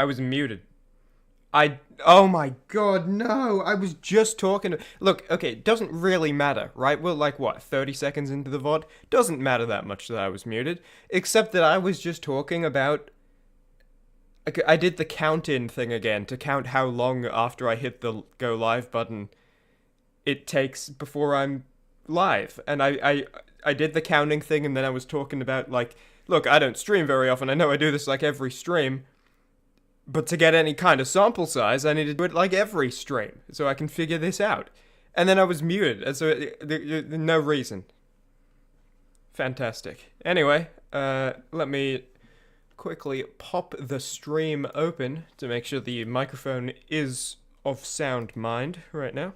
I was muted. Oh my god, no! I was just talking. Look, okay, it doesn't really matter, right? We're like, what, 30 seconds into the VOD? Doesn't matter that much that I was muted. Except that I was just talking about. I did the count in thing again to count how long after I hit the go live button it takes before I'm live. And I did the counting thing, and then I was talking about, like, look, I don't stream very often. I know I do this like every stream. But to get any kind of sample size, I need to do it like every stream, so I can figure this out. And then I was muted, and so no reason. Fantastic. Anyway, let me quickly pop the stream open to make sure the microphone is of sound mind right now.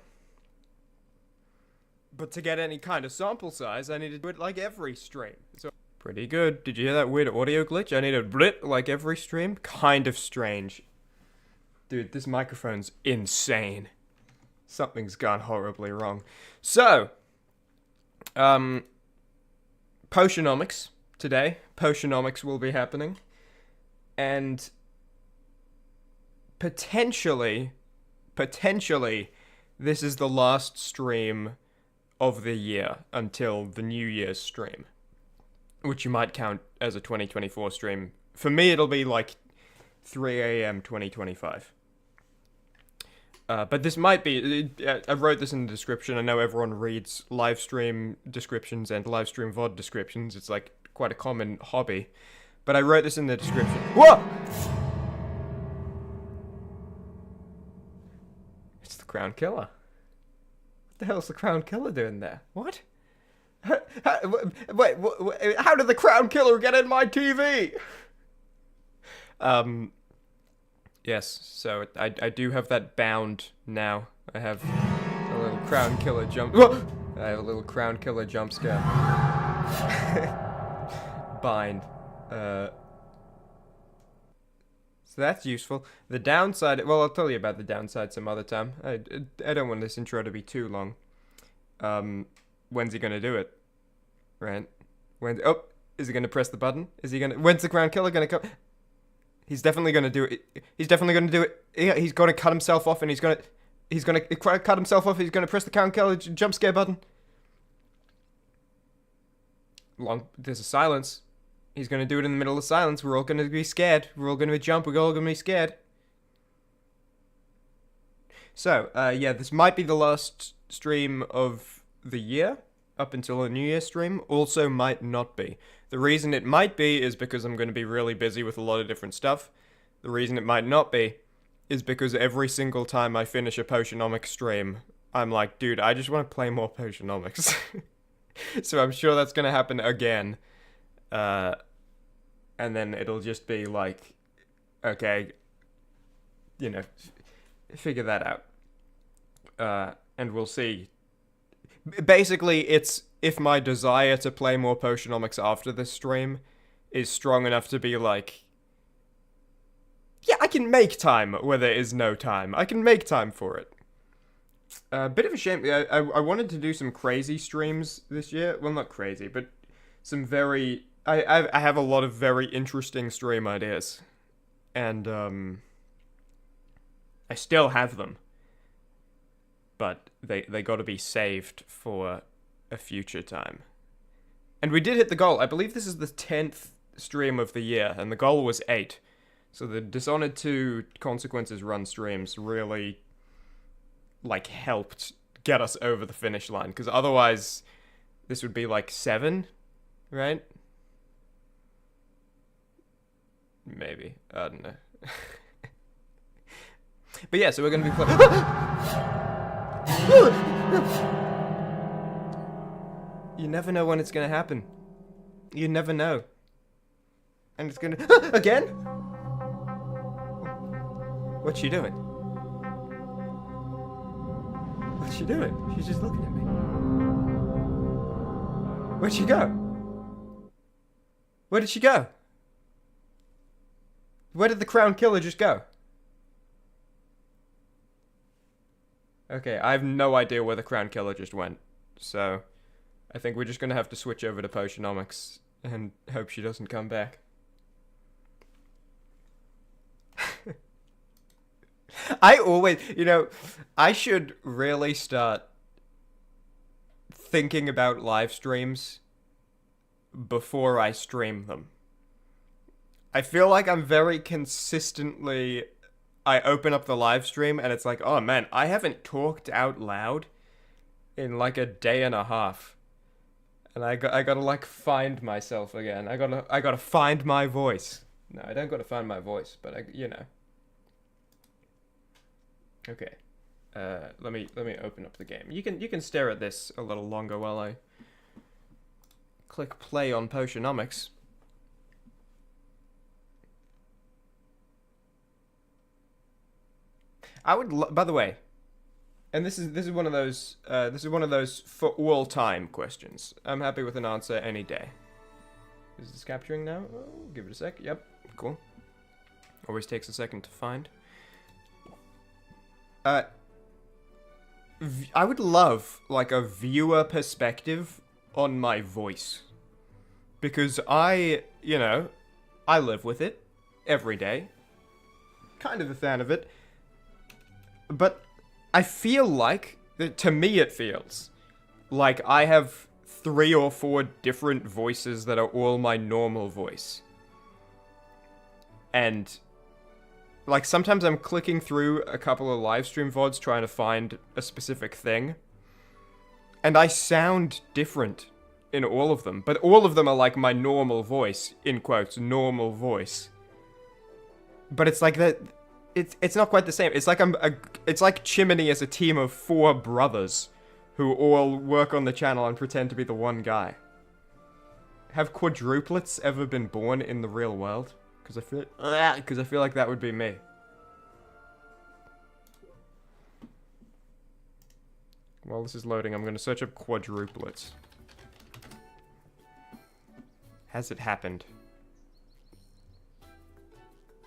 But to get any kind of sample size, I need to do it like every stream. So pretty good. Did you hear that weird audio glitch? I need a blit like every stream. Kind of strange. Dude, this microphone's insane. Something's gone horribly wrong. So, Potionomics today. Potionomics will be happening. And potentially, this is the last stream of the year until the New Year's stream, which you might count as a 2024 stream. For me, it'll be like 3 a.m. 2025. But this might be... I wrote this in the description. I know everyone reads live stream descriptions and live stream VOD descriptions. It's like quite a common hobby. But I wrote this in the description. Whoa! It's the Crown Killer. What the hell's the Crown Killer doing there? What? Wait, how did the Crown Killer get in my TV? Yes, so I do have that bound now. I have a little Crown Killer jump... Whoa! I have a little Crown Killer jump scare. Bind. So that's useful. The downside... Well, I'll tell you about the downside some other time. I don't want this intro to be too long. When's he gonna do it? Right? Oh, is he gonna press the button? Is he gonna... When's the Crown Killer gonna come? He's definitely gonna do it. He's definitely gonna do it. Yeah, he's gonna cut himself off, and he's gonna cut himself off. He's gonna press the Crown Killer jump scare button. There's a silence. He's gonna do it in the middle of silence. We're all gonna be scared. We're all gonna jump. We're all gonna be scared. So, yeah, this might be the last stream of the year, up until a New Year stream. Also might not be. The reason it might be is because I'm going to be really busy with a lot of different stuff. The reason it might not be is because every single time I finish a Potionomics stream, I'm like, dude, I just want to play more Potionomics. So I'm sure that's going to happen again. And then it'll just be like, okay, you know, figure that out. And we'll see. Basically, it's if my desire to play more Potionomics after this stream is strong enough to be like, yeah, I can make time where there is no time. I can make time for it. A bit of a shame. I wanted to do some crazy streams this year. Well, not crazy, but some very... I have a lot of very interesting stream ideas. And, I still have them. But they got to be saved for a future time. And we did hit the goal. I believe this is the 10th stream of the year, and the goal was 8. So the Dishonored 2 Consequences Run streams really, like, helped get us over the finish line, because otherwise this would be like 7, right? Maybe. I don't know. But yeah, so we're going to be playing... You never know when it's gonna happen. You never know. And it's gonna... Again? What's she doing? What's she doing? She's just looking at me. Where'd she go? Where did she go? Where did the Crown Killer just go? Okay, I have no idea where the Crown Killer just went. So, I think we're just gonna have to switch over to Potionomics and hope she doesn't come back. I always, I should really start thinking about live streams before I stream them. I feel like I'm very consistently. I open up the live stream and it's like, oh man, I haven't talked out loud in like a day and a half, and I gotta like find myself again. I gotta find my voice. No, I don't gotta find my voice, but Okay, let me open up the game. You can stare at this a little longer while I click play on Potionomics. By the way, and this is one of those for all time questions. I'm happy with an answer any day. Is this capturing now? Oh, give it a sec. Yep, cool. Always takes a second to find. I would love like a viewer perspective on my voice, because I live with it every day. Kind of a fan of it. But I feel like, to me it feels like I have 3 or 4 different voices that are all my normal voice. And, like, sometimes I'm clicking through a couple of livestream VODs trying to find a specific thing. And I sound different in all of them. But all of them are like my normal voice, in quotes, normal voice. But it's like that... It's not quite the same. It's like it's like Chimmaney as a team of 4 brothers who all work on the channel and pretend to be the one guy. Have quadruplets ever been born in the real world? Because I feel like that would be me. While this is loading, I'm going to search up quadruplets. Has it happened?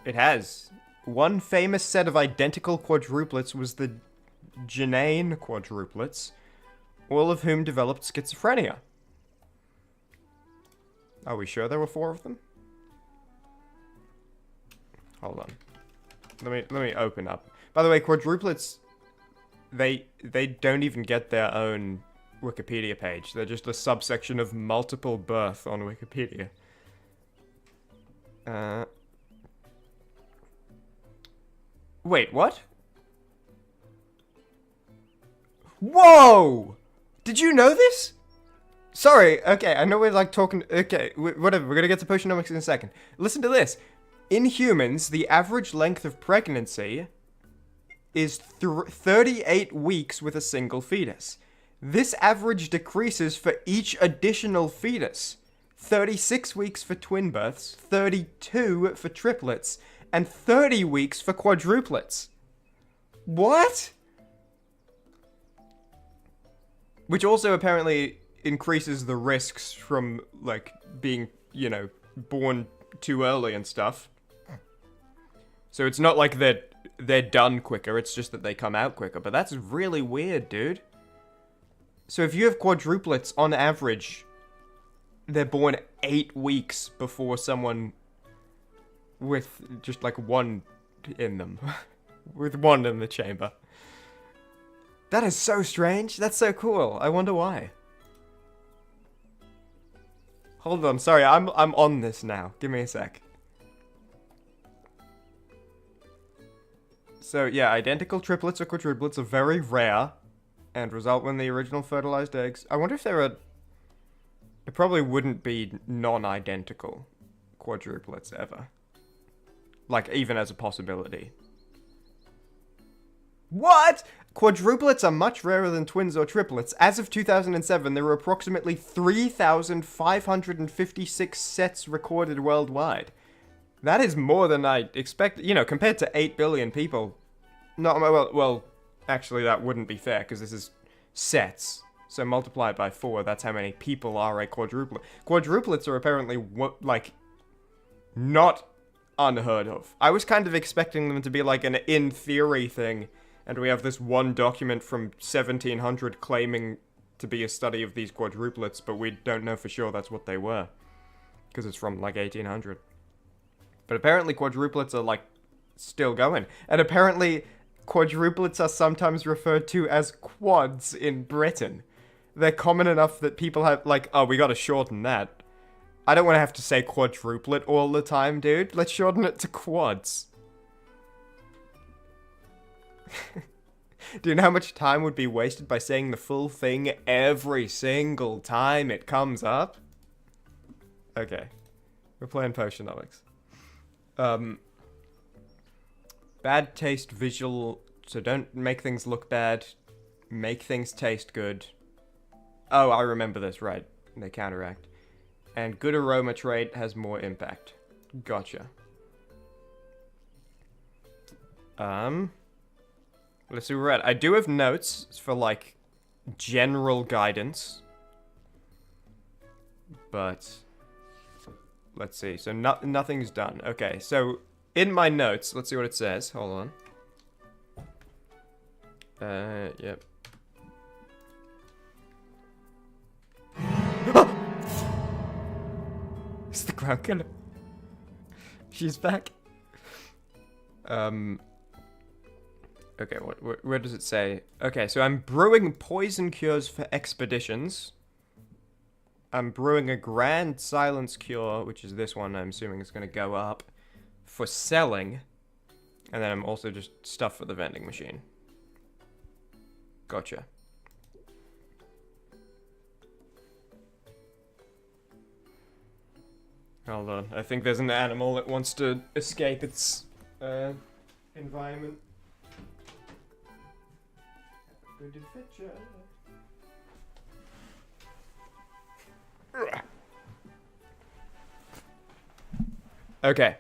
It has. One famous set of identical quadruplets was the Chimmaney quadruplets, all of whom developed schizophrenia. Are we sure there were 4 of them? Hold on. Let me open up. By the way, quadruplets, they don't even get their own Wikipedia page. They're just a subsection of multiple birth on Wikipedia. Wait, what? Whoa! Did you know this? Sorry, okay, I know we're like talking... Okay, whatever, we're gonna get to Potionomics in a second. Listen to this. In humans, the average length of pregnancy is 38 weeks with a single fetus. This average decreases for each additional fetus. 36 weeks for twin births, 32 for triplets, and 30 weeks for quadruplets. What? Which also apparently increases the risks from, like, being, born too early and stuff. So it's not like they're done quicker, it's just that they come out quicker. But that's really weird, dude. So if you have quadruplets, on average, they're born 8 weeks before someone with just like 1 in them. With 1 in the chamber. That is so strange. That's so cool. I wonder why. Hold on, sorry, I'm on this now. Give me a sec. So yeah, identical triplets or quadruplets are very rare and result when the original fertilized eggs. I wonder if there are... It probably wouldn't be non-identical quadruplets ever. Like, even as a possibility. What? Quadruplets are much rarer than twins or triplets. As of 2007, there were approximately 3,556 sets recorded worldwide. That is more than I expected. Compared to 8 billion people. Well, actually that wouldn't be fair, because this is sets. So multiply it by 4, that's how many people are a quadruplet. Quadruplets are apparently, not unheard of. I was kind of expecting them to be like an in theory thing, and we have this one document from 1700 claiming to be a study of these quadruplets, but we don't know for sure that's what they were, because it's from like 1800. But apparently quadruplets are like still going, and apparently quadruplets are sometimes referred to as quads in Britain. They're common enough that people have, like, oh, we gotta shorten that. I don't want to have to say quadruplet all the time, dude. Let's shorten it to quads. Do you know how much time would be wasted by saying the full thing every single time it comes up? Okay. We're playing Potionomics. Bad taste visual, so don't make things look bad. Make things taste good. Oh, I remember this, right. They counteract. And good aroma trait has more impact. Gotcha. Let's see where we're at. I do have notes for, like, general guidance. But let's see. So nothing's done. Okay, so in my notes, let's see what it says. Hold on. Yep. It's the ground killer. She's back. Okay, where does it say? Okay, so I'm brewing poison cures for expeditions. I'm brewing a grand silence cure, which is this one. I'm assuming it's going to go up for selling. And then I'm also just stuff for the vending machine. Gotcha. Hold on. I think there's an animal that wants to escape its environment. Okay.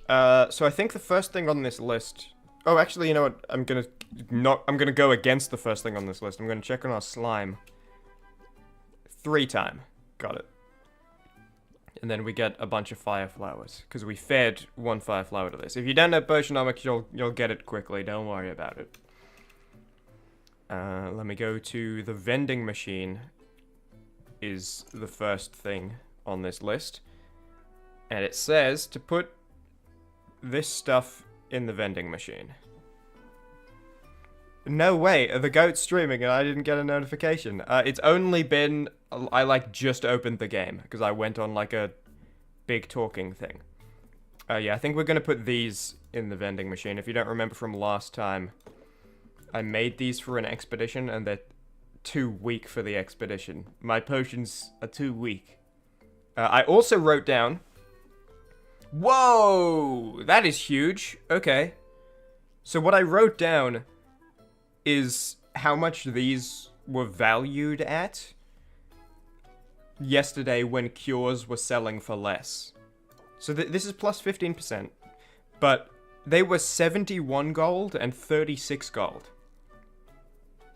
So I think the first thing on this list... Oh, actually, you know what? I'm gonna go against the first thing on this list. I'm gonna check on our slime. 3 time. Got it. And then we get a bunch of fire flowers, because we fed 1 fire flower to this. If you don't know Potionomics, you'll get it quickly. Don't worry about it. Let me go to the vending machine. Is the first thing on this list, and it says to put this stuff in the vending machine. No way, the goat's streaming and I didn't get a notification. It's only been, I like just opened the game, because I went on like a big talking thing. Yeah, I think we're gonna put these in the vending machine. If you don't remember from last time, I made these for an expedition and they're too weak for the expedition. My potions are too weak. I also wrote down... Whoa! That is huge. Okay. So what I wrote down is how much these were valued at yesterday when cures were selling for less. So this is plus 15%. But they were 71 gold and 36 gold.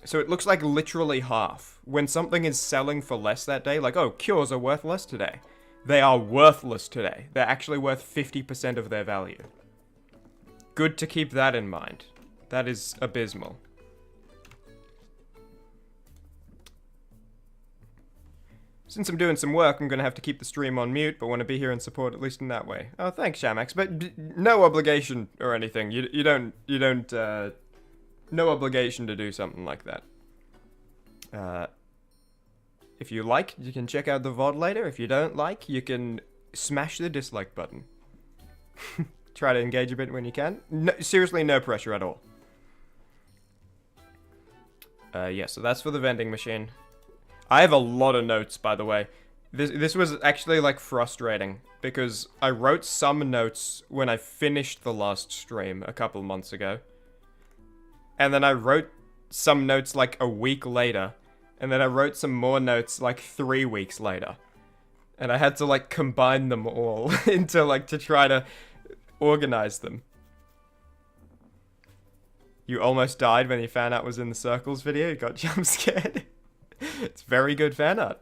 So it looks like literally half. When something is selling for less that day, like, oh, cures are worth less today. They are worthless today. They're actually worth 50% of their value. Good to keep that in mind. That is abysmal. Since I'm doing some work, I'm going to have to keep the stream on mute, but want to be here and support at least in that way. Oh, thanks, Shamax, but no obligation or anything. You don't, no obligation to do something like that. If you like, you can check out the VOD later. If you don't like, you can smash the dislike button. Try to engage a bit when you can. No, seriously, no pressure at all. Yeah, so that's for the vending machine. I have a lot of notes, by the way. This was actually, like, frustrating, because I wrote some notes when I finished the last stream a couple months ago. And then I wrote some notes, like, a week later. And then I wrote some more notes, like, 3 weeks later. And I had to, like, combine them all into, like, to try to organize them. You almost died when your fan art was in the circles video. You got jump scared. It's very good fan art.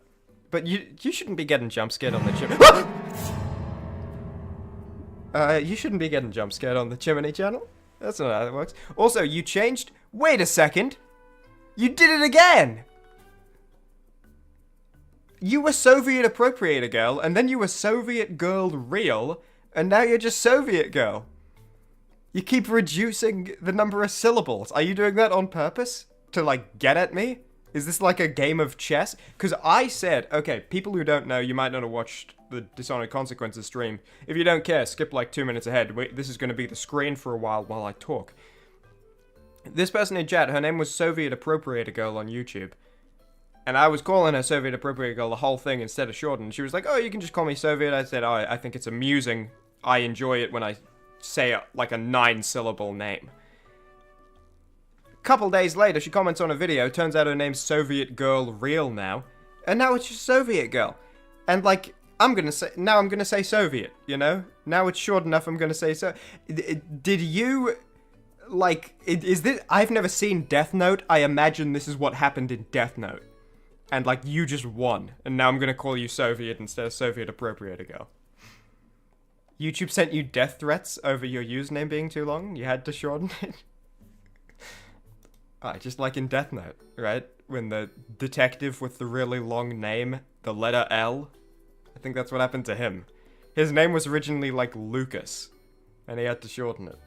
But you shouldn't be getting jump scared on the you shouldn't be getting jump scared on the Chimmaney channel. That's not how that works. Also, you changed... Wait a second! You did it again! You were Soviet appropriator girl, and then you were Soviet girl real, and now you're just Soviet girl. You keep reducing the number of syllables. Are you doing that on purpose? To, like, get at me? Is this like a game of chess? Because I said, okay, people who don't know, you might not have watched the Dishonored Consequences stream. If you don't care, skip like 2 minutes ahead. This is going to be the screen for a while I talk. This person in chat, her name was Soviet Appropriator Girl on YouTube. And I was calling her Soviet Appropriator Girl the whole thing instead of shortened. She was like, oh, you can just call me Soviet. I said, oh, I think it's amusing. I enjoy it when I say like a 9-syllable name. Couple days later, she comments on a video. Turns out her name's Soviet Girl Real now. And now it's just Soviet Girl. And like, I'm gonna say Soviet, you know? Now it's short enough, I'm gonna say so. Did you, like, is this, I've never seen Death Note. I imagine this is what happened in Death Note. And like, you just won. And now I'm gonna call you Soviet instead of Soviet Appropriator Girl. YouTube sent you death threats over your username being too long? You had to shorten it? Just like in Death Note, right? When the detective with the really long name, the letter L, I think that's what happened to him. His name was originally like Lucas, and he had to shorten it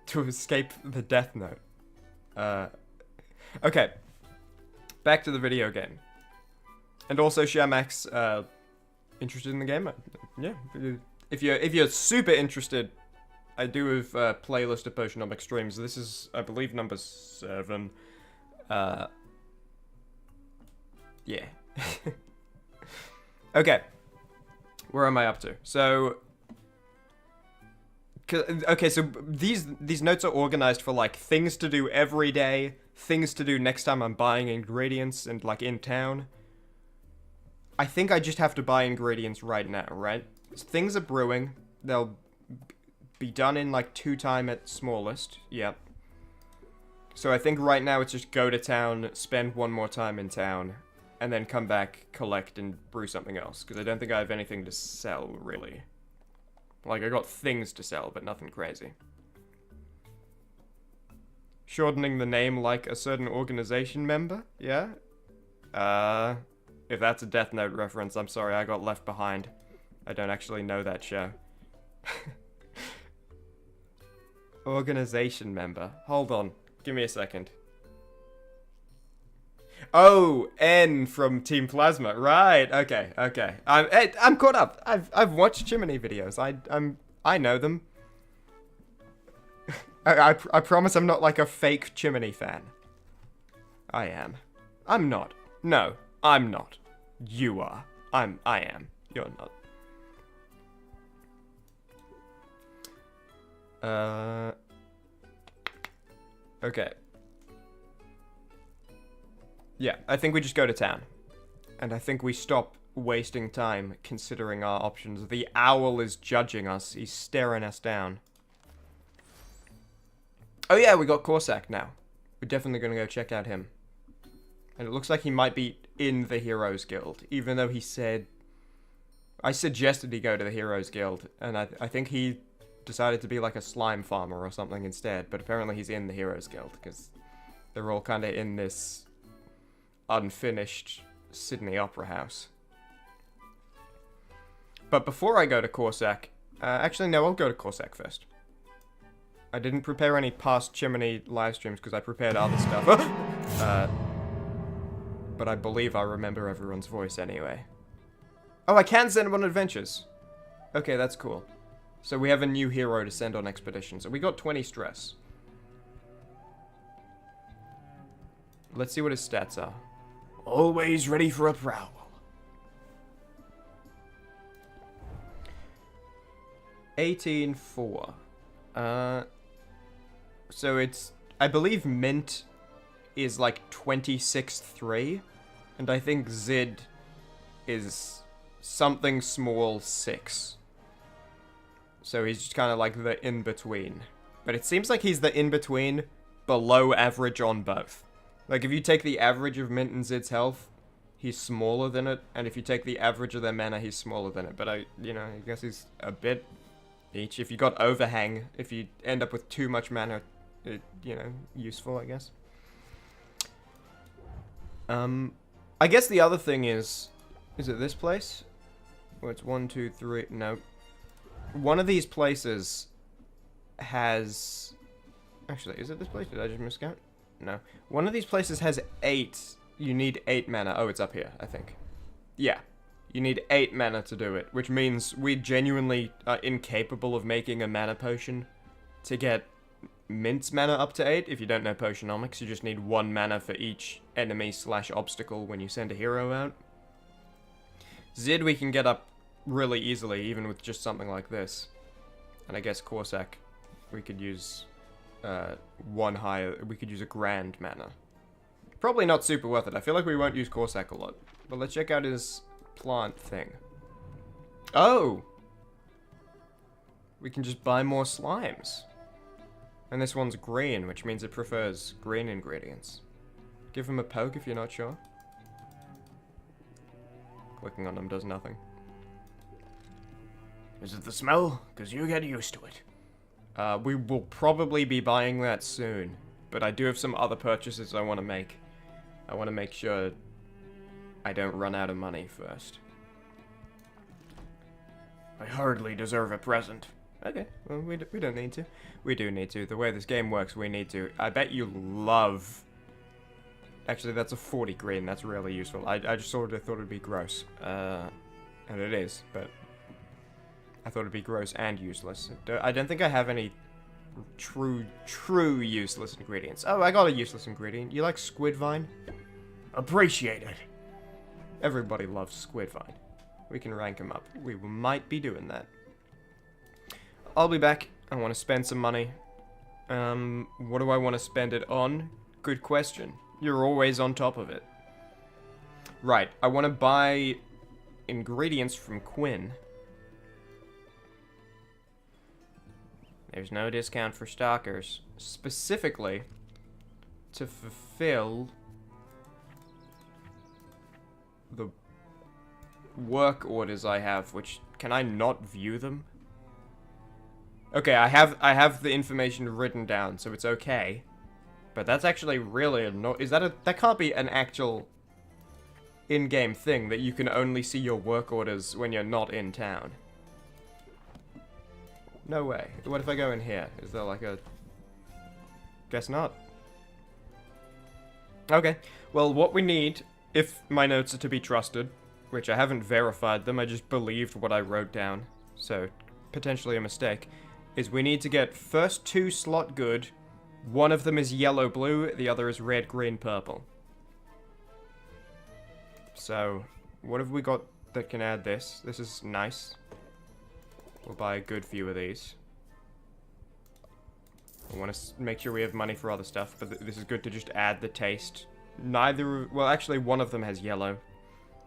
to escape the Death Note. Okay, back to the video game. And also, Shamax, interested in the game? Yeah, if you're super interested, I do have a playlist of Potionomics streams. This is, I believe, number 7. Yeah. Okay. Where am I up to? So, okay, so these notes are organized for, like, things to do every day, things to do next time I'm buying ingredients and, like, in town. I think I just have to buy ingredients right now, right? Things are brewing. They'll be done in like 2 time at smallest. Yep. So I think right now it's just go to town, spend 1 more time in town, and then come back, collect, and brew something else. Because I don't think I have anything to sell, really. Like, I got things to sell, but nothing crazy. Shortening the name like a certain organization member? Yeah? If that's a Death Note reference, I'm sorry, I got left behind. I don't actually know that show. Organization member. Hold on. Give me a second. Oh, N from Team Plasma. Right. Okay. Okay. I'm caught up. I've watched Chimmaney videos. I know them. I promise I'm not like a fake Chimmaney fan. I am. I'm not. No, I'm not. You are. I am. You're not. Okay. Yeah, I think we just go to town. And I think we stop wasting time considering our options. The owl is judging us. He's staring us down. Oh yeah, we got Corsac now. We're definitely gonna go check out him. And it looks like he might be in the Heroes Guild, even though he said... I suggested he go to the Heroes Guild, and I think he decided to be like a slime farmer or something instead, but apparently he's in the Heroes Guild, because they're all kind of in this unfinished Sydney Opera House. But before I go to Corsac, actually no, I'll go to Corsac first. I didn't prepare any past Chimmaney live streams because I prepared other stuff. But I believe I remember everyone's voice anyway. Oh, I can send them on adventures. Okay, that's cool. So we have a new hero to send on expeditions. So we got 20 stress. Let's see what his stats are. Always ready for a prowl. $18,400. So it's... I believe Mint is like 26,300. And I think Zid is something small 6. So he's just kind of like the in-between. But it seems like he's the in-between below average on both. Like, if you take the average of Mint and Zid's health, he's smaller than it. And if you take the average of their mana, he's smaller than it. But I guess he's a bit each. If you got Overhang, if you end up with too much mana, useful, I guess. I guess the other thing is it this place? Where it's 1, 2, 3, no. One of these places has... Actually, is it this place? Did I just miscount? No. One of these places has 8. You need 8 mana. Oh, it's up here, I think. Yeah. You need 8 mana to do it, which means we genuinely are incapable of making a mana potion to get Mint's mana up to 8. If you don't know Potionomics, you just need 1 mana for each enemy/obstacle when you send a hero out. Zid we can get up really easily, even with just something like this. And I guess Corsac, we could use 1 higher, we could use a grand mana. Probably not super worth it. I feel like we won't use Corsac a lot. But let's check out his plant thing. Oh! We can just buy more slimes. And this one's green, which means it prefers green ingredients. Give him a poke if you're not sure. Clicking on them does nothing. Is it the smell? Because you get used to it. We will probably be buying that soon. But I do have some other purchases I want to make. I want to make sure I don't run out of money first. I hardly deserve a present. Okay, well, we don't need to. We do need to. The way this game works, we need to. I bet you love... Actually, that's a 40 green. That's really useful. I just sort of thought it'd be gross. And it is, but... I thought it'd be gross and useless. I don't think I have any true useless ingredients. Oh, I got a useless ingredient. You like squid vine? Appreciate it. Everybody loves squid vine. We can rank them up. We might be doing that. I'll be back. I want to spend some money. What do I want to spend it on? Good question. You're always on top of it. Right, I want to buy ingredients from Quinn. There's no discount for stalkers. Specifically, to fulfill the work orders I have, which, can I not view them? Okay, I have the information written down, so it's okay. But that's actually really is that that can't be an actual in-game thing that you can only see your work orders when you're not in town. No way. What if I go in here? Is there like a... Guess not. Okay. Well, what we need, if my notes are to be trusted, which I haven't verified them, I just believed what I wrote down, so potentially a mistake, is we need to get first 2 slot good. One of them is yellow-blue, the other is red-green-purple. So, what have we got that can add this? This is nice. We'll buy a good few of these. I want to make sure we have money for other stuff, but this is good to just add the taste. Well, actually, one of them has yellow,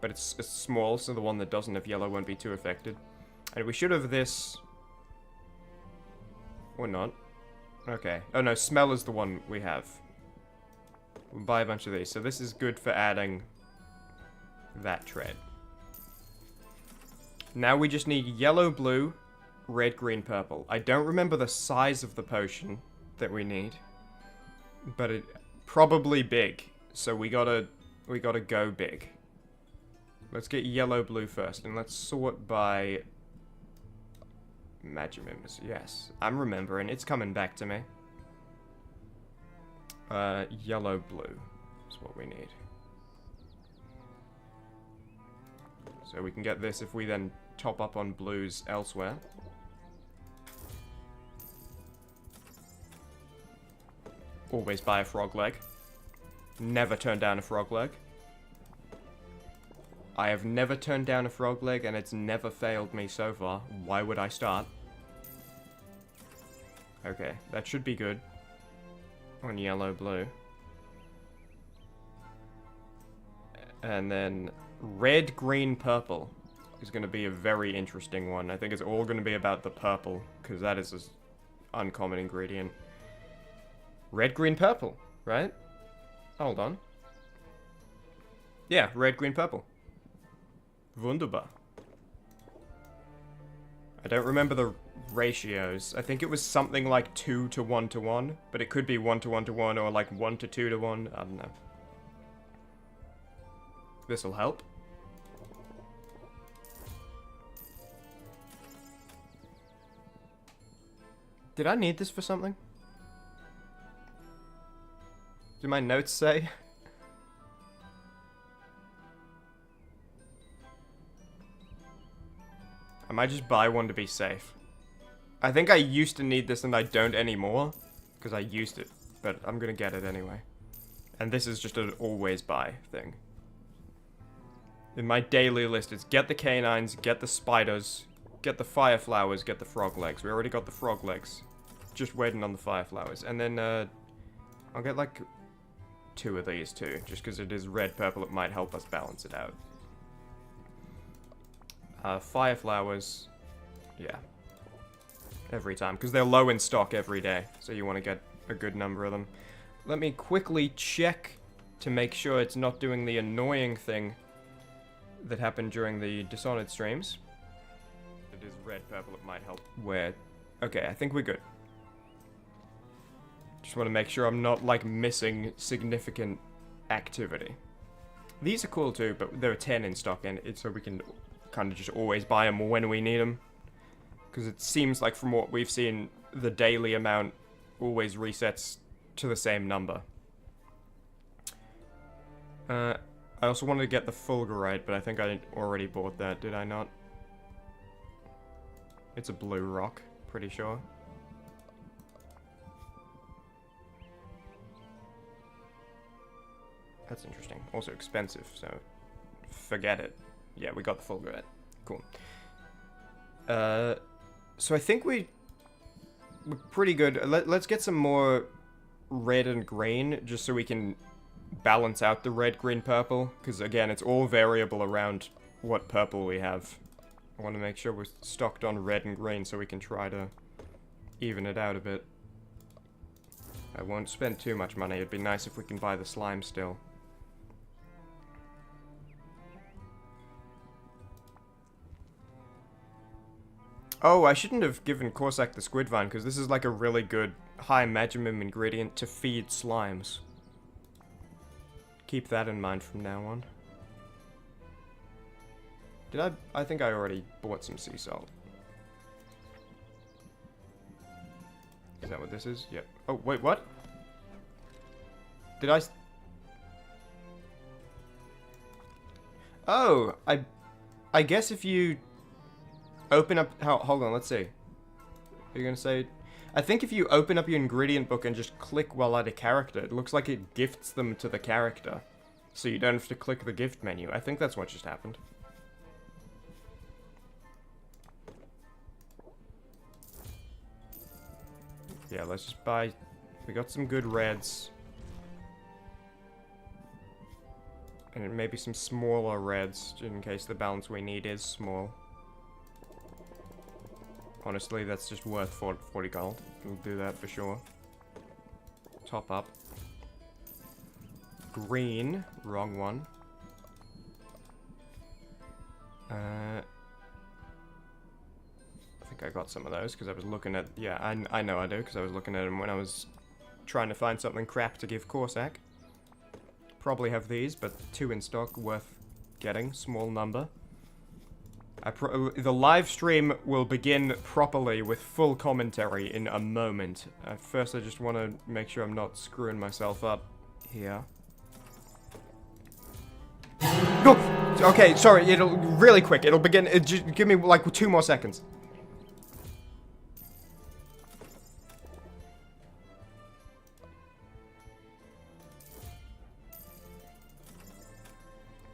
but it's small, so the one that doesn't have yellow won't be too affected. And we should have this... Or not. Okay. Oh no, smell is the one we have. We'll buy a bunch of these. So this is good for adding that trait. Now we just need yellow, blue, red, green, purple. I don't remember the size of the potion that we need, but it probably big. So we gotta go big. Let's get yellow, blue first, and let's sort by Magimimics. Yes, I'm remembering. It's coming back to me. Yellow, blue is what we need. So we can get this if we then top up on blues elsewhere. Always buy a frog leg. Never turn down a frog leg. I have never turned down a frog leg and it's never failed me so far. Why would I start? Okay, that should be good. On yellow, blue. And then red, green, purple is going to be a very interesting one. I think it's all going to be about the purple, because that is an uncommon ingredient. Red, green, purple, right? Hold on. Yeah, red, green, purple. Wunderbar. I don't remember the ratios. I think it was something like 2 to 1 to 1, but it could be 1 to 1 to 1 or like 1 to 2 to 1. I don't know. This'll help. Did I need this for something? Do my notes say? I might just buy one to be safe. I think I used to need this and I don't anymore. Because I used it. But I'm gonna get it anyway. And this is just an always buy thing. In my daily list, it's get the canines, get the spiders, get the fire flowers, get the frog legs. We already got the frog legs. Just waiting on the fire flowers. And then, I'll get like 2 of these too. Just because it is red purple, it might help us balance it out. Fire flowers, yeah. Every time, because they're low in stock every day. So you want to get a good number of them. Let me quickly check to make sure it's not doing the annoying thing that happened during the Dishonored streams. It is red purple, it might help. Where? Okay, I think we're good. Just want to make sure I'm not, like, missing significant activity. These are cool too, but there are 10 in stock, and it's so we can kind of just always buy them when we need them. Because it seems like from what we've seen, the daily amount always resets to the same number. I also wanted to get the fulgurite, but I think I already bought that, did I not? It's a blue rock, pretty sure. That's interesting. Also expensive, so forget it. Yeah, we got the fulgurite. Cool. So I think we're pretty good. Let's get some more red and green, just so we can balance out the red, green, purple. Because again, it's all variable around what purple we have. I want to make sure we're stocked on red and green so we can try to even it out a bit. I won't spend too much money. It'd be nice if we can buy the slime still. Oh, I shouldn't have given Corsac the squid vine, because this is like a really good high magimum ingredient to feed slimes. Keep that in mind from now on. Did I think I already bought some sea salt. Is that what this is? Yep. Oh, wait, what? Did I... Oh, I guess if you... open up... hold on, let's see. You're gonna say... I think if you open up your ingredient book and just click while at a character, it looks like it gifts them to the character. So you don't have to click the gift menu. I think that's what just happened. Yeah, let's just buy... We got some good reds. And maybe some smaller reds, in case the balance we need is small. Honestly, that's just worth 40 gold. We'll do that for sure. Top up. Green. Wrong one. I think I got some of those, because I was looking at... Yeah, I know I do, because I was looking at them when I was trying to find something crap to give Corsac. Probably have these, but 2 in stock, worth getting. Small number. The live stream will begin properly with full commentary in a moment. First, I just want to make sure I'm not screwing myself up here. No! Okay, sorry, it'll... Really quick, it'll begin... just give me, like, 2 more seconds.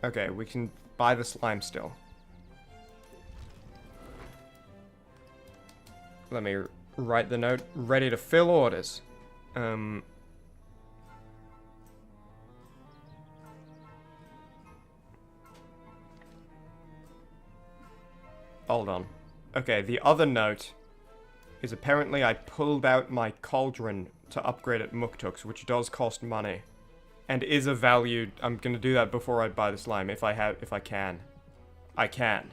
Okay, we can buy the slime still. Let me write the note. Ready to fill orders. Hold on. Okay, the other note is apparently I pulled out my cauldron to upgrade at Muktuk's, which does cost money. And is a value. I'm gonna do that before I buy the slime, if I can. I can.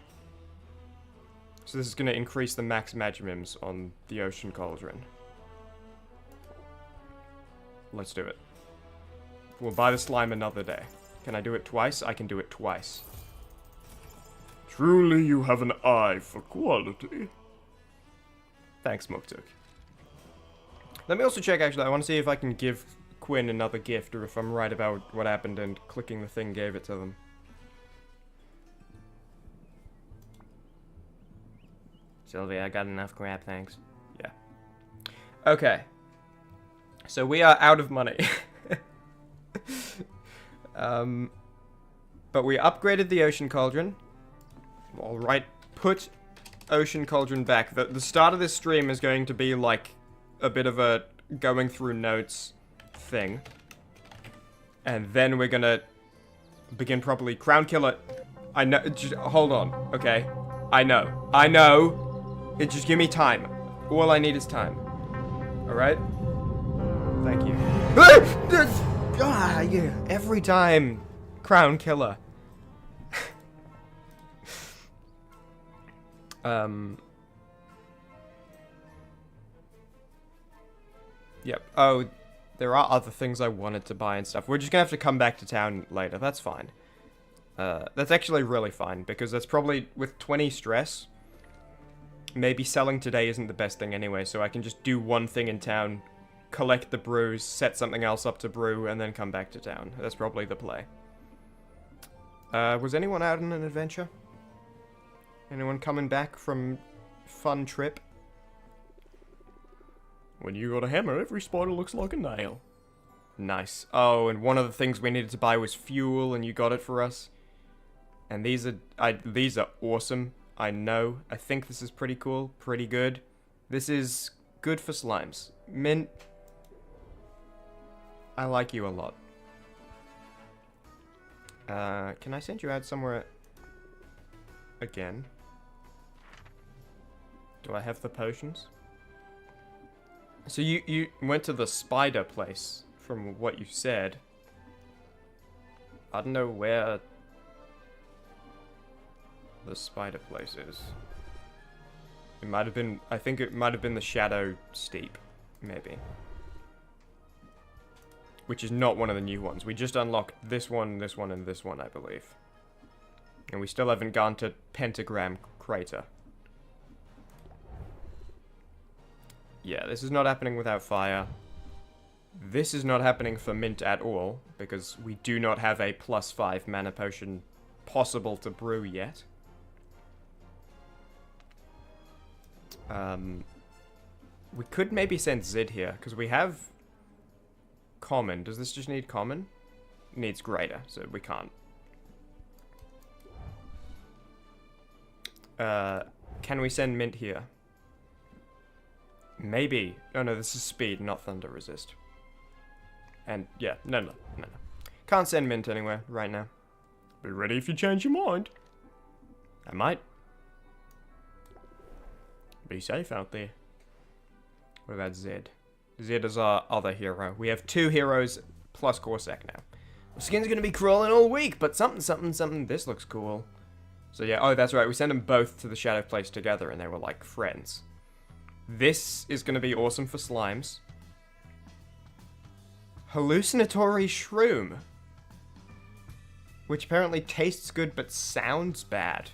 So this is gonna increase the max magimims on the ocean cauldron. Let's do it. We'll buy the slime another day. Can I do it twice? I can do it twice. Truly you have an eye for quality. Thanks, Muktuk. Let me also check, actually. I want to see if I can give Quinn another gift, or if I'm right about what happened and clicking the thing gave it to them. Sylvia, I got enough crap, thanks. Yeah. Okay. So we are out of money. But we upgraded the ocean cauldron. Alright, put ocean cauldron back. The start of this stream is going to be like a bit of a going through notes thing. And then we're gonna begin properly. Crown Killer, I know, just hold on, okay? I know. Just give me time. All I need is time. Alright? Thank you. Yeah, every time. Crown Killer. Yep. Oh, there are other things I wanted to buy and stuff. We're just gonna have to come back to town later. That's fine. That's actually really fine, because that's probably, with 20 stress, maybe selling today isn't the best thing anyway, so I can just do one thing in town, collect the brews, set something else up to brew, and then come back to town. That's probably the play. Was anyone out on an adventure? Anyone coming back from fun trip? When you got a hammer, every spider looks like a nail. Nice. Oh, and one of the things we needed to buy was fuel, and you got it for us. And these are awesome. I know. I think this is pretty cool. Pretty good. This is good for slimes. Mint. I like you a lot. Can I send you out somewhere again? Do I have the potions? So you went to the spider place, from what you said. I don't know where the spider place is. It might have been, I think it might have been the Shadow Steep, maybe. Which is not one of the new ones. We just unlocked this one, and this one, I believe. And we still haven't gone to Pentagram Crater. Yeah, this is not happening without fire. This is not happening for mint at all, because we do not have a +5 mana potion possible to brew yet. We could maybe send Zid here, because we have common. Does this just need common? It needs greater, so we can't. Can we send mint here? Maybe. Oh no, this is speed, not thunder resist. And yeah, no. Can't send mint anywhere right now. Be ready if you change your mind. I might. Be safe out there. What about Zed? Zed is our other hero. We have 2 heroes plus Corsac now. The skin's gonna be crawling all week, but something. This looks cool. So yeah, oh that's right. We sent them both to the Shadow Place together, and they were like friends. This is gonna be awesome for slimes. Hallucinatory shroom, which apparently tastes good but sounds bad.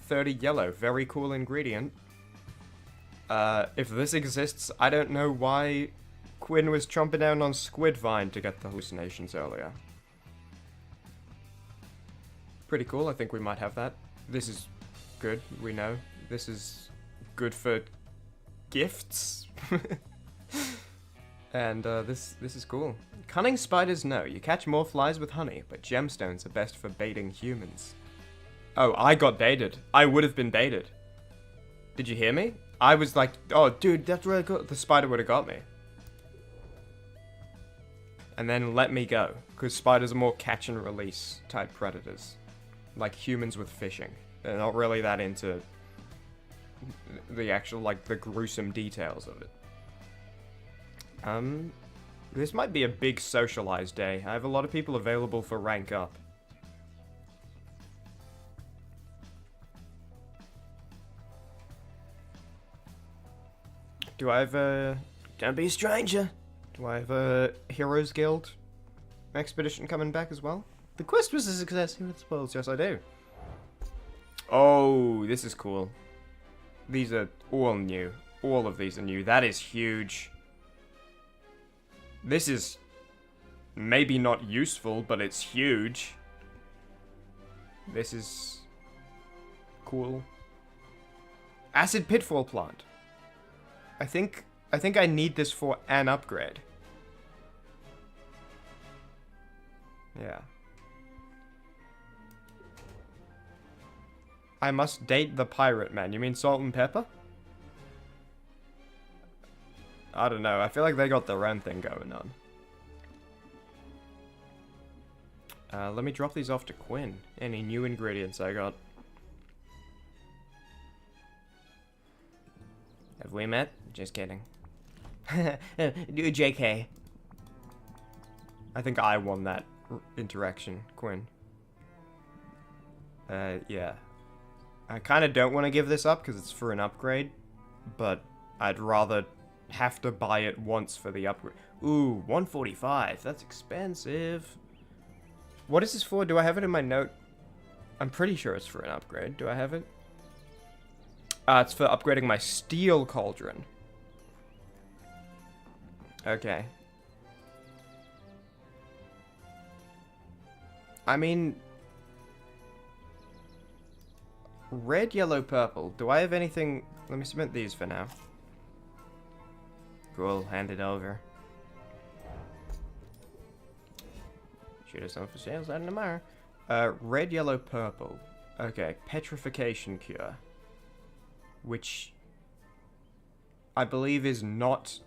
30 yellow, very cool ingredient. If this exists, I don't know why Quinn was chomping down on squid vine to get the hallucinations earlier. Pretty cool, I think we might have that. This is good, we know. This is good for gifts. And this is cool. Cunning spiders, no. You catch more flies with honey, but gemstones are best for baiting humans. Oh, I got baited. I would have been baited. Did you hear me? I was like, oh, dude, that's where the spider would have got me. And then let me go, because spiders are more catch and release type predators. Like humans with fishing. They're not really that into the actual, like, the gruesome details of it. This might be a big socialized day. I have a lot of people available for rank up. Do I have a... Don't be a stranger. Do I have a Heroes Guild expedition coming back as well? The quest was a success. Who spoils? Yes, I do. Oh, this is cool. These are all new. All of these are new. That is huge. This is maybe not useful, but it's huge. This is cool. Acid Pitfall Plant. I think I need this for an upgrade. Yeah. I must date the pirate man. You mean Salt and Pepper? I don't know. I feel like they got their own thing going on. Let me drop these off to Quinn. Any new ingredients I got? Have we met? Just kidding. JK. I think I won that interaction, Quinn. Yeah. I kind of don't want to give this up because it's for an upgrade, but I'd rather have to buy it once for the upgrade. Ooh, 145. That's expensive. What is this for? Do I have it in my note? I'm pretty sure it's for an upgrade. Do I have it? It's for upgrading my steel cauldron. Okay. I mean... red, yellow, purple. Do I have anything... Let me submit these for now. Cool, hand it over. Shoot us on for sales out tomorrow. Red, yellow, purple. Okay, petrification cure. Which I believe is not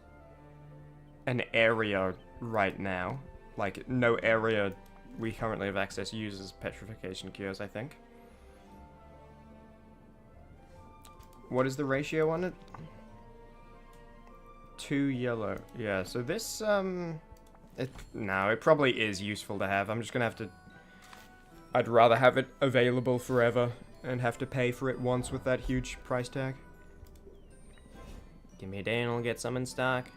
an area right now. Like, no area we currently have access uses petrification cures, I think. What is the ratio on it? 2 yellow. Yeah, so this, no, it probably is useful to have. I'm just gonna have to... I'd rather have it available forever and have to pay for it once with that huge price tag. Give me a day and I'll get some in stock.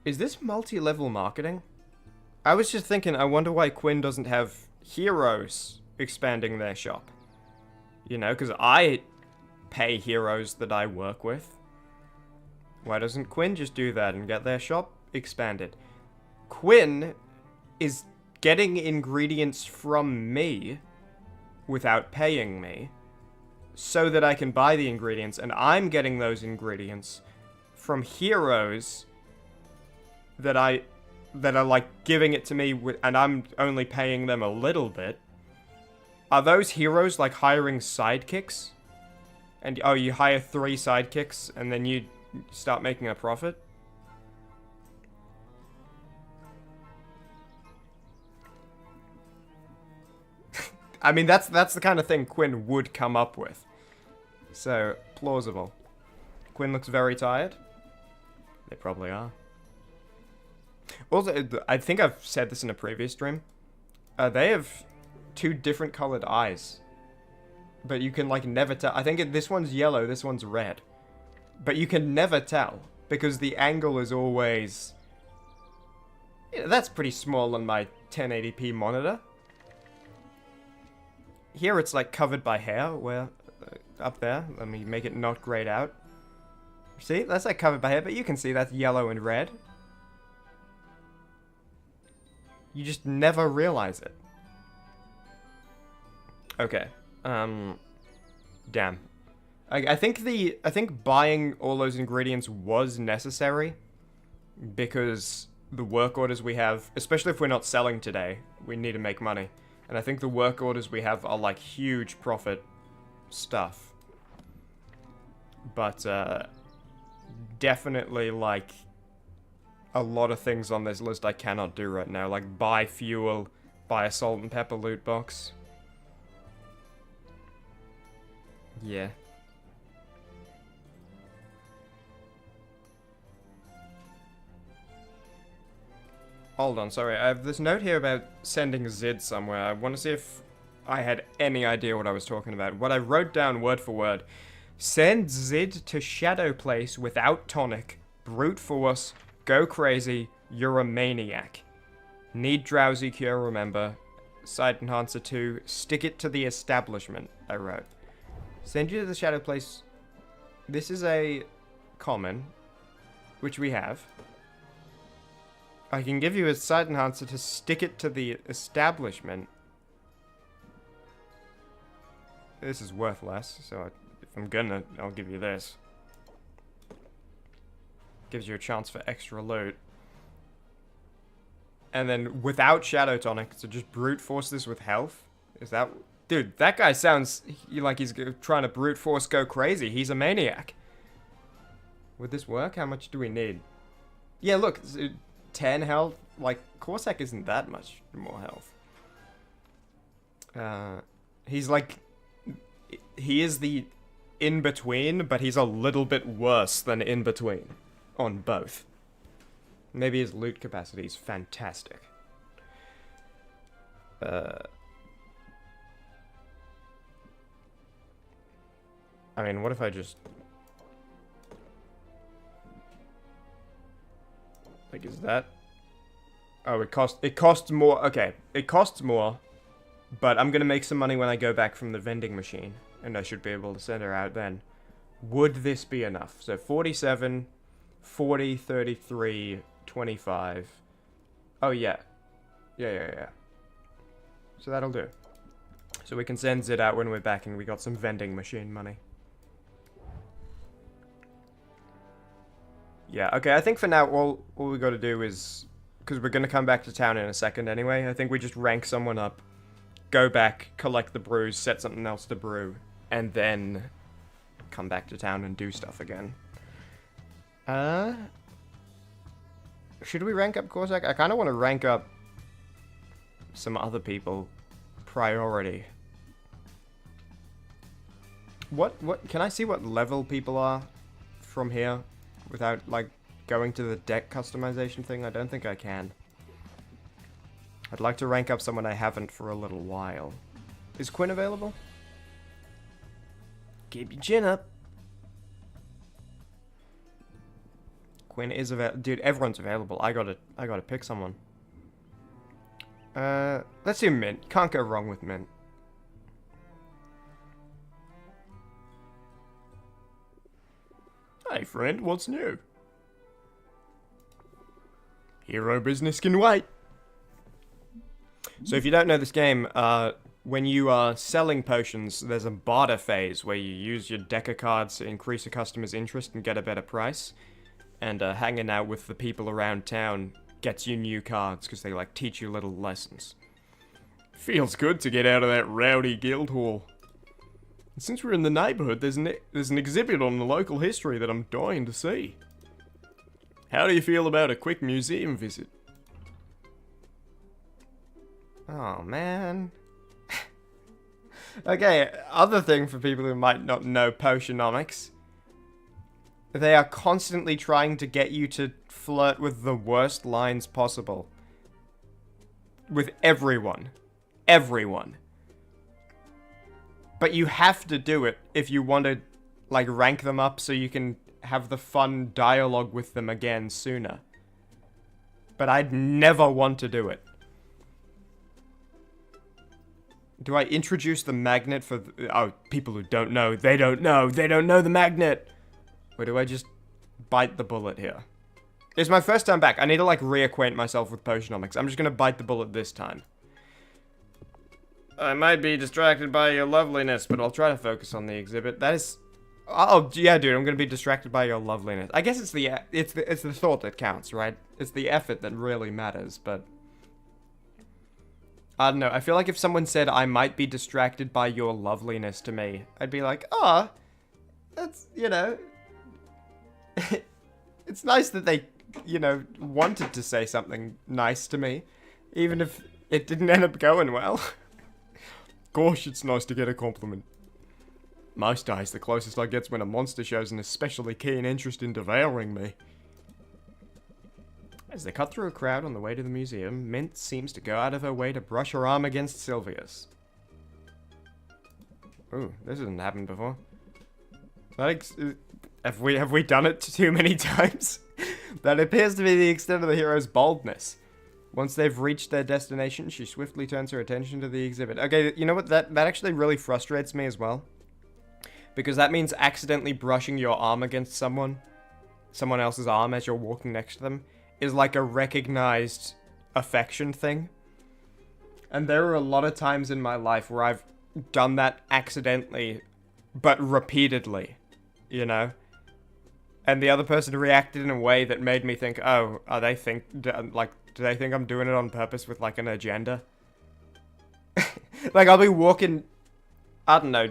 Is this multi-level marketing? I was just thinking, I wonder why Quinn doesn't have heroes expanding their shop. You know, because I pay heroes that I work with. Why doesn't Quinn just do that and get their shop expanded? Quinn is getting ingredients from me without paying me so that I can buy the ingredients, and I'm getting those ingredients from heroes that are like giving it to me and I'm only paying them a little bit. Are those heroes like hiring sidekicks? And oh, you hire 3 sidekicks and then you start making a profit? I mean, that's the kind of thing Quinn would come up with. So, plausible. Quinn looks very tired. They probably are. Also, I think I've said this in a previous stream. They have 2 different colored eyes. But you can, like, never tell. I think this one's yellow, this one's red. But you can never tell. Because the angle is always... Yeah, that's pretty small on my 1080p monitor. Here it's, like, covered by hair. Where... up there. Let me make it not grayed out. See? That's, like, covered by hair. But you can see that's yellow and red. You just never realize it. Okay. Damn. I think buying all those ingredients was necessary because the work orders we have, especially if we're not selling today, we need to make money. And I think the work orders we have are like huge profit stuff. But definitely like a lot of things on this list I cannot do right now, like buy fuel, buy a salt and pepper loot box. Yeah. Hold on, sorry. I have this note here about sending Zid somewhere. I want to see if I had any idea what I was talking about. What I wrote down word for word. Send Zid to Shadow Place without tonic. Brute force. Go crazy. You're a maniac. Need drowsy cure, remember. Side enhancer 2. Stick it to the establishment, I wrote. Send you to the Shadow Place. This is a common, which we have. I can give you a sight enhancer to stick it to the establishment. This is worth less, so if I'm gonna, I'll give you this. Gives you a chance for extra loot. And then without Shadow Tonic, so just brute force this with health? Is that... Dude, that guy sounds like he's trying to brute force go crazy. He's a maniac. Would this work? How much do we need? Yeah, look, 10 health. Like, Corsac isn't that much more health. He's like... He is the in-between, but he's a little bit worse than in-between. On both. Maybe his loot capacity is fantastic. I mean, what if I just... Like, is that... Oh, it costs more. Okay, it costs more. But I'm gonna make some money when I go back from the vending machine. And I should be able to send her out then. Would this be enough? So 47, 40, 33, 25. Oh, yeah. Yeah. So that'll do. So we can send Zid out when we're back and we got some vending machine money. Yeah, okay, I think for now all we gotta do is... Because we're gonna come back to town in a second anyway. I think we just rank someone up, go back, collect the brews, set something else to brew, and then come back to town and do stuff again. Should we rank up Corsac? I kind of want to rank up some other people. Priority. What, can I see what level people are from here? Without, like, going to the deck customization thing? I don't think I can. I'd like to rank up someone I haven't for a little while. Is Quinn available? Keep your chin up. Quinn is available. Dude, everyone's available. I gotta pick someone. Let's do Mint. Can't go wrong with Mint. Hey friend, what's new? Hero business can wait. So if you don't know this game, when you are selling potions, there's a barter phase where you use your deck of cards to increase a customer's interest and get a better price. And hanging out with the people around town gets you new cards because they like teach you little lessons. Feels good to get out of that rowdy guild hall. Since we're in the neighborhood, there's an exhibit on the local history that I'm dying to see. How do you feel about a quick museum visit? Oh, man. Okay, other thing for people who might not know Potionomics. They are constantly trying to get you to flirt with the worst lines possible. With everyone. Everyone. But you have to do it if you want to, like, rank them up so you can have the fun dialogue with them again sooner. But I'd never want to do it. Do I introduce the magnet for... Oh, people who don't know. They don't know. They don't know the magnet. Or do I just bite the bullet here? It's my first time back. I need to, like, reacquaint myself with Potionomics. I'm just gonna bite the bullet this time. I might be distracted by your loveliness, but I'll try to focus on the exhibit. That is... Oh, yeah, dude, I'm gonna be distracted by your loveliness. I guess it's the thought that counts, right? It's the effort that really matters, but... I don't know, I feel like if someone said I might be distracted by your loveliness to me, I'd be like, oh, that's, you know... It's nice that they, you know, wanted to say something nice to me, even if it didn't end up going well. Gosh, it's nice to get a compliment. Most days, the closest I get's when a monster shows an especially keen interest in devouring me. As they cut through a crowd on the way to the museum, Mint seems to go out of her way to brush her arm against Sylvia's. Ooh, this hasn't happened before. Have we done it too many times? That appears to be the extent of the hero's boldness. Once they've reached their destination, she swiftly turns her attention to the exhibit. Okay, you know what? That actually really frustrates me as well. Because that means accidentally brushing your arm against someone someone else's arm as you're walking next to them is like a recognized affection thing. And there are a lot of times in my life where I've done that accidentally, but repeatedly, you know? And the other person reacted in a way that made me think, oh, do they think I'm doing it on purpose with, like, an agenda? Like, I'll be walking, I don't know,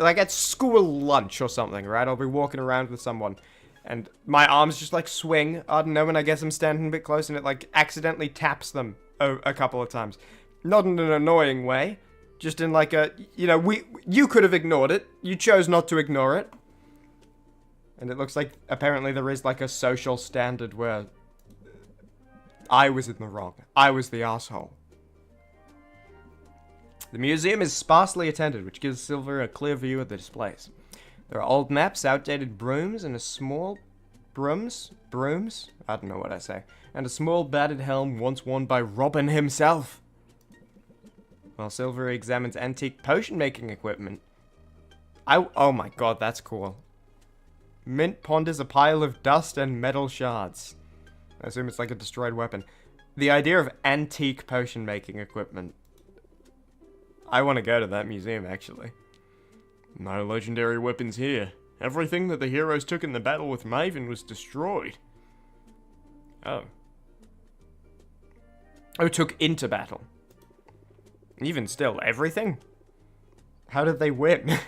like at school lunch or something, right? I'll be walking around with someone, and my arms just, like, swing, I don't know, and I guess I'm standing a bit close, and it, like, accidentally taps them a couple of times. Not in an annoying way, just in, like, a, you know, you could have ignored it. You chose not to ignore it. And it looks like, apparently, there is, like, a social standard where I was in the wrong. I was the asshole. The museum is sparsely attended, which gives Silver a clear view of the displays. There are old maps, outdated brooms, and a small... Brooms? I don't know what I say. And a small battered helm once worn by Robin himself. While Silver examines antique potion-making equipment. Oh my god, that's cool. Mint ponders a pile of dust and metal shards. I assume it's like a destroyed weapon. The idea of antique potion-making equipment. I want to go to that museum, actually. No legendary weapons here. Everything that the heroes took in the battle with Maven was destroyed. Oh. Oh, took into battle. Even still, everything? How did they win?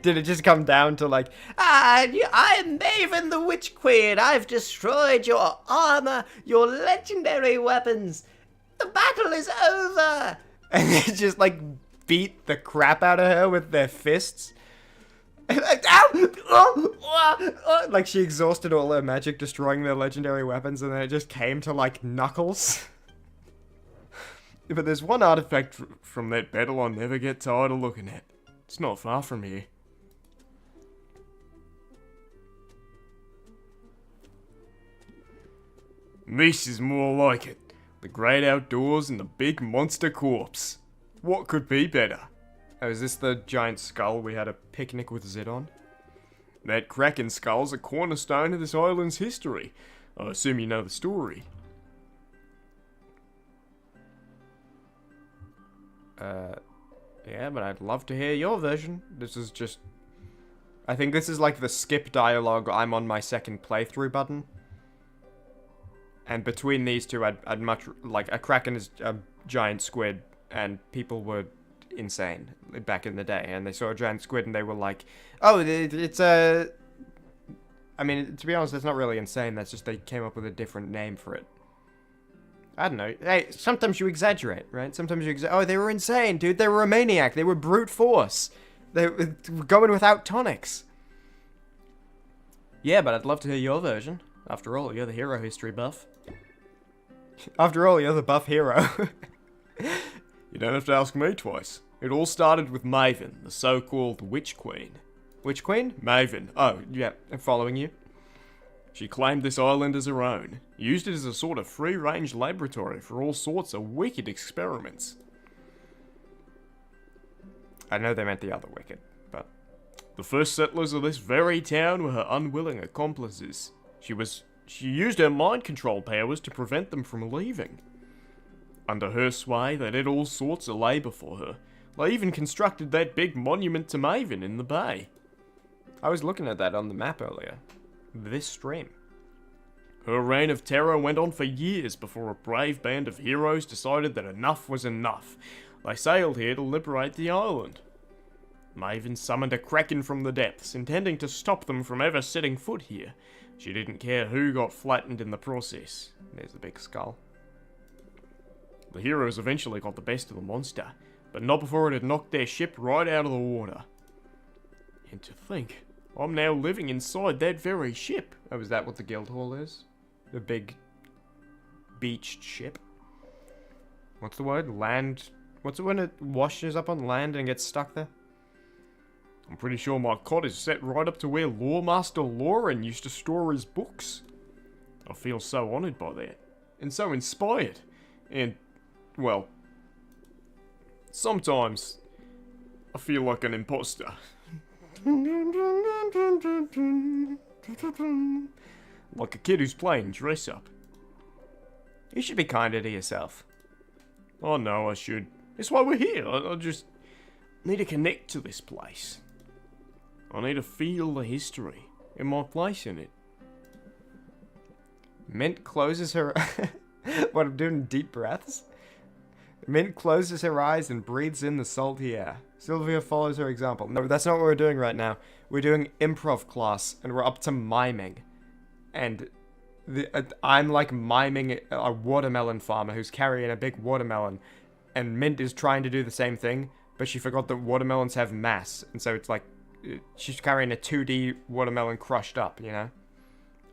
Did it just come down to like, I am Maven the Witch Queen. I've destroyed your armor, your legendary weapons. The battle is over. And they just like beat the crap out of her with their fists. Like she exhausted all her magic destroying their legendary weapons, and then it just came to like Knuckles. But there's one artifact from that battle I'll never get tired of looking at. It's not far from here. This is more like it. The great outdoors and the big monster corpse. What could be better? Oh, is this the giant skull we had a picnic with Zid on? That Kraken skull's a cornerstone of this island's history. I assume you know the story. Yeah, but I'd love to hear your version. This is just... I think this is like the skip dialogue I'm on my second playthrough button. And between these two, I'd much... Like, a Kraken is a giant squid, and people were insane back in the day. And they saw a giant squid, and they were like, oh, it's a... I mean, to be honest, that's not really insane. That's just they came up with a different name for it. I don't know. Hey, sometimes you exaggerate, right? Sometimes you oh, they were insane, dude. They were a maniac. They were brute force. They were going without tonics. Yeah, but I'd love to hear your version. After all, you're the hero history buff. After all, you're the buff hero. You don't have to ask me twice. It all started with Maven, the so-called Witch Queen. Which queen? Maven. Oh, yeah, I'm following you. She claimed this island as her own, used it as a sort of free-range laboratory for all sorts of wicked experiments. I know they meant the other wicked, but... The first settlers of this very town were her unwilling accomplices. She used her mind control powers to prevent them from leaving. Under her sway, they did all sorts of labour for her. They even constructed that big monument to Maven in the bay. I was looking at that on the map earlier. This stream. Her reign of terror went on for years before a brave band of heroes decided that enough was enough. They sailed here to liberate the island. Maven summoned a Kraken from the depths, intending to stop them from ever setting foot here. She didn't care who got flattened in the process. There's the big skull. The heroes eventually got the best of the monster, but not before it had knocked their ship right out of the water. And to think, I'm now living inside that very ship. Oh, is that what the Guildhall is? The big beached ship? What's the word? Land? What's it when it washes up on land and gets stuck there? I'm pretty sure my cot is set right up to where Lawmaster Lauren used to store his books. I feel so honoured by that, and so inspired, and, well, sometimes I feel like an imposter. Like a kid who's playing dress up. You should be kinder to yourself. Oh no, I should. That's why we're here. I just need to connect to this place. I need to feel the history and my place in it. Mint closes her... What, I'm doing deep breaths? Mint closes her eyes and breathes in the salty air. Sylvia follows her example. No, that's not what we're doing right now. We're doing improv class, and we're up to miming. And I'm like miming a watermelon farmer who's carrying a big watermelon. And Mint is trying to do the same thing, but she forgot that watermelons have mass. And so it's like, she's carrying a 2D watermelon crushed up, you know?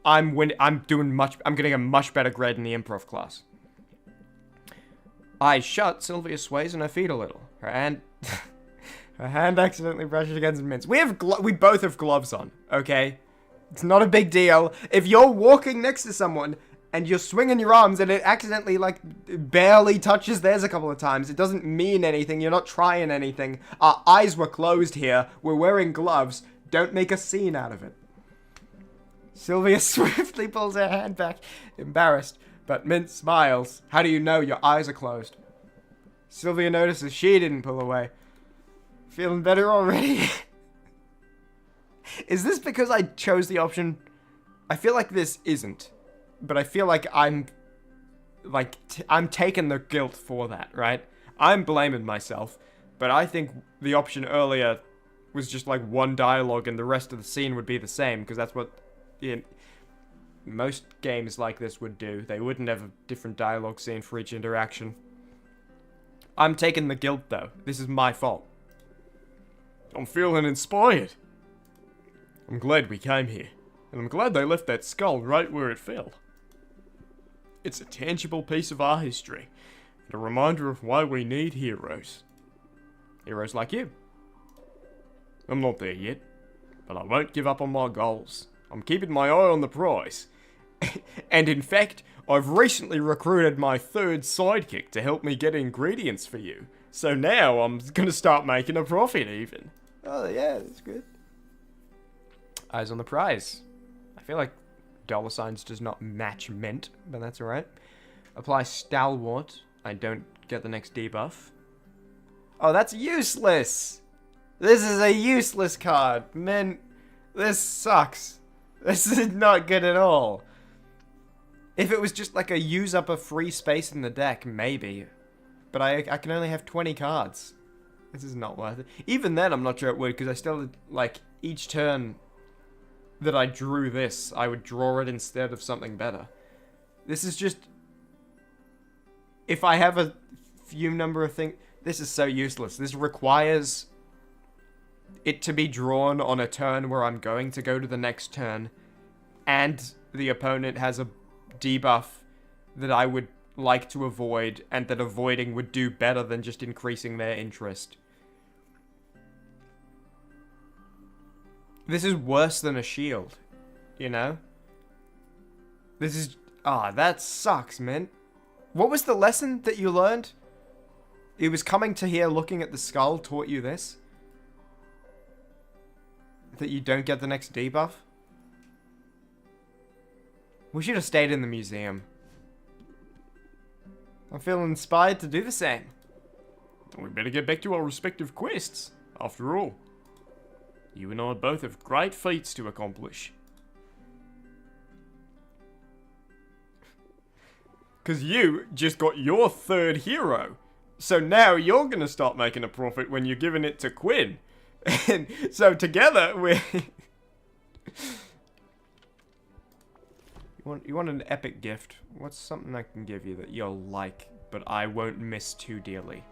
I'm getting a much better grade in the improv class. Eyes shut, Sylvia sways on her feet a little. Her hand accidentally brushes against Mint's. We both have gloves on, okay? It's not a big deal. If you're walking next to someone and you're swinging your arms and it accidentally, like, barely touches theirs a couple of times, it doesn't mean anything. You're not trying anything. Our eyes were closed here. We're wearing gloves. Don't make a scene out of it. Sylvia swiftly pulls her hand back, embarrassed, but Mint smiles. How do you know your eyes are closed? Sylvia notices she didn't pull away. Feeling better already? Is this because I chose the option? I feel like this isn't, but I feel like I'm taking the guilt for that, right? I'm blaming myself, but I think the option earlier was just like one dialogue and the rest of the scene would be the same, because that's what most games like this would do. They wouldn't have a different dialogue scene for each interaction. I'm taking the guilt, though. This is my fault. I'm feeling inspired. I'm glad we came here, and I'm glad they left that skull right where it fell. It's a tangible piece of our history, and a reminder of why we need heroes. Heroes like you. I'm not there yet, but I won't give up on my goals. I'm keeping my eye on the prize. And in fact, I've recently recruited my third sidekick to help me get ingredients for you. So now I'm gonna start making a profit even. Oh yeah, that's good. Eyes on the prize. I feel like dollar signs does not match mint, but that's alright. Apply stalwart. I don't get the next debuff. Oh, that's useless! This is a useless card. Mint, this sucks. This is not good at all. If it was just like a use up a free space in the deck, maybe. But I can only have 20 cards. This is not worth it. Even then, I'm not sure it would, because I still, like, each turn that I drew this, I would draw it instead of something better. This is just... If I have a few number of things... This is so useless. This requires it to be drawn on a turn where I'm going to go to the next turn, and the opponent has a debuff that I would like to avoid, and that avoiding would do better than just increasing their interest. This is worse than a shield, you know? This is... that sucks, man. What was the lesson that you learned? It was coming to here looking at the skull taught you this? That you don't get the next debuff? We should have stayed in the museum. I'm feeling inspired to do the same. We better get back to our respective quests. After all, you and I both have great feats to accomplish. Because you just got your third hero. So now you're going to start making a profit when you're giving it to Quinn. And so together we're... You want an epic gift? What's something I can give you that you'll like, but I won't miss too dearly?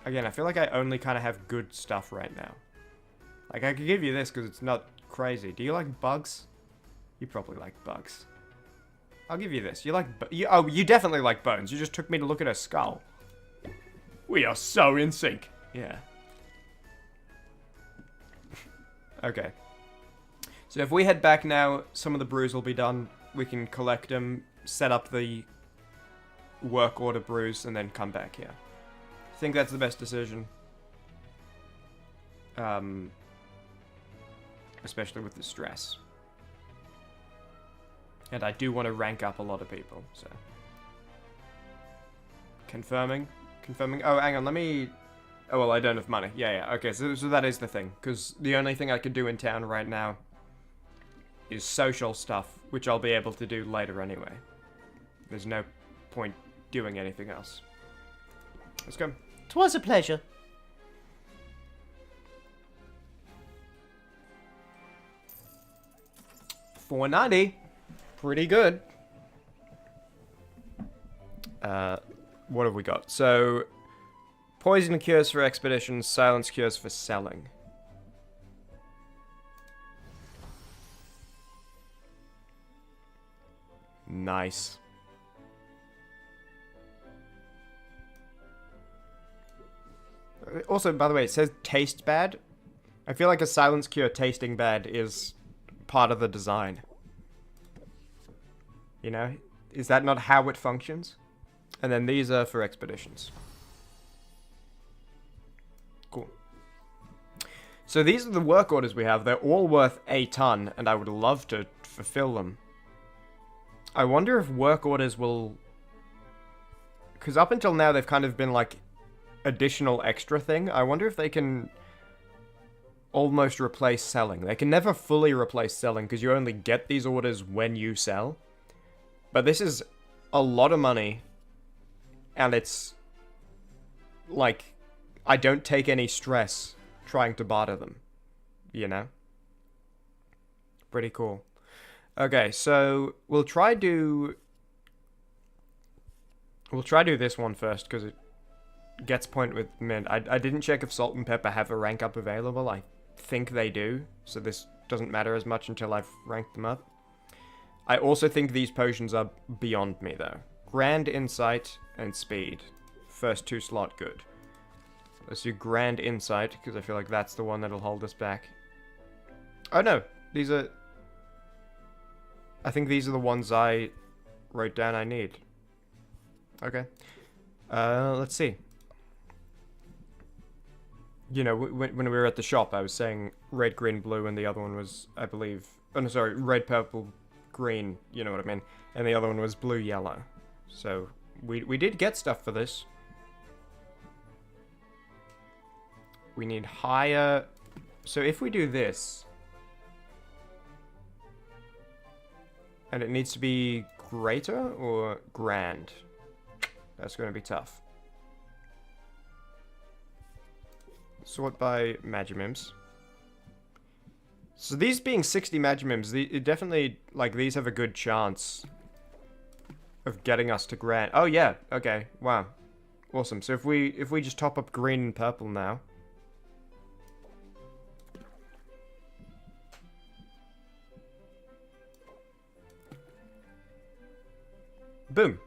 Again, I feel like I only kind of have good stuff right now. Like, I could give you this because it's not crazy. Do you like bugs? You probably like bugs. I'll give you this. You like... you definitely like bones. You just took me to look at her skull. We are so in sync. Yeah. Okay. So if we head back now, some of the brews will be done. We can collect them, set up the work order brews, and then come back here. I think that's the best decision. especially with the stress. And I do want to rank up a lot of people, so. Confirming. Oh, hang on, let me... Oh, well, I don't have money. Yeah, okay, so that is the thing. Because the only thing I could do in town right now is social stuff, which I'll be able to do later anyway. There's no point doing anything else. Let's go. 'Twas a pleasure. $4.90. Pretty good. What have we got? So, poison cures for expeditions, silence cures for selling. Nice. Also, by the way, it says taste bad. I feel like a silence cure tasting bad is part of the design. You know? Is that not how it functions? And then these are for expeditions. Cool. So these are the work orders we have. They're all worth a ton, and I would love to fulfill them. I wonder if work orders will... Because up until now, they've kind of been like additional extra thing. I wonder if they can almost replace selling. They can never fully replace selling because you only get these orders when you sell. But this is a lot of money, and it's like I don't take any stress trying to barter them, you know? Pretty cool. Okay, so we'll try do this one first because it gets point with mint. I didn't check if salt and pepper have a rank up available. I think they do, so this doesn't matter as much until I've ranked them up. I also think these potions are beyond me though. Grand Insight and Speed. First 2 slot good. Let's do Grand Insight because I feel like that's the one that'll hold us back. Oh no, these are... I think these are the ones I wrote down I need. Okay. Let's see. You know, when we were at the shop, I was saying red, green, blue, and the other one was, I believe... Oh, no, sorry, red, purple, green, you know what I mean. And the other one was blue, yellow. So, we did get stuff for this. We need higher... So if we do this... And it needs to be greater or grand? That's going to be tough. Sort by Magimims. So these being 60 Magimims, it definitely, like, these have a good chance of getting us to grand. Oh yeah, okay, wow. Awesome, so if we just top up green and purple now. Boom.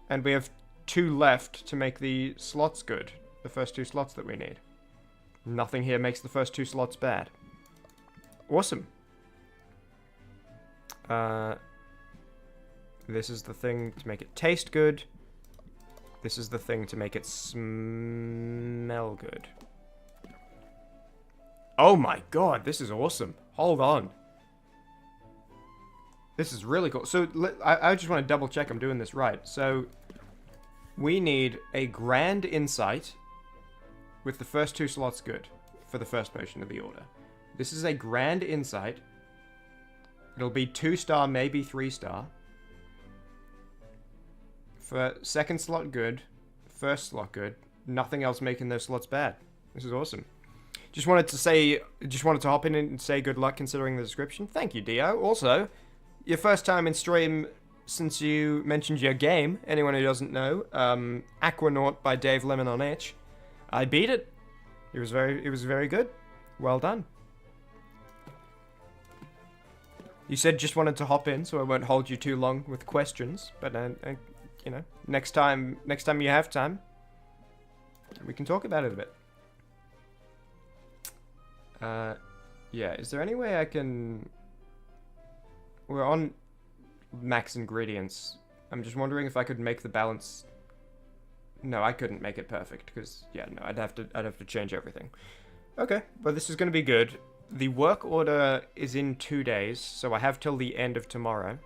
And we have 2 left to make the slots good. The first 2 slots that we need. Nothing here makes the first 2 slots bad. Awesome. This is the thing to make it taste good. This is the thing to make it smell good. Oh my god, this is awesome. Hold on. This is really cool. So, I just want to double check I'm doing this right. So, we need a Grand Insight with the first 2 slots good for the first potion of the order. This is a Grand Insight. It'll be 2-star, maybe 3-star. For second slot good, first slot good, nothing else making those slots bad. This is awesome. Just wanted to hop in and say good luck considering the description. Thank you, Dio. Also, your first time in stream since you mentioned your game. Anyone who doesn't know, Aquanaut by Dave Lemon on Itch. I beat it. It was very good. Well done. You said just wanted to hop in, so I won't hold you too long with questions. But you know, next time you have time, we can talk about it a bit. Yeah. Is there any way I can? We're on max ingredients. I'm just wondering if I could make the balance. No, I couldn't make it perfect because yeah, no, I'd have to change everything. Okay, but this is going to be good. The work order is in 2 days, so I have till the end of tomorrow.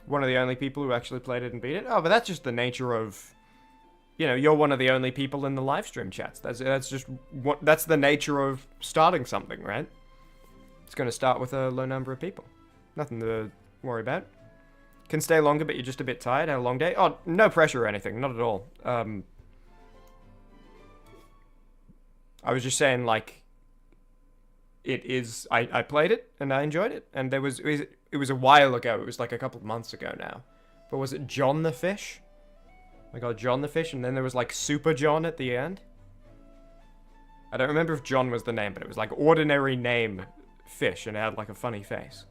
One of the only people who actually played it and beat it. Oh, but that's just the nature of... You know, you're one of the only people in the live stream chats. That's just what... That's the nature of starting something, right? It's going to start with a low number of people. Nothing to worry about. Can stay longer, but you're just a bit tired. Had a long day. Oh, no pressure or anything. Not at all. I was just saying, like... It is... I played it, and I enjoyed it. And there was... It was a while ago. It was like a couple of months ago now. But was it John the Fish? I got John the Fish, and then there was like Super John at the end. I don't remember if John was the name, but it was like ordinary name fish, and it had like a funny face.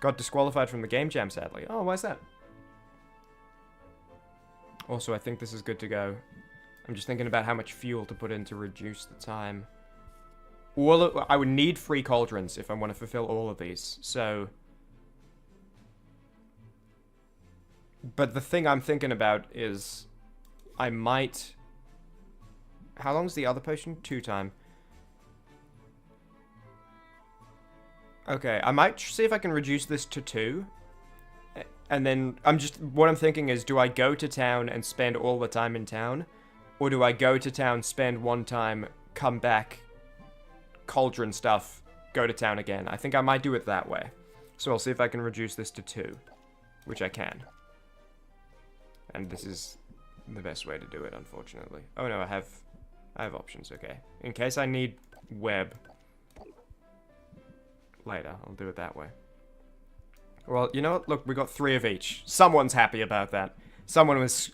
Got disqualified from the game jam, sadly. Oh, why's that? Also, I think this is good to go. I'm just thinking about how much fuel to put in to reduce the time. I would need 3 cauldrons if I want to fulfill all of these, so... But the thing I'm thinking about is... I might... How long's the other potion? 2 time. Okay, I might see if I can reduce this to 2. And then, what I'm thinking is, do I go to town and spend all the time in town? Or do I go to town, spend 1 time, come back, cauldron stuff, go to town again? I think I might do it that way. So I'll see if I can reduce this to 2. Which I can. And this is the best way to do it, unfortunately. Oh no, I have options, okay. In case I need web later, I'll do it that way. Well, you know what? Look, we got 3 of each. Someone's happy about that. Someone was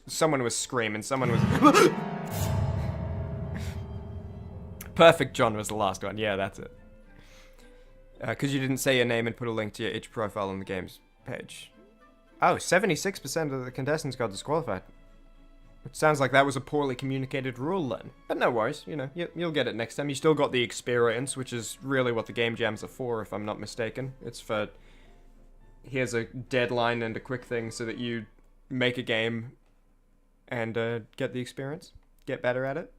screaming, someone was... Perfect John was the last one. Yeah, that's it. Because you didn't say your name and put a link to your itch profile on the game's page. Oh, 76% of the contestants got disqualified. It sounds like that was a poorly communicated rule then. But no worries, you know, you'll get it next time. You still got the experience, which is really what the game jams are for, if I'm not mistaken. It's for... Here's a deadline and a quick thing so that you make a game and get the experience. Get better at it.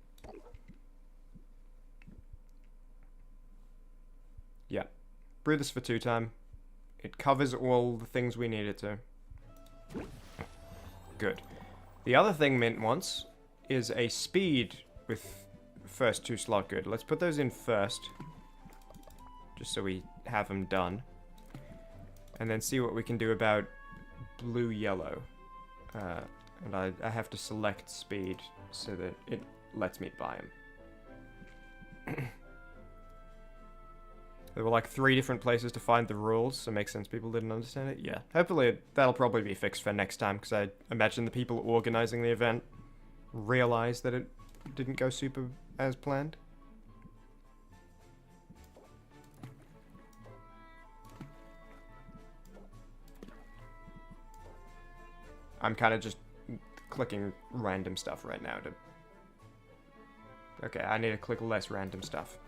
Yeah. Brew this for 2 time. It covers all the things we need it to. Good. The other thing Mint wants is a speed with first 2 slot good. Let's put those in first. Just so we have them done. And then see what we can do about blue-yellow. And I have to select speed so that it lets me buy them. There were like 3 different places to find the rules, so it makes sense people didn't understand it. Yeah, hopefully that'll probably be fixed for next time, because I imagine the people organizing the event realized that it didn't go super as planned. I'm kind of just clicking random stuff right now to... Okay, I need to click less random stuff.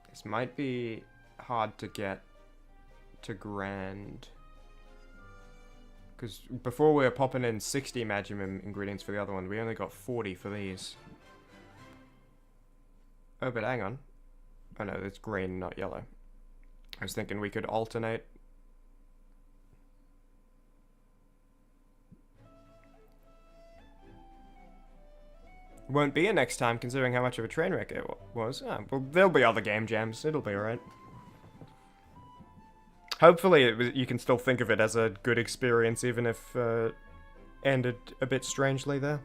This might be hard to get to grand. Because before we were popping in 60 Magimum ingredients for the other one, we only got 40 for these. Oh, but hang on. Oh no, it's green, not yellow. I was thinking we could alternate. Won't be a next time, considering how much of a train wreck it was. Oh, well, there'll be other game jams. It'll be alright. Hopefully you can still think of it as a good experience, even if ended a bit strangely there.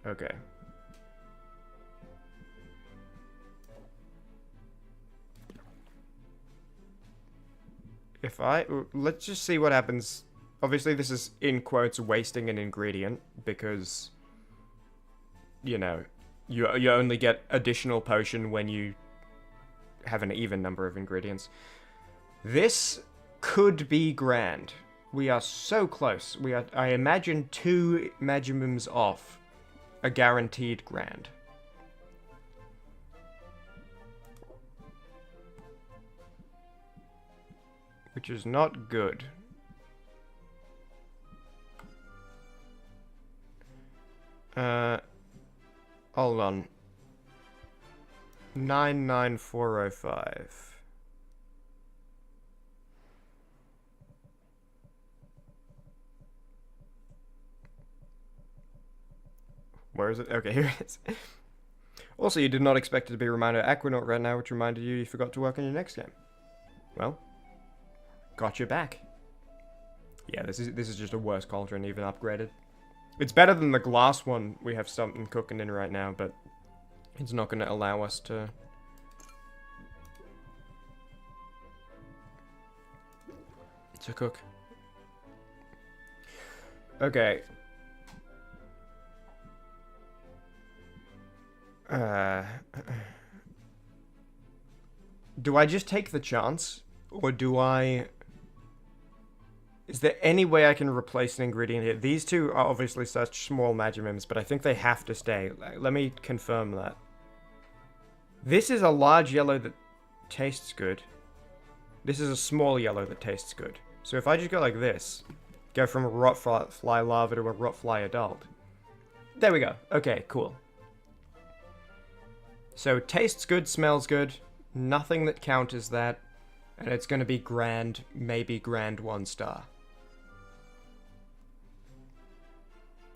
Okay. Let's just see what happens. Obviously this is, in quotes, wasting an ingredient, because, you know, you only get additional potion when you have an even number of ingredients. This could be grand. We are so close. I imagine 2 Magimums off a guaranteed grand. which is not good. Hold on. 99405. Where is it? Okay, here it is. Also, you did not expect it to be a reminder Aquanaut right now, which reminded you forgot to work on your next game. Well, got you back. Yeah, this is just a worse cauldron, even upgraded. It's better than the glass one we have something cooking in right now, but it's not going to allow us to cook. Okay. Do I just take the chance? Or do I... Is there any way I can replace an ingredient here? These two are obviously such small Magimims, but I think they have to stay. Let me confirm that. This is a large yellow that tastes good. This is a small yellow that tastes good. So if I just go like this, go from a rotfly larva to a rotfly adult. There we go. Okay, cool. So tastes good, smells good, nothing that counters that, and it's going to be grand, maybe grand 1 star.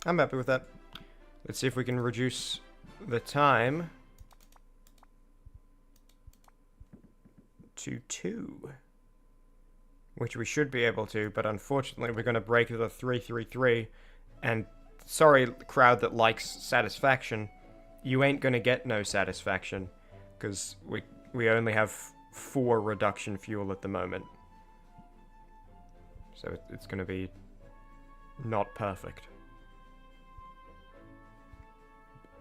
I'm happy with that. Let's see if we can reduce the time to 2. Which we should be able to, but unfortunately we're going to break the 333, and sorry, crowd that likes satisfaction, you ain't going to get no satisfaction, because we only have 4 reduction fuel at the moment. So it's going to be not perfect.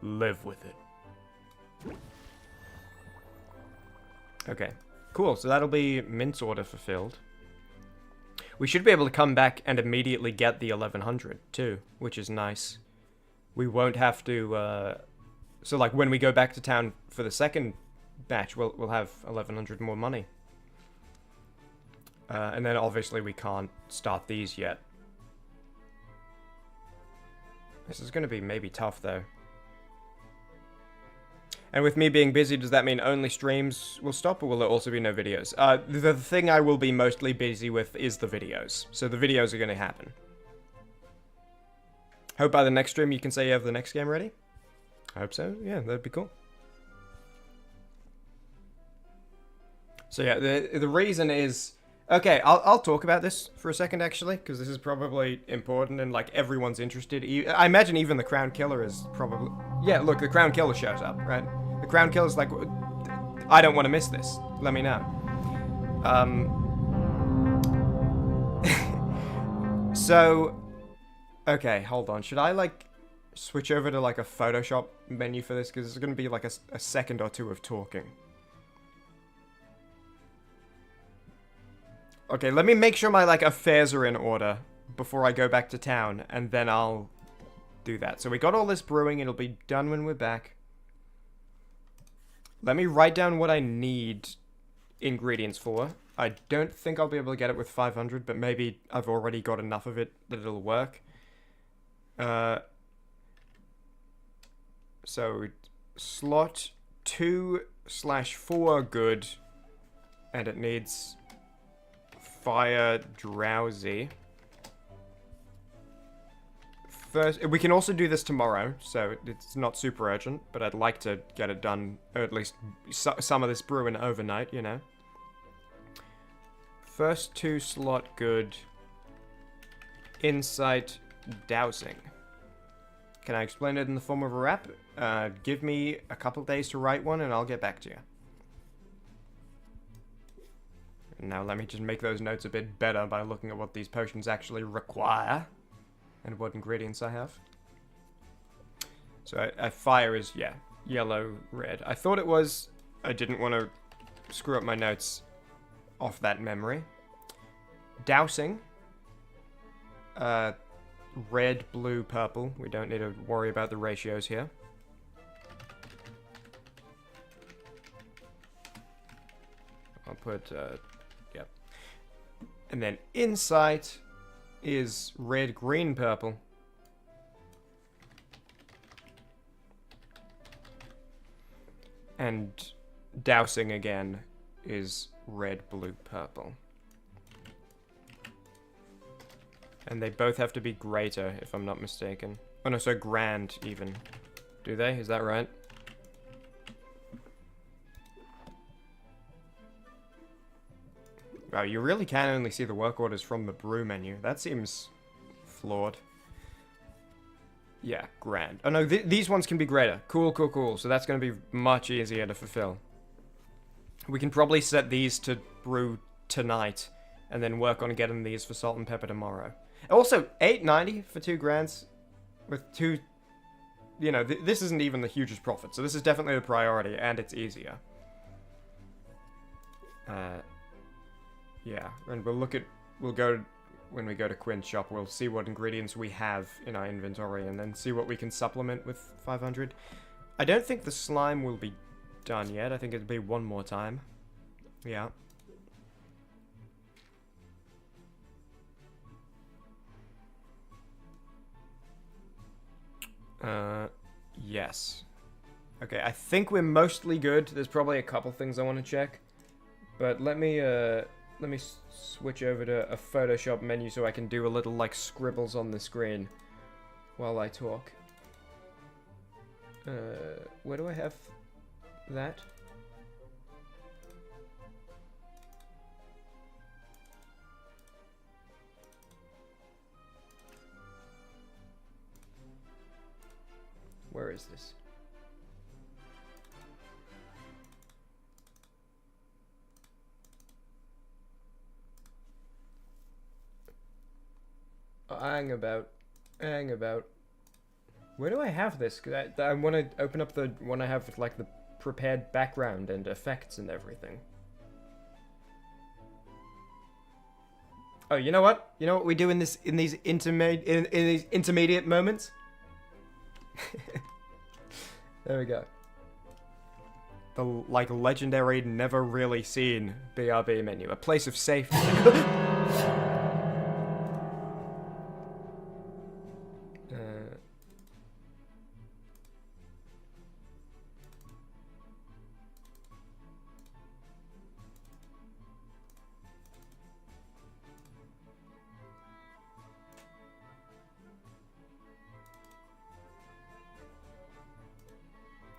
Live with it. Okay, cool, so that'll be Mint's order fulfilled. We should be able to come back and immediately get the 1100 too, which is nice. We won't have to, so like when we go back to town for the second batch, we'll have 1100 more money. And then obviously we can't start these yet. This is going to be maybe tough though. And with me being busy, does that mean only streams will stop, or will there also be no videos? The thing I will be mostly busy with is the videos. So the videos are going to happen. Hope by the next stream you can say you have the next game ready. I hope so. Yeah, that'd be cool. So yeah, the reason is... Okay, I'll talk about this for a second, actually, because this is probably important and, like, everyone's interested. I imagine even the Crown Killer is probably... Yeah, look, the Crown Killer shows up, right? The Crown Killer's like, I don't want to miss this. Let me know. So... Okay, hold on. Should I, like, switch over to, like, a Photoshop menu for this? Because it's going to be, like, a second or two of talking. Okay, let me make sure my, like, affairs are in order before I go back to town, and then I'll do that. So we got all this brewing, it'll be done when we're back. Let me write down what I need ingredients for. I don't think I'll be able to get it with 500, but maybe I've already got enough of it that it'll work. So, slot 2/4 good, and it needs... Fire Drowsy. First, we can also do this tomorrow, so it's not super urgent, but I'd like to get it done, or at least some of this brewing overnight, you know. First 2 slot good. Insight Dowsing. Can I explain it in the form of a rap? Give me a couple days to write one and I'll get back to you. Now let me just make those notes a bit better by looking at what these potions actually require. And what ingredients I have. So fire is, yeah, yellow, red. I thought it was... I didn't want to screw up my notes off that memory. Dousing. Red, blue, purple. We don't need to worry about the ratios here. I'll put... And then insight is red, green, purple. And dousing again is red, blue, purple. And they both have to be greater, if I'm not mistaken. Oh no, so grand, even. Do they? Is that right? Wow, you really can only see the work orders from the brew menu. That seems flawed. Yeah, grand. Oh no, these ones can be greater. Cool, cool, cool. So that's going to be much easier to fulfill. We can probably set these to brew tonight, and then work on getting these for salt and pepper tomorrow. Also, $8.90 for 2 grands, with 2... You know, this isn't even the hugest profit, so this is definitely the priority, and it's easier. Yeah, and we'll go, when we go to Quinn's shop, we'll see what ingredients we have in our inventory, and then see what we can supplement with 500. I don't think the slime will be done yet. I think it'll be one more time. Yeah. Yes. Okay, I think we're mostly good. There's probably a couple things I want to check. But let me switch over to a Photoshop menu so I can do a little, like, scribbles on the screen while I talk. Where do I have that? Where is this? Hang about. Where do I have this? 'Cause I want to open up the one I have with, like, the prepared background and effects and everything. Oh, you know what? You know what we do in these intermediate moments? There we go. The, like, legendary, never really seen BRB menu. A place of safety.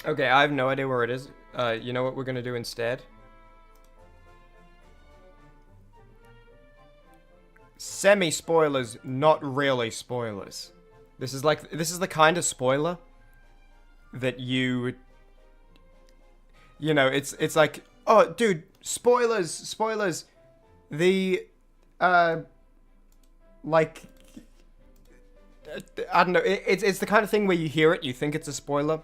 Okay, I have no idea where it is. You know what we're gonna do instead? Semi-spoilers, not really spoilers. This is the kind of spoiler that you know, it's like, oh, dude, spoilers. The, like, I don't know, it's the kind of thing where you hear it, you think it's a spoiler,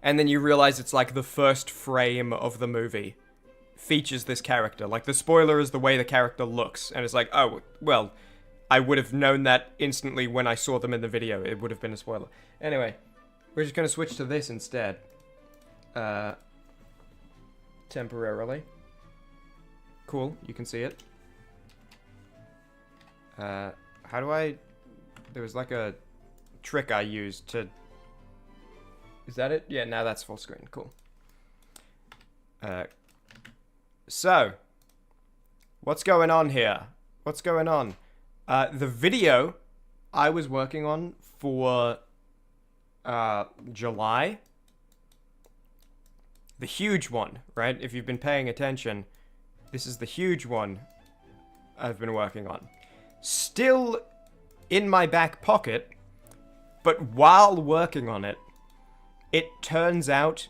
and then you realize it's like the first frame of the movie features this character. Like, the spoiler is the way the character looks, and it's like, oh, well, I would have known that instantly when I saw them in the video. It would have been a spoiler. Anyway, we're just going to switch to this instead. Temporarily. Cool, you can see it. How do I... There was like a trick I used to... Is that it? Yeah, now that's full screen. Cool. So, what's going on here? What's going on? The video I was working on for July, the huge one, right? If you've been paying attention, this is the huge one I've been working on. Still in my back pocket, but while working on it, it turns out,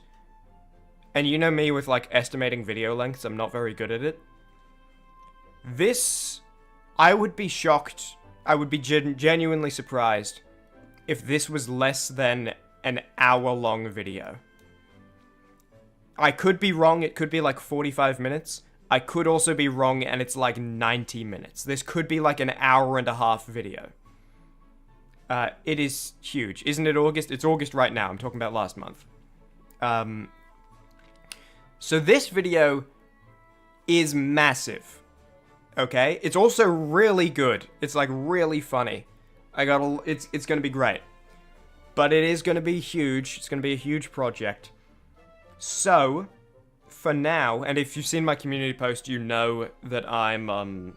and you know me with, like, estimating video lengths, I'm not very good at it. This, I would be shocked, I would be genuinely surprised if this was less than an hour-long video. I could be wrong, it could be like 45 minutes. I could also be wrong and it's like 90 minutes. This could be like an hour-and-a-half video. It is huge. Isn't it August? It's August right now. I'm talking about last month. So this video is massive. Okay? It's also really good. It's like really funny. It's going to be great. But it is going to be huge. It's going to be a huge project. So, for now, and if you've seen my community post, you know that I'm,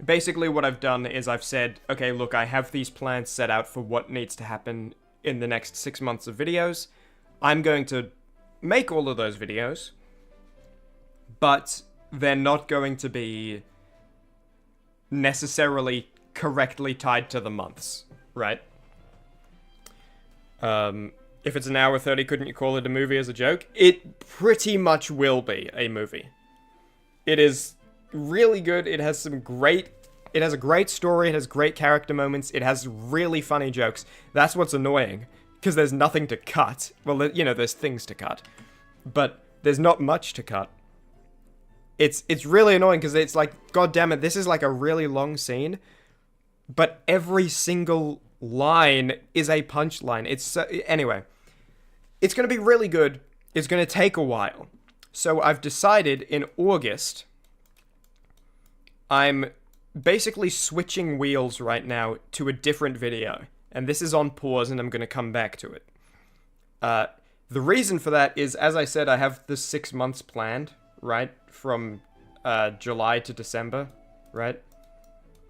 basically what I've done is I've said, okay, look, I have these plans set out for what needs to happen in the next 6 months of videos. I'm going to make all of those videos, but they're not going to be necessarily correctly tied to the months, right? If it's an hour 30, couldn't you call it a movie as a joke? It pretty much will be a movie. It is really good. It has a great story. It has great character moments. It has really funny jokes. That's what's annoying, because there's nothing to cut. Well, you know, there's things to cut, but there's not much to cut. It's really annoying, because it's like, god damn it, this is like a really long scene, but every single line is a punchline. Anyway, it's going to be really good. It's going to take a while. So I've decided in August, I'm basically switching wheels right now to a different video. And this is on pause, and I'm going to come back to it. The reason for that is, as I said, I have the 6 months planned, right? From July to December, right?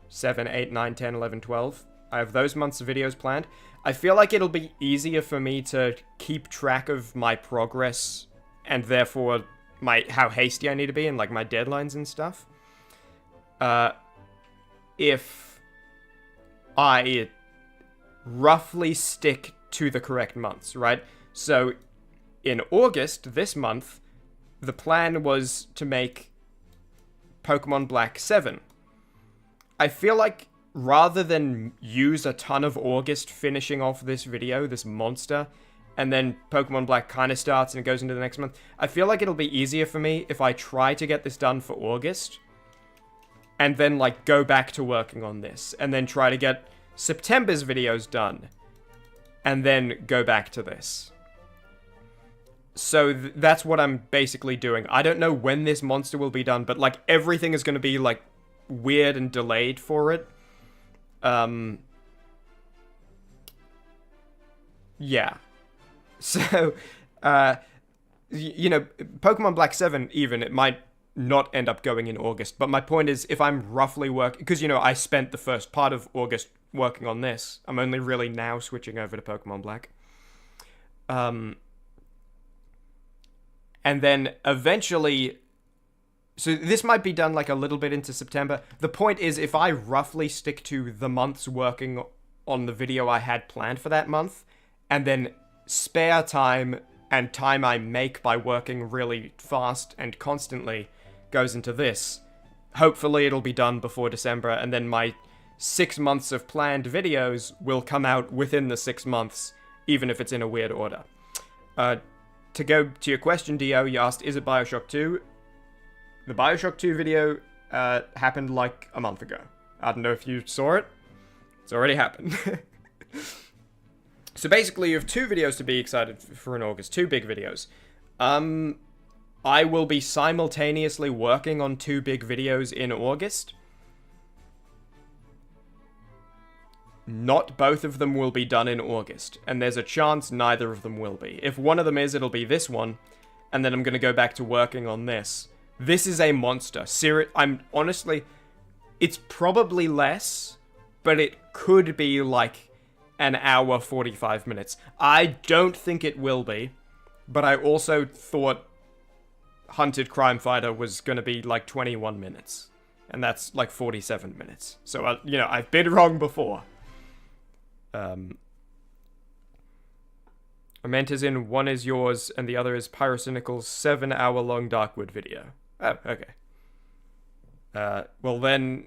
7, 8, 9, 10, 11, 12. I have those months of videos planned. I feel like it'll be easier for me to keep track of my progress, and therefore how hasty I need to be, and like my deadlines and stuff. If I roughly stick to the correct months, right? So in August, this month, the plan was to make Pokemon Black 7. I feel like rather than use a ton of August finishing off this video, this monster, and then Pokemon Black kind of starts and it goes into the next month, I feel like it'll be easier for me if I try to get this done for August, and then, like, go back to working on this, and then try to get September's videos done, and then go back to this. So that's what I'm basically doing. I don't know when this monster will be done, but, like, everything is going to be, like, weird and delayed for it. Yeah. So, you know, Pokemon Black 7, even, it might not end up going in August. But my point is, if I'm roughly working... Because, you know, I spent the first part of August working on this. I'm only really now switching over to Pokemon Black. And then eventually... So this might be done like a little bit into September. The point is, if I roughly stick to the months working on the video I had planned for that month, and then spare time and time I make by working really fast and constantly goes into this, hopefully it'll be done before December, and then my 6 months of planned videos will come out within the 6 months, even if it's in a weird order. To go to your question, Dio, you asked, is it Bioshock 2? The Bioshock 2 video happened like a month ago. I don't know if you saw it. It's already happened. So basically, you have 2 videos to be excited for in August. 2 big videos. I will be simultaneously working on 2 big videos in August. Not both of them will be done in August. And there's a chance neither of them will be. If one of them is, it'll be this one. And then I'm going to go back to working on this. This is a monster. I'm honestly... It's probably less, but it could be like an hour 45 minutes. I don't think it will be, but I also thought Hunted Crime Fighter was going to be like 21 minutes, and that's like 47 minutes. So, you know, I've been wrong before. I meant as in one is yours and the other is Pyrocynical's 7-hour-long Darkwood video. Oh, okay. Well then...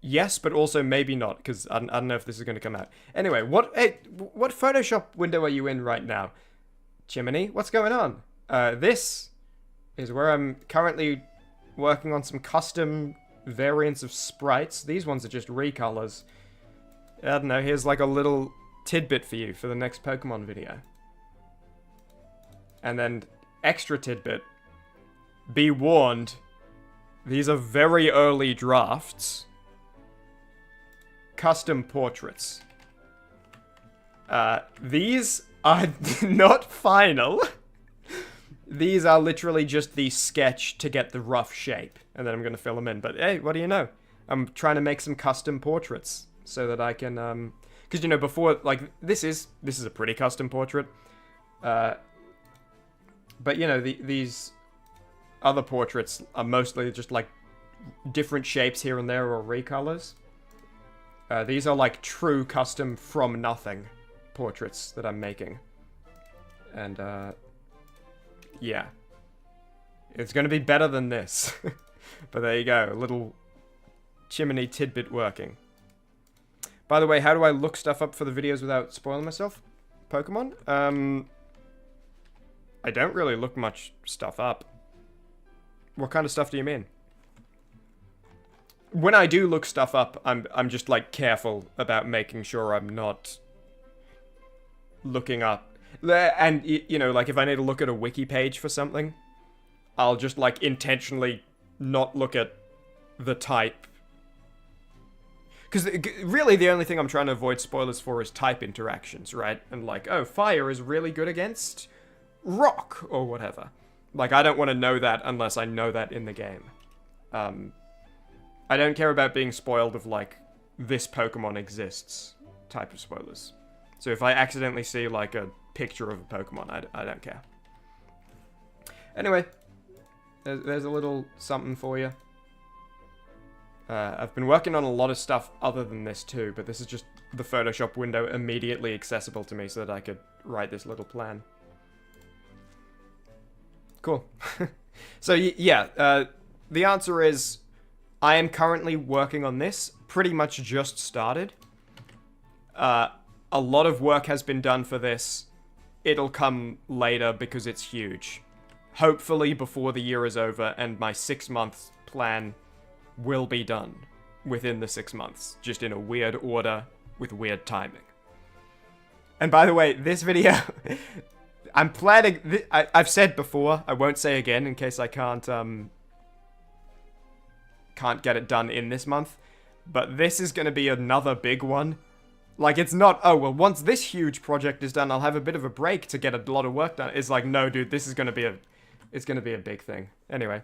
Yes, but also maybe not, because I don't know if this is going to come out. Anyway, what Photoshop window are you in right now? Chimmaney, what's going on? This is where I'm currently working on some custom variants of sprites. These ones are just recolors. I don't know, here's like a little tidbit for you for the next Pokemon video. And then, extra tidbit. Be warned, These are very early drafts. Custom portraits. These are not final. These are literally just the sketch to get the rough shape. And then I'm going to fill them in. But hey, what do you know? I'm trying to make some custom portraits so that I can... Because, you know, before... Like, this is a pretty custom portrait. But, you know, these other portraits are mostly just, like, different shapes here and there or recolors. These are, like, true custom from nothing portraits that I'm making. And, yeah. It's going to be better than this. But there you go. A little Chimmaney tidbit working. By the way, how do I look stuff up for the videos without spoiling myself? Pokemon? I don't really look much stuff up. What kind of stuff do you mean? When I do look stuff up, I'm just, like, careful about making sure I'm not looking up. And, you know, like, if I need to look at a wiki page for something, I'll just, like, intentionally not look at the type. Because really the only thing I'm trying to avoid spoilers for is type interactions, right? And, like, oh, fire is really good against rock, or whatever. Like, I don't want to know that unless I know that in the game. I don't care about being spoiled of, like, this Pokemon exists type of spoilers. So if I accidentally see, like, a picture of a Pokemon, I don't care. Anyway, there's a little something for you. I've been working on a lot of stuff other than this too, but this is just the Photoshop window immediately accessible to me so that I could write this little plan. Cool. So, yeah, the answer is I am currently working on this, pretty much just started. A lot of work has been done for this. It'll come later because it's huge. Hopefully before the year is over and my 6-month plan will be done within the 6 months, just in a weird order with weird timing. And by the way, this video, I'm planning, I've said before, I won't say again in case I can't get it done in this month, but this is going to be another big one. Like, it's not, oh, well, once this huge project is done, I'll have a bit of a break to get a lot of work done. It's like, no, dude, this is going to be it's going to be a big thing. Anyway.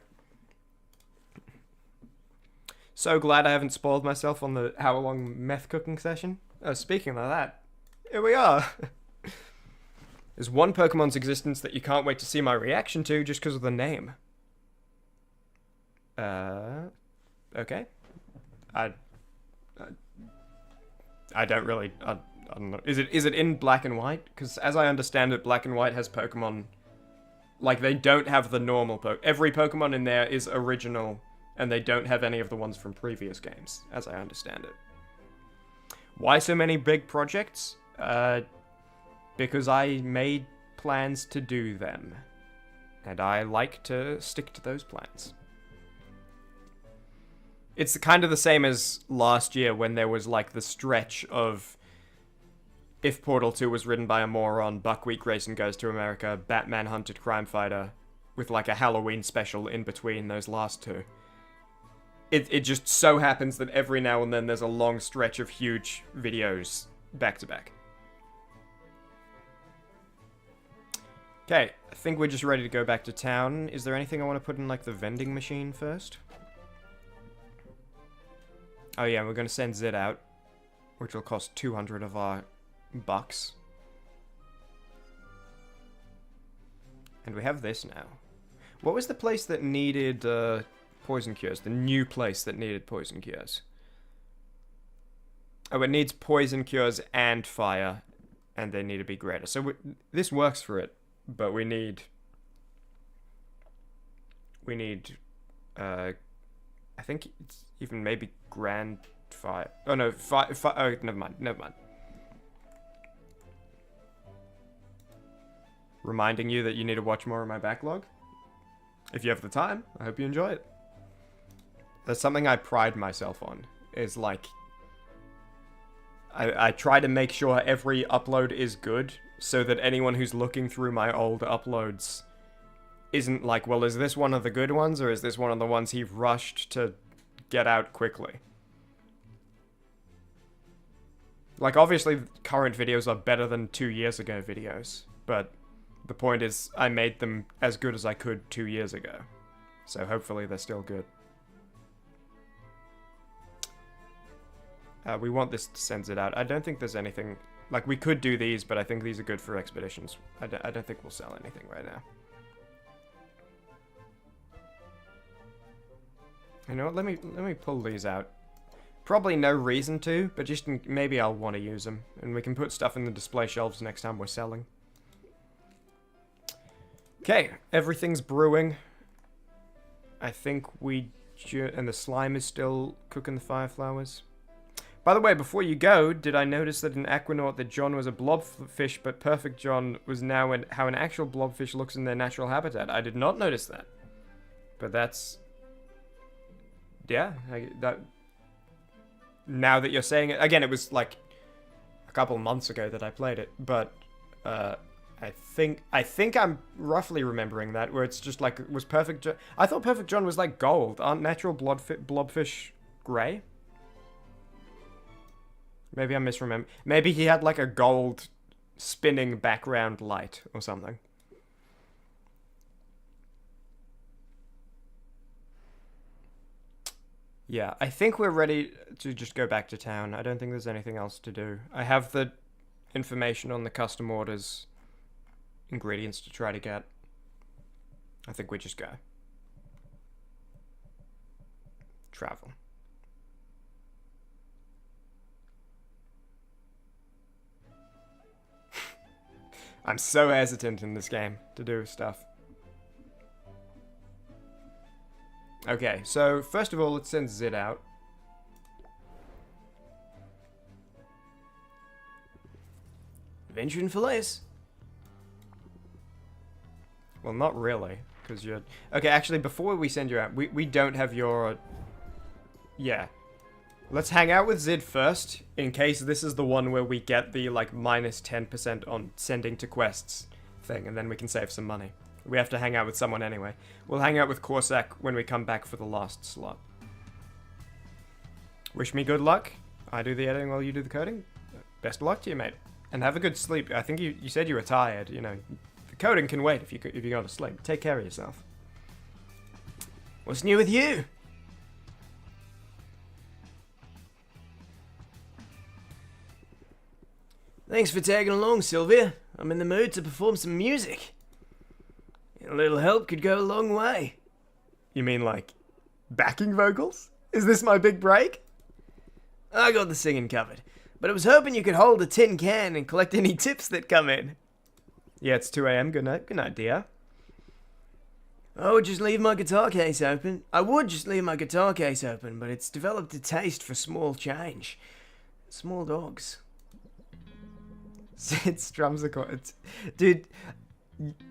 So glad I haven't spoiled myself on the hour-long meth cooking session. Oh, speaking of that, here we are. There's one Pokemon's existence that you can't wait to see my reaction to just because of the name. Okay. I don't really, I don't know. Is it in black and white? Because as I understand it, black and white has Pokemon, like, they don't have the normal every Pokemon in there is original, and they don't have any of the ones from previous games, as I understand it. Why so many big projects? Because I made plans to do them. And I like to stick to those plans. It's kind of the same as last year when there was, like, the stretch of if Portal 2 was written by a moron, Buckwheat Grayson Goes to America, Batman Hunted Crime Fighter, with, like, a Halloween special in between those last two. It just so happens that every now and then there's a long stretch of huge videos back to back. Okay, I think we're just ready to go back to town. Is there anything I want to put in, like, the vending machine first? Oh yeah, we're going to send Zed out, which will cost 200 of our bucks. And we have this now. What was the place that needed poison cures? The new place that needed poison cures. Oh, it needs poison cures and fire, and they need to be greater. So this works for it, but we need... I think it's even maybe grand fire. Oh no, oh, never mind. Reminding you that you need to watch more of my backlog. If you have the time, I hope you enjoy it. That's something I pride myself on, is like... I try to make sure every upload is good, so that anyone who's looking through my old uploads isn't like, well, is this one of the good ones, or is this one of the ones he rushed to get out quickly? Like, obviously, current videos are better than 2 years ago videos, but the point is, I made them as good as I could 2 years ago. So hopefully they're still good. We want this to send it out. I don't think there's anything... Like, we could do these, but I think these are good for expeditions. I don't think we'll sell anything right now. You know what, let me pull these out. Probably no reason to, but just maybe I'll want to use them. And we can put stuff in the display shelves next time we're selling. Okay, everything's brewing. I think and the slime is still cooking the fire flowers. By the way, before you go, did I notice that in Aquanaut that John was a blobfish, but Perfect John was now how an actual blobfish looks in their natural habitat? I did not notice that. But that's... Yeah, now that you're saying it... Again, it was like a couple months ago that I played it, but I think I'm roughly remembering that, where it's just like, was Perfect John... I thought Perfect John was like gold. Aren't natural blobfish grey? Maybe I'm misremembering. Maybe he had like a gold spinning background light or something. Yeah, I think we're ready to just go back to town. I don't think there's anything else to do. I have the information on the custom orders, ingredients to try to get. I think we just go. Travel. I'm so hesitant in this game to do stuff. Okay, so first of all, let's send Zid out. Venturing for less. Well, not really, because you're... Okay, actually, before we send you out, we don't have your... Yeah. Let's hang out with Zid first, in case this is the one where we get the, like, minus 10% on sending to quests thing, and then we can save some money. We have to hang out with someone anyway. We'll hang out with Corsac when we come back for the last slot. Wish me good luck. I do the editing while you do the coding. Best of luck to you, mate. And have a good sleep. I think you said you were tired, you know. The coding can wait if you go to sleep. Take care of yourself. What's new with you? Thanks for tagging along, Sylvia. I'm in the mood to perform some music. A little help could go a long way. You mean like backing vocals? Is this my big break? I got the singing covered, but I was hoping you could hold a tin can and collect any tips that come in. Yeah, it's 2 a.m. Good night. Good night, dear. I would just leave my guitar case open, but it's developed a taste for small change. Small dogs. It strums a chord. Dude,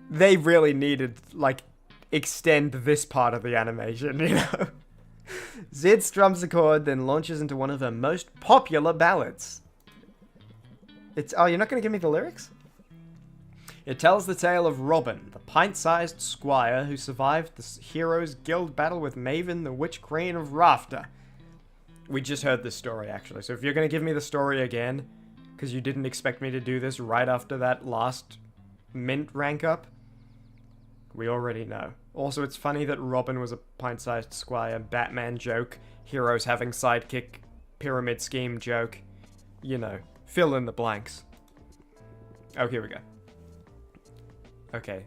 they really needed, like, extend this part of the animation, you know? Zid strums a chord, then launches into one of her most popular ballads. Oh, you're not going to give me the lyrics? It tells the tale of Robin, the pint-sized squire who survived the hero's guild battle with Maven, the witch queen of Rafter. We just heard this story, actually, so if you're going to give me the story again, because you didn't expect me to do this right after that last mint rank up, we already know. Also, it's funny that Robin was a pint-sized squire, Batman joke, heroes having sidekick, pyramid scheme joke. You know, fill in the blanks. Oh, here we go. Okay,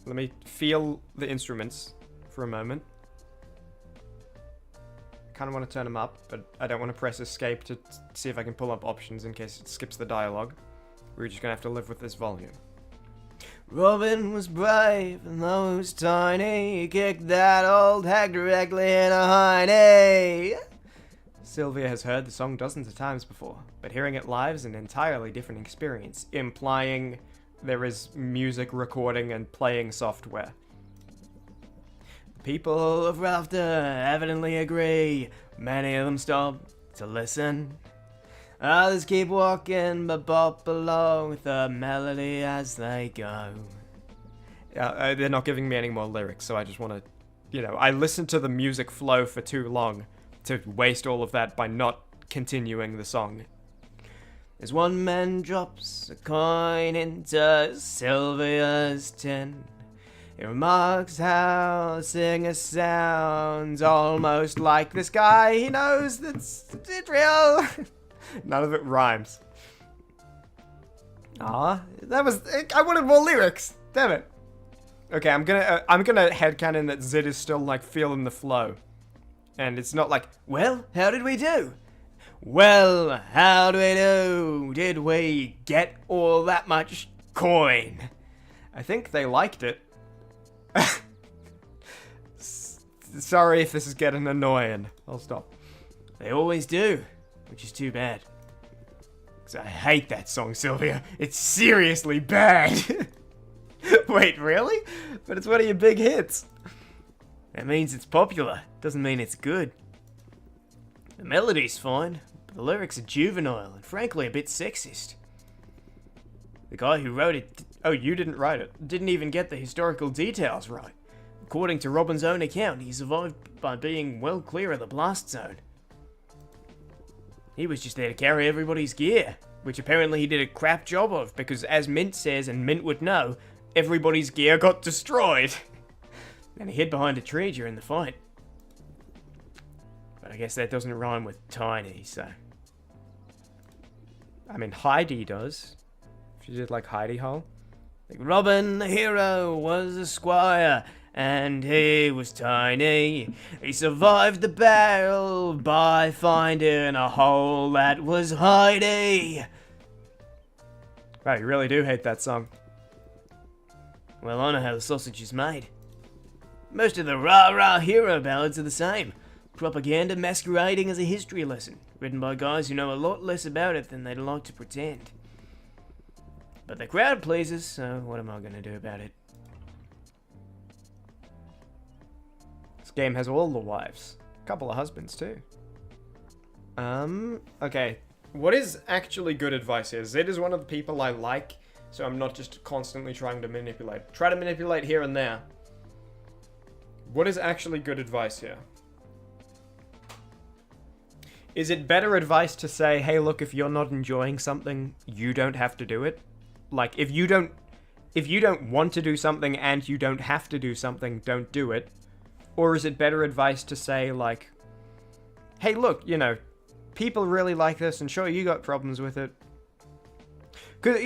let me feel the instruments for a moment. Kind of want to turn them up, but I don't want to press escape to see if I can pull up options in case it skips the dialogue. We're just gonna have to live with this volume. Robin was brave, and though he was tiny, he kicked that old hag directly in a hiney. Sylvia has heard the song dozens of times before, but hearing it live is an entirely different experience, implying there is music recording and playing software. People of Rafter evidently agree. Many of them stop to listen. Others keep walking but bop along with the melody as they go. They're not giving me any more lyrics, so I just want to, I listened to the music flow for too long to waste all of that by not continuing the song. As one man drops a coin into Sylvia's tin, he remarks how the singer sounds almost like this guy. He knows that's it real. None of it rhymes. I wanted more lyrics. Damn it. Okay, I'm gonna headcanon that Zid is still like feeling the flow, and it's not like, well, how did we do? Well, how do we do? Did we get all that much coin? I think they liked it. Sorry if this is getting annoying. I'll stop. They always do, which is too bad. Because I hate that song, Sylvia. It's seriously bad. Wait, really? But it's one of your big hits. That means it's popular. Doesn't mean it's good. The melody's fine, but the lyrics are juvenile and frankly a bit sexist. The guy who wrote it... Oh, you didn't write it. Didn't even get the historical details right. According to Robin's own account, he survived by being well clear of the blast zone. He was just there to carry everybody's gear, which apparently he did a crap job of, because as Mint says, and Mint would know, everybody's gear got destroyed. And he hid behind a tree during the fight. But I guess that doesn't rhyme with tiny, so... I mean, Heidi does. If you did like Heidi Hole. Like, Robin, the hero, was a squire, and he was tiny. He survived the battle by finding a hole that was Heidi. Wow, you really do hate that song. Well, I know how the sausage is made. Most of the rah-rah hero ballads are the same. Propaganda masquerading as a history lesson, written by guys who know a lot less about it than they'd like to pretend. But the crowd pleases, so what am I going to do about it? This game has all the wives. A couple of husbands, too. Okay. What is actually good advice here? Zed is one of the people I like, so I'm not just constantly trying to manipulate. Try to manipulate here and there. What is actually good advice here? Is it better advice to say, hey, look, if you're not enjoying something, you don't have to do it? Like, if you don't want to do something and you don't have to do something, don't do it. Or is it better advice to say, like, hey, look, people really like this, and sure, you got problems with it. Because,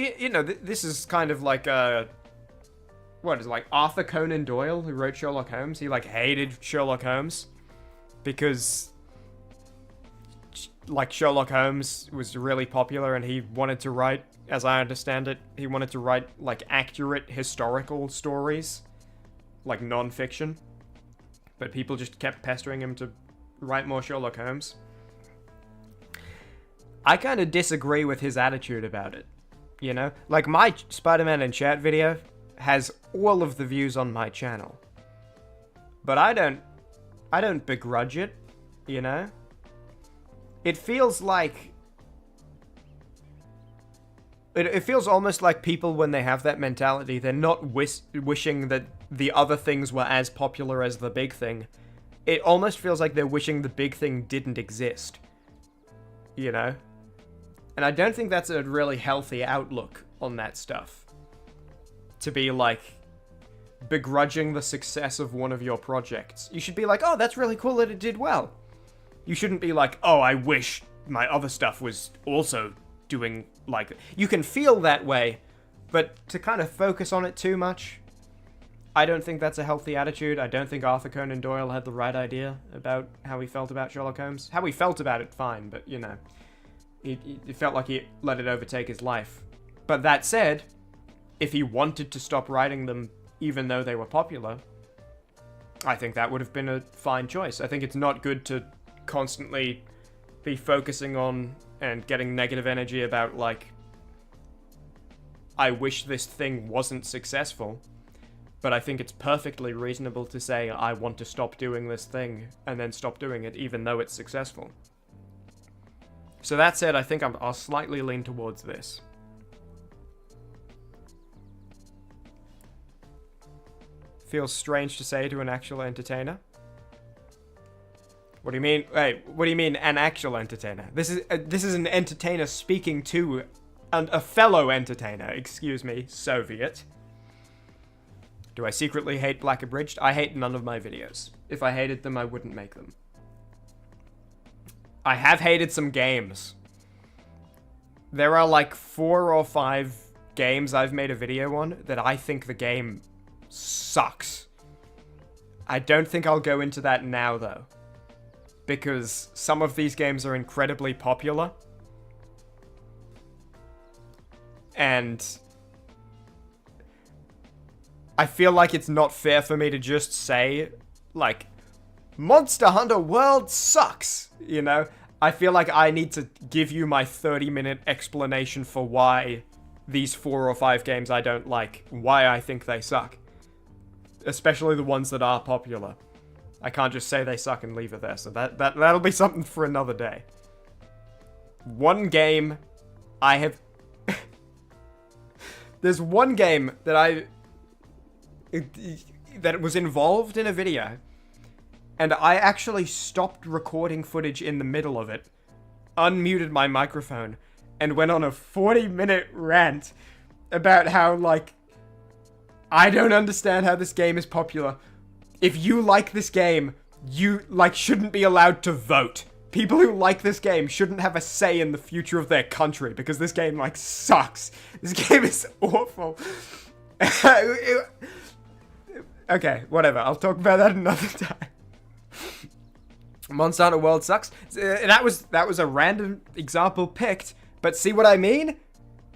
this is kind of like, what is it, like Arthur Conan Doyle, who wrote Sherlock Holmes? He, like, hated Sherlock Holmes because, like, Sherlock Holmes was really popular and he wanted to write, as I understand it, he wanted to write, like, accurate historical stories, like non-fiction. But people just kept pestering him to write more Sherlock Holmes. I kind of disagree with his attitude about it, Like, my Spider-Man in Chat video has all of the views on my channel. But I don't begrudge it, It feels like... It feels almost like people, when they have that mentality, they're not wishing that the other things were as popular as the big thing. It almost feels like they're wishing the big thing didn't exist. And I don't think that's a really healthy outlook on that stuff. To be, like, begrudging the success of one of your projects. You should be like, oh, that's really cool that it did well. You shouldn't be like, oh, I wish my other stuff was also doing, like... You can feel that way, but to kind of focus on it too much, I don't think that's a healthy attitude. I don't think Arthur Conan Doyle had the right idea about how he felt about Sherlock Holmes. How he felt about it, fine, but, it felt like he let it overtake his life. But that said, if he wanted to stop writing them even though they were popular, I think that would have been a fine choice. I think it's not good to constantly be focusing on and getting negative energy about, like, I wish this thing wasn't successful, but I think it's perfectly reasonable to say I want to stop doing this thing and then stop doing it even though it's successful. So that said, I think I'll slightly lean towards this. feels strange to say to an actual entertainer. What do you mean? Wait, what do you mean an actual entertainer? This is an entertainer speaking to a fellow entertainer. Excuse me, Soviet. Do I secretly hate Black Abridged? I hate none of my videos. If I hated them, I wouldn't make them. I have hated some games. There are like 4 or 5 games I've made a video on that I think the game sucks. I don't think I'll go into that now, though. Because some of these games are incredibly popular. And I feel like it's not fair for me to just say, like, Monster Hunter World sucks, you know? I feel like I need to give you my 30-minute explanation for why these 4 or 5 games I don't like, why I think they suck. Especially the ones that are popular. I can't just say they suck and leave it there, so that'll be something for another day. One game I have... There's one game that that was involved in a video, and I actually stopped recording footage in the middle of it, unmuted my microphone, and went on a 40-minute rant about how, like, I don't understand how this game is popular. If you like this game, you, like, shouldn't be allowed to vote. People who like this game shouldn't have a say in the future of their country, because this game, like, sucks. This game is awful. Okay, whatever. I'll talk about that another time. Monster Hunter World sucks. That was a random example picked, but see what I mean?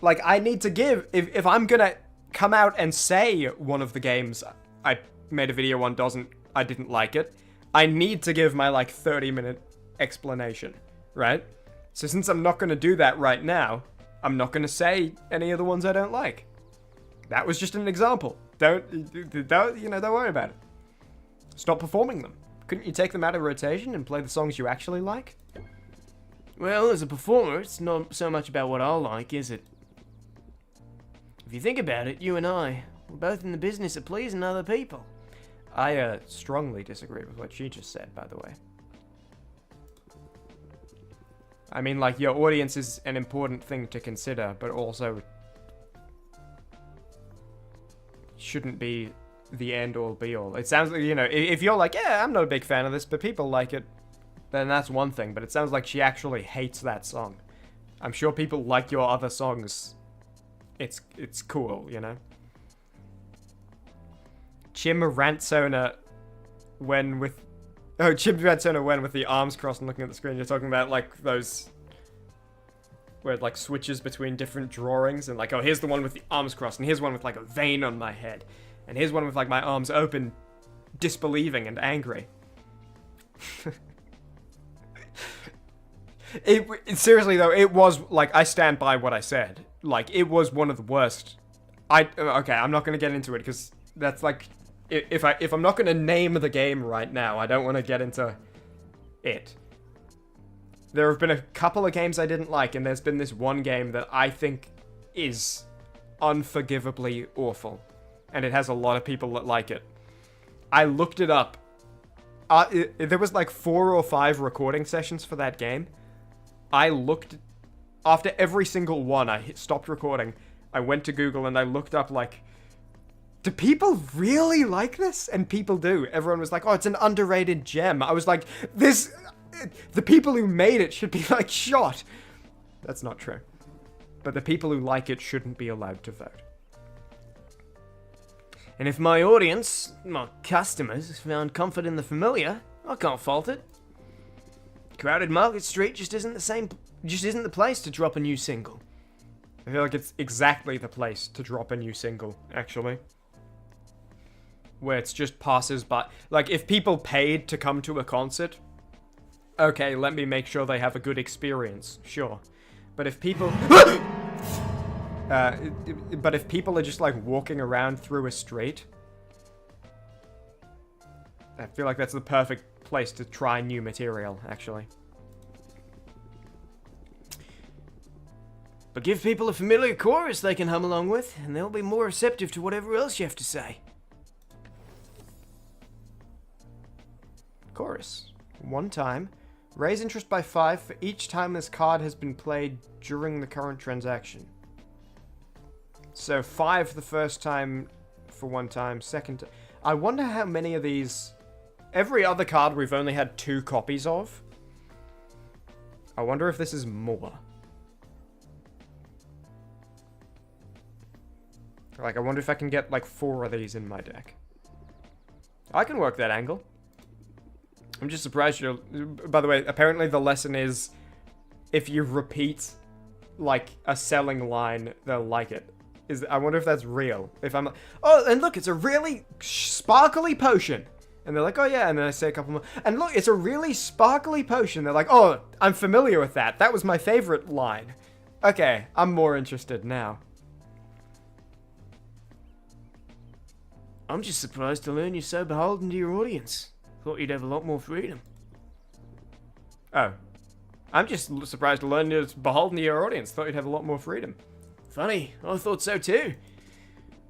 Like, I need to give... If I'm gonna come out and say one of the games I made a video on I didn't like it, I need to give my, like, 30-minute explanation, right? So since I'm not gonna do that right now, I'm not gonna say any of the ones I don't like. That was just an example. Don't worry about it. Stop performing them. Couldn't you take them out of rotation and play the songs you actually like? Well, as a performer, it's not so much about what I like, is it? If you think about it, you and I, we're both in the business of pleasing other people. I strongly disagree with what she just said, by the way. I mean, like, your audience is an important thing to consider, but also shouldn't be the end-all, be-all. It sounds like, you know, if you're like, yeah, I'm not a big fan of this, but people like it, then that's one thing, but it sounds like she actually hates that song. I'm sure people like your other songs. It's cool, you know? Chimmaney when with the arms crossed and looking at the screen. You're talking about, like, those where it, like, switches between different drawings, and, like, oh, here's the one with the arms crossed, and here's one with, like, a vein on my head, and here's one with, like, my arms open, disbelieving and angry. Seriously though, it was, like, I stand by what I said. Like, it was one of the worst. Okay, I'm not gonna get into it, because that's, like, if I'm not gonna name the game right now, I don't want to get into it. There have been a couple of games I didn't like, and there's been this one game that I think is unforgivably awful. And it has a lot of people that like it. I looked it up. There was like 4 or 5 recording sessions for that game. I looked... After every single one, I stopped recording. I went to Google and I looked up, like... Do people really like this? And people do. Everyone was like, oh, it's an underrated gem. I was like, this... The people who made it should be, like, shot. That's not true. But the people who like it shouldn't be allowed to vote. And if my audience, my customers, found comfort in the familiar, I can't fault it. Crowded Market Street just isn't the place to drop a new single. I feel like it's exactly the place to drop a new single, actually. Where it's just passes by. Like, if people paid to come to a concert, okay, let me make sure they have a good experience, sure. But if people... but if people are just, like, walking around through a street, I feel like that's the perfect place to try new material, actually. But give people a familiar chorus they can hum along with, and they'll be more receptive to whatever else you have to say. one time. Raise interest by 5 for each time this card has been played during the current transaction. So 5 the first time for one time, second time. I wonder how many of these... Every other card we've only had 2 copies of. I wonder if this is more. Like, I wonder if I can get, like, 4 of these in my deck. I can work that angle. I'm just surprised you're... By the way, apparently the lesson is... If you repeat, like, a selling line, they'll like it. I wonder if that's real. If I'm like, oh, and look, it's a really sparkly potion. And they're like, oh yeah, and then I say a couple more. And look, it's a really sparkly potion. They're like, oh, I'm familiar with that. That was my favorite line. Okay, I'm more interested now. I'm just surprised to learn you're so beholden to your audience. Thought you'd have a lot more freedom. Oh. I'm just surprised to learn you're beholden to your audience. Thought you'd have a lot more freedom. Funny, I thought so too.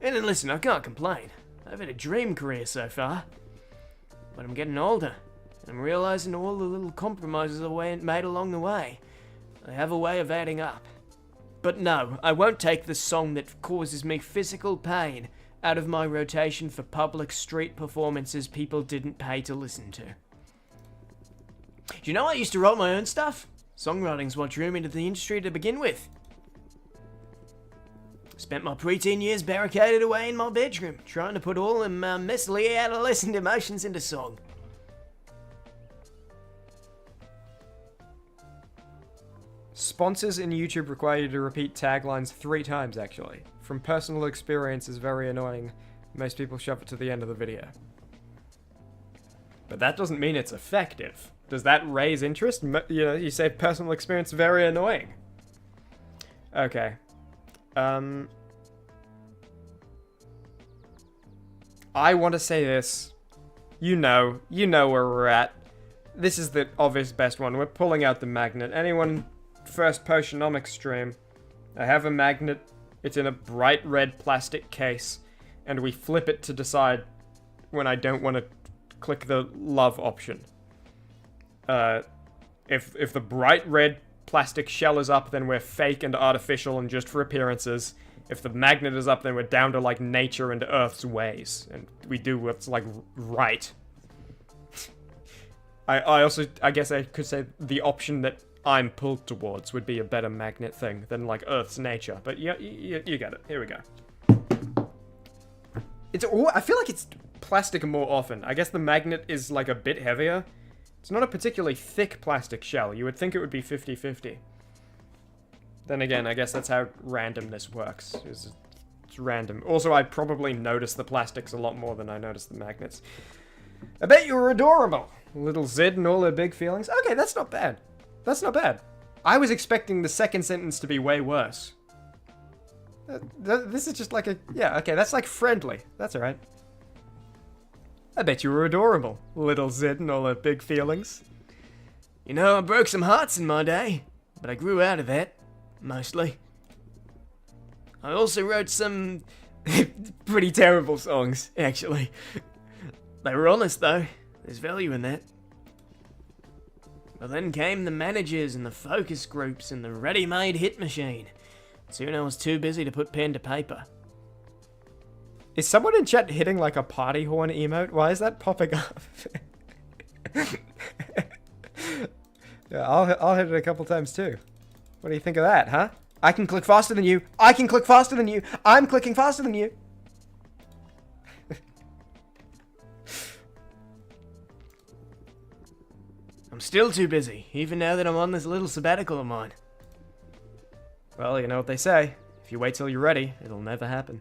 And then listen, I can't complain. I've had a dream career so far. But I'm getting older, and I'm realizing all the little compromises I made along the way. They have a way of adding up. But no, I won't take the song that causes me physical pain out of my rotation for public street performances people didn't pay to listen to. Do you know I used to write my own stuff? Songwriting's what drew me to the industry to begin with. Spent my preteen years barricaded away in my bedroom, trying to put all them messily adolescent emotions into song. Sponsors in YouTube require you to repeat taglines 3 times, actually. From personal experience is very annoying. Most people shove it to the end of the video. But that doesn't mean it's effective. Does that raise interest? You know, you say personal experience very annoying. Okay. I want to say this. You know where we're at. This is the obvious best one. We're pulling out the magnet. Anyone first Potionomics stream, I have a magnet. It's in a bright red plastic case, and we flip it to decide when I don't want to click the love option. If the bright red plastic shell is up, then we're fake and artificial and just for appearances. If the magnet is up, then we're down to, like, nature and Earth's ways. And we do what's, like, right. I guess I could say the option that I'm pulled towards would be a better magnet thing than, like, Earth's nature. But you get it. Here we go. I feel like it's plastic more often. I guess the magnet is, like, a bit heavier. It's not a particularly thick plastic shell. You would think it would be 50-50. Then again, I guess that's how randomness works. It's random. Also, I probably notice the plastics a lot more than I notice the magnets. I bet you were adorable. Little Zid and all her big feelings. Okay, that's not bad. That's not bad. I was expecting the second sentence to be way worse. This is just like a... Yeah, okay, that's like friendly. That's alright. I bet you were adorable. Little Zid and all her big feelings. You know, I broke some hearts in my day, but I grew out of that. Mostly. I also wrote some pretty terrible songs, actually. They were honest, though. There's value in that. But then came the managers and the focus groups and the ready-made hit machine. Soon I was too busy to put pen to paper. Is someone in chat hitting like a party horn emote? Why is that popping up? Yeah, I'll hit it a couple times too. What do you think of that, huh? I can click faster than you. I can click faster than you. I'm clicking faster than you. I'm still too busy, even now that I'm on this little sabbatical of mine. Well, you know what they say. If you wait till you're ready, it'll never happen.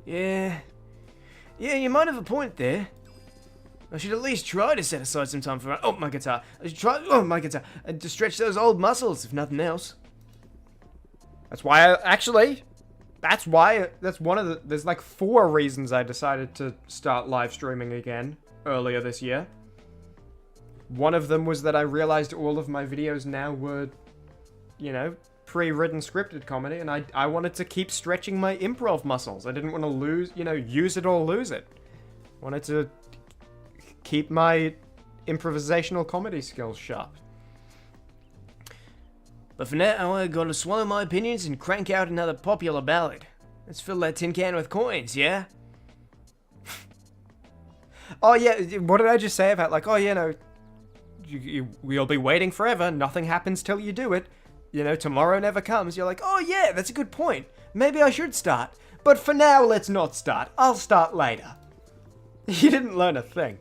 Yeah, you might have a point there. I should at least try to set aside some time for... Oh, my guitar. I should try... Oh, my guitar. And to stretch those old muscles, if nothing else. That's why that's one of the... There's like 4 reasons I decided to start live streaming again earlier this year. One of them was that I realized all of my videos now were, you know, pre-written scripted comedy, and I wanted to keep stretching my improv muscles. I didn't want to lose, you know, use it or lose it. Wanted to keep my improvisational comedy skills sharp. But for now, I gotta swallow my opinions and crank out another popular ballad. Let's fill that tin can with coins, yeah? Oh yeah, what did I just say about like, oh yeah, no, we'll be waiting forever, nothing happens till you do it. You know, tomorrow never comes. You're like, oh yeah, that's a good point. Maybe I should start. But for now, let's not start. I'll start later. You didn't learn a thing.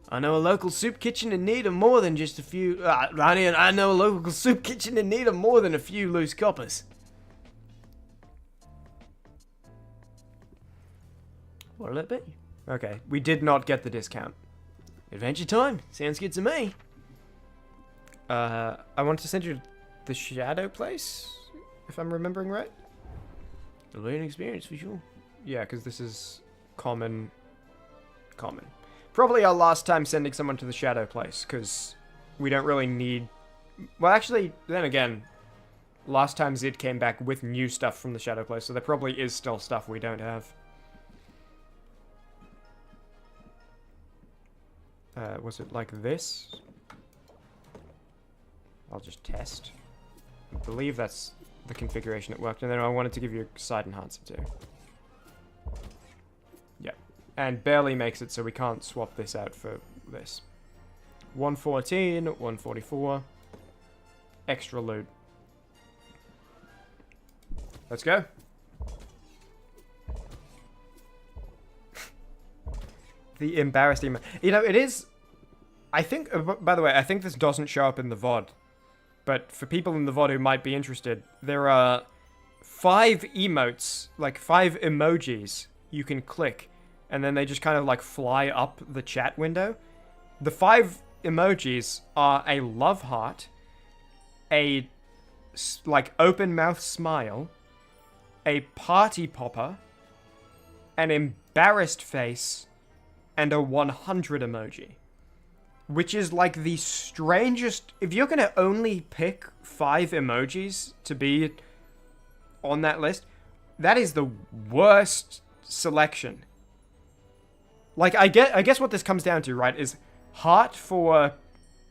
I know a local soup kitchen in need of more than just a few... I know a local soup kitchen in need of more than a few loose coppers. What'll it be? Okay, we did not get the discount. Adventure time. Sounds good to me. I want to send you to the Shadow Place, if I'm remembering right. It'll be an experience for sure. Yeah, because this is common. Probably our last time sending someone to the Shadow Place, because we don't really need... Well, actually, then again, last time Zid came back with new stuff from the Shadow Place, so there probably is still stuff we don't have. Was it like this? I'll just test. I believe that's the configuration that worked, and then I wanted to give you a side enhancer too. Yeah, and barely makes it so we can't swap this out for this. 114, 144, extra loot. Let's go. The embarrassed email. You know, it is... I think... By the way, I think this doesn't show up in the VOD. But for people in the VOD who might be interested, there are 5 emotes, like 5 emojis you can click. And then they just kind of like fly up the chat window. The 5 emojis are a love heart, a like open mouth smile, a party popper, an embarrassed face, and a 100 emoji. Which is like the strangest... If you're going to only pick 5 emojis to be on that list, that is the worst selection. Like, I guess what this comes down to, right, is heart for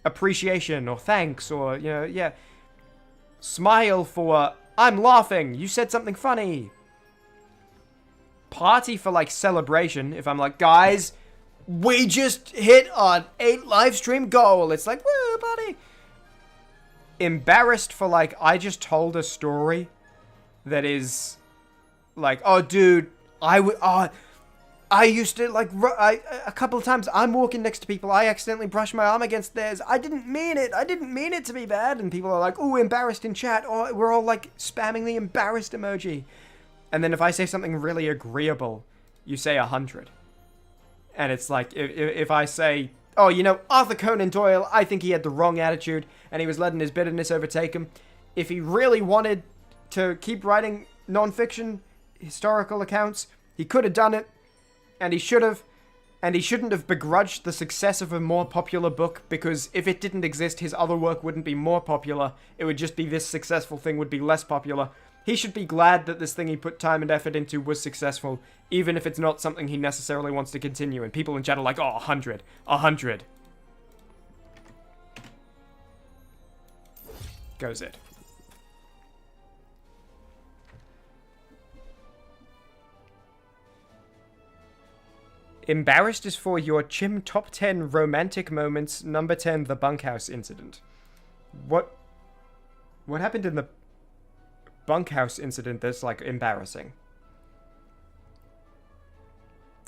appreciation or thanks or, you know, yeah. Smile for, I'm laughing, you said something funny. Party for, like, celebration. If I'm like, guys... We just hit our 8 live stream goal. It's like, woo, buddy. Embarrassed for like, I just told a story that is like, oh, dude, I used to like, a couple of times I'm walking next to people. I accidentally brushed my arm against theirs. I didn't mean it. I didn't mean it to be bad. And people are like, oh, embarrassed in chat. Or we're all like spamming the embarrassed emoji. And then if I say something really agreeable, you say 100. And it's like, if I say, oh, you know, Arthur Conan Doyle, I think he had the wrong attitude, and he was letting his bitterness overtake him. If he really wanted to keep writing non-fiction historical accounts, he could have done it, and he should have, and he shouldn't have begrudged the success of a more popular book, because if it didn't exist, his other work wouldn't be more popular. It would just be this successful thing would be less popular. He should be glad that this thing he put time and effort into was successful, even if it's not something he necessarily wants to continue. And people in chat are like, oh, 100. 100. Goes it. Embarrassed is for your Chim top 10 romantic moments, number 10, the bunkhouse incident. What happened in the bunkhouse incident that's like embarrassing?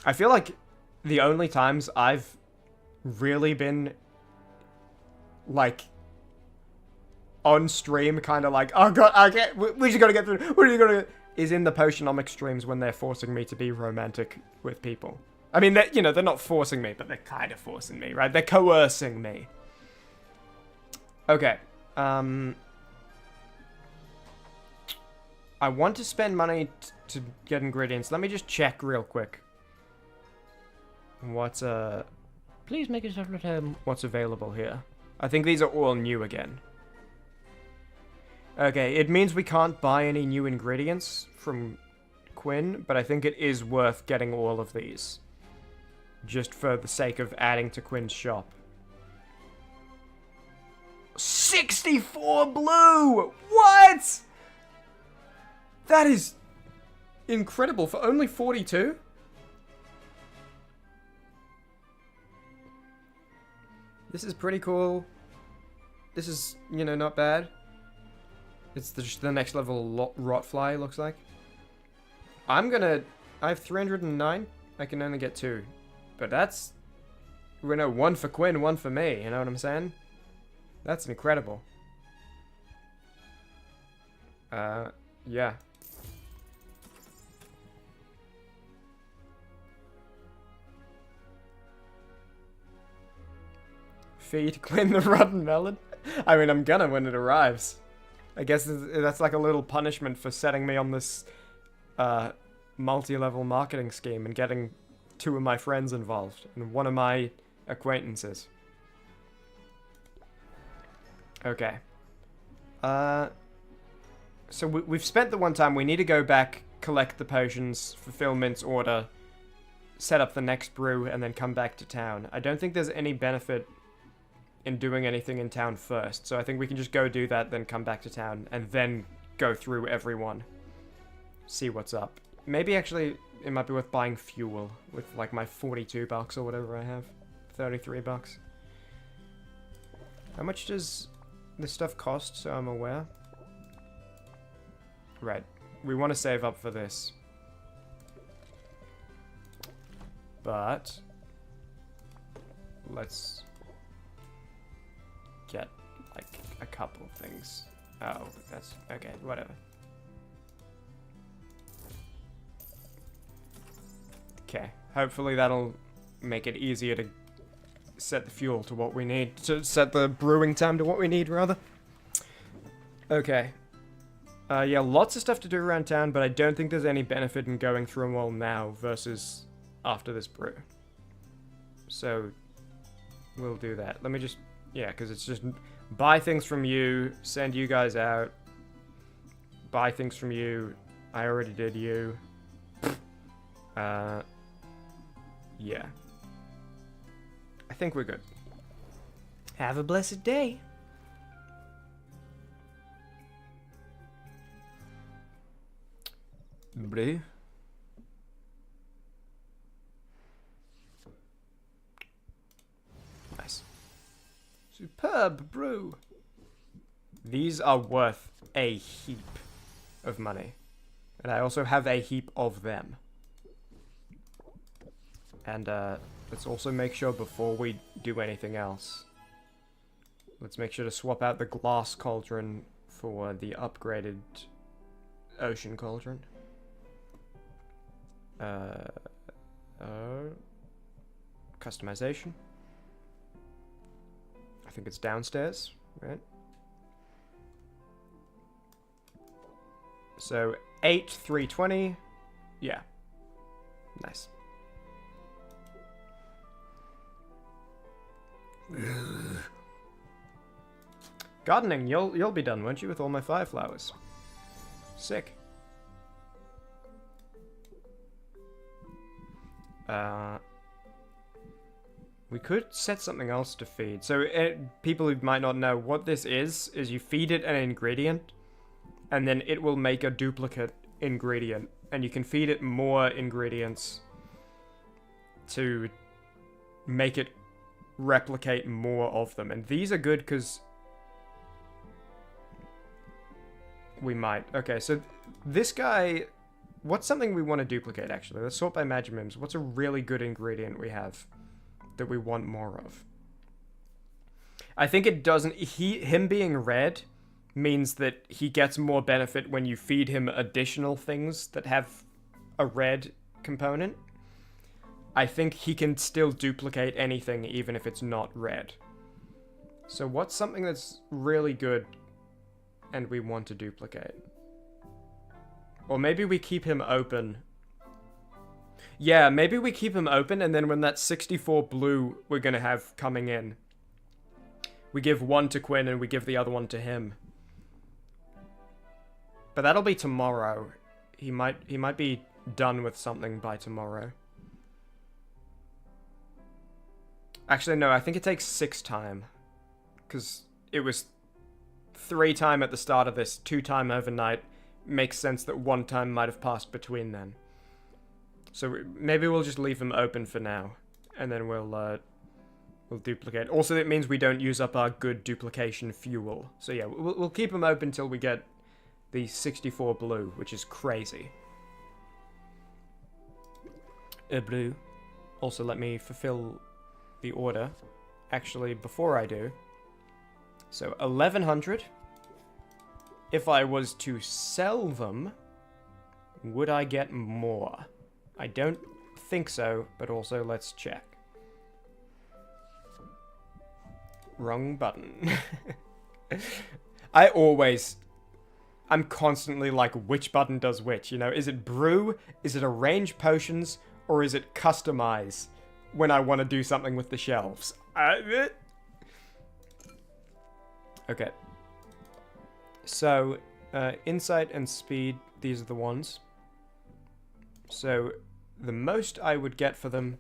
I feel like the only times I've really been like on stream kind of like, oh god, I can't, we just gotta get through, what are you gonna, is in the Potionomics streams when they're forcing me to be romantic with people. I mean, you know, they're not forcing me, but they're kind of forcing me, right? They're coercing me. Okay, I want to spend money to get ingredients. Let me just check real quick. What's, please make yourself at home. What's available here? I think these are all new again. Okay, it means we can't buy any new ingredients from Quinn, but I think it is worth getting all of these. just for the sake of adding to Quinn's shop. 64 blue! What? That is incredible for only 42? This is pretty cool. This is, you know, not bad. It's just the next level Rotfly, looks like. I have 309. I can only get 2. But that's... You know, 1 for Quinn, 1 for me. You know what I'm saying? That's incredible. Yeah. Feed Quinn the rotten melon? I mean, I'm gonna when it arrives. I guess that's like a little punishment for setting me on this multi-level marketing scheme and getting 2 of my friends involved and 1 of my acquaintances. Okay. So we've spent the one time. We need to go back, collect the potions, fulfill Mint's order, set up the next brew, and then come back to town. I don't think there's any benefit in doing anything in town first, so I think we can just go do that, then come back to town, and then go through everyone. See what's up. Maybe actually it might be worth buying fuel with like my 42 bucks or whatever I have. 33 bucks. How much does this stuff cost, so I'm aware? Right. We want to save up for this. But let's get like a couple of things. Oh, that's okay, whatever. Okay, hopefully that'll make it easier to set the fuel to what we need, to set the brewing time to what we need, rather. Okay. Yeah, lots of stuff to do around town, but I don't think there's any benefit in going through them all now versus after this brew. So, we'll do that. Let me just... Yeah, because it's just buy things from you, send you guys out, buy things from you. I already did you. Yeah. I think we're good. Have a blessed day. Brew. Nice. Superb brew. These are worth a heap of money. And I also have a heap of them. And let's also make sure before we do anything else, let's make sure to swap out the glass cauldron for the upgraded ocean cauldron. Customization. I think it's downstairs, right? So 8, 320. Yeah. Nice. Gardening, you'll be done, won't you, with all my fire flowers? Sick. We could set something else to feed. So people who might not know what this is you feed it an ingredient, and then it will make a duplicate ingredient, and you can feed it more ingredients to make it replicate more of them. And these are good because we might. Okay, so this guy, what's something we want to duplicate, actually? Let's sort by Magimims. What's a really good ingredient we have that we want more of? I think it doesn't... Him being red means that he gets more benefit when you feed him additional things that have a red component. I think he can still duplicate anything even if it's not red. So what's something that's really good and we want to duplicate? Or maybe we keep him open. Yeah, maybe we keep him open, and then when that 64 blue we're gonna have coming in, we give one to Quinn and we give the other one to him. But that'll be tomorrow. He might be done with something by tomorrow. Actually, no, I think it takes 6 time. Because it was 3 time at the start of this, 2 time overnight. Makes sense that 1 time might have passed between then. So maybe we'll just leave them open for now. And then we'll duplicate. Also, it means we don't use up our good duplication fuel. So yeah, we'll keep them open until we get the 64 blue, which is crazy. Blue. Also, let me fulfill the order. Actually, before I do. So, 1100. If I was to sell them, would I get more? I don't think so, but also let's check. Wrong button. I'm constantly like, which button does which, you know? Is it brew? Is it arrange potions? Or is it customize when I want to do something with the shelves? Okay. So, insight and speed, these are the ones. So, the most I would get for them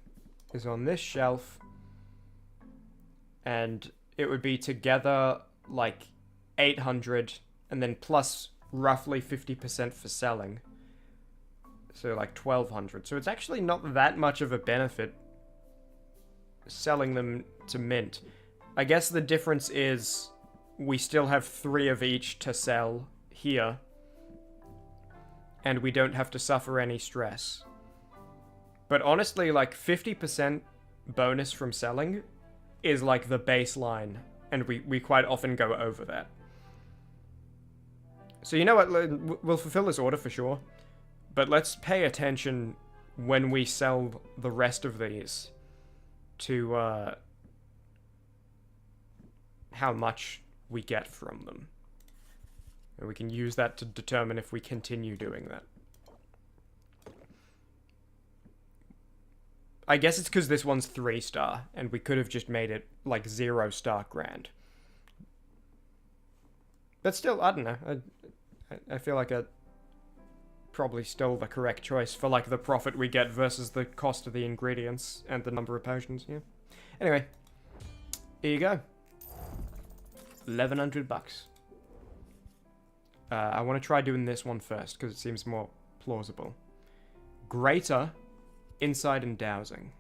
is on this shelf. And it would be together like 800 and then plus roughly 50% for selling. So like 1200. So it's actually not that much of a benefit selling them to mint. I guess the difference is we still have 3 of each to sell here. And we don't have to suffer any stress. But honestly, like 50% bonus from selling is like the baseline, and we quite often go over that. So you know what, we'll fulfill this order for sure, but let's pay attention when we sell the rest of these to how much we get from them. And we can use that to determine if we continue doing that. I guess it's because this one's 3-star, and we could have just made it, like, 0-star grand. But still, I don't know. I feel like probably still the correct choice for, like, the profit we get versus the cost of the ingredients and the number of potions, yeah. Anyway, here you go. 1,100 bucks. I want to try doing this one first, because it seems more plausible. Greater insight and dowsing.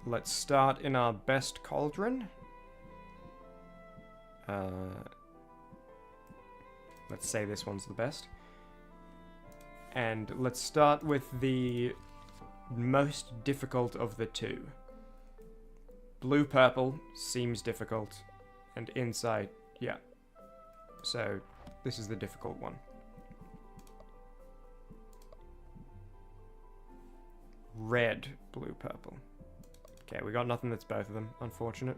Let's start in our best cauldron. Let's say this one's the best. And let's start with the most difficult of the 2. Blue-purple seems difficult, and insight, yeah. So, this is the difficult one. Red, blue, purple. Okay, we got nothing that's both of them. Unfortunate.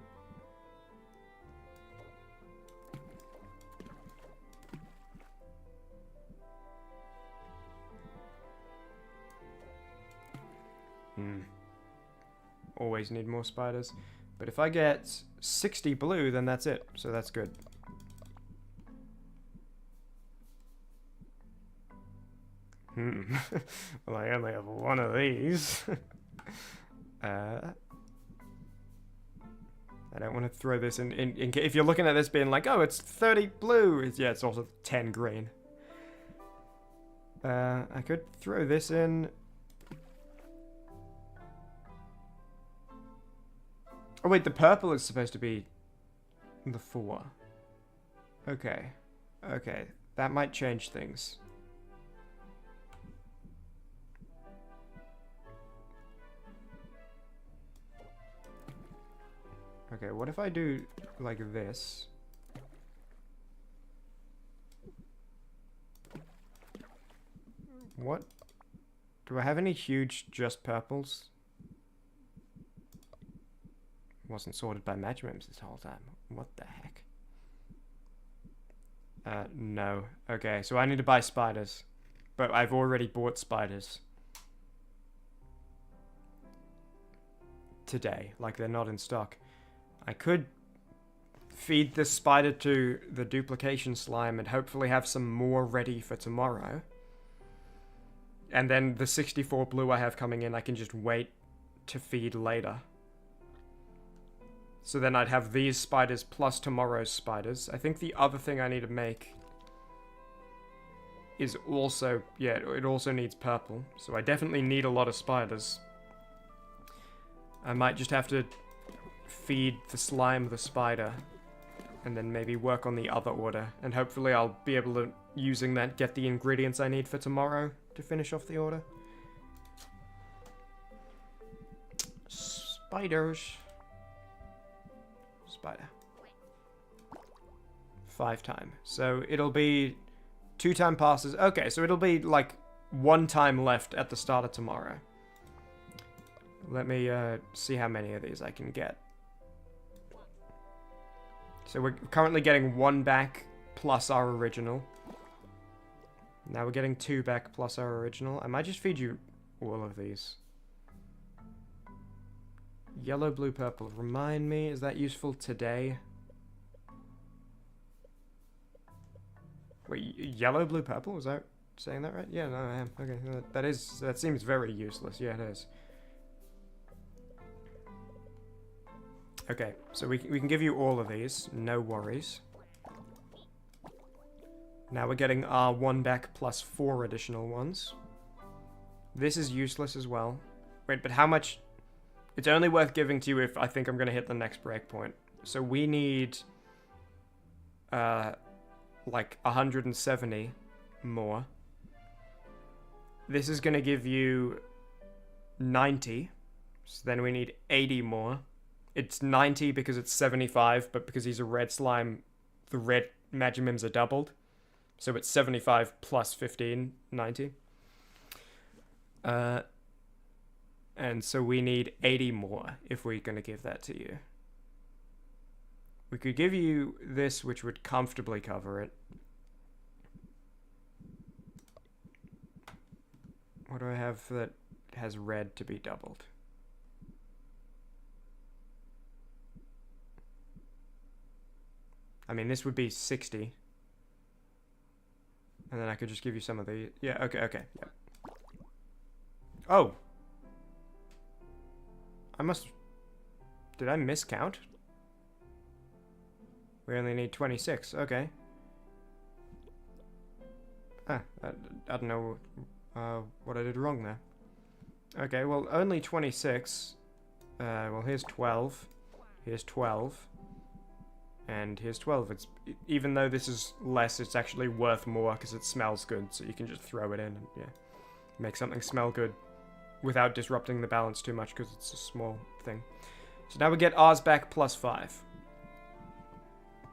Always need more spiders. But if I get 60 blue, then that's it. So that's good. Well, I only have one of these. I don't want to throw this in if you're looking at this being like, oh, it's 30 blue. It's also 10 green. I could throw this in. Oh, wait, the purple is supposed to be the 4. Okay. Okay, that might change things. Okay, what if I do like this? What? Do I have any huge just purples? Wasn't sorted by match members this whole time. What the heck? No. Okay, so I need to buy spiders. But I've already bought spiders. Today. Like, they're not in stock. I could feed this spider to the duplication slime and hopefully have some more ready for tomorrow. And then the 64 blue I have coming in, I can just wait to feed later. So then I'd have these spiders plus tomorrow's spiders. I think the other thing I need to make is also, yeah, it also needs purple. So I definitely need a lot of spiders. I might just have to feed the slime the spider and then maybe work on the other order. And hopefully I'll be able to, using that, get the ingredients I need for tomorrow to finish off the order. Spiders. Spider. 5 time. So it'll be 2 time passes. Okay, so it'll be like 1 time left at the start of tomorrow. Let me see how many of these I can get. So we're currently getting 1 back plus our original. Now we're getting 2 back plus our original. I might just feed you all of these. Yellow, blue, purple. Remind me, is that useful today? Wait, yellow, blue, purple? Was that saying that right? Yeah, no, I am. Okay, that seems very useless. Yeah, it is. Okay, so we can give you all of these. No worries. Now we're getting our 1 back plus 4 additional ones. This is useless as well. Wait, but how much... It's only worth giving to you if I think I'm going to hit the next breakpoint. So we need... like 170 more. This is going to give you 90. So then we need 80 more. It's 90 because it's 75, but because he's a red slime, the red Magimims are doubled. So it's 75 plus 15, 90. And so we need 80 more if we're going to give that to you. We could give you this, which would comfortably cover it. What do I have that has red to be doubled? I mean, this would be 60. And then I could just give you some of the... Yeah, okay, yeah. Oh! I must... Did I miscount? We only need 26, okay. I don't know what I did wrong there. Okay, well, only 26. Well, here's 12. Here's 12. And here's 12. It's, even though this is less, it's actually worth more because it smells good, so you can just throw it in and, yeah, make something smell good without disrupting the balance too much because it's a small thing. So now we get ours back plus 5.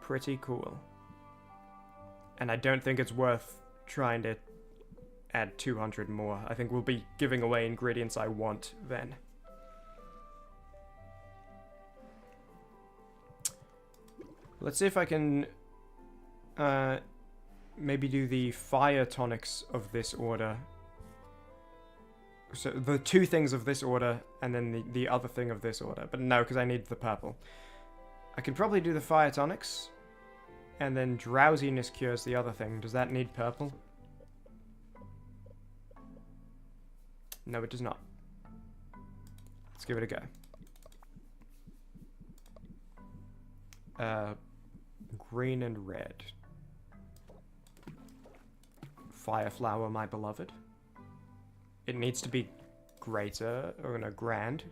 Pretty cool. And I don't think it's worth trying to add 200 more. I think we'll be giving away ingredients I want then. Let's see if I can maybe do the fire tonics of this order. So the 2 things of this order and then the other thing of this order. But no, because I need the purple. I can probably do the fire tonics. And then drowsiness cures the other thing. Does that need purple? No, it does not. Let's give it a go. Green and red. Fireflower, my beloved. It needs to be greater, or no, grand.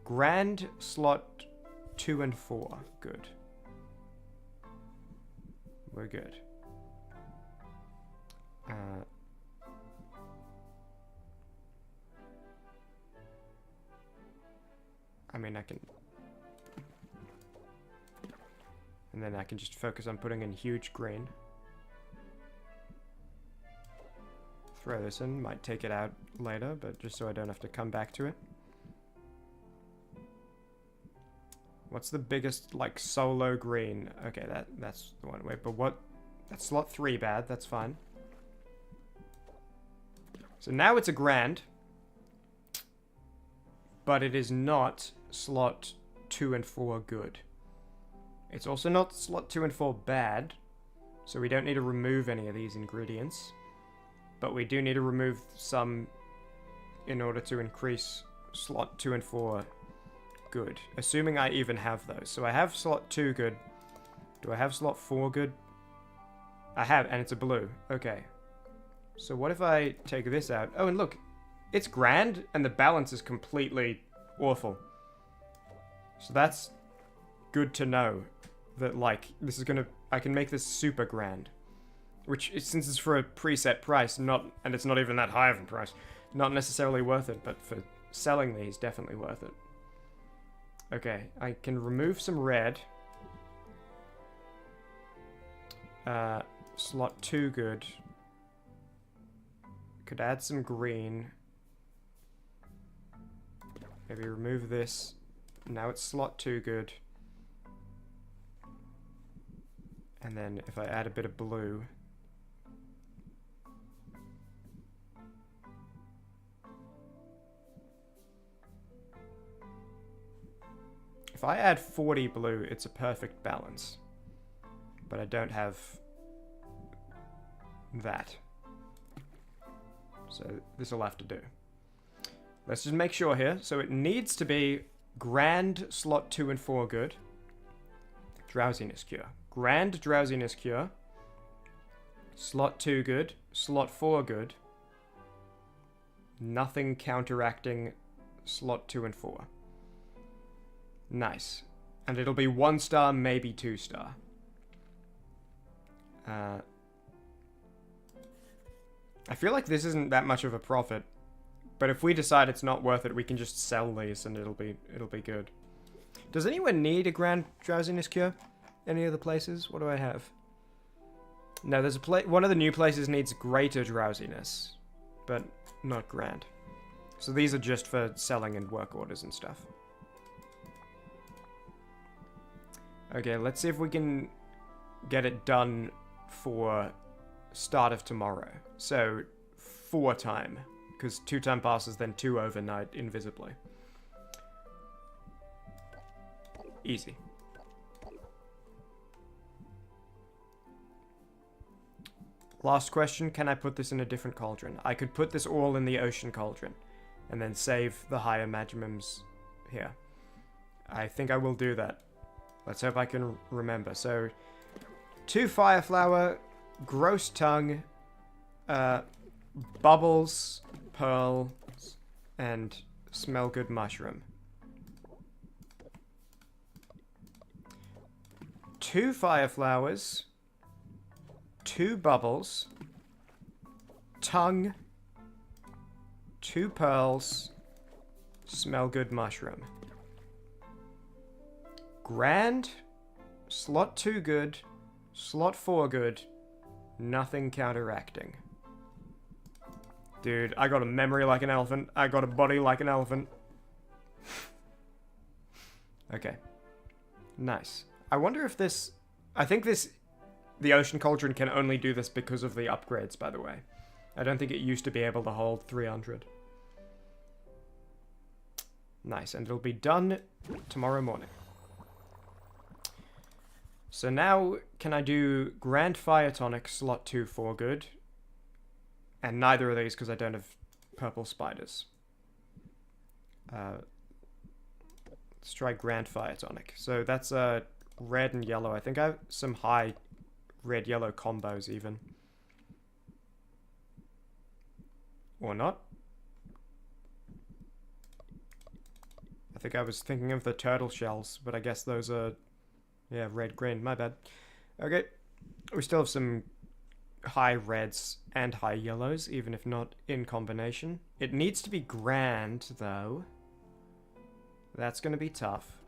Grand, slot 2 and 4. Good. We're good. I mean, I can... And then I can just focus on putting in huge green. Throw this in, might take it out later, but just so I don't have to come back to it. What's the biggest, like, solo green? Okay, that's the one. Wait, but what? That's slot 3 bad, that's fine. So now it's a grand. But it is not slot 2 and 4 good. It's also not slot 2 and 4 bad. So we don't need to remove any of these ingredients. But we do need to remove some in order to increase slot 2 and 4 good. Assuming I even have those. So I have slot 2 good. Do I have slot 4 good? I have, and it's a blue. Okay. So what if I take this out? Oh, and look. It's grand, and the balance is completely awful. So that's good to know. That, like, this is gonna... I can make this super grand. Which, since it's for a preset price, and it's not even that high of a price, not necessarily worth it, but for selling these, definitely worth it. Okay, I can remove some red. Slot 2 good. Could add some green. Maybe remove this. Now it's slot 2 good. And then if I add a bit of blue. If I add 40 blue, it's a perfect balance. But I don't have that. So this will have to do. Let's just make sure here. So it needs to be grand slot 2 and 4 good. Drowsiness cure. Grand drowsiness cure. Slot 2 good. Slot 4 good. Nothing counteracting slot 2 and 4. Nice. And it'll be 1 star, maybe 2 star. I feel like this isn't that much of a profit. But if we decide it's not worth it, we can just sell these and it'll be good. Does anyone need a grand drowsiness cure? Any other places? What do I have? No, there's a one of the new places needs greater drowsiness, but not grand. So these are just for selling and work orders and stuff. Okay, let's see if we can get it done for start of tomorrow. So 4 time. Because 2 time passes, then 2 overnight invisibly. Easy. Last question, can I put this in a different cauldron? I could put this all in the ocean cauldron. And then save the higher magimums here. I think I will do that. Let's hope I can remember. So, 2 fireflower, gross tongue, bubbles, pearls, and smell good mushroom. 2 fireflowers, 2 bubbles, tongue, 2 pearls, smell good mushroom. Grand, slot 2 good, slot 4 good, nothing counteracting. Dude, I got a memory like an elephant. I got a body like an elephant. Okay. Nice. I wonder if this... I think this... The Ocean Cauldron can only do this because of the upgrades, by the way. I don't think it used to be able to hold 300. Nice, and it'll be done tomorrow morning. So now, can I do Grand Fire Tonic, slot 2 for good? And neither of these because I don't have purple spiders. Let's try Grand Fire Tonic. So that's red and yellow. I think I have some high red-yellow combos even. Or not. I think I was thinking of the turtle shells, but I guess those are... Yeah, red-green. My bad. Okay. We still have some high reds and high yellows, even if not in combination. It needs to be grand, though. That's going to be tough.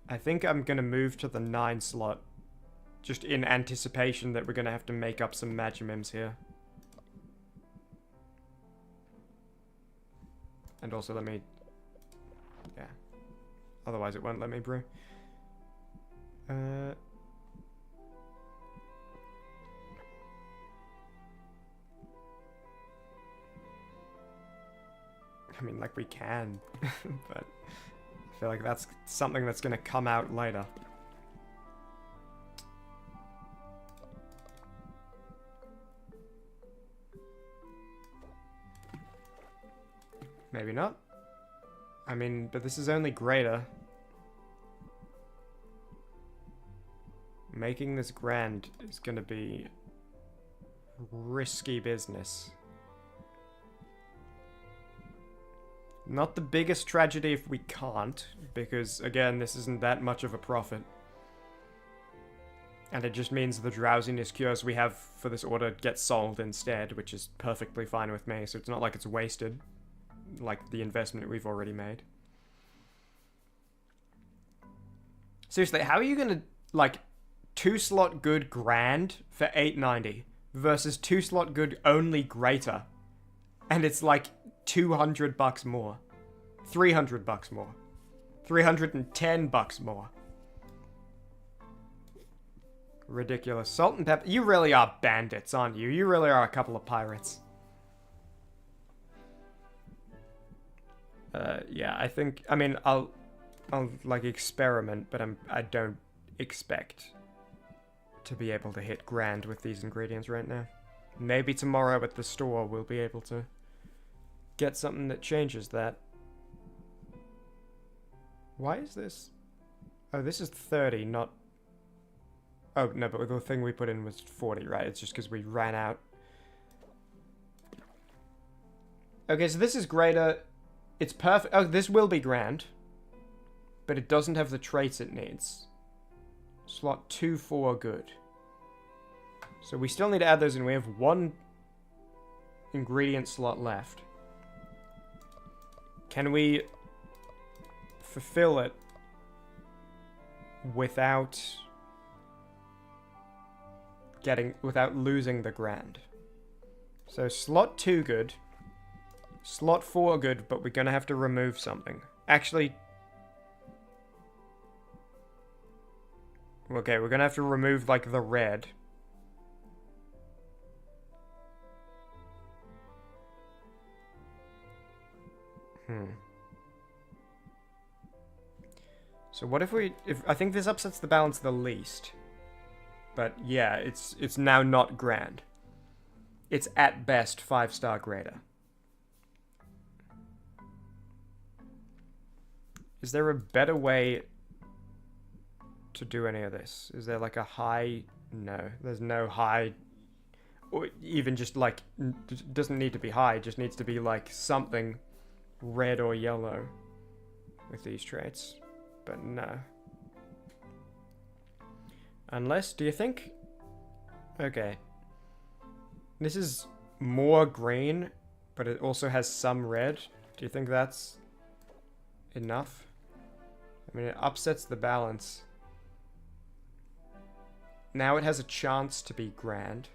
I think I'm going to move to the 9 slot, just in anticipation that we're going to have to make up some Magimims here. And also let me... Yeah. Otherwise it won't let me brew. I mean, like, we can, but I feel like that's something that's going to come out later. Maybe not. I mean, but this is only greater. Making this grand is gonna be risky business. Not the biggest tragedy if we can't, because, again, this isn't that much of a profit. And it just means the drowsiness cures we have for this order get sold instead, which is perfectly fine with me, so it's not like it's wasted, like the investment we've already made. Seriously, how are you gonna, like, 2-slot good grand for $8.90 versus 2-slot good only greater, and it's like $200 more, $300 more, $310 more. Ridiculous. Salt and pepper. You really are bandits, aren't you? You really are a couple of pirates. Yeah, I think. I mean, I'll like experiment, but I don't expect to be able to hit grand with these ingredients right now. Maybe tomorrow at the store we'll be able to get something that changes that. Why is this? Oh, this is 30, not... Oh, no, but the thing we put in was 40, right? It's just because we ran out. Okay, so this is greater. It's perfect. Oh, this will be grand. But it doesn't have the traits it needs. Slot 2, 4, good. So we still need to add those in. We have one ingredient slot left. Can we fulfill it without losing the grand? So slot 2 good, slot 4 good, but we're gonna have to remove something. Actually, okay, we're gonna have to remove like the red. So what if I think this upsets the balance the least. But yeah, it's now not grand. It's at best 5-star greater. Is there a better way to do any of this? Is there like a high? No, there's no high. Or even just like, doesn't need to be high, just needs to be like something red or yellow with these traits. But no. Unless, do you think? Okay. This is more green, but it also has some red. Do you think that's enough? I mean, it upsets the balance. Now it has a chance to be grand.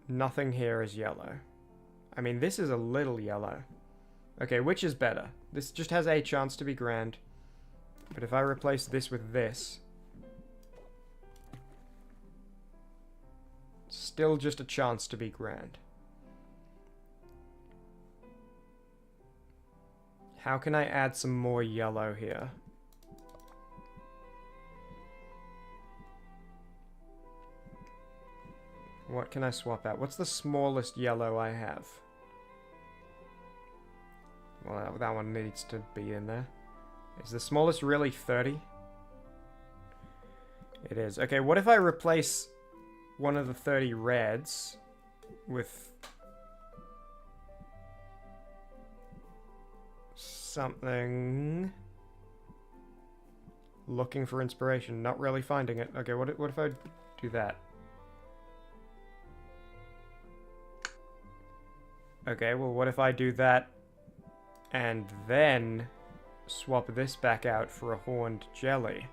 Nothing here is yellow. I mean, this is a little yellow. Okay, which is better? This just has a chance to be grand. But if I replace this with this... still just a chance to be grand. How can I add some more yellow here? What can I swap out? What's the smallest yellow I have? Well, that one needs to be in there. Is the smallest really 30? It is. Okay, what if I replace one of the 30 reds with something? Looking for inspiration, not really finding it. Okay, what if I do that? Okay, well, what if I do that and then swap this back out for a horned jelly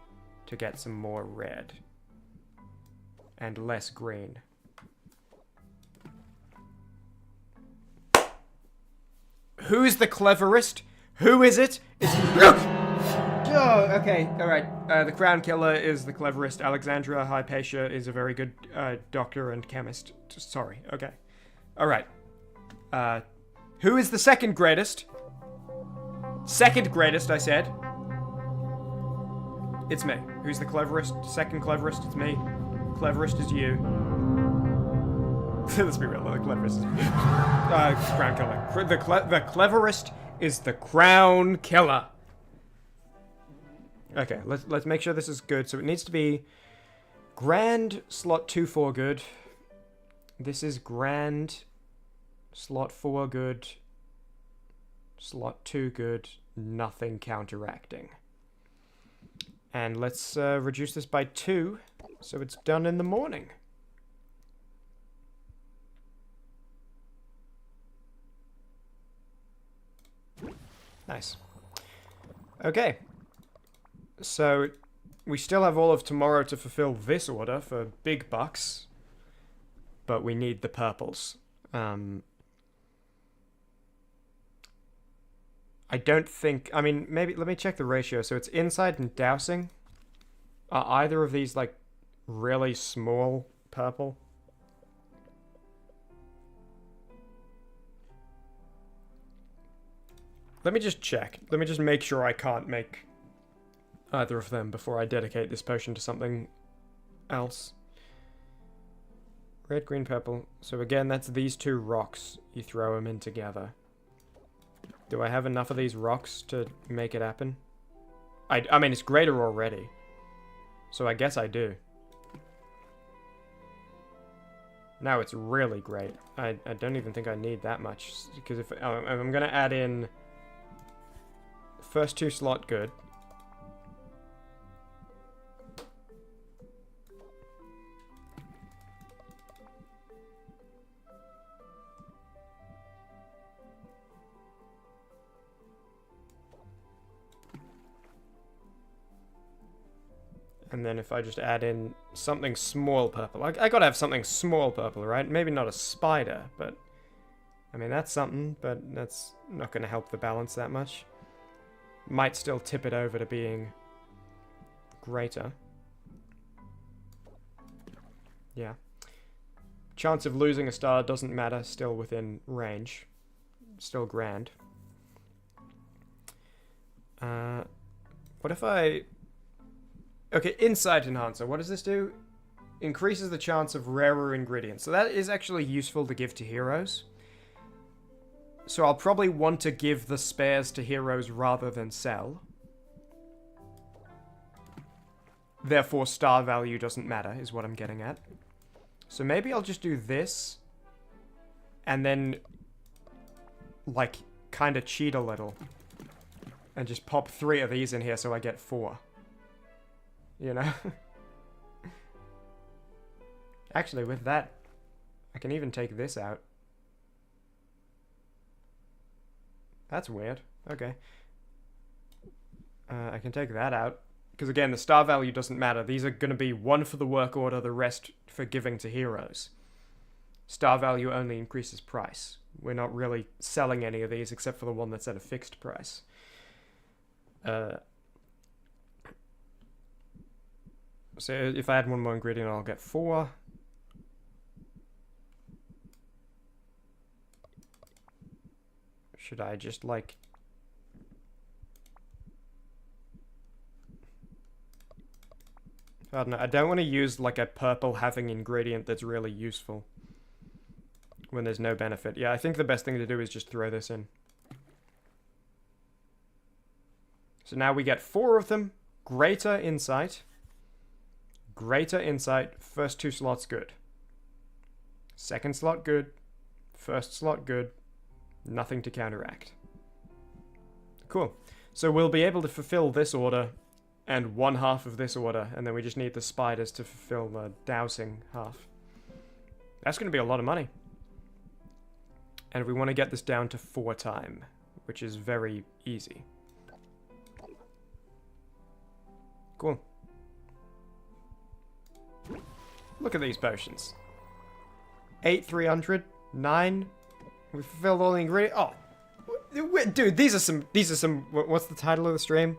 to get some more red and less green? Who's the cleverest? Who is it? Oh, okay, alright. The Crown Killer is the cleverest. Alexandra Hypatia is a very good doctor and chemist. Sorry, okay. Alright. Who is the second greatest? Second greatest, I said. It's me. Who's the cleverest? Second cleverest? It's me. Cleverest is you. Let's be real, the cleverest is... crown killer. The cleverest is the crown killer. Okay, let's make sure this is good. So it needs to be grand, slot 2-4 good. This is grand, slot 4 good, slot 2 good, nothing counteracting. And let's reduce this by 2, so it's done in the morning. Nice. Okay. So, we still have all of tomorrow to fulfill this order for big bucks. But we need the purples. I don't think... I mean, maybe... Let me check the ratio. So it's inside and dousing. Are either of these, like, really small purple? Let me just check. Let me just make sure I can't make either of them before I dedicate this potion to something else. Red, green, purple. So again, that's these two rocks. You throw them in together. Do I have enough of these rocks to make it happen? I mean, it's greater already. So I guess I do. Now it's really great. I don't even think I need that much. Because if I'm going to add in... First 2 slot good. And then if I just add in something small purple. I gotta have something small purple, right? Maybe not a spider, but... I mean, that's something, but that's not gonna help the balance that much. Might still tip it over to being greater. Yeah. Chance of losing a star doesn't matter, still within range. Still grand. What if I... Okay, Insight Enhancer. What does this do? Increases the chance of rarer ingredients. So that is actually useful to give to heroes. So I'll probably want to give the spares to heroes rather than sell. Therefore, star value doesn't matter, is what I'm getting at. So maybe I'll just do this. And then, like, kind of cheat a little. And just pop 3 of these in here so I get 4. You know? Actually, with that, I can even take this out. That's weird. Okay. I can take that out. Because again, the star value doesn't matter. These are going to be 1 for the work order, the rest for giving to heroes. Star value only increases price. We're not really selling any of these except for the one that's at a fixed price. So if I add 1 more ingredient, I'll get 4. Should I just, like... I don't know. I don't want to use, like, a purple having ingredient that's really useful when there's no benefit. Yeah, I think the best thing to do is just throw this in. So now we get 4 of them. Greater Insight. Greater Insight. First 2 slots good. Second slot good. First slot good. Nothing to counteract. Cool. So we'll be able to fulfill this order and 1/2 of this order, and then we just need the spiders to fulfill the dowsing half. That's going to be a lot of money. And we want to get this down to 4 time, which is very easy. Cool. Look at these potions. 8 300, 9. We fulfilled all the ingredients. Oh, dude, these are some. What's the title of the stream?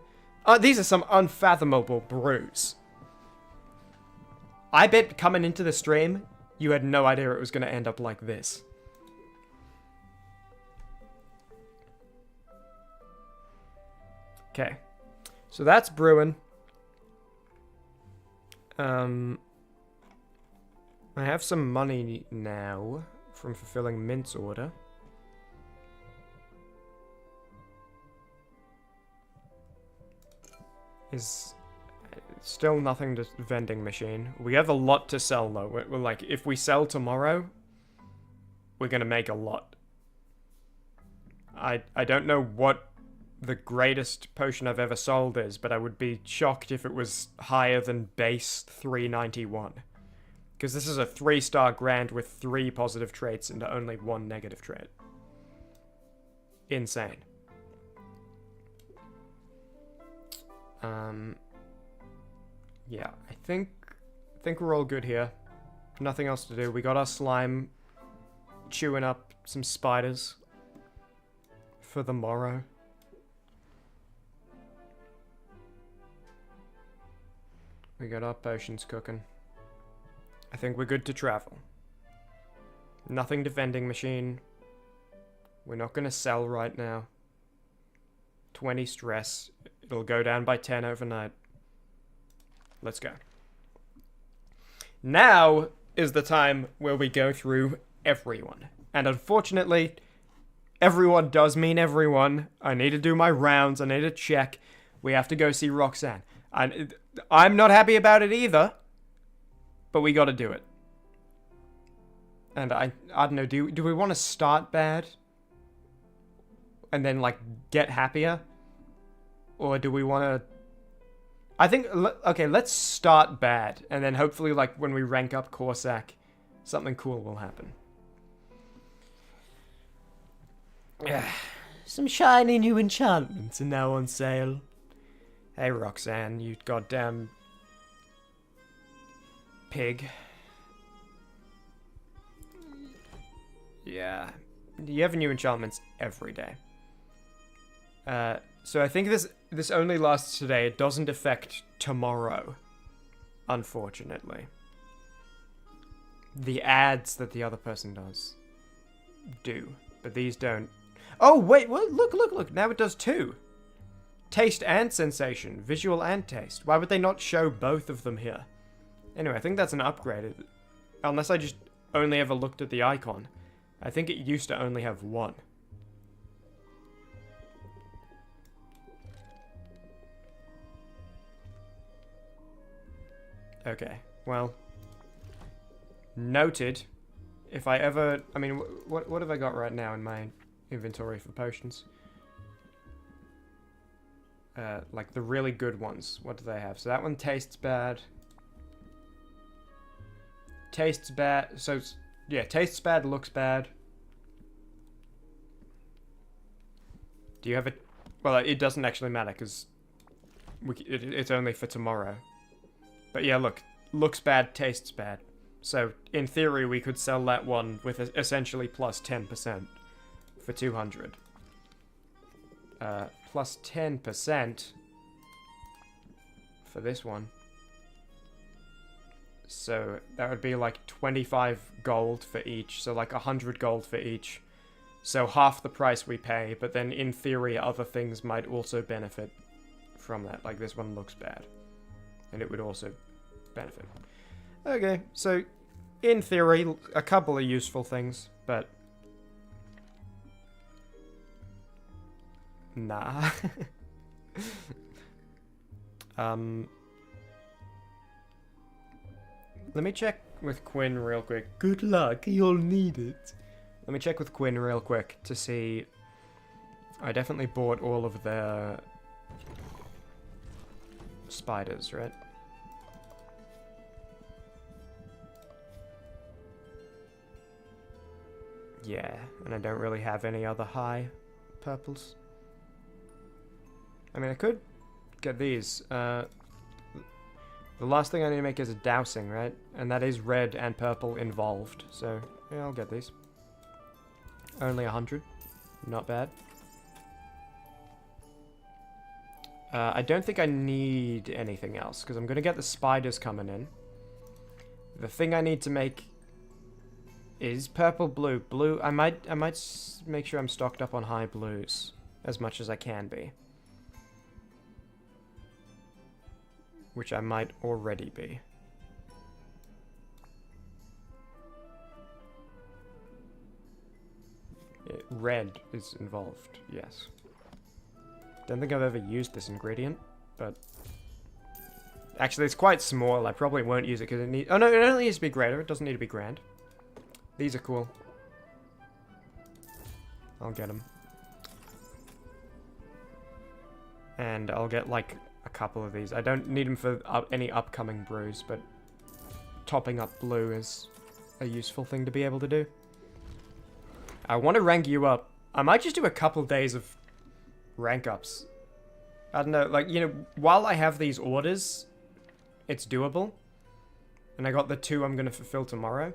These are some unfathomable brews. I bet coming into the stream, you had no idea it was going to end up like this. Okay, so that's brewing. I have some money now from fulfilling Mint's order. Is still nothing to vending machine. We have a lot to sell though. We're like, if we sell tomorrow, we're gonna make a lot. I don't know what the greatest potion I've ever sold is, but I would be shocked if it was higher than base 391. Because this is a 3-star grand with 3 positive traits and only 1 negative trait. Insane. Yeah, I think we're all good here. Nothing else to do. We got our slime chewing up some spiders for the morrow. We got our potions cooking. I think we're good to travel. Nothing to vending machine. We're not gonna sell right now. 20 stress. It'll go down by 10 overnight. Let's go. Now is the time where we go through everyone. And unfortunately, everyone does mean everyone. I need to do my rounds. I need to check. We have to go see Roxanne. I'm not happy about it either. But we gotta do it. And I don't know, do we want to start bad? And then, like, get happier? Or do we want to... I think, okay, let's start bad. And then hopefully, like, when we rank up Corsac, something cool will happen. Some shiny new enchantments are now on sale. Hey, Roxanne, you goddamn... pig. Yeah. You have new enchantments every day. So I think this only lasts today. It doesn't affect tomorrow. Unfortunately. The ads that the other person does do. But these don't. Oh, wait, what? Look. Now it does too. Taste and sensation. Visual and taste. Why would they not show both of them here? Anyway, I think that's an upgrade. Unless I just only ever looked at the icon. I think it used to only have one. Okay, well. Noted. If I ever... I mean, what have I got right now in my inventory for potions? Like the really good ones. What do they have? So that one tastes bad. Tastes bad. So, yeah, tastes bad, looks bad. Do you have a... Well, it doesn't actually matter, because it's only for tomorrow. But yeah, look. Looks bad, tastes bad. So, in theory, we could sell that one with essentially plus 10% for 200. Plus 10% for this one. So that would be like 25 gold for each, so like 100 gold for each. So half the price we pay, but then in theory other things might also benefit from that. Like this one looks bad. And it would also benefit. Okay, so in theory, a couple of useful things, but... Nah. Let me check with Quinn real quick. Good luck, you'll need it. Let me check with Quinn real quick to see... I definitely bought all of their... spiders, right? Yeah, and I don't really have any other high purples. I mean, I could get these. The last thing I need to make is a dowsing, right? And that is red and purple involved. So, yeah, I'll get these. Only 100. Not bad. I don't think I need anything else, because I'm going to get the spiders coming in. The thing I need to make is purple, blue. Blue, I might make sure I'm stocked up on high blues as much as I can be. Which I might already be. red is involved, yes. Don't think I've ever used this ingredient, but... Actually, it's quite small. I probably won't use it because it needs... Oh, no, it only needs to be greater. It doesn't need to be grand. These are cool. I'll get them. And I'll get, like, a couple of these. I don't need them for any upcoming brews, but topping up blue is a useful thing to be able to do. I want to rank you up. I might just do a couple days of rank ups. I don't know, like, you know, while I have these orders, it's doable. And I got the 2 I'm going to fulfill tomorrow.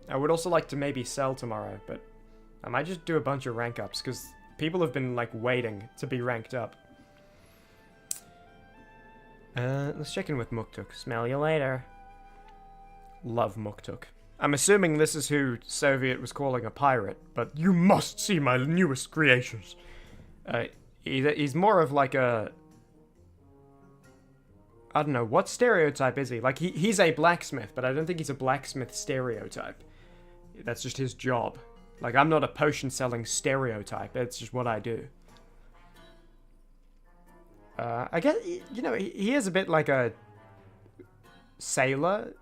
I would also like to maybe sell tomorrow, but I might just do a bunch of rank ups, because people have been, like, waiting to be ranked up. Let's check in with Muktuk. Smell you later. Love Muktuk. I'm assuming this is who Soviet was calling a pirate, but you must see my newest creations. He's more of like a... I don't know, what stereotype is he? Like, he's a blacksmith, but I don't think he's a blacksmith stereotype. That's just his job. Like, I'm not a potion-selling stereotype, it's just what I do. I guess, you know, he is a bit like a sailor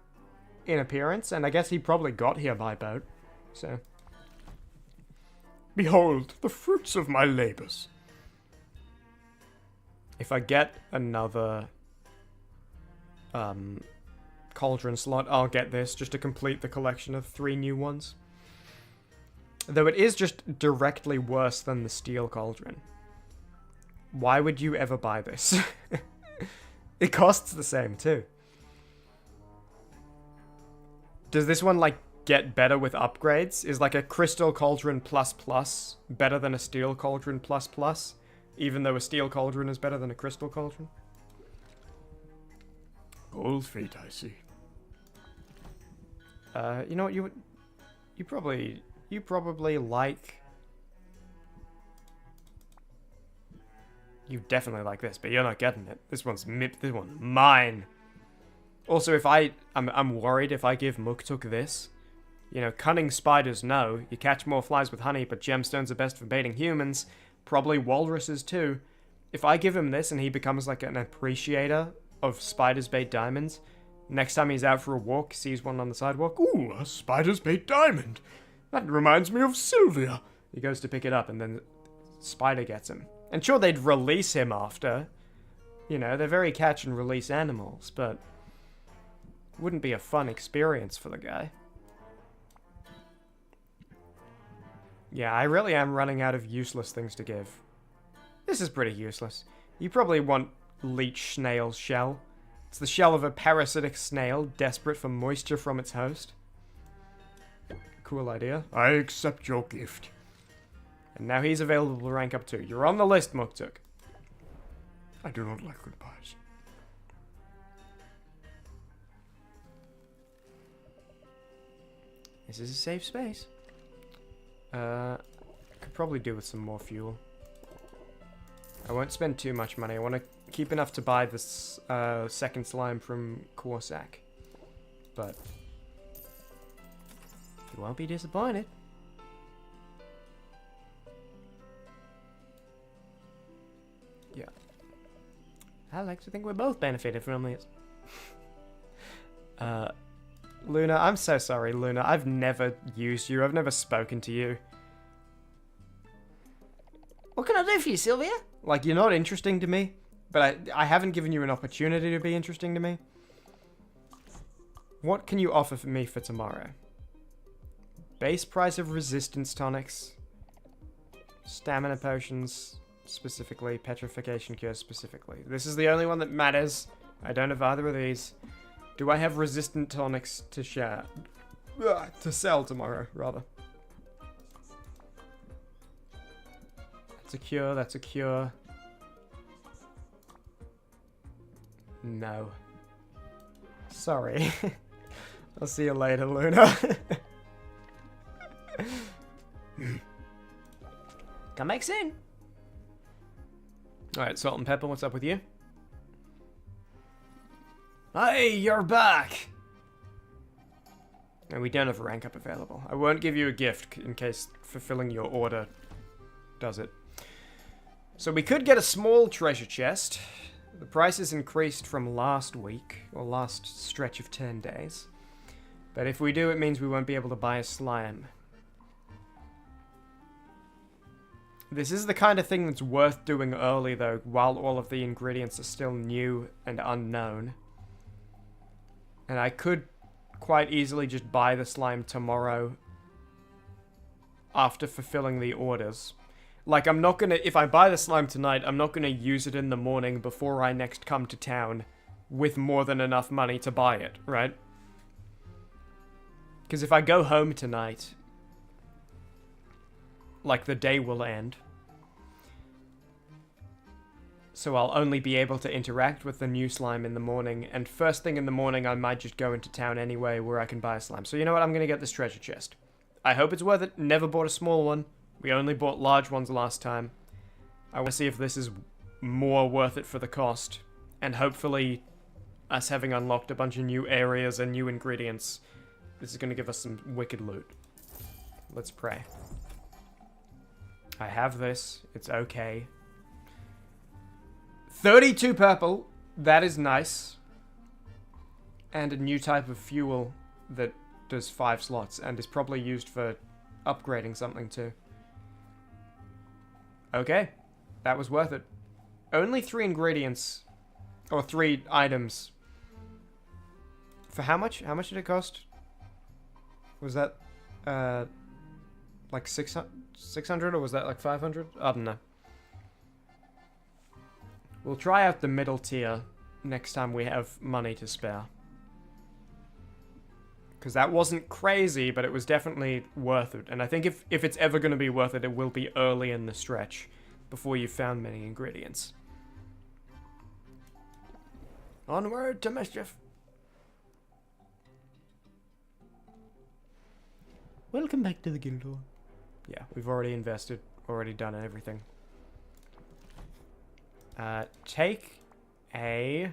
in appearance, and I guess he probably got here by boat, so... Behold, the fruits of my labors. If I get another cauldron slot, I'll get this, just to complete the collection of 3 new ones. Though it is just directly worse than the steel cauldron. Why would you ever buy this? It costs the same, too. Does this one, like, get better with upgrades? Is, like, a crystal cauldron plus better than a steel cauldron plus? Even though a steel cauldron is better than a crystal cauldron? Old fate, I see. You know what, you probably like... You definitely like this, but you're not getting it. This one's mine. Also, if I'm worried if I give Muktuk this. You know, cunning spiders know you catch more flies with honey, but gemstones are best for baiting humans. Probably walruses too. If I give him this and he becomes like an appreciator of spiders bait diamonds, next time he's out for a walk, sees one on the sidewalk, ooh, a spider's bait diamond. That reminds me of Sylvia. He goes to pick it up and then spider gets him. And sure, they'd release him after. You know, they're very catch and release animals, but wouldn't be a fun experience for the guy. Yeah, I really am running out of useless things to give. This is pretty useless. You probably want leech snail's shell. It's the shell of a parasitic snail, desperate for moisture from its host. Cool idea. I accept your gift. And now he's available to rank up too. You're on the list, Muktuk. I do not like goodbyes. This is a safe space. Could probably do with some more fuel. I won't spend too much money. I want to keep enough to buy this second slime from Corsac. But you won't be disappointed. Yeah. I like to think we're both benefited from this. Luna, I'm so sorry, Luna. I've never used you. I've never spoken to you. What can I do for you, Sylvia? Like, you're not interesting to me, but I haven't given you an opportunity to be interesting to me. What can you offer for me for tomorrow? Base price of resistance tonics. Stamina potions, specifically. Petrification cure, specifically. This is the only one that matters. I don't have either of these. Do I have resistant tonics to share? To sell tomorrow, rather. That's a cure, that's a cure. No. Sorry. I'll see you later, Luna. Come back soon. Alright, Salt and Pepper, what's up with you? Hey, you're back! And we don't have a rank up available. I won't give you a gift in case fulfilling your order does it. So we could get a small treasure chest. The price has increased from last week, or last stretch of 10 days. But if we do, it means we won't be able to buy a slime. This is the kind of thing that's worth doing early, though, while all of the ingredients are still new and unknown. And I could quite easily just buy the slime tomorrow after fulfilling the orders. Like, I'm not gonna... If I buy the slime tonight, I'm not gonna use it in the morning before I next come to town with more than enough money to buy it, right? Because if I go home tonight, like, the day will end. So I'll only be able to interact with the new slime in the morning, and first thing in the morning I might just go into town anyway where I can buy a slime. So you know what, I'm gonna get this treasure chest. I hope it's worth it. Never bought a small one. We only bought large ones last time. I want to see if this is more worth it for the cost. And hopefully, us having unlocked a bunch of new areas and new ingredients, this is going to give us some wicked loot. Let's pray. I have this. It's okay. 32 purple. That is nice. And a new type of fuel that does 5 slots and is probably used for upgrading something too. Okay, that was worth it. Only 3 ingredients, or 3 items. For how much? How much did it cost? Was that, like 600, or was that like 500? I don't know. We'll try out the middle tier next time we have money to spare. Because that wasn't crazy, but it was definitely worth it. And I think if it's ever going to be worth it, it will be early in the stretch, before you've found many ingredients. Onward to mischief. Welcome back to the guild hall. Yeah, we've already invested, already done everything. Take a...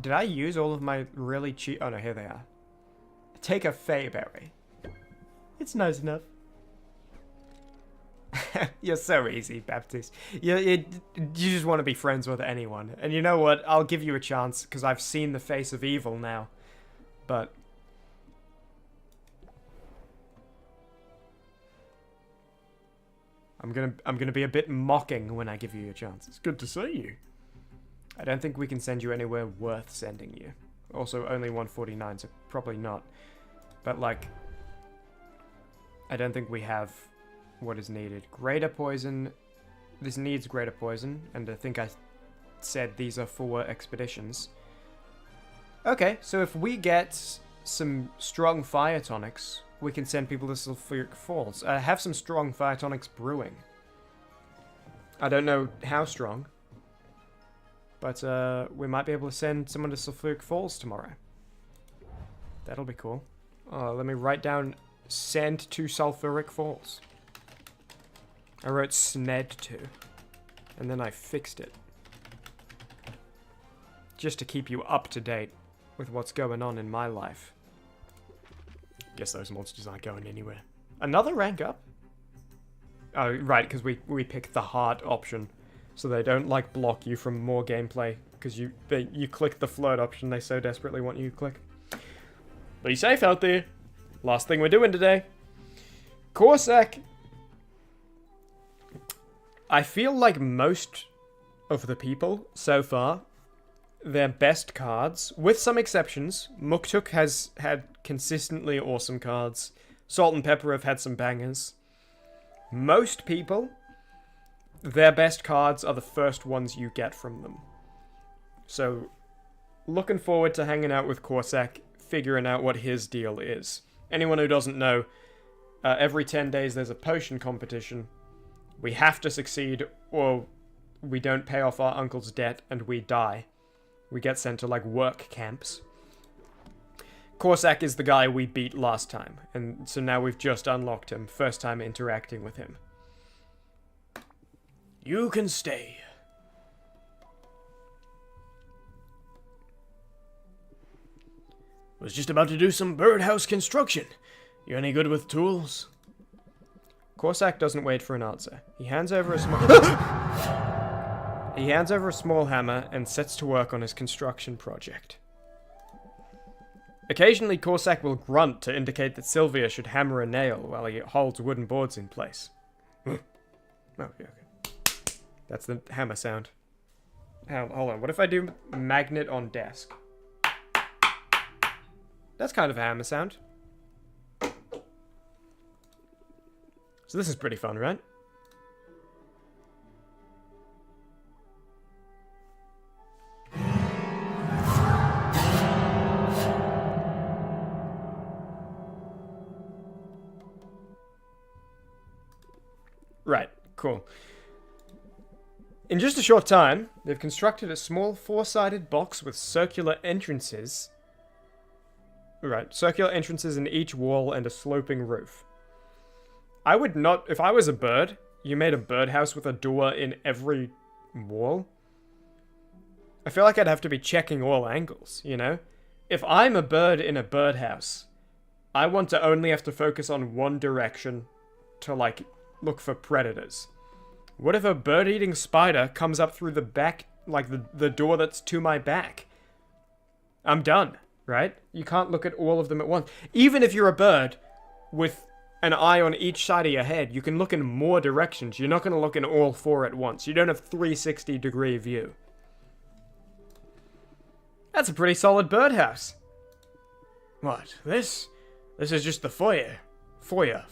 did I use all of my really cheap... Oh no, here they are. Take a Fayberry. It's nice enough. You're so easy, Baptiste. You just want to be friends with anyone. And you know what? I'll give you a chance, because I've seen the face of evil now. But... I'm gonna be a bit mocking when I give you a chance. It's good to see you. I don't think we can send you anywhere worth sending you. Also, only 149, so probably not. But, like, I don't think we have what is needed. Greater poison. This needs greater poison, and I think I said these are for expeditions. Okay, so if we get some strong fire tonics, we can send people to Sulfuric Falls. Have some strong fire tonics brewing. I don't know how strong. But we might be able to send someone to Sulfuric Falls tomorrow. That'll be cool. Let me write down send to Sulfuric Falls. I wrote sned to. And then I fixed it. Just to keep you up to date with what's going on in my life. Guess those monsters aren't going anywhere. Another rank up? Oh, right, because we picked the hard option. So they don't, like, block you from more gameplay. Because you click the float option they so desperately want you to click. Be safe out there. Last thing we're doing today. Corsac. I feel like most of the people, so far, their best cards, with some exceptions, Muktuk has had consistently awesome cards. Salt and Pepper have had some bangers. Most people... their best cards are the first ones you get from them. So, looking forward to hanging out with Corsac, figuring out what his deal is. Anyone who doesn't know, every 10 days there's a potion competition. We have to succeed, or we don't pay off our uncle's debt and we die. We get sent to, like, work camps. Corsac is the guy we beat last time, and so now we've just unlocked him. First time interacting with him. You can stay. Was just about to do some birdhouse construction. You any good with tools? Corsac doesn't wait for an answer. He hands over a small... He hands over a small hammer and sets to work on his construction project. Occasionally, Corsac will grunt to indicate that Sylvia should hammer a nail while he holds wooden boards in place. Okay. That's the hammer sound. Hold on, what if I do magnet on desk? That's kind of a hammer sound. So this is pretty fun, right? Right, cool. In just a short time, they've constructed a small four-sided box with circular entrances. Right, circular entrances in each wall and a sloping roof. I would not, if I was a bird, you made a birdhouse with a door in every wall. I feel like I'd have to be checking all angles, you know? If I'm a bird in a birdhouse, I want to only have to focus on one direction to, like, look for predators. What if a bird-eating spider comes up through the back, like the door that's to my back? I'm done, right? You can't look at all of them at once. Even if you're a bird with an eye on each side of your head, you can look in more directions. You're not going to look in all four at once. You don't have 360-degree view. That's a pretty solid birdhouse. What? This is just the foyer. Foyer.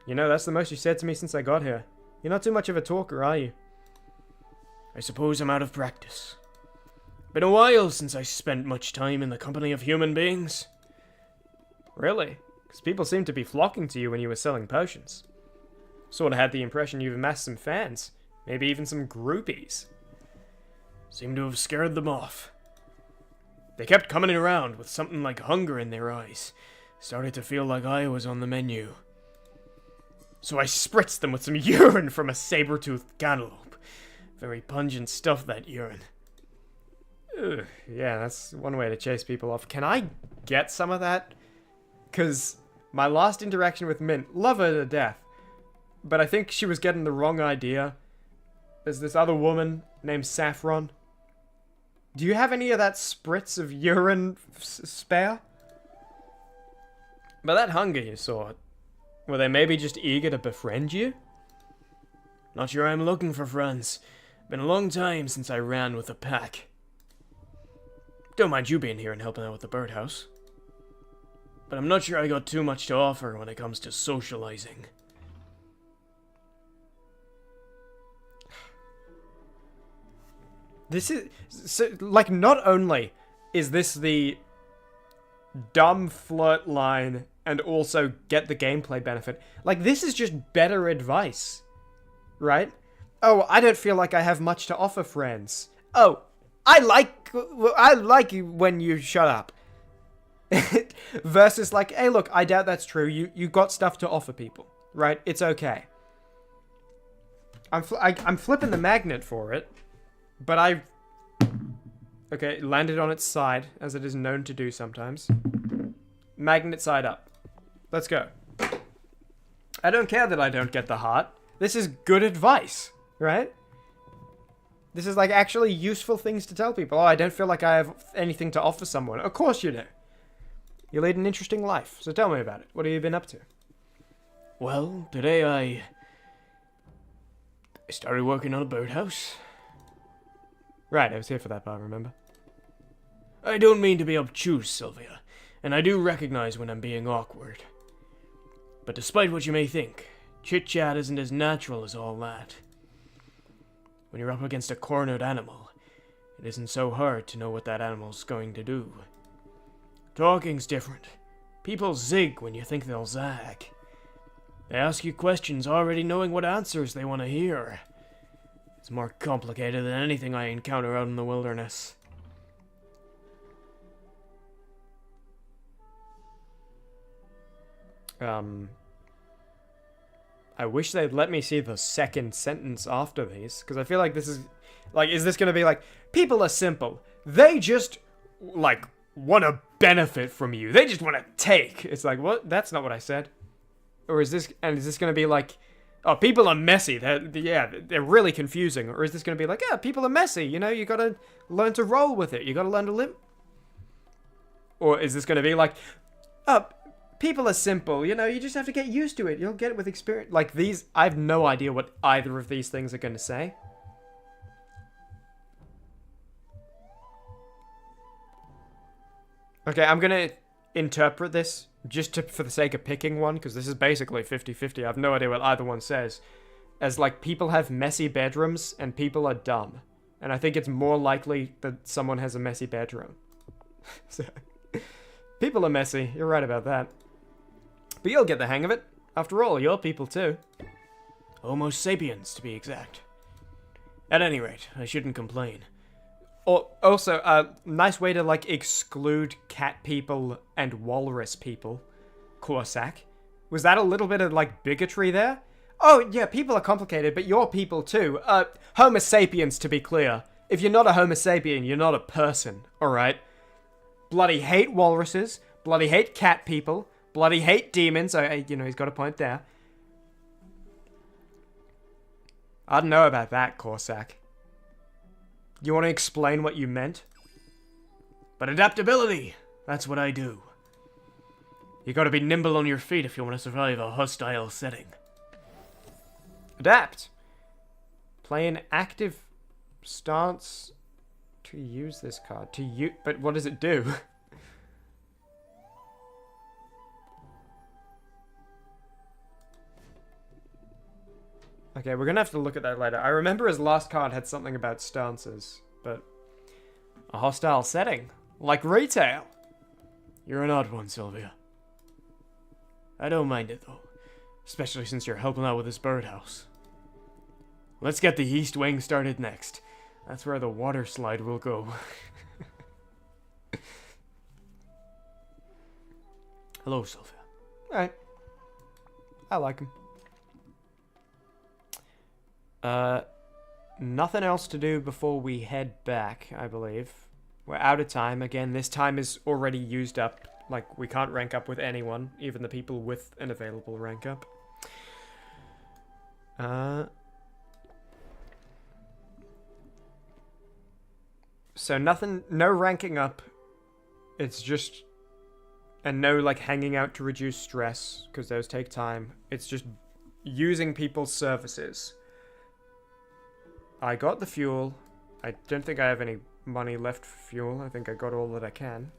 You know, that's the most you said to me since I got here. You're not too much of a talker, are you? I suppose I'm out of practice. Been a while since I spent much time in the company of human beings. Really? Because people seem to be flocking to you when you were selling potions. Sort of had the impression you've amassed some fans. Maybe even some groupies. Seem to have scared them off. They kept coming around with something like hunger in their eyes. Started to feel like I was on the menu. So I spritzed them with some urine from a saber-toothed cantaloupe. Very pungent stuff, that urine. Ugh, yeah, that's one way to chase people off. Can I get some of that? Because my last interaction with Mint, love her to death. But I think she was getting the wrong idea. There's this other woman named Saffron. Do you have any of that spritz of urine spare? But that hunger you saw, were they maybe just eager to befriend you? Not sure I'm looking for friends. Been a long time since I ran with a pack. Don't mind you being here and helping out with the birdhouse. But I'm not sure I got too much to offer when it comes to socializing. This is, so, like, not only is this the dumb flirt line and also get the gameplay benefit, like, this is just better advice, right? Oh, I don't feel like I have much to offer friends. Oh, I like you when you shut up. Versus like, hey, look, I doubt that's true. You got stuff to offer people, right? It's okay. I'm flipping the magnet for it. But okay, it landed on its side, as it is known to do sometimes. Magnet side up. Let's go. I don't care that I don't get the heart. This is good advice, right? This is like actually useful things to tell people. Oh, I don't feel like I have anything to offer someone. Of course you do. You lead an interesting life, so tell me about it. What have you been up to? Well, today I started working on a birdhouse. Right, I was here for that part, remember? I don't mean to be obtuse, Sylvia, and I do recognize when I'm being awkward. But despite what you may think, chit-chat isn't as natural as all that. When you're up against a cornered animal, it isn't so hard to know what that animal's going to do. Talking's different. People zig when you think they'll zag. They ask you questions already knowing what answers they want to hear. It's more complicated than anything I encounter out in the wilderness. I wish they'd let me see the second sentence after these, because I feel like this is... Like, is this going to be like, people are simple. They just, like, want to benefit from you. They just want to take. It's like, what? That's not what I said. Or is this going to be like, oh, people are messy. They're really confusing. Or is this going to be like, yeah, people are messy. You know, you got to learn to roll with it. You got to learn to live. Or is this going to be like, oh, people are simple. You know, you just have to get used to it. You'll get it with experience. Like these, I have no idea what either of these things are going to say. Okay, I'm going to interpret this just for the sake of picking one, because this is basically 50-50. I have no idea what either one says. As, like, people have messy bedrooms and people are dumb. And I think it's more likely that someone has a messy bedroom. So, people are messy. You're right about that. But you'll get the hang of it. After all, you're people too. Homo sapiens, to be exact. At any rate, I shouldn't complain. Also, a nice way to, like, exclude cat people and walrus people. Corsac. Was that a little bit of, like, bigotry there? Oh, yeah, people are complicated, but you're people too. Homo sapiens, to be clear. If you're not a Homo sapien, you're not a person, alright? Bloody hate walruses. Bloody hate cat people. Bloody hate demons. You know, he's got a point there. I don't know about that, Corsac. You want to explain what you meant? But adaptability, that's what I do. You gotta be nimble on your feet if you want to survive a hostile setting. Adapt. Play an active stance to use this card. But what does it do? Okay, we're gonna have to look at that later. I remember his last card had something about stances, but a hostile setting, like retail. You're an odd one, Sylvia. I don't mind it though, especially since you're helping out with this birdhouse. Let's get the East Wing started next. That's where the water slide will go. Hello, Sylvia. Alright. I like him. Nothing else to do before we head back, I believe. We're out of time. Again, this time is already used up. Like, we can't rank up with anyone, even the people with an available rank up. So nothing, no ranking up. It's just, and no, like, hanging out to reduce stress, because those take time. It's just using people's services. I got the fuel. I don't think I have any money left for fuel. I think I got all that I can.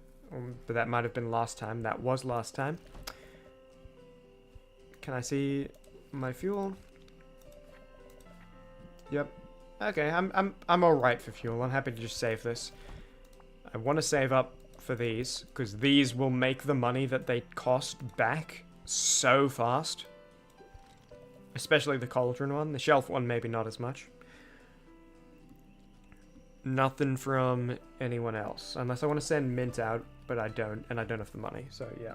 But that might have been last time. That was last time. Can I see my fuel? Yep. Okay, I'm alright for fuel. I'm happy to just save this. I want to save up for these, because these will make the money that they cost back so fast. Especially the cauldron one. The shelf one, maybe not as much. Nothing from anyone else. Unless I want to send Mint out, but I don't. And I don't have the money, so yeah.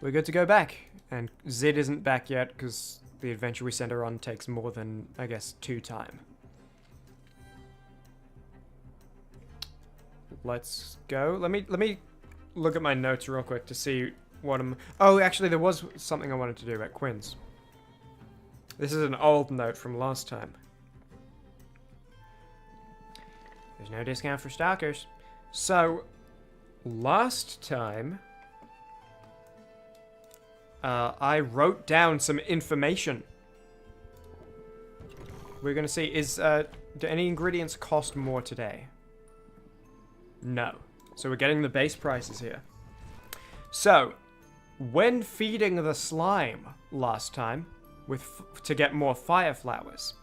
We're good to go back. And Zid isn't back yet, because the adventure we sent her on takes more than, I guess, 2 time. Let's go. Let me look at my notes real quick to see what I'm... Oh, actually, there was something I wanted to do at Quinn's. This is an old note from last time. There's no discount for stalkers. So, last time, I wrote down some information. We're gonna see, do any ingredients cost more today? No. So we're getting the base prices here. So, when feeding the slime last time, to get more fire flowers,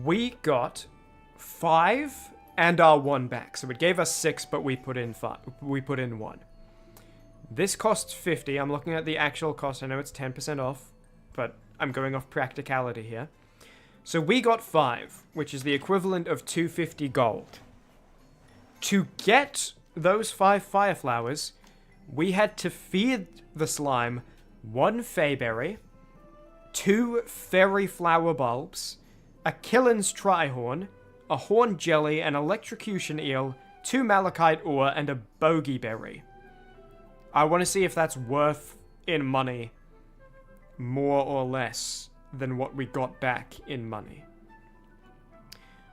we got 5 and our 1 back. So it gave us 6, but we put in 5. We put in 1. This costs 50. I'm looking at the actual cost. I know it's 10% off, but I'm going off practicality here. So we got 5, which is the equivalent of 250 gold. To get those 5 fire flowers, we had to feed the slime 1 fayberry, 2 fairy flower bulbs, a Killen's Trihorn, a horn jelly, an electrocution eel, 2 malachite ore, and a bogey berry. I want to see if that's worth, in money, more or less than what we got back in money.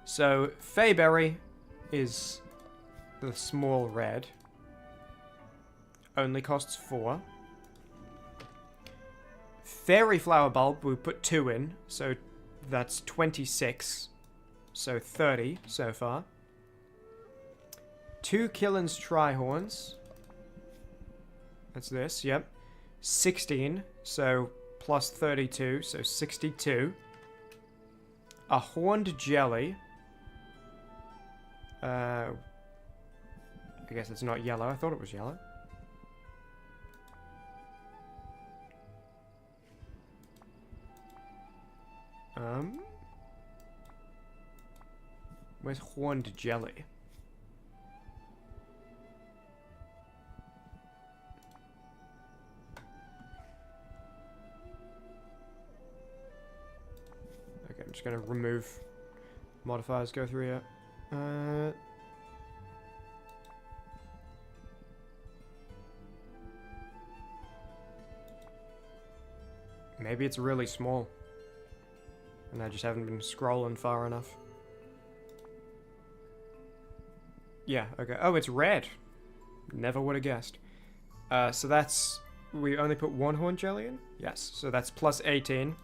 So, Fayberry is the small red. Only costs 4. Fairy flower bulb, we put 2 in, so that's 26. So 30 so far. 2 Killen's Trihorns. That's this, yep. 16, so plus 32, so 62. A Horned Jelly. I guess it's not yellow. I thought it was yellow. Where's Horned Jelly? Okay, I'm just gonna remove modifiers, go through here. Maybe it's really small. And I just haven't been scrolling far enough. Yeah, okay. Oh, it's red. Never would have guessed. So that's... We only put 1 horn jelly in? Yes. So that's plus 18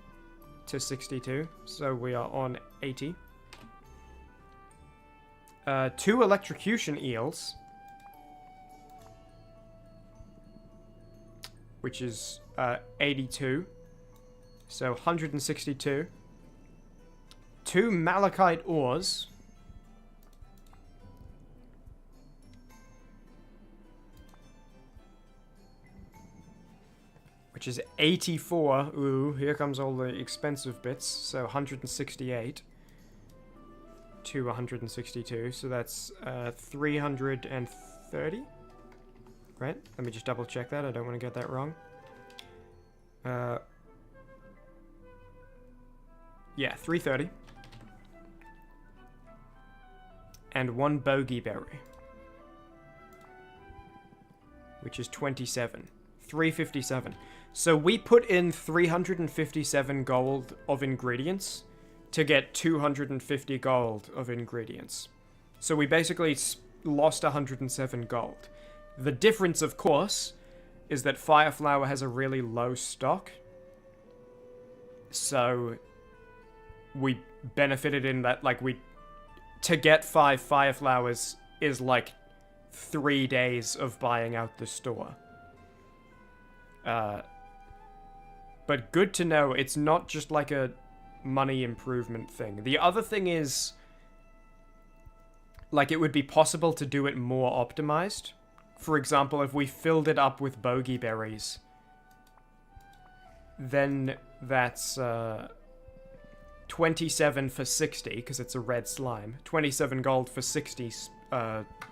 to 62. So we are on 80. 2 electrocution eels. Which is 82. So 162. 2 malachite ores. Which is 84. Ooh, here comes all the expensive bits. So 168 to 162. So that's 330. Right? Let me just double check that. I don't want to get that wrong. Yeah, 330. And 1 bogey berry. Which is 27. 357. So we put in 357 gold of ingredients to get 250 gold of ingredients. So we basically lost 107 gold. The difference, of course, is that Fireflower has a really low stock. So we benefited in that, like, to get 5 Fireflowers is like 3 days of buying out the store. But good to know, it's not just like a money improvement thing. The other thing is, like, it would be possible to do it more optimized. For example, if we filled it up with bogey berries, then that's 27 for 60, because it's a red slime. 27 gold for 60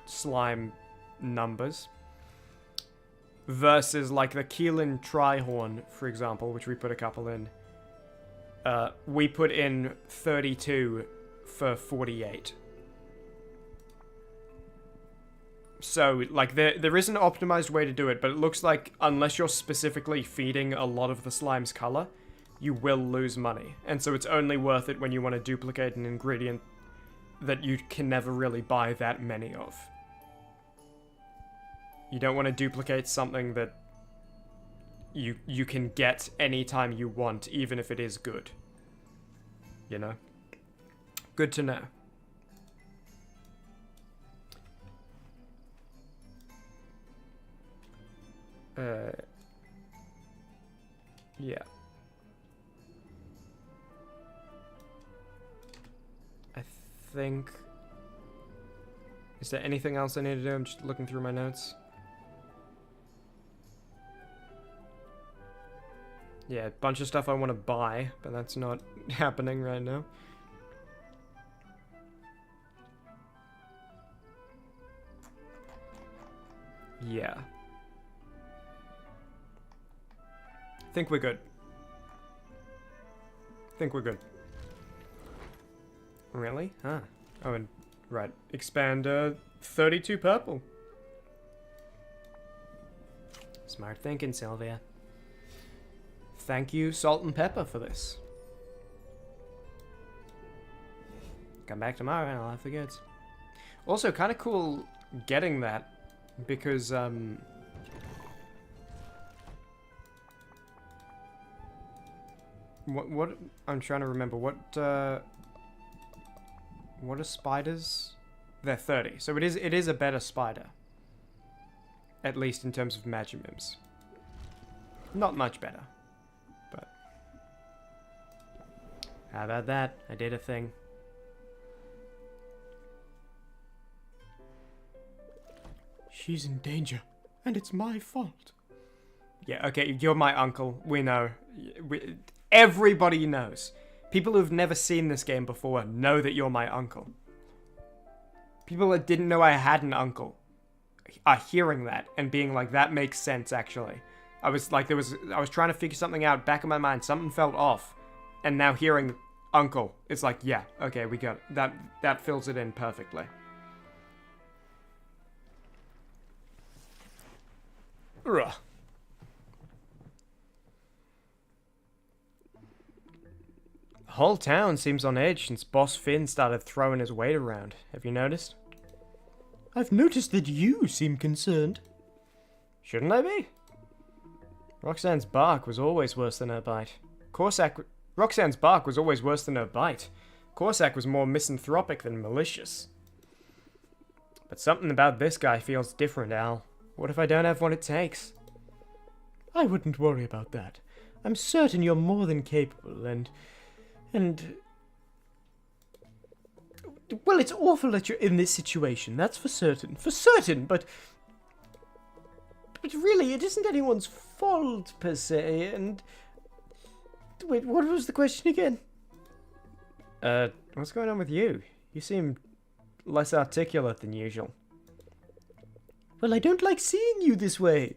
slime numbers. Versus, like, the Keelan Trihorn, for example, which we put a couple in. We put in 32 for 48. So, like, there is an optimized way to do it, but it looks like unless you're specifically feeding a lot of the slime's color, you will lose money. And so it's only worth it when you want to duplicate an ingredient that you can never really buy that many of. You don't want to duplicate something that you can get anytime you want, even if it is good. You know? Good to know. Yeah. I think... Is there anything else I need to do? I'm just looking through my notes. Yeah, a bunch of stuff I want to buy, but that's not happening right now. Yeah. I think we're good. Really? Huh. Oh, and right, expand 32 purple. Smart thinking, Sylvia. Thank you, Salt and Pepper, for this. Come back tomorrow and I'll have the goods. Also, kind of cool getting that, because, What, I'm trying to remember, what are spiders? They're 30, so it is a better spider. At least in terms of Magimims. Not much better. But how about that? I did a thing. She's in danger, and it's my fault. Yeah, okay, you're my uncle. We know. Everybody knows. People who've never seen this game before know that you're my uncle. People that didn't know I had an uncle are hearing that and being like, that makes sense, actually. I was trying to figure something out back in my mind. Something felt off. And now hearing uncle, it's like, yeah, okay, we got it. That fills it in perfectly. Ugh. The whole town seems on edge since Boss Finn started throwing his weight around. Have you noticed? I've noticed that you seem concerned. Shouldn't I be? Roxanne's bark was always worse than her bite. Roxanne's bark was always worse than her bite. Corsac was more misanthropic than malicious. But something about this guy feels different, Al. What if I don't have what it takes? I wouldn't worry about that. I'm certain you're more than capable, and... Well, it's awful that you're in this situation, that's for certain. For certain, but really, it isn't anyone's fault, per se, and... Wait, what was the question again? What's going on with you? You seem less articulate than usual. Well, I don't like seeing you this way.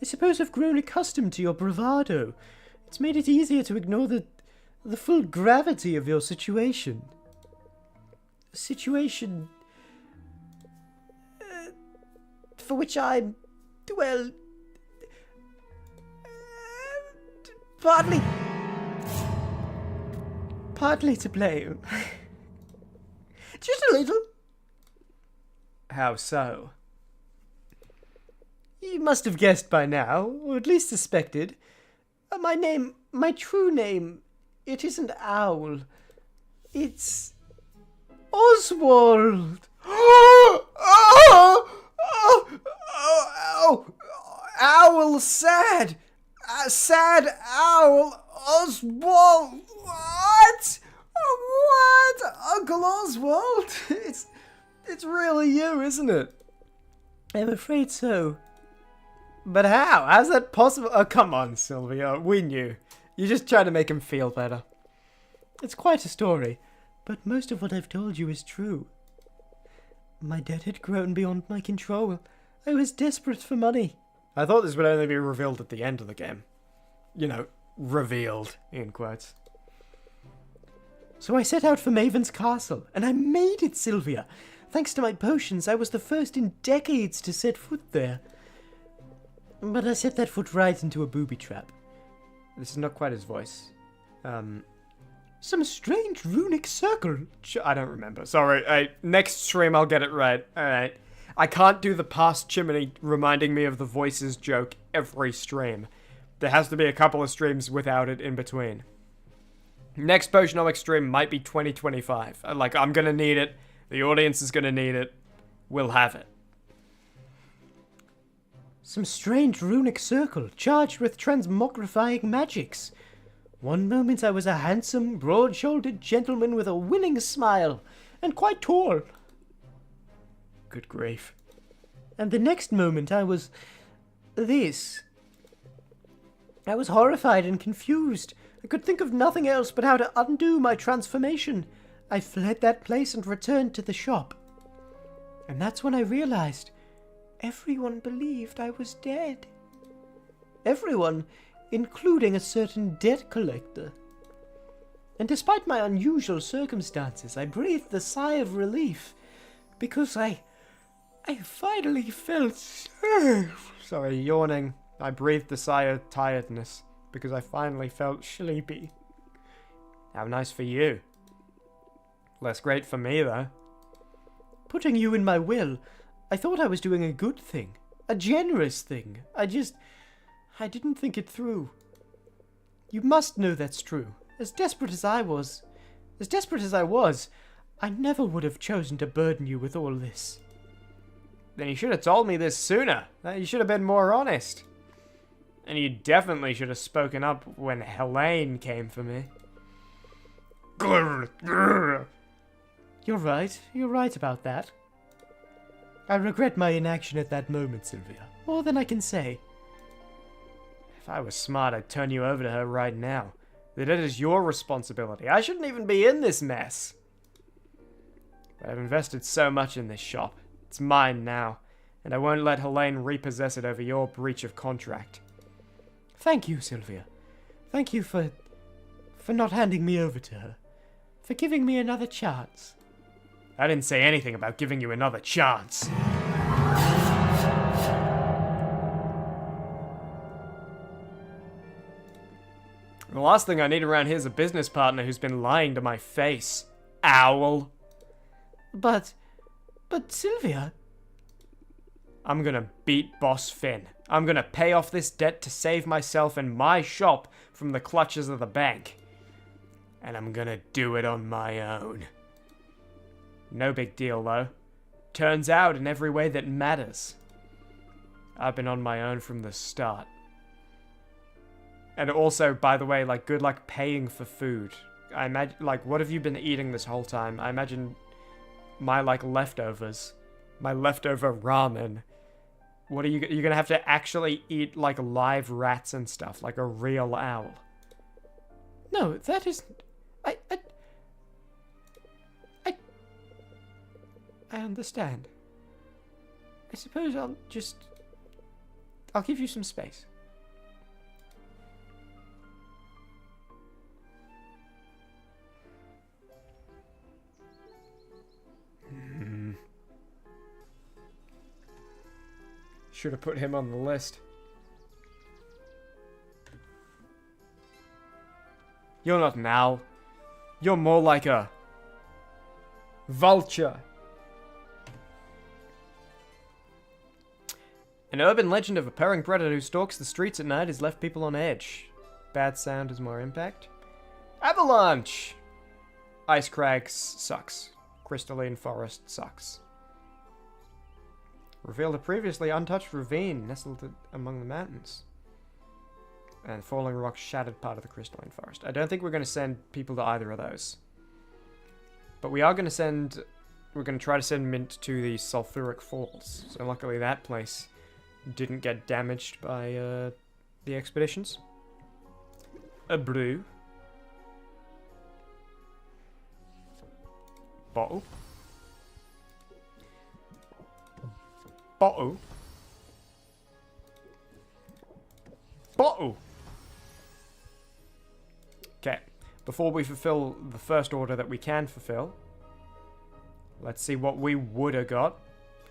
I suppose I've grown accustomed to your bravado. It's made it easier to ignore the full gravity of your situation. A situation... for which I'm... well... partly to blame. Just a little. How so? You must have guessed by now, or at least suspected. My true name, it isn't Owl. It's... Oswald! Owl sad! Sad owl! Oswald! What? What? Uncle Oswald? It's really you, isn't it? I'm afraid so. But how? How's that possible? Oh, come on, Sylvia. We knew. You just tried to make him feel better. It's quite a story, but most of what I've told you is true. My debt had grown beyond my control. I was desperate for money. I thought this would only be revealed at the end of the game. You know, revealed, in quotes. So I set out for Maven's castle, and I made it, Sylvia. Thanks to my potions, I was the first in decades to set foot there. But I set that foot right into a booby trap. This is not quite his voice. Some strange runic circle. I don't remember. Sorry. Next stream I'll get it right. Alright. I can't do the past Chimmaney reminding me of the voices joke every stream. There has to be a couple of streams without it in between. Next Potionomics stream might be 2025. I'm gonna need it. The audience is gonna need it. We'll have it. Some strange runic circle charged with transmogrifying magics. One moment I was a handsome, broad-shouldered gentleman with a winning smile, and quite tall. Good grief. And the next moment I was... this. I was horrified and confused. I could think of nothing else but how to undo my transformation. I fled that place and returned to the shop. And that's when I realized everyone believed I was dead. Everyone, including a certain debt collector. And despite my unusual circumstances, I breathed a sigh of relief because I finally felt... Sorry, yawning. I breathed a sigh of tiredness because I finally felt sleepy. How nice for you. Less great for me, though. Putting you in my will, I thought I was doing a good thing. A generous thing. I didn't think it through. You must know that's true. As desperate as I was, I never would have chosen to burden you with all this. Then you should have told me this sooner. You should have been more honest. And you definitely should have spoken up when Helene came for me. You're right about that. I regret my inaction at that moment, Sylvia. More than I can say. If I was smart, I'd turn you over to her right now. That it is your responsibility. I shouldn't even be in this mess. But I've invested so much in this shop. It's mine now, and I won't let Helene repossess it over your breach of contract. Thank you, Sylvia. Thank you for not handing me over to her. For giving me another chance. I didn't say anything about giving you another chance. The last thing I need around here is a business partner who's been lying to my face. Owl. But Sylvia... I'm gonna beat Boss Finn. I'm gonna pay off this debt to save myself and my shop from the clutches of the bank. And I'm gonna do it on my own. No big deal, though. Turns out in every way that matters. I've been on my own from the start. And also, by the way, like, good luck paying for food. I imagine, like, what have you been eating this whole time? I imagine my, like, leftovers. My leftover ramen. What are you're gonna have to actually eat, like, live rats and stuff, like a real owl. No, that is... I understand. I suppose I'll give you some space. Should have put him on the list. You're not an owl. You're more like a... vulture. An urban legend of a purring predator who stalks the streets at night has left people on edge. Bad sound has more impact. Avalanche! Ice crags sucks. Crystalline forest sucks. Revealed a previously untouched ravine nestled among the mountains. And falling rocks shattered part of the crystalline forest. I don't think we're going to send people to either of those. But we are going to send... we're going to try to send Mint to the Sulfuric Falls. So luckily that place didn't get damaged by the expeditions. A brew. Bottle. Bottle. Bottle. Okay. Before we fulfill the first order that we can fulfill, let's see what we would have got.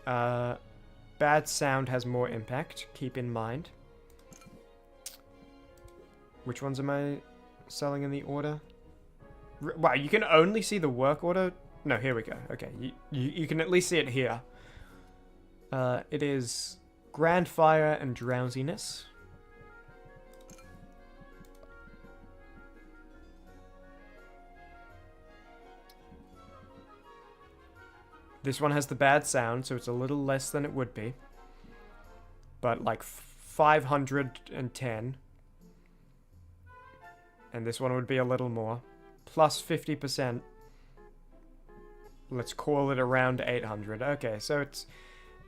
Bad sound has more impact, keep in mind. Which ones am I selling in the order? Wow, you can only see the work order? No, here we go. Okay, you can at least see it here. It is Grand Fire and Drowsiness. This one has the bad sound, so it's a little less than it would be. But like 510. And this one would be a little more. Plus 50%. Let's call it around 800. Okay, so it's...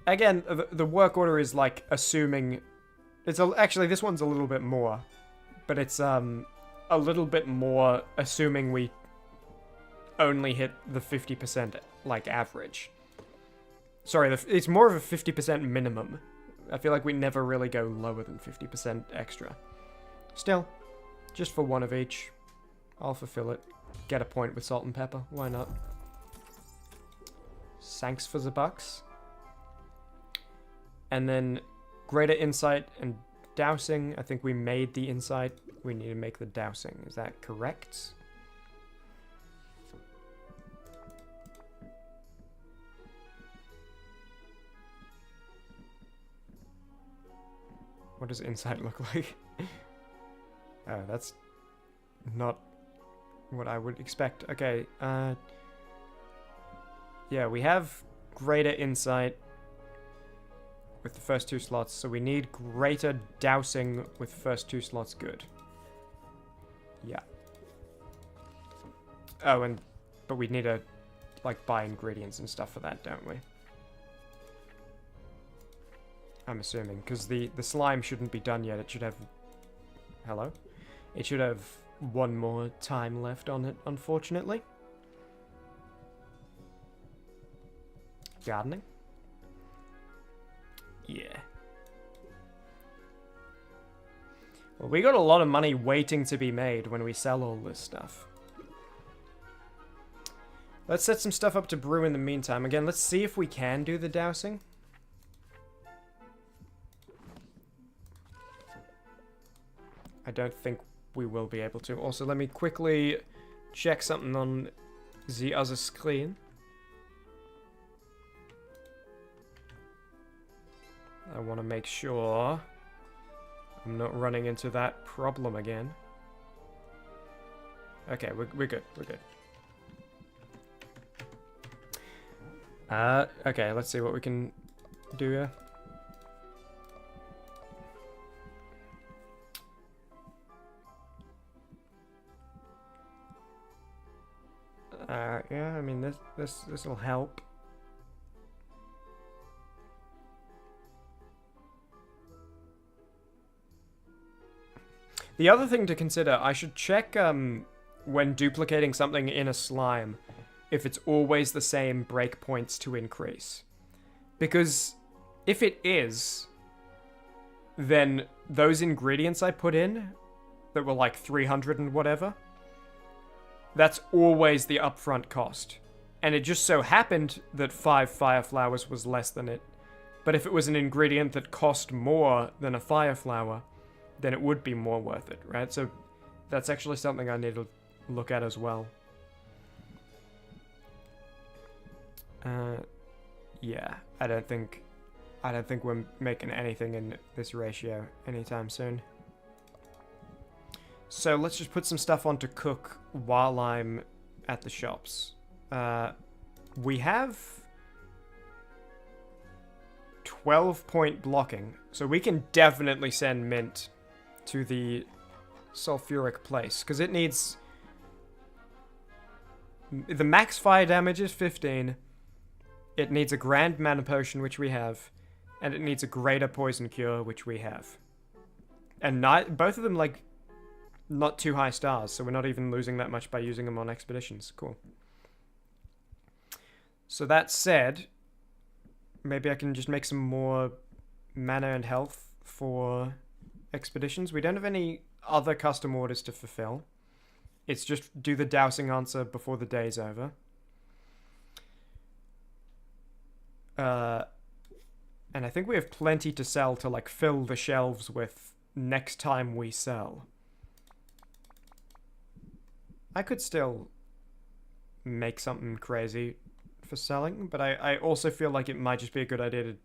again, the work order is like assuming... actually, this one's a little bit more. But it's a little bit more assuming we only hit the 50% like average. Sorry, it's more of a 50% minimum. I feel like we never really go lower than 50% extra. Still, just for one of each, I'll fulfill it. get a point with salt and pepper. Why not? Thanks for the bucks. And then greater insight and dousing. I think we made the insight. We need to make the dousing. Is that correct? What does insight look like? Oh, that's not what I would expect. Okay, yeah, we have greater insight with the first 2 slots, so we need greater dousing with first 2 slots. Good. Yeah. Oh, but we need to, like, buy ingredients and stuff for that, don't we? I'm assuming, because the slime shouldn't be done yet. It should have... Hello? It should have 1 more time left on it, unfortunately. Gardening? Yeah. Well, we got a lot of money waiting to be made when we sell all this stuff. Let's set some stuff up to brew in the meantime. Again, let's see if we can do the dousing. I don't think we will be able to. Also, let me quickly check something on the other screen. I want to make sure I'm not running into that problem again. Okay, we're good. We're good. Okay, let's see what we can do here. Yeah, I mean, this will help. The other thing to consider, I should check when duplicating something in a slime if it's always the same breakpoints to increase. Because if it is, then those ingredients I put in that were like 300 and whatever, that's always the upfront cost. And it just so happened that 5 fire flowers was less than it. But if it was an ingredient that cost more than a fire flower, then it would be more worth it, right? So that's actually something I need to look at as well. Yeah, I don't think we're making anything in this ratio anytime soon. So let's just put some stuff on to cook while I'm at the shops. We have 12-point blocking, so we can definitely send Mint to the sulfuric place, because it needs... The max fire damage is 15. It needs a grand mana potion, which we have, and it needs a greater poison cure, which we have. And both of them, like, not too high stars, so we're not even losing that much by using them on expeditions. Cool. So that said, maybe I can just make some more mana and health for expeditions. We don't have any other custom orders to fulfill. It's just do the dousing answer before the day's over. And I think we have plenty to sell to, like, fill the shelves with next time we sell. I could still make something crazy for selling, but I also feel like it might just be a good idea to...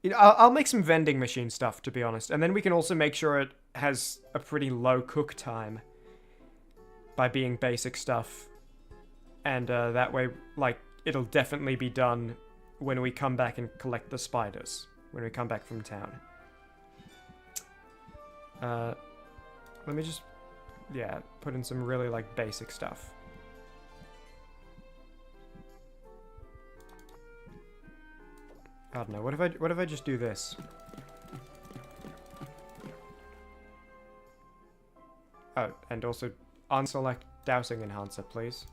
You know, I'll make some vending machine stuff, to be honest, and then we can also make sure it has a pretty low cook time by being basic stuff, and that way, like, it'll definitely be done when we come back and collect the spiders, when we come back from town. Let me just... Yeah, put in some really, like, basic stuff. I don't know, what if I just do this? Oh, and also unselect dowsing enhancer, please.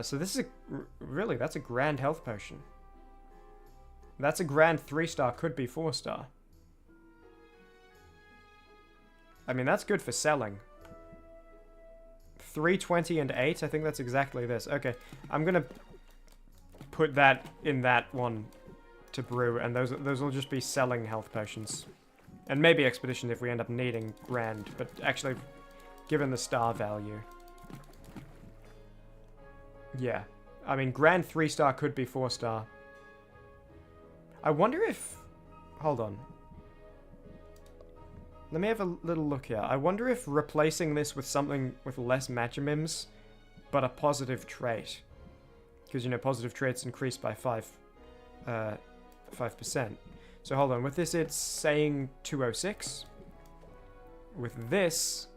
So this is really, that's a grand health potion. That's a grand 3-star, could be 4-star. I mean, that's good for selling. 320 and 8. I think that's exactly this. Okay, I'm gonna put that in that one to brew, and those will just be selling health potions. And maybe expedition if we end up needing grand, but actually, given the star value. Yeah. I mean, grand 3-star could be 4-star. I wonder if... Hold on. Let me have a little look here. I wonder if replacing this with something with less matchamims, but a positive trait. Because, you know, positive traits increase by 5%. So hold on. With this, it's saying 206. With this...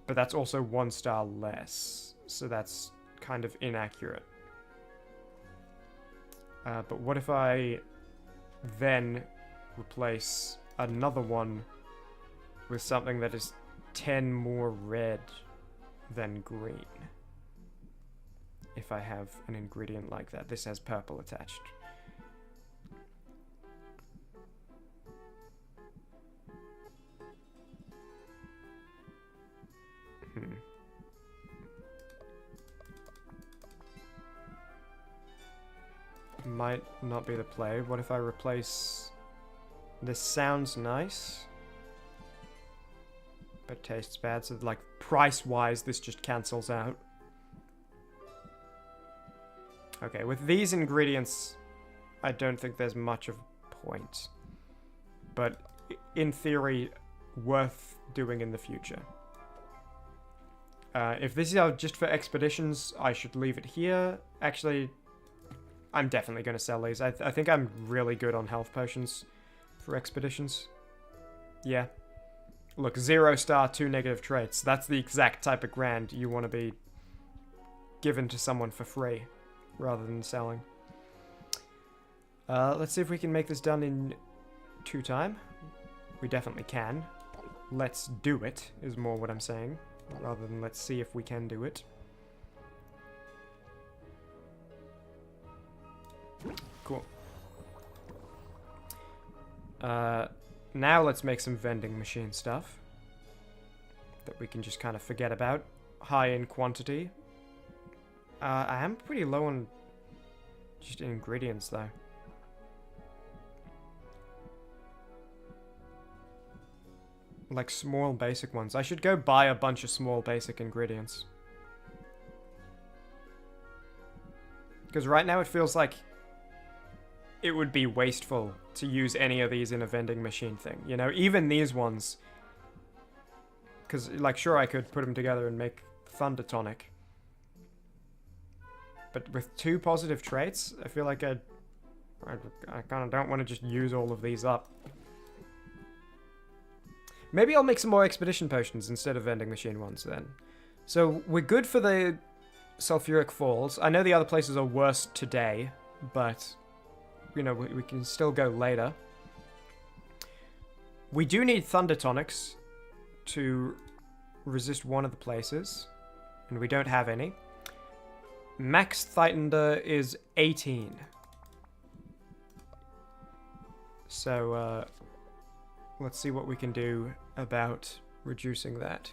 But that's also 1 star less. So that's kind of inaccurate. But what if I then replace another one with something that is 10 more red than green? If I have an ingredient like that. This has purple attached. Might not be the play. What if I replace... This sounds nice, but tastes bad, so like price-wise this just cancels out. Okay, with these ingredients I don't think there's much of a point, but in theory worth doing in the future. If this is just for expeditions, I should leave it here. Actually, I'm definitely going to sell these. I think I'm really good on health potions for expeditions. Yeah. Look, 0-star, 2 negative traits. That's the exact type of grand you want to be given to someone for free, rather than selling. Let's see if we can make this done in 2 time. We definitely can. Let's do it, is more what I'm saying, rather than let's see if we can do it. Cool. Now let's make some vending machine stuff that we can just kind of forget about. High in quantity. I am pretty low on just ingredients though. Like small basic ones. I should go buy a bunch of small basic ingredients. Because right now it feels like it would be wasteful to use any of these in a vending machine thing. You know, even these ones. Because, like, sure, I could put them together and make Thunder Tonic. But with 2 positive traits, I feel like I kind of don't want to just use all of these up. Maybe I'll make some more expedition potions instead of vending machine ones then. So, we're good for the Sulfuric Falls. I know the other places are worse today, but... you know, we can still go later. We do need Thunder Tonics to resist one of the places, and we don't have any. Max Thunder is 18. So, let's see what we can do about reducing that.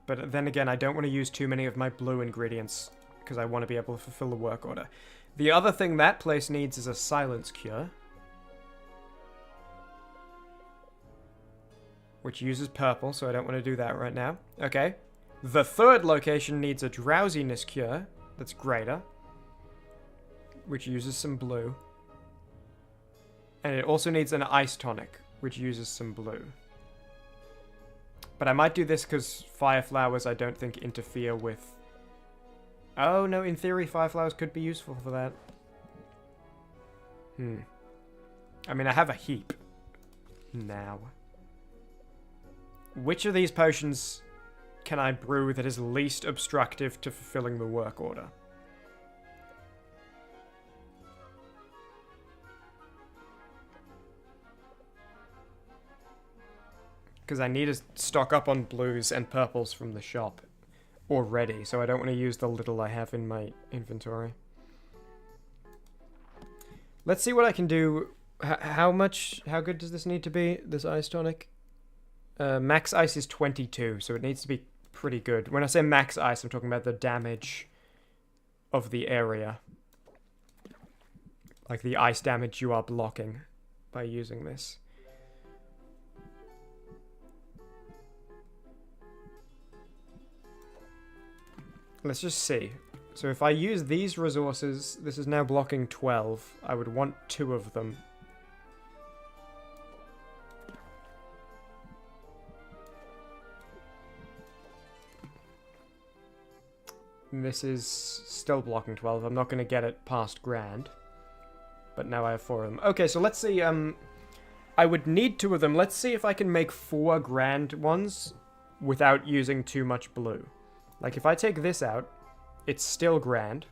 But then again, I don't want to use too many of my blue ingredients, because I want to be able to fulfill the work order. The other thing that place needs is a silence cure, which uses purple, so I don't want to do that right now. Okay. The third location needs a drowsiness cure that's greater, which uses some blue. And it also needs an ice tonic, which uses some blue. But I might do this because fire flowers I don't think interfere with... Oh, no, in theory fire flowers could be useful for that. I mean, I have a heap now. Which of these potions can I brew that is least obstructive to fulfilling the work order? Because I need to stock up on blues and purples from the shop. already, so I don't want to use the little I have in my inventory. Let's see what I can do. How good does this need to be, this ice tonic? Max ice is 22, so it needs to be pretty good. When I say max ice, I'm talking about the damage of the area. Like the ice damage you are blocking by using this. Let's just see. So if I use these resources, this is now blocking 12. I would want 2 of them. This is still blocking 12. I'm not going to get it past grand. But now I have 4 of them. Okay, so let's see. I would need 2 of them. Let's see if I can make 4 grand ones without using too much blue. Like, if I take this out, it's still grand.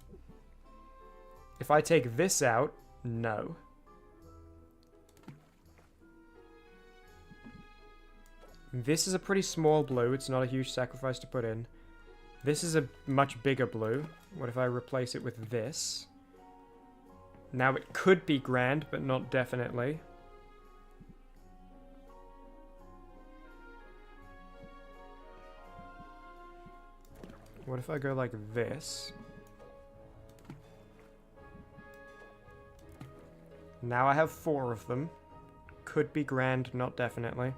If I take this out, no. This is a pretty small blue. It's not a huge sacrifice to put in. This is a much bigger blue. What if I replace it with this? Now it could be grand, but not definitely. What if I go like this? Now I have 4 of them. Could be grand, not definitely.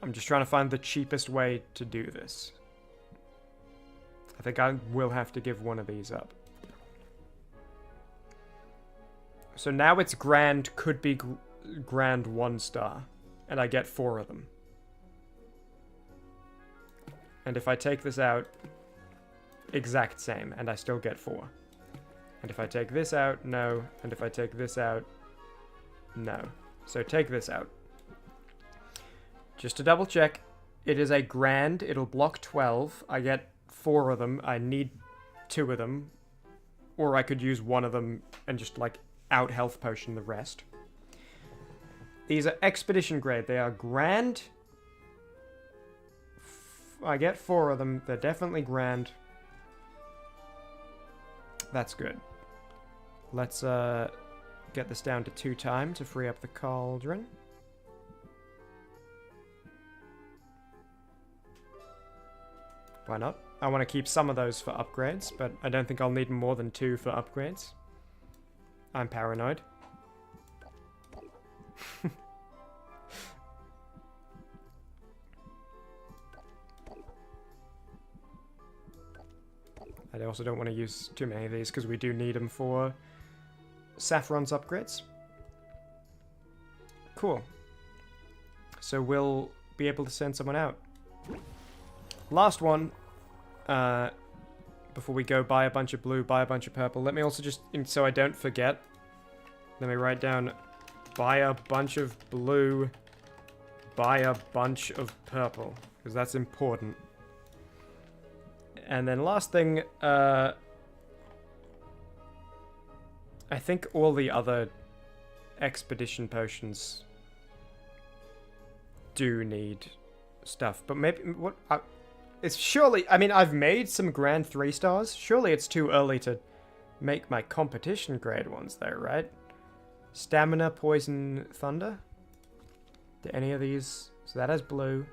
I'm just trying to find the cheapest way to do this. I think I will have to give one of these up. So now it's grand, could be grand 1 star. And I get 4 of them. And if I take this out, exact same, and I still get 4. And if I take this out, no. And if I take this out, no. So take this out. Just to double check, it is a grand, it'll block 12. I get 4 of them, I need 2 of them. Or I could use 1 of them and just like out health potion the rest. These are expedition grade, they are grand. I get 4 of them. They're definitely grand. That's good. Let's get this down to 2 time to free up the cauldron. Why not? I want to keep some of those for upgrades, but I don't think I'll need more than 2 for upgrades. I'm paranoid. I also don't want to use too many of these because we do need them for Saffron's upgrades. Cool. So we'll be able to send someone out. Last one. Before we go buy a bunch of blue, buy a bunch of purple. Let me also just, so I don't forget, let me write down buy a bunch of blue, buy a bunch of purple, because that's important. And then last thing, I think all the other expedition potions do need stuff, but maybe what? It's surely. I mean, I've made some grand 3 stars. Surely it's too early to make my competition grade ones, though, right? Stamina, poison, thunder. Do any of these? So that has blue.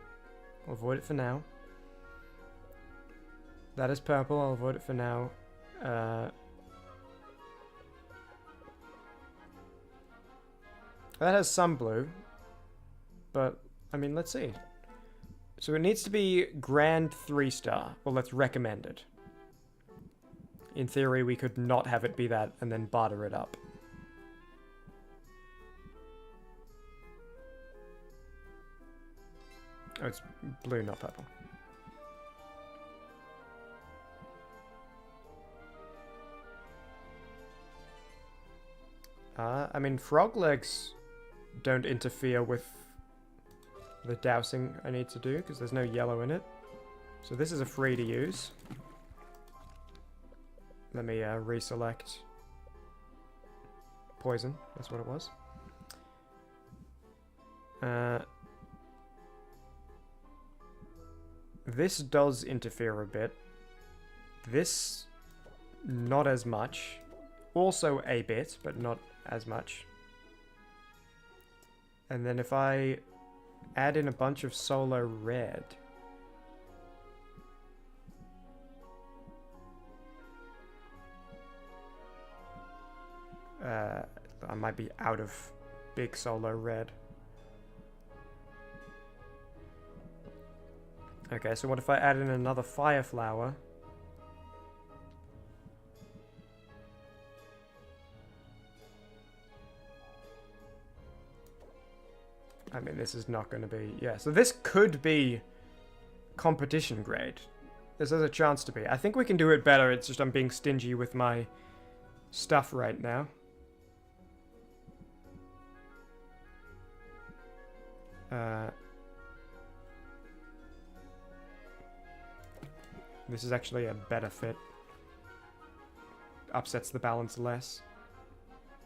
I'll avoid it for now. That is purple, I'll avoid it for now. That has some blue. But, I mean, let's see. So it needs to be grand 3 star. Well, that's recommended. In theory, we could not have it be that and then barter it up. Oh, it's blue, not purple. I mean, frog legs don't interfere with the dousing I need to do, because there's no yellow in it. So this is a free to use. Let me reselect poison, that's what it was. This does interfere a bit. This, not as much. Also a bit, but not as much. And then if I add in a bunch of solo red... I might be out of big solo red. Okay, so what if I add in another fire flower? I mean, this is not going to be... Yeah, so this could be competition grade. This has a chance to be. I think we can do it better. It's just I'm being stingy with my stuff right now. This is actually a better fit. Upsets the balance less.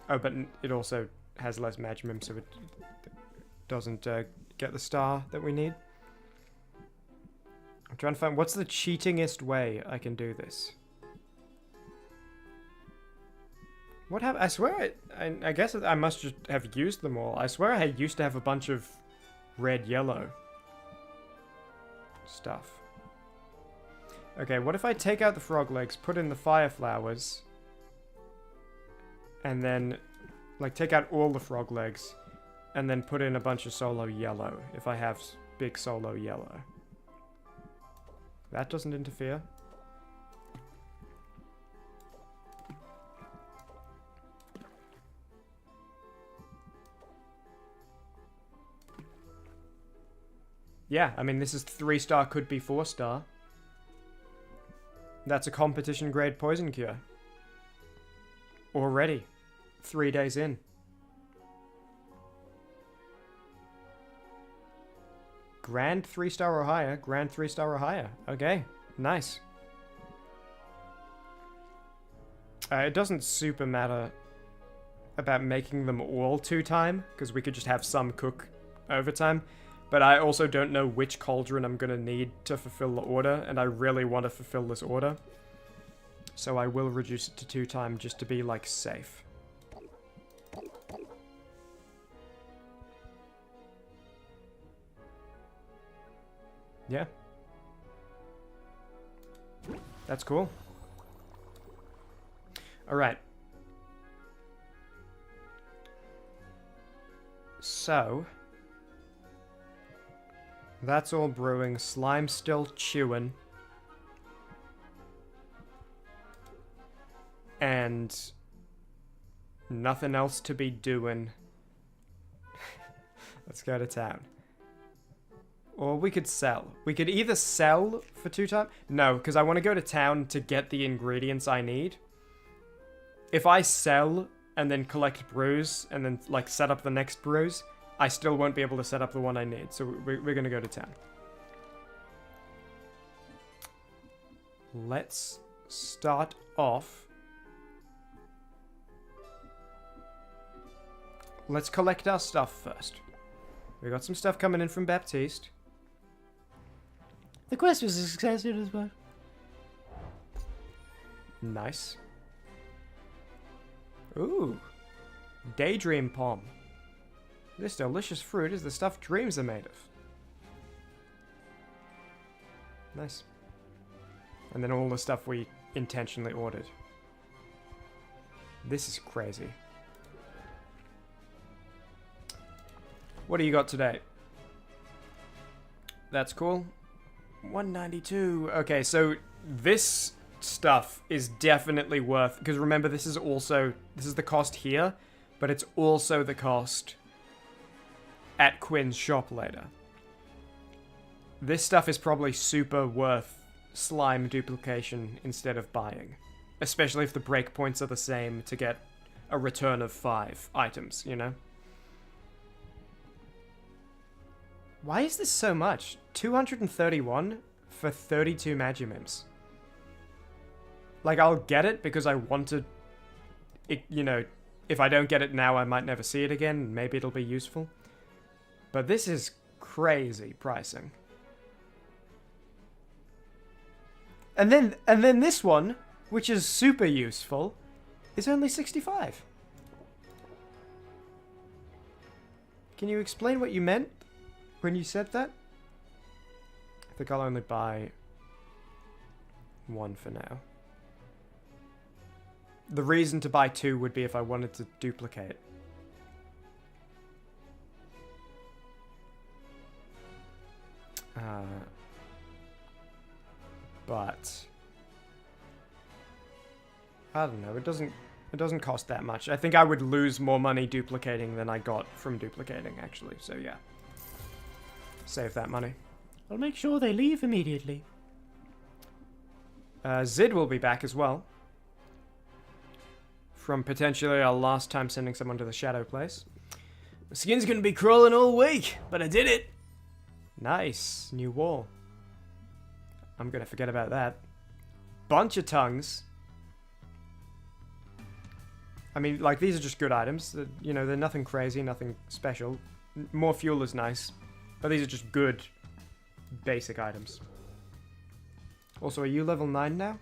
Oh, but it also has less magimum, so it doesn't get the star that we need. I'm trying to find... What's the cheatingest way I can do this? What happened? I swear I guess I must just have used them all. I swear I used to have a bunch of red-yellow stuff. Okay, what if I take out the frog legs, put in the fire flowers, and then, like, take out all the frog legs, and then put in a bunch of solo yellow, if I have big solo yellow. That doesn't interfere. Yeah, I mean, this is 3-star, could be 4-star. That's a competition grade poison cure. Already. 3 days in. Grand 3-star or higher. Grand 3-star or higher. Okay. Nice. It doesn't super matter about making them all 2-time, because we could just have some cook overtime. But I also don't know which cauldron I'm going to need to fulfill the order, and I really want to fulfill this order. So I will reduce it to 2-time just to be, like, safe. Yeah. That's cool. Alright. So... That's all brewing. Slime's still chewing. And nothing else to be doing. Let's go to town. Or we could sell. We could either sell for 2-time. No, because I want to go to town to get the ingredients I need. If I sell and then collect brews and then, like, set up the next brews, I still won't be able to set up the one I need, so we're going to go to town. Let's start off. Let's collect our stuff first. We got some stuff coming in from Baptiste. The quest was a success as well. Nice. Ooh. Daydream Palm. This delicious fruit is the stuff dreams are made of. Nice. And then all the stuff we intentionally ordered. This is crazy. What do you got today? That's cool. 192. Okay, so this stuff is definitely worth... Because remember, this is the cost here, but it's also the cost at Quinn's shop later. This stuff is probably super worth slime duplication instead of buying. Especially if the breakpoints are the same to get a return of 5 items, you know? Why is this so much? 231 for 32 Magimims. Like, I'll get it because I wanted it, you know, if I don't get it now, I might never see it again. Maybe it'll be useful. But this is crazy pricing. And then this one, which is super useful, is only 65. Can you explain what you meant when you said that? I think I'll only buy one for now. The reason to buy two would be if I wanted to duplicate. But I don't know, it doesn't cost that much. I think I would lose more money duplicating than I got from duplicating, actually. So yeah. Save that money. I'll make sure they leave immediately. Zid will be back as well. From potentially our last time sending someone to the shadow place. The skin's gonna be crawling all week, but I did it. Nice. New wall. I'm gonna forget about that. Bunch of tongues. I mean, like, these are just good items. You know, they're nothing crazy, nothing special. More fuel is nice. But these are just good, basic items. Also, are you level 9 now?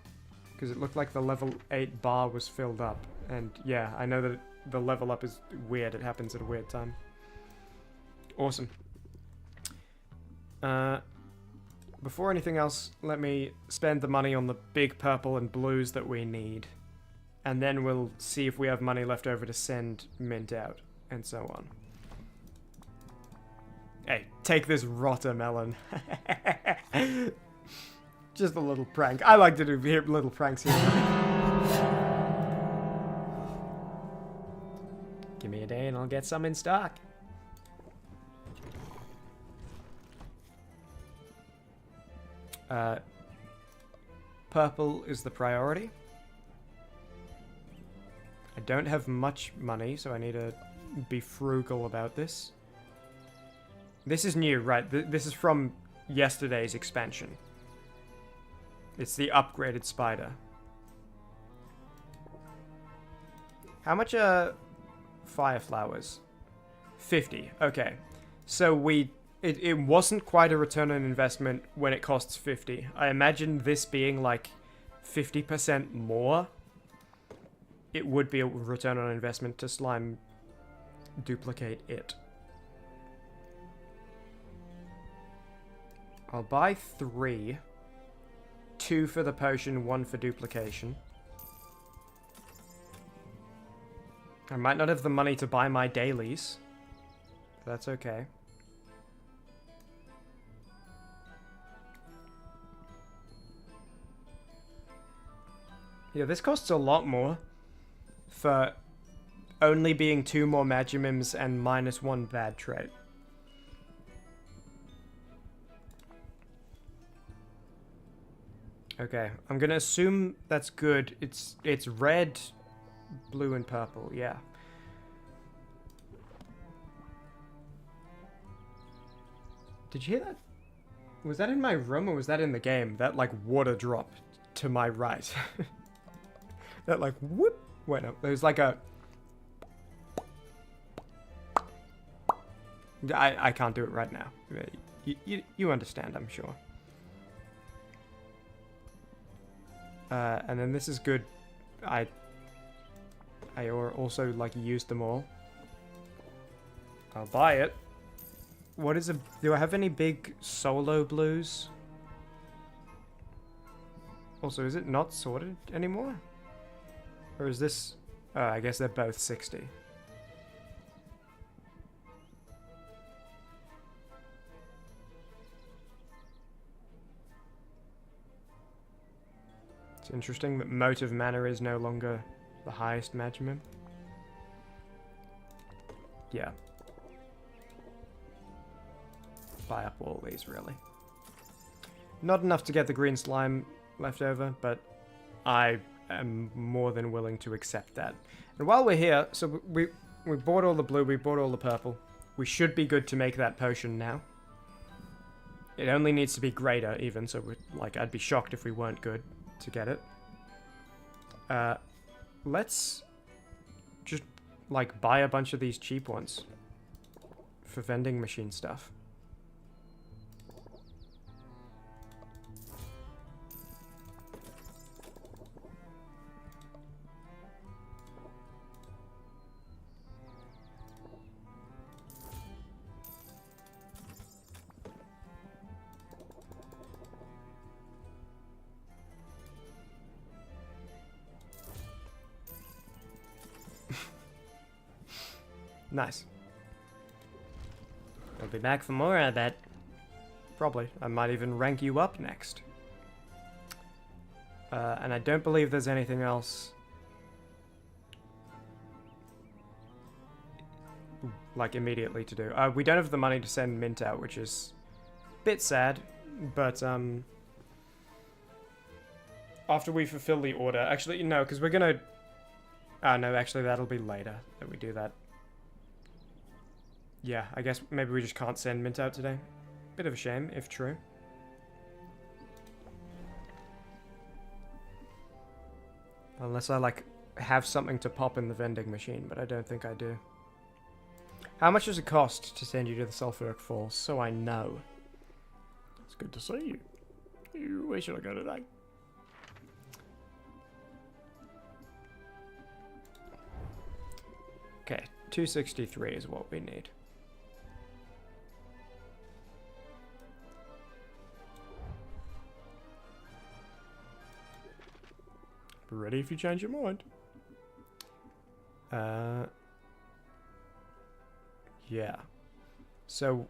Because it looked like the level 8 bar was filled up. And yeah, I know that the level up is weird. It happens at a weird time. Awesome. Before anything else, let me spend the money on the big purple and blues that we need. And then we'll see if we have money left over to send mint out, and so on. Hey, take this watermelon. Just a little prank. I like to do little pranks here. Give me a day and I'll get some in stock. Purple is the priority. I don't have much money, so I need to be frugal about this. This is new, right? This is from yesterday's expansion. It's the upgraded spider. How much are fire flowers? 50. Okay. So it wasn't quite a return on investment when it costs 50. I imagine this being like 50% more. It would be a return on investment to slime duplicate it. I'll buy 3. 2 for the potion, 1 for duplication. I might not have the money to buy my dailies. But that's okay. Yeah, this costs a lot more for only being 2 more Magimims and -1 bad trait. Okay, I'm gonna assume that's good. It's red, blue, and purple, yeah. Did you hear that? Was that in my room or was that in the game? That, like, water drop to my right. That, like, whoop, went up. There's like a... I can't do it right now. You understand, I'm sure. And then this is good. I also, like, used them all. I'll buy it. What is a... Do I have any big solo blues? Also, is it not sorted anymore? Or is this... Oh, I guess they're both 60. It's interesting that Motive Mana is no longer the highest Magimim. Yeah. Buy up all these, really. Not enough to get the green slime left over, but I am more than willing to accept that. And while we're here, so we bought all the blue, we bought all the purple. We should be good to make that potion now. It only needs to be greater, even, so like, I'd be shocked if we weren't good to get it. Let's just, like, buy a bunch of these cheap ones for vending machine stuff. Nice. I'll be back for more, I bet. Probably. I might even rank you up next. And I don't believe there's anything else like immediately to do. We don't have the money to send Mint out, which is a bit sad, but after we fulfill the order, actually no, because we're gonna no, actually that'll be later that we do that. Yeah, I guess maybe we just can't send Mint out today. Bit of a shame, if true. Unless I, like, have something to pop in the vending machine, but I don't think I do. How much does it cost to send you to the Sulphuric Falls, so I know? It's good to see you. Where should I go today? Okay, 263 is what we need. Be ready if you change your mind. Yeah. So,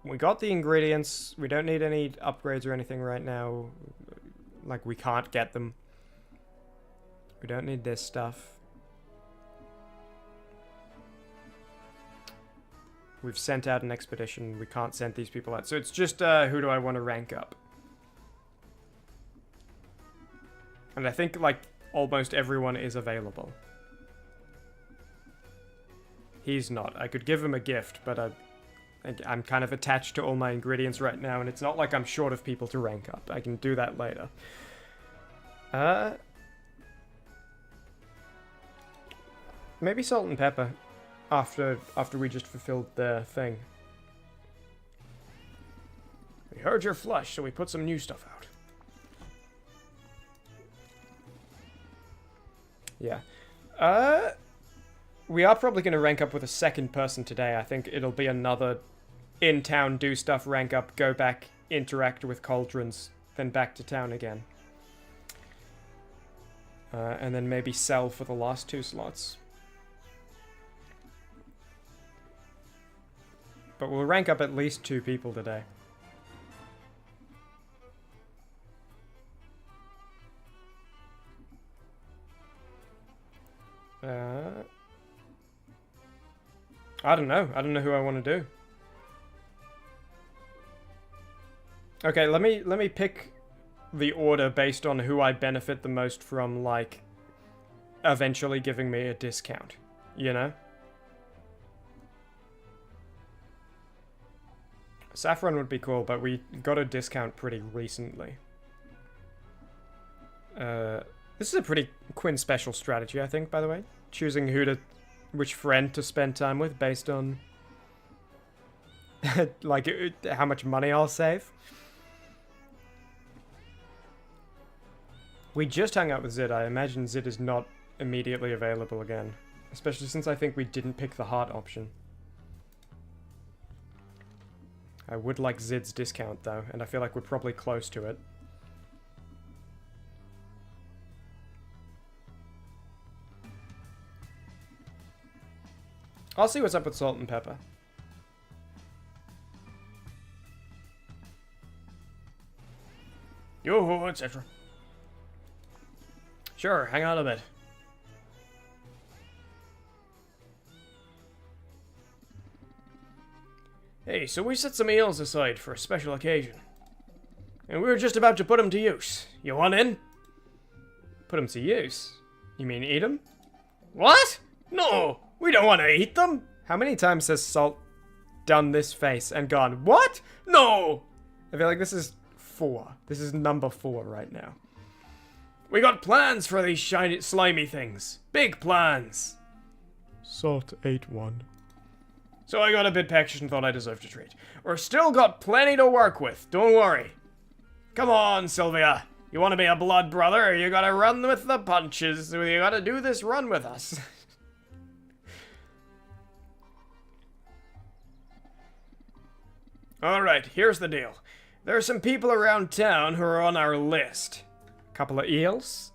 we got the ingredients. We don't need any upgrades or anything right now. Like, we can't get them. We don't need this stuff. We've sent out an expedition. We can't send these people out. So it's just, who do I want to rank up? And I think, like, almost everyone is available. He's not. I could give him a gift, but I'm kind of attached to all my ingredients right now, and it's not like I'm short of people to rank up. I can do that later. Maybe salt and pepper after we just fulfilled the thing. We heard you're flush, so we put some new stuff out. Yeah. We are probably going to rank up with a second person today. I think it'll be another in-town, do stuff, rank up, go back, interact with cauldrons, then back to town again. And then maybe sell for the last 2 slots. But we'll rank up at least 2 people today. I don't know. I don't know who I want to do. Okay, let me pick the order based on who I benefit the most from, like, eventually giving me a discount, you know? Saffron would be cool, but we got a discount pretty recently. This is a pretty Quinn special strategy, I think, by the way. Choosing which friend to spend time with based on, like, how much money I'll save. We just hung out with Zid. I imagine Zid is not immediately available again. Especially since I think we didn't pick the heart option. I would like Zid's discount, though, and I feel like we're probably close to it. I'll see what's up with salt and pepper. Yo-ho, etc. Sure, hang on a bit. Hey, so we set some eels aside for a special occasion. And we were just about to put them to use. You want in? Put them to use? You mean eat them? What? No! We don't want to eat them! How many times has Salt done this face and gone, what? No! I feel like this is 4. This is number 4 right now. We got plans for these shiny, slimy things. Big plans. Salt ate one. So I got a bit peckish and thought I deserved a treat. We're still got plenty to work with, don't worry. Come on, Sylvia. You want to be a blood brother, or you gotta run with the punches. You gotta do this run with us. Alright, here's the deal. There are some people around town who are on our list. Couple of eels?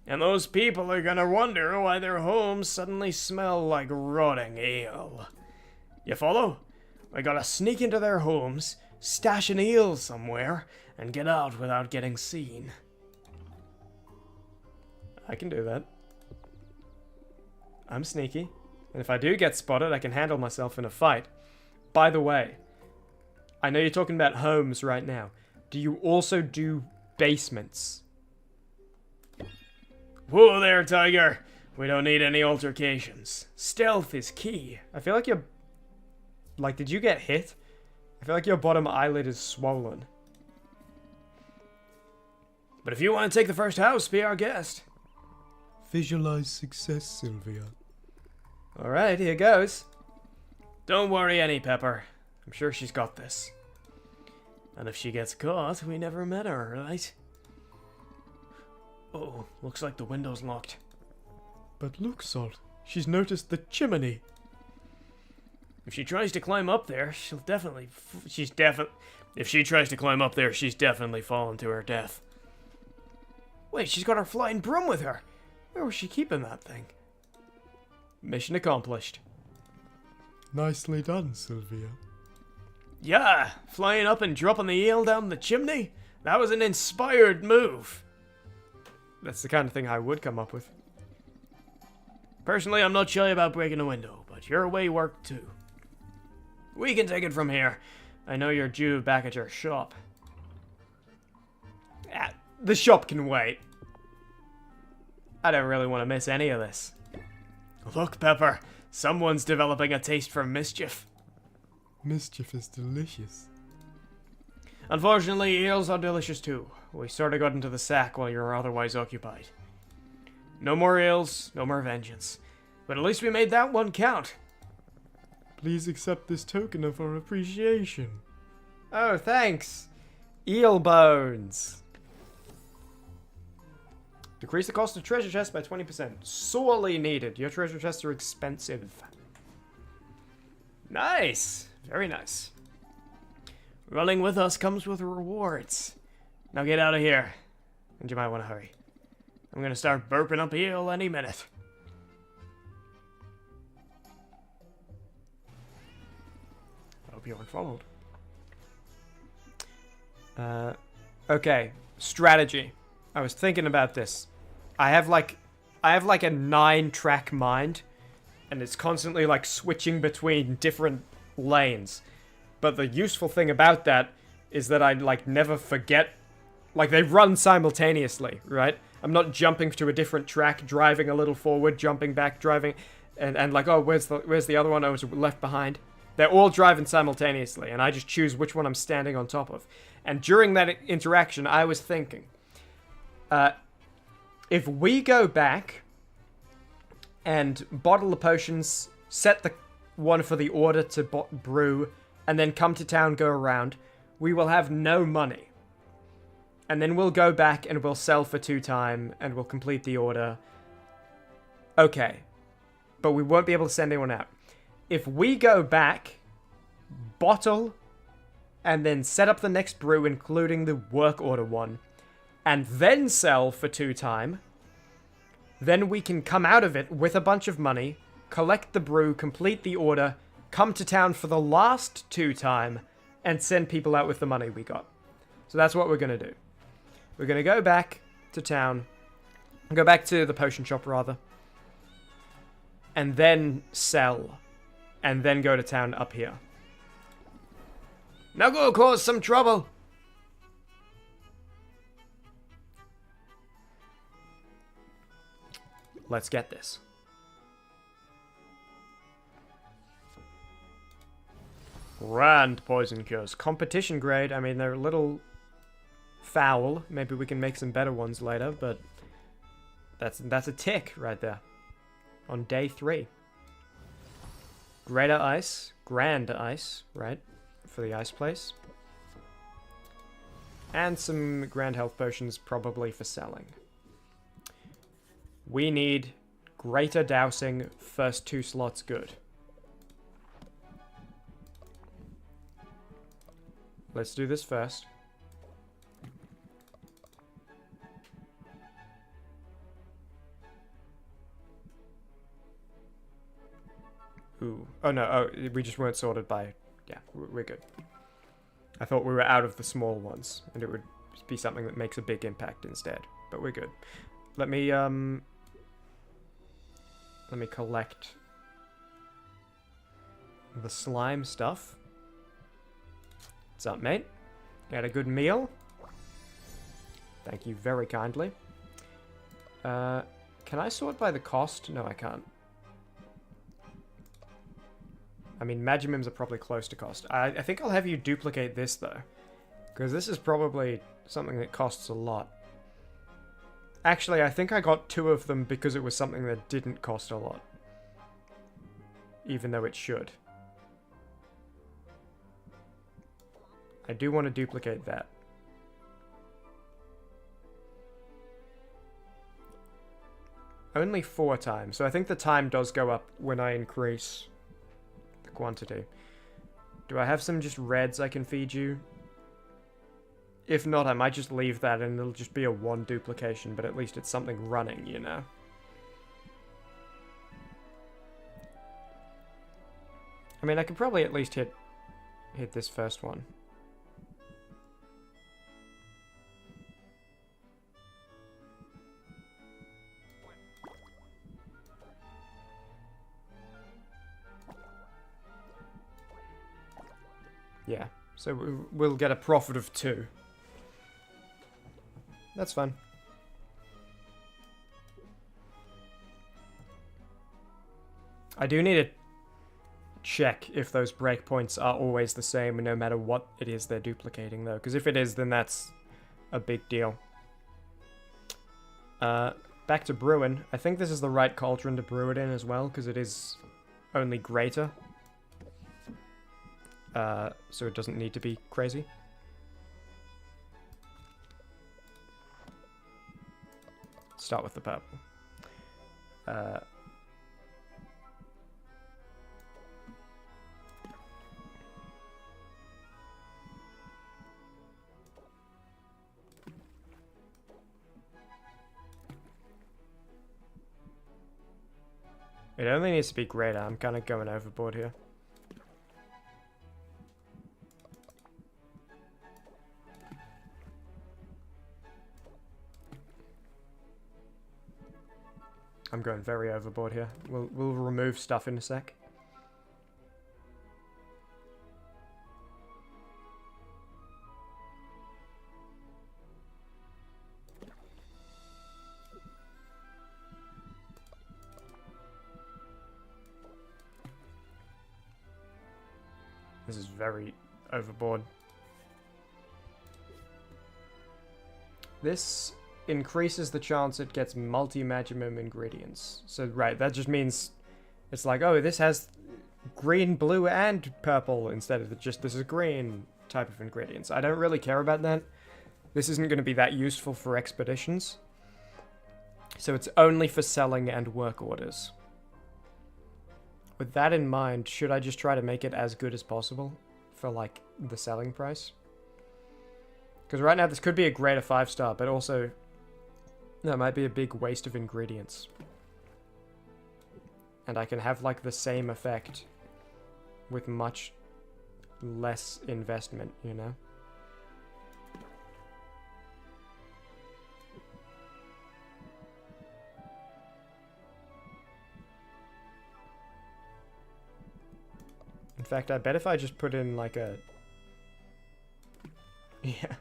And those people are gonna wonder why their homes suddenly smell like rotting ale. You follow? We gotta sneak into their homes, stash an eel somewhere, and get out without getting seen. I can do that. I'm sneaky. And if I do get spotted, I can handle myself in a fight. By the way, I know you're talking about homes right now. Do you also do basements? Whoa there, Tiger. We don't need any altercations. Stealth is key. I feel like you're... Like, did you get hit? I feel like your bottom eyelid is swollen. But if you want to take the first house, be our guest. Visualize success, Sylvia. Alright, here goes. Don't worry any, Pepper. I'm sure she's got this. And if she gets caught, we never met her, right? Oh, looks like the window's locked. But look, Salt. She's noticed the chimney. If she tries to climb up there, she'll definitely... If she tries to climb up there, she's definitely fallen to her death. Wait, she's got her flying broom with her. Where was she keeping that thing? Mission accomplished. Nicely done, Sylvia. Yeah, flying up and dropping the eel down the chimney? That was an inspired move. That's the kind of thing I would come up with. Personally, I'm not shy about breaking a window, but your way worked too. We can take it from here. I know you're due back at your shop. The shop can wait. I don't really want to miss any of this. Look, Pepper, someone's developing a taste for mischief. Mischief is delicious. Unfortunately, eels are delicious too. We sort of got into the sack while you were otherwise occupied. No more eels, no more vengeance. But at least we made that one count. Please accept this token of our appreciation. Oh, thanks. Eel bones. Decrease the cost of treasure chests by 20%. Sorely needed. Your treasure chests are expensive. Nice. Very nice. Running with us comes with rewards. Now get out of here. And you might want to hurry. I'm gonna start burping up eel any minute. I hope you aren't followed. Okay. Strategy. I was thinking about this. I have like a 9-track mind, and it's constantly like switching between different lanes. But the useful thing about that is that I like never forget. Like they run simultaneously, right? I'm not jumping to a different track, driving a little forward, jumping back, driving, and like, oh, where's the other one? I was left behind. They're all driving simultaneously, and I just choose which one I'm standing on top of. And during that interaction, I was thinking, if we go back and bottle the potions, set the one for the order to brew, and then come to town, go around, we will have no money. And then we'll go back and we'll sell for 2 time, and we'll complete the order. Okay. But we won't be able to send anyone out. If we go back, bottle, and then set up the next brew, including the work order one, and then sell for 2 time, then we can come out of it with a bunch of money, collect the brew, complete the order, come to town for the last 2 time, and send people out with the money we got. So that's what we're going to do. We're going to go back to town, go back to the potion shop rather, and then sell, and then go to town up here. Now go cause some trouble. Let's get this. Grand poison cures. Competition grade. I mean, they're a little foul. Maybe we can make some better ones later, but that's a tick right there. On day 3. Greater ice. Grand ice, right? For the ice place. And some grand health potions probably for selling. We need greater dousing, first 2 slots good. Let's do this first. Ooh. Oh no, oh, we just weren't sorted by... Yeah, we're good. I thought we were out of the small ones, and it would be something that makes a big impact instead. But we're good. Let me collect the slime stuff. What's up, mate? You had a good meal? Thank you very kindly. Can I sort by the cost? No, I can't. I mean, Magimims are probably close to cost. I think I'll have you duplicate this, though. Because this is probably something that costs a lot. Actually, I think I got 2 of them because it was something that didn't cost a lot. Even though it should. I do want to duplicate that. Only 4 times, so I think the time does go up when I increase the quantity. Do I have some just reds I can feed you? If not, I might just leave that and it'll just be a 1 duplication, but at least it's something running, you know? I mean, I could probably at least hit this first one. Yeah, so we'll get a profit of 2. That's fine. I do need to check if those breakpoints are always the same no matter what it is they're duplicating, though. Because if it is, then that's a big deal. Back to brewing. I think this is the right cauldron to brew it in as well, because it is only greater. So it doesn't need to be crazy. Start with the purple. It only needs to be greater. I'm kind of going overboard here. I'm going very overboard here. We'll remove stuff in a sec. This is very overboard. This increases the chance it gets multi-magimum ingredients. So, right, that just means it's like, oh, this has green, blue, and purple instead of just this is green type of ingredients. I don't really care about that. This isn't going to be that useful for expeditions. So it's only for selling and work orders. With that in mind, should I just try to make it as good as possible for, like, the selling price? Because right now this could be a greater 5-star, but also that might be a big waste of ingredients. And I can have, like, the same effect with much less investment, you know? In fact, I bet if I just put in, like, a... Yeah.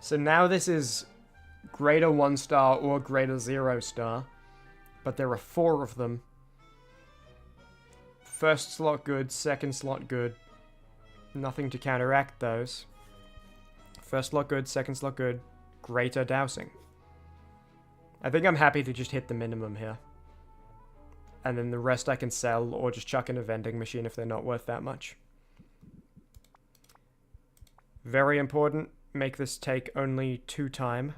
So now this is greater 1-star or greater 0-star, but there are 4 of them. First slot good, second slot good. Nothing to counteract those. First slot good, second slot good, greater dousing. I think I'm happy to just hit the minimum here. And then the rest I can sell or just chuck in a vending machine if they're not worth that much. Very important. Make this take only 2 time.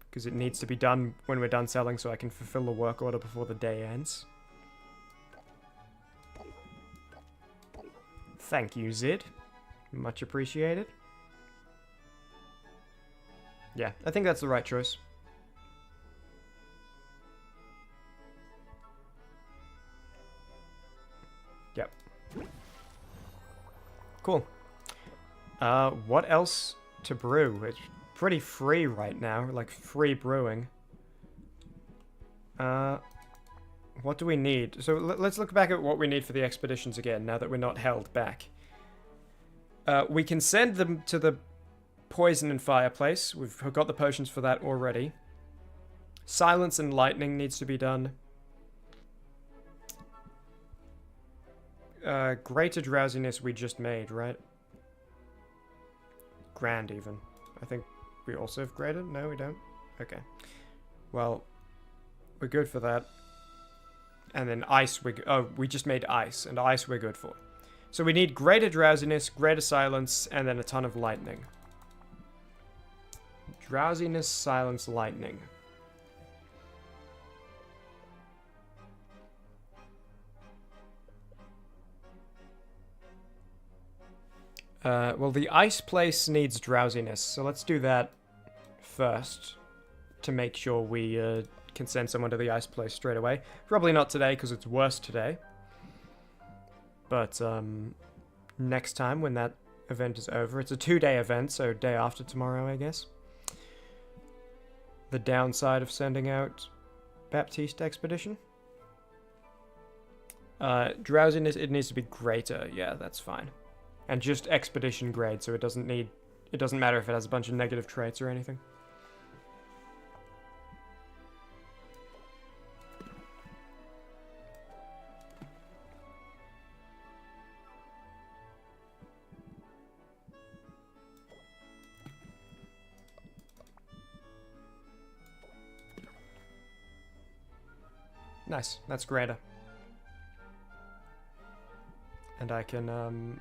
Because it needs to be done when we're done selling so I can fulfill the work order before the day ends. Thank you, Zid. Much appreciated. Yeah, I think that's the right choice. Cool. What else to brew? It's pretty free right now, like free brewing. What do we need? So let's look back at what we need for the expeditions again, now that we're not held back. We can send them to the poison and fireplace. We've got the potions for that already. Silence and lightning needs to be done. Greater drowsiness we just made, right? Grand even. I think we also have greater? No, we don't? Okay. Well, we're good for that. And then ice, we just made ice, and ice we're good for. So we need greater drowsiness, greater silence, and then a ton of lightning. Drowsiness, silence, lightning. Well, the ice place needs drowsiness, so let's do that first to make sure we can send someone to the ice place straight away. Probably not today because it's worse today. But next time when that event is over, it's a 2-day event, so day after tomorrow, I guess. The downside of sending out Baptiste Expedition. Drowsiness, it needs to be greater. Yeah, that's fine. And just expedition grade, so it doesn't matter if it has a bunch of negative traits or anything. Nice, that's greater. And I can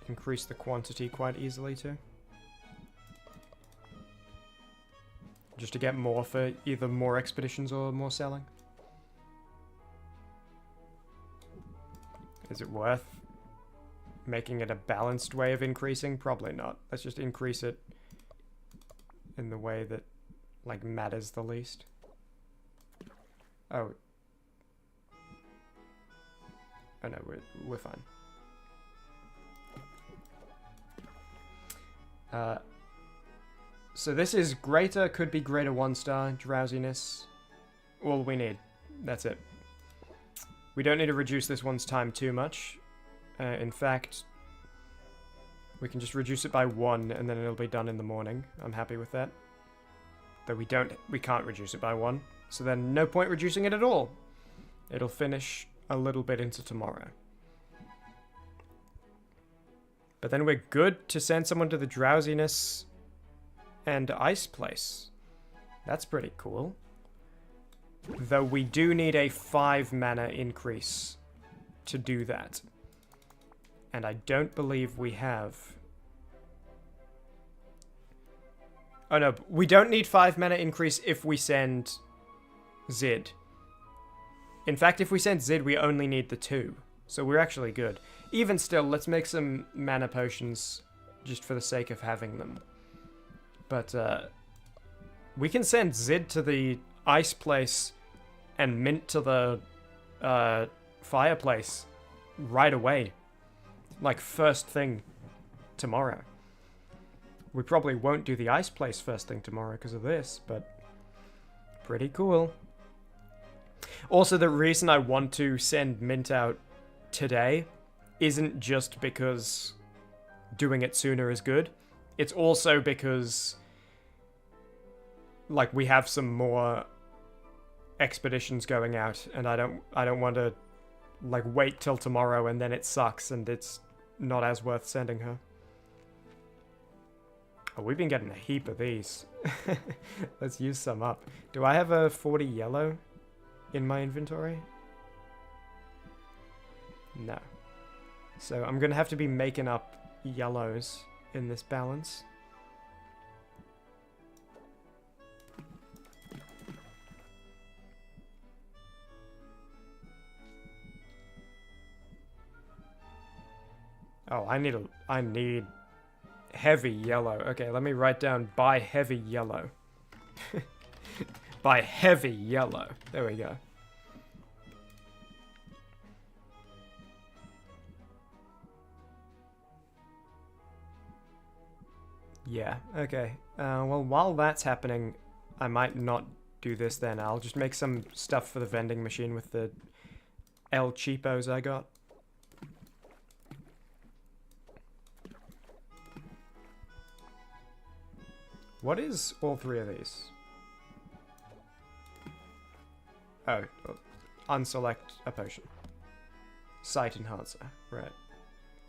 increase the quantity quite easily too. Just to get more for either more expeditions or more selling. Is it worth making it a balanced way of increasing? Probably not. Let's just increase it in the way that like matters the least. Oh. Oh no, we're fine. So this is greater, could be greater 1-star, drowsiness. All we need. That's it. We don't need to reduce this one's time too much. In fact, we can just reduce it by 1 and then it'll be done in the morning. I'm happy with that. Though we can't reduce it by 1. So then no point reducing it at all. It'll finish a little bit into tomorrow. But then we're good to send someone to the drowsiness and ice place. That's pretty cool. Though we do need a 5 mana increase to do that. And I don't believe we have. Oh no, we don't need 5 mana increase if we send Zid. In fact, if we send Zid, we only need the 2. So we're actually good. Even still, let's make some mana potions just for the sake of having them. But we can send Zid to the ice place and Mint to the fireplace right away. Like first thing tomorrow. We probably won't do the ice place first thing tomorrow because of this, but pretty cool. Also, the reason I want to send Mint out today isn't just because doing it sooner is good. It's also because like we have some more expeditions going out and I don't want to like wait till tomorrow and then it sucks and it's not as worth sending her. Oh, we've been getting a heap of these. Let's use some up. Do I have a 40 yellow in my inventory? No. So I'm gonna have to be making up yellows in this balance. Oh, I need heavy yellow. Okay, let me write down buy heavy yellow. Buy heavy yellow. There we go. Yeah, okay. Well, while that's happening, I might not do this then. I'll just make some stuff for the vending machine with the El Cheapos I got. What is all three of these? Oh, unselect a potion. Sight enhancer, right.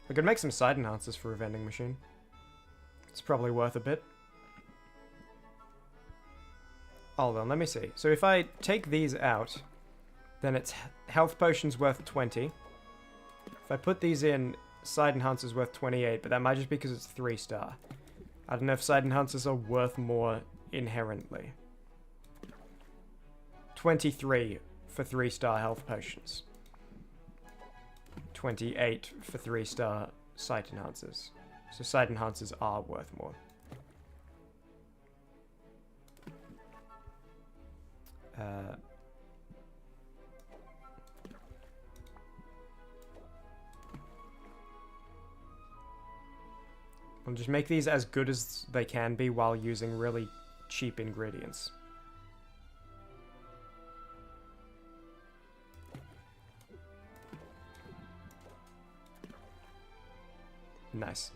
I could make some sight enhancers for a vending machine. It's probably worth a bit. Hold on, let me see. So if I take these out, then it's health potions worth 20. If I put these in, sight enhancer's worth 28, but that might just be because it's 3-star. I don't know if sight enhancers are worth more inherently. 23 for 3-star health potions. 28 for 3-star sight enhancers. So sight enhancers are worth more. I'll just make these as good as they can be while using really cheap ingredients. Nice.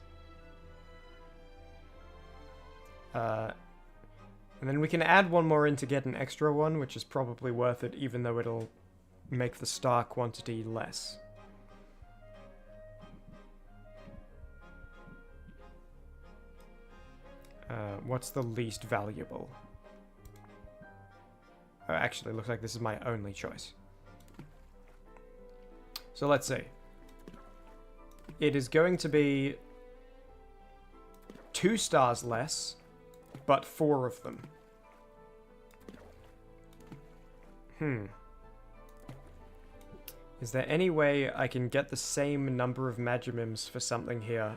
And then we can add one more in to get an extra one, which is probably worth it, even though it'll make the star quantity less. What's the least valuable? Oh, actually, looks like this is my only choice. So let's see. It is going to be 2 stars less, but 4 of them. Is there any way I can get the same number of Magimims for something here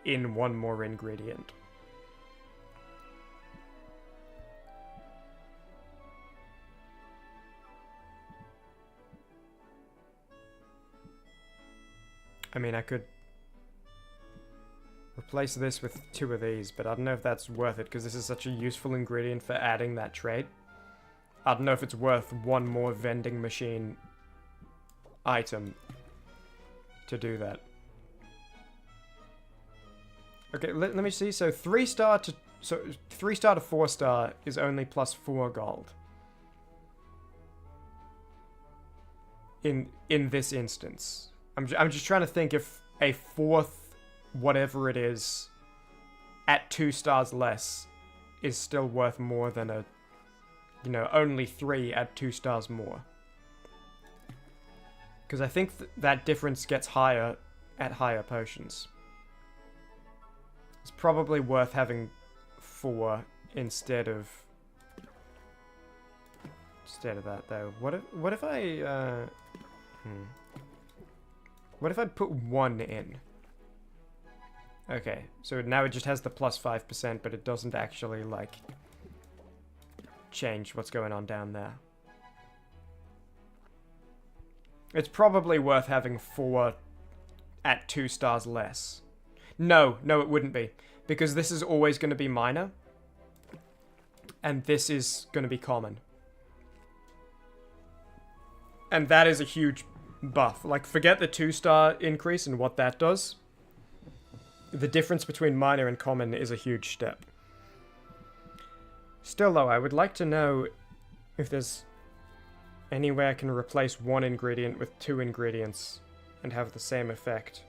in one more ingredient? I mean, I could replace this with 2 of these, but I don't know if that's worth it, because this is such a useful ingredient for adding that trait. I don't know if it's worth one more vending machine item to do that. Okay, let me see. So 3-star to 3-star to 4-star is only plus 4 gold. In this instance. I'm just trying to think if a 4th whatever it is at 2 stars less is still worth more than a, you know, only 3 at 2 stars more. Because I think that difference gets higher at higher potions. It's probably worth having 4 instead of that though. What if I What if I put 1 in? Okay, so now it just has the plus 5%, but it doesn't actually, like, change what's going on down there. It's probably worth having 4 at 2 stars less. No, it wouldn't be. Because this is always going to be minor. And this is going to be common. And that is a huge buff. Like, forget the 2-star increase and what that does. The difference between minor and common is a huge step. Still, though, I would like to know if there's any way I can replace 1 ingredient with 2 ingredients and have the same effect.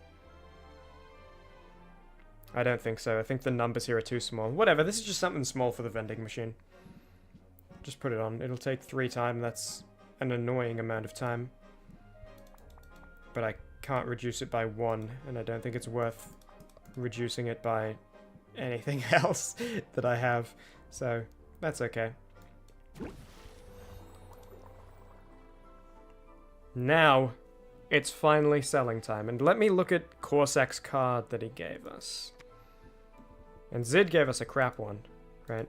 I don't think so. I think the numbers here are too small. Whatever, this is just something small for the vending machine. Just put it on. It'll take 3 time. That's an annoying amount of time. But I can't reduce it by 1, and I don't think it's worth reducing it by anything else that I have. So, that's okay. Now, it's finally selling time. And let me look at Corsac's card that he gave us. And Zid gave us a crap one, right?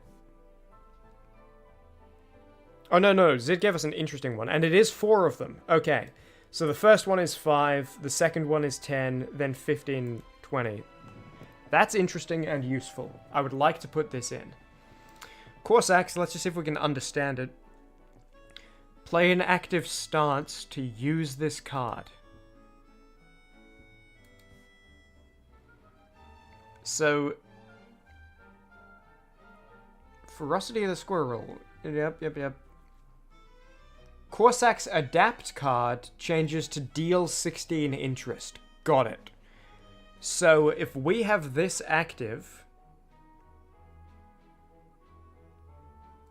Oh, no, Zid gave us an interesting one. And it is 4 of them. Okay. So the first one is 5, the second one is 10, then 15, 20. That's interesting and useful. I would like to put this in. Corsairs, let's just see if we can understand it. Play an active stance to use this card. So, Ferocity of the Squirrel. Yep. Corsairs Adapt card changes to deal 16 interest. Got it. So, if we have this active...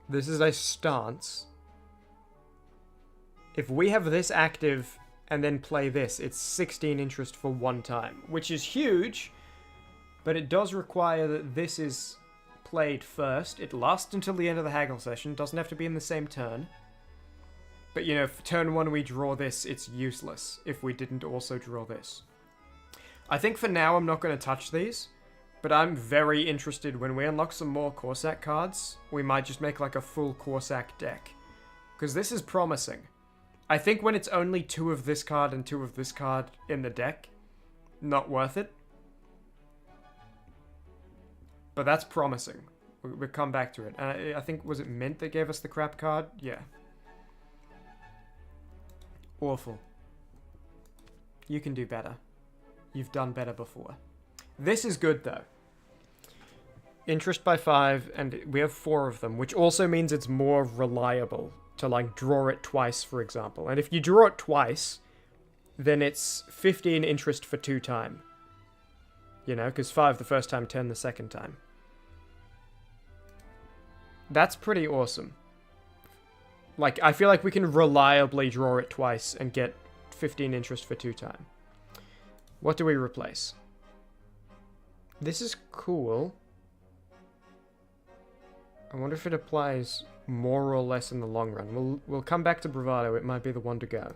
This is a stance. If we have this active and then play this, it's 16 interest for one time, which is huge, but it does require that this is played first. It lasts until the end of the haggle session, doesn't have to be in the same turn. But, you know, if turn 1 we draw this, it's useless if we didn't also draw this. I think for now I'm not going to touch these, but I'm very interested when we unlock some more Corsac cards, we might just make like a full Corsac deck. Because this is promising. I think when it's only 2 of this card and 2 of this card in the deck, not worth it. But that's promising. We'll come back to it. I think, was it Mint that gave us the crap card? Yeah. Awful. You can do better. You've done better before. This is good, though. Interest by 5, and we have 4 of them, which also means it's more reliable to, like, draw it twice, for example. And if you draw it twice, then it's 15 interest for 2 time. You know, because 5 the first time, 10 the second time. That's pretty awesome. Like, I feel like we can reliably draw it twice and get 15 interest for 2 time. What do we replace? This is cool. I wonder if it applies more or less in the long run. We'll come back to Bravado. It might be the one to go.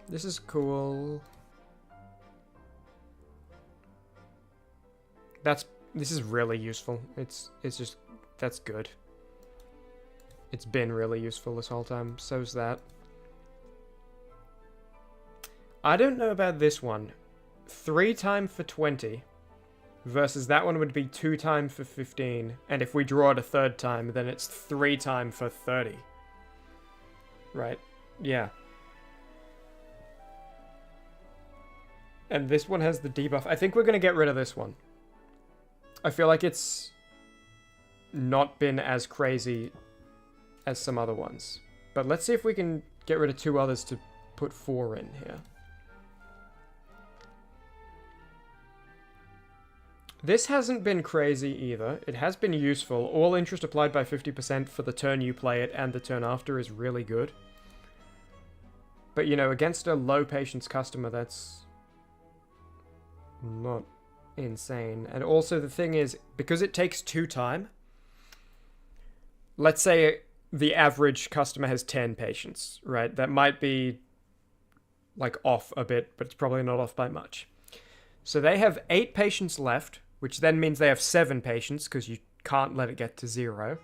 This is cool. This is really useful. It's just, that's good. It's been really useful this whole time. So's that. I don't know about this one. 3 time for 20 versus that one would be 2 time for 15. And if we draw it a 3rd time, then it's 3 time for 30. Right? Yeah. And this one has the debuff. I think we're going to get rid of this one. I feel like it's not been as crazy as some other ones. But let's see if we can get rid of 2 others to put 4 in here. This hasn't been crazy either. It has been useful. All interest applied by 50% for the turn you play it and the turn after is really good. But, you know, against a low patience customer, that's not insane. And also the thing is, because it takes 2 time, let's say the average customer has 10 patience, right? That might be like off a bit, but it's probably not off by much. So they have 8 patience left, which then means they have 7 patience because you can't let it get to 0.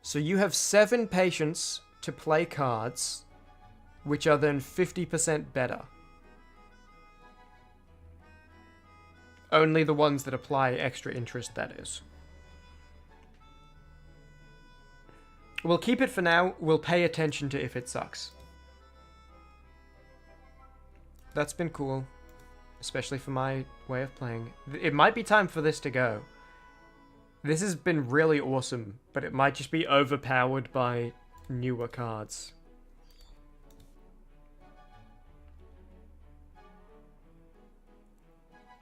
So you have 7 patience to play cards, which are then 50% better. Only the ones that apply extra interest, that is. We'll keep it for now. We'll pay attention to if it sucks. That's been cool. Especially for my way of playing. It might be time for this to go. This has been really awesome, but it might just be overpowered by newer cards.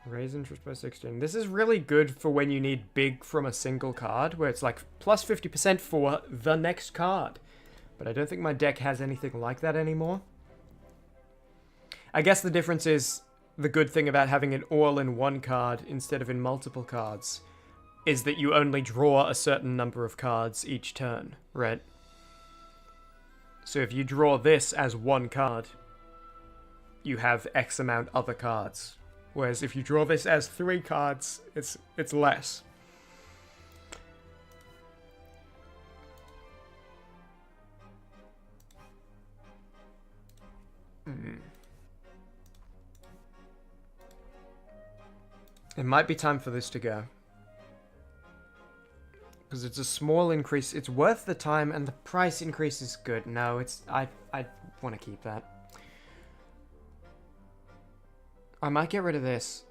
Raise interest by 16. This is really good for when you need big from a single card, where it's like plus 50% for the next card. But I don't think my deck has anything like that anymore. I guess the difference is, the good thing about having it all in one card instead of in multiple cards is that you only draw a certain number of cards each turn, right? So if you draw this as one card, you have X amount other cards. Whereas if you draw this as 3 cards, it's less. It might be time for this to go. Because it's a small increase. It's worth the time, and the price increase is good. No, it's... I want to keep that. I might get rid of this.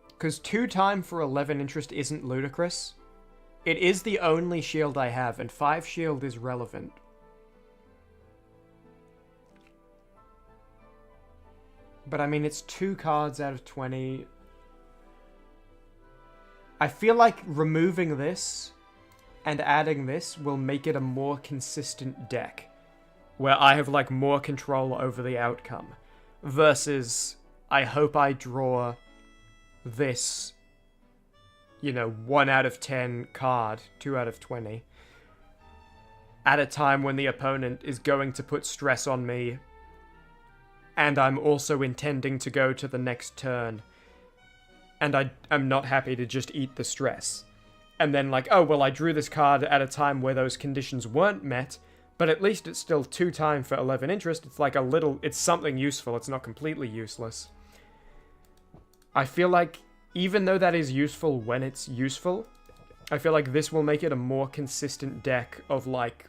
Because 2 time for 11 interest isn't ludicrous. It is the only shield I have, and 5 shield is relevant. But I mean, it's 2 cards out of 20. I feel like removing this and adding this will make it a more consistent deck. Where I have, like, more control over the outcome. Versus, I hope I draw this, you know, 1 out of 10 card, 2 out of 20. At a time when the opponent is going to put stress on me. And I'm also intending to go to the next turn. And I am not happy to just eat the stress. And then like, oh, well, I drew this card at a time where those conditions weren't met, but at least it's still 2 time for 11 interest. It's like a little, it's something useful. It's not completely useless. I feel like, even though that is useful when it's useful, I feel like this will make it a more consistent deck of like,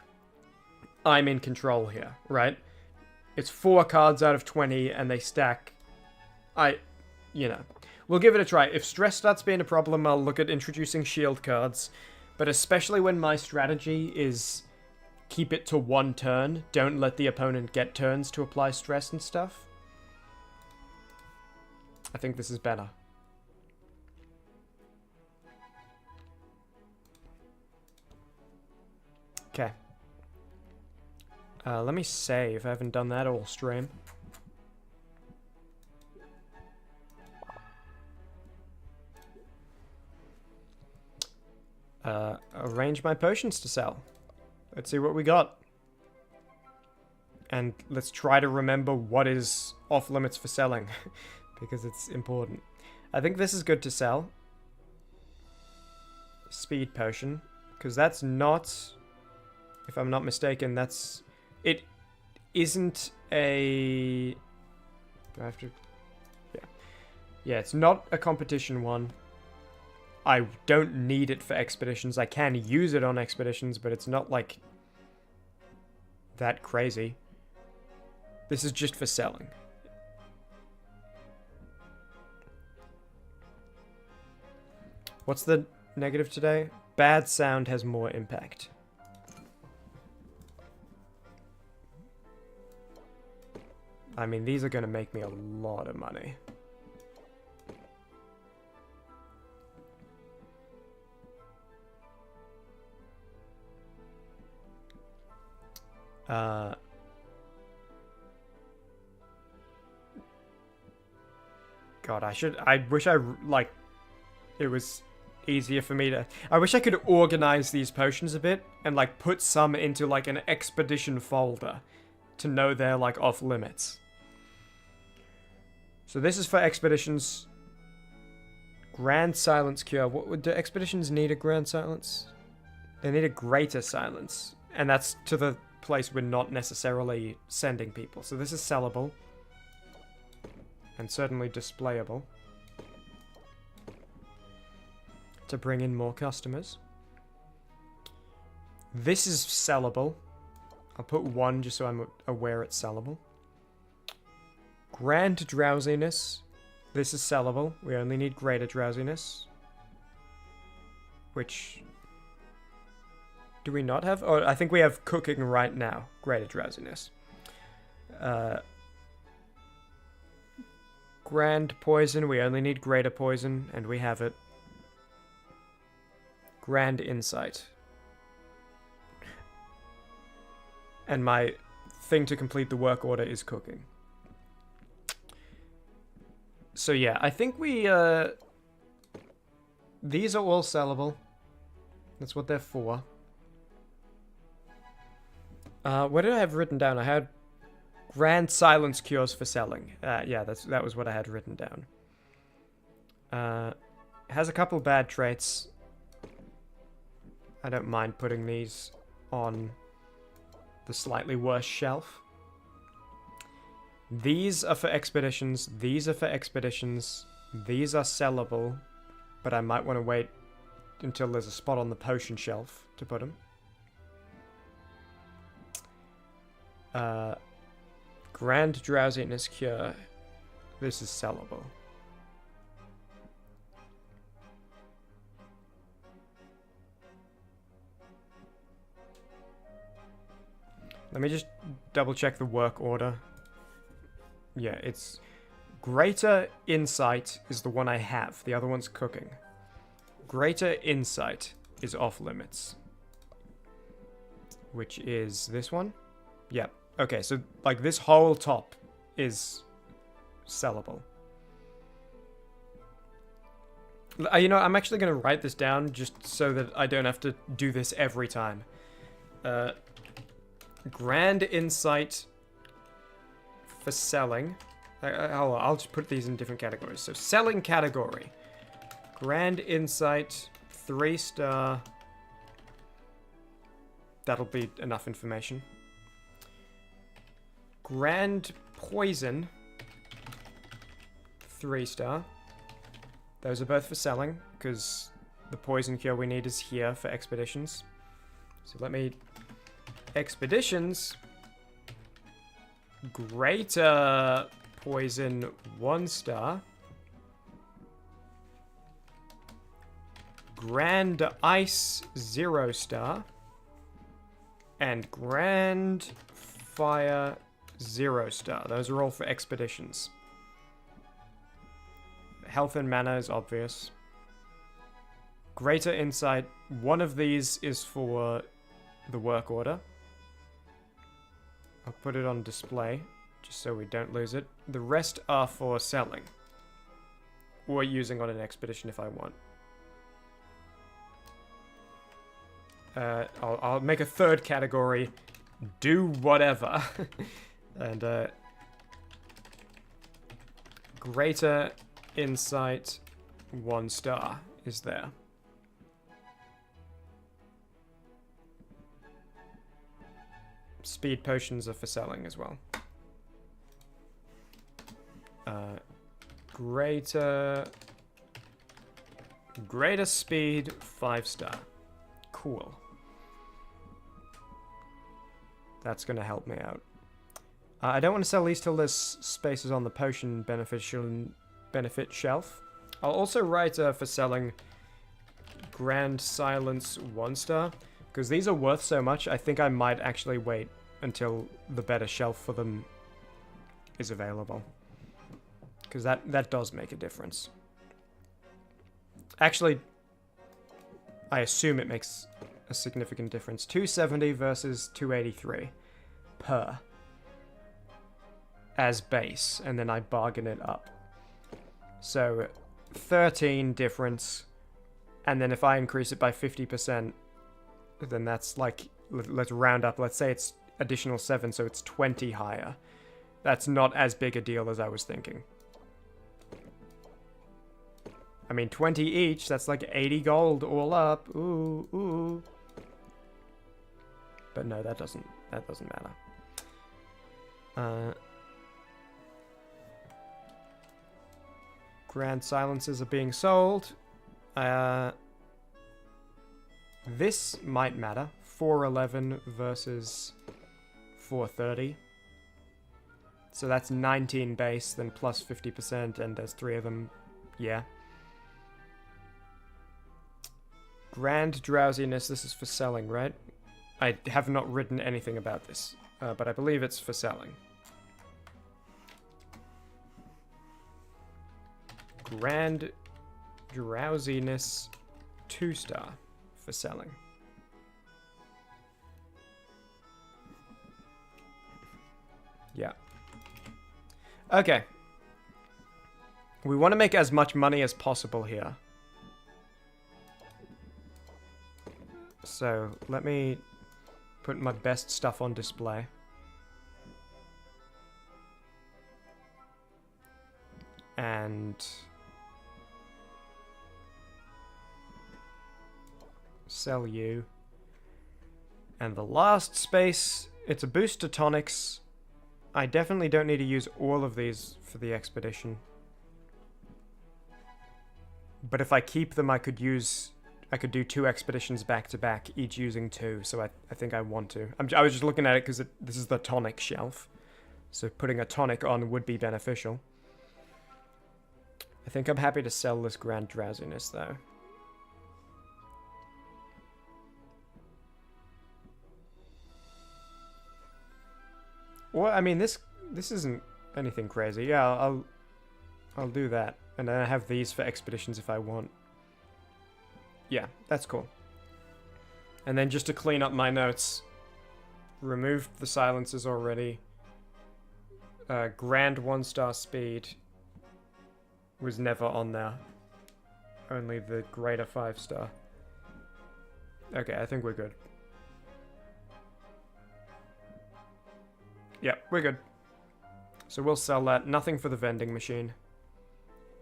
I'm in control here, right? It's 4 cards out of 20 and they stack. You know. We'll give it a try. If stress starts being a problem, I'll look at introducing shield cards. But especially when my strategy is keep it to 1 turn. Don't let the opponent get turns to apply stress and stuff. I think this is better. Okay. Let me save. I haven't done that all stream. Arrange my potions to sell. Let's see what we got. And let's try to remember what is off limits for selling. Because it's important. I think this is good to sell. Speed potion. Because that's not... If I'm not mistaken, that's... It isn't a... Do I have to... Yeah. Yeah, it's not a competition one. I don't need it for expeditions. I can use it on expeditions, but it's not, like, that crazy. This is just for selling. What's the negative today? Bad sound has more impact. I mean, these are going to make me a lot of money. God, I wish like, it was easier for me to... I wish I could organize these potions a bit and, like, put some into, like, an expedition folder to know they're, like, off limits. So this is for expeditions. Grand Silence Cure. What do expeditions need a Grand Silence? They need a Greater Silence. And that's to the place we're not necessarily sending people. So this is sellable. And certainly displayable. To bring in more customers. This is sellable. I'll put 1 just so I'm aware it's sellable. Grand Drowsiness. This is sellable. We only need Greater Drowsiness. Which... Do we not have? Oh, I think we have Cooking right now. Greater Drowsiness. Grand Poison. We only need Greater Poison, and we have it. Grand Insight. And my thing to complete the work order is Cooking. So yeah, I think we, these are all sellable. That's what they're for. What did I have written down? I had Grand Silence Cures for selling. Yeah, that was what I had written down. Has a couple bad traits. I don't mind putting these on the slightly worse shelf. These are for expeditions. These are for expeditions. These are sellable, but I might want to wait until there's a spot on the potion shelf to put them. Grand Drowsiness Cure. This is sellable. Let me just double check the work order. Yeah, it's Greater Insight is the one I have. The other one's cooking. Greater Insight is off limits. Which is this one? Yep. Okay, so like this whole top is sellable. You know, I'm actually going to write this down just so that I don't have to do this every time. Grand Insight for selling. I'll just put these in different categories. So selling category. Grand Insight, 3-star. That'll be enough information. Grand Poison, 3-star. Those are both for selling, because the poison cure we need is here for expeditions. So let me... Expeditions. Greater Poison, 1-star. Grand Ice, 0-star. And Grand Fire, 0-star. Those are all for expeditions. Health and mana is obvious. Greater Insight. One of these is for the work order. I'll put it on display, just so we don't lose it. The rest are for selling. Or using on an expedition if I want. I'll make a third category. Do whatever. And, Greater Insight, 1-star is there. Speed potions are for selling as well. Greater speed, 5-star. Cool. That's going to help me out. I don't want to sell these till there's spaces on the potion benefit shelf. I'll also write for selling Grand Silence 1-star, because these are worth so much. I think I might actually wait until the better shelf for them is available, because that does make a difference. Actually, I assume it makes a significant difference. 270 versus 283 per as base, and then I bargain it up. So 13 difference, and then if I increase it by 50%, then that's like, let's round up, let's say it's additional 7, so it's 20 higher. That's not as big a deal as I was thinking. I mean, 20 each, that's like 80 gold all up. Ooh, ooh. But no, that doesn't matter. Grand Silences are being sold. This might matter. 411 versus 430. So that's 19 base, then plus 50%, and there's 3 of them. Yeah. Grand Drowsiness, this is for selling, right? I have not written anything about this, but I believe it's for selling. Grand Drowsiness 2-star for selling. Yeah. Okay. We want to make as much money as possible here. So, let me put my best stuff on display. And sell you. And the last space, it's a boost to tonics. I definitely don't need to use all of these for the expedition. But if I keep them, I could do 2 expeditions back to back, each using 2, so I think I want to. I was just looking at it because this is the tonic shelf, so putting a tonic on would be beneficial. I think I'm happy to sell this Grand Drowsiness, though. Well, I mean, this isn't anything crazy. Yeah, I'll do that. And then I have these for expeditions if I want. Yeah, that's cool. And then just to clean up my notes, removed the silencers already. Grand 1-star speed was never on there. Only the greater 5-star. Okay, I think we're good. Yeah, we're good. So we'll sell that. Nothing for the vending machine.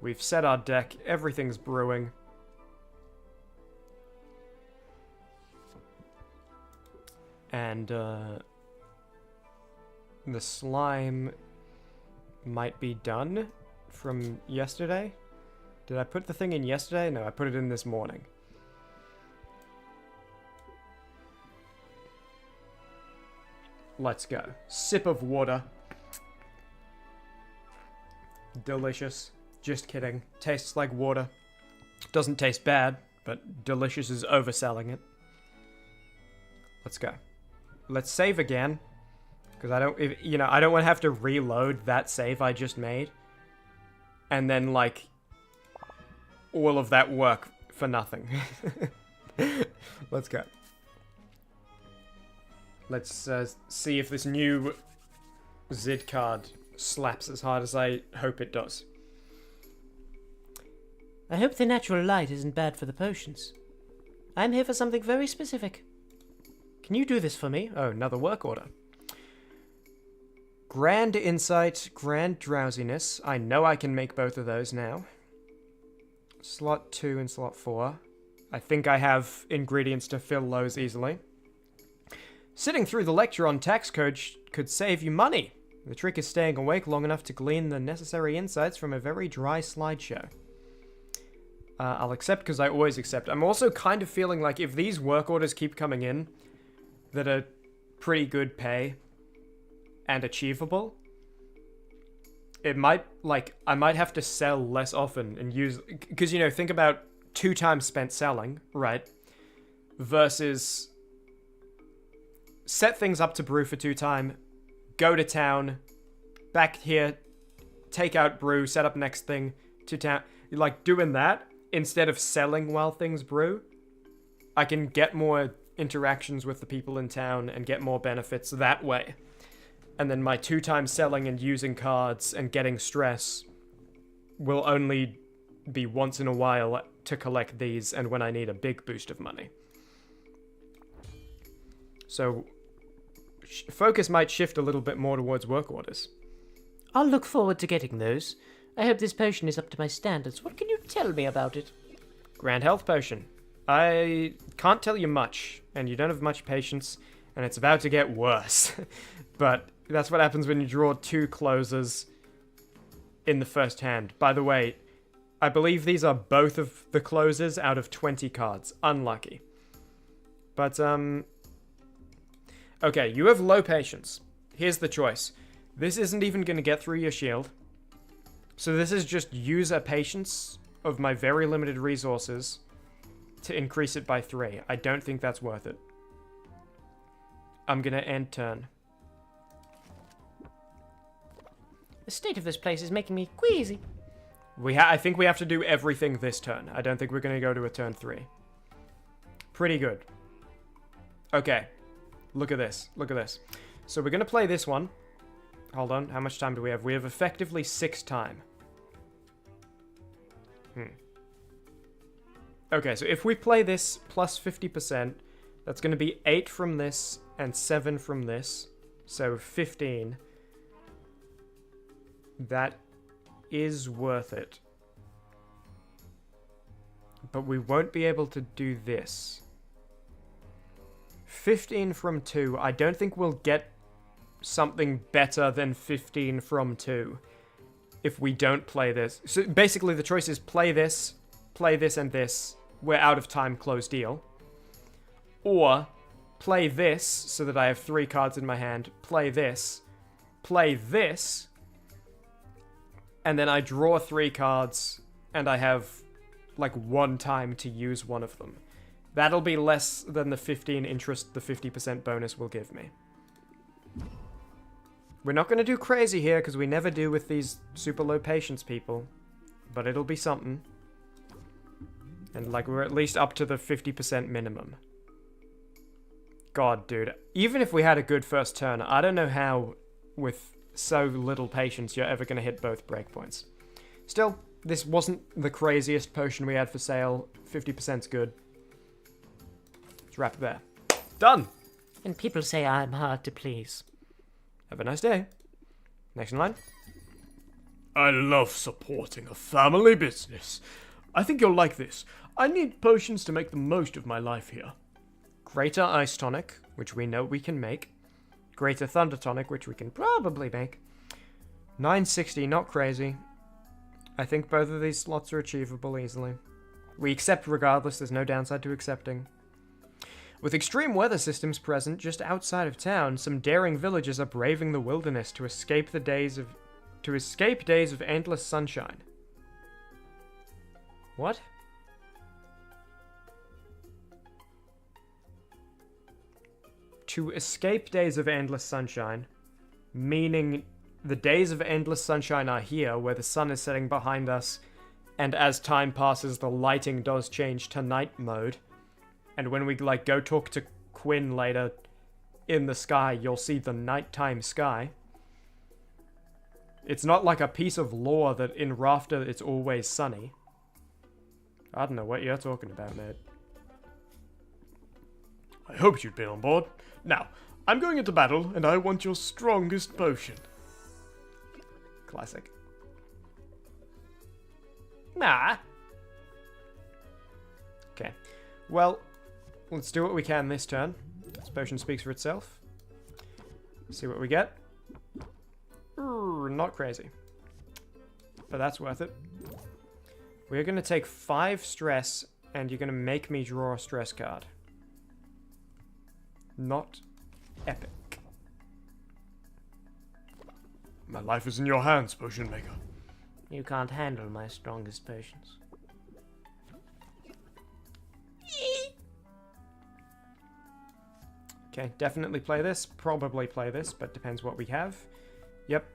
We've set our deck. Everything's brewing. And the slime might be done from yesterday. Did I put the thing in yesterday? No, I put it in this morning. Let's go. Sip of water. Delicious. Just kidding. Tastes like water. Doesn't taste bad, but delicious is overselling it. Let's go. Let's save again. Because I don't want to have to reload that save I just made. And then, like, all of that work for nothing. Let's go. Let's see if this new Zid card slaps as hard as I hope it does. I hope the natural light isn't bad for the potions. I'm here for something very specific. Can you do this for me? Oh, another work order. Grand Insight, Grand Drowsiness. I know I can make both of those now. Slot 2 and slot 4. I think I have ingredients to fill those easily. Sitting through the lecture on tax code could save you money. The trick is staying awake long enough to glean the necessary insights from a very dry slideshow. I'll accept because I always accept. I'm also kind of feeling like if these work orders keep coming in that are pretty good pay and achievable, it might, like, I might have to sell less often and use, because, you know, think about 2 times spent selling, right? Versus set things up to brew for 2 time, go to town, back here, take out brew, set up next thing, to town. Like, doing that instead of selling while things brew, I can get more interactions with the people in town and get more benefits that way. And then my 2 times selling and using cards and getting stress will only be once in a while to collect these and when I need a big boost of money. So focus might shift a little bit more towards work orders. I'll look forward to getting those. I hope this potion is up to my standards. What can you tell me about it? Grand Health Potion. I can't tell you much, and you don't have much patience, and it's about to get worse. But that's what happens when you draw 2 closes in the first hand. By the way, I believe these are both of the closes out of 20 cards. Unlucky. But, okay, you have low patience. Here's the choice. This isn't even going to get through your shield. So this is just use a patience of my very limited resources to increase it by 3. I don't think that's worth it. I'm going to end turn. The state of this place is making me queasy. I think we have to do everything this turn. I don't think we're going to go to a turn 3. Pretty good. Okay. Look at this. Look at this. So we're going to play this one. Hold on. How much time do we have? We have effectively 6 time. Okay, so if we play this plus 50%, that's going to be 8 from this and 7 from this. So 15. That is worth it. But we won't be able to do this. 15 from 2. I don't think we'll get something better than 15 from 2 if we don't play this. So basically the choice is play this play this and this, we're out of time, close deal. Or play this so that I have 3 cards in my hand, play this, and then I draw 3 cards and I have like 1 time to use one of them. That'll be less than the 15 interest the 50% bonus will give me. We're not going to do crazy here because we never do with these super low patience people, but it'll be something. And like we're at least up to the 50% minimum. God, dude. Even if we had a good first turn, I don't know how with so little patience you're ever going to hit both breakpoints. Still, this wasn't the craziest potion we had for sale. 50%'s good. Let's wrap it there. Done! And people say I'm hard to please. Have a nice day. Next in line. I love supporting a family business. I think you'll like this. I need potions to make the most of my life here. Greater Ice Tonic, which we know we can make. Greater Thunder Tonic, which we can probably make. 960, not crazy. I think both of these slots are achievable easily. We accept regardless, there's no downside to accepting. With extreme weather systems present just outside of town, some daring villagers are braving the wilderness to escape days of endless sunshine. What? To escape days of endless sunshine, meaning the days of endless sunshine are here, where the sun is setting behind us, and as time passes, the lighting does change to night mode. And when we, like, go talk to Quinn later in the sky, you'll see the nighttime sky. It's not like a piece of lore that in Rafter it's always sunny. I don't know what you're talking about, mate. I hoped you'd been on board. Now, I'm going into battle, and I want your strongest potion. Classic. Nah. Okay. Well, let's do what we can this turn. This potion speaks for itself. See what we get. Not crazy. But that's worth it. We're going to take 5 stress, and you're going to make me draw a stress card. Not epic. My life is in your hands, Potion Maker. You can't handle my strongest potions. Okay, definitely play this. Probably play this, but depends what we have. Yep.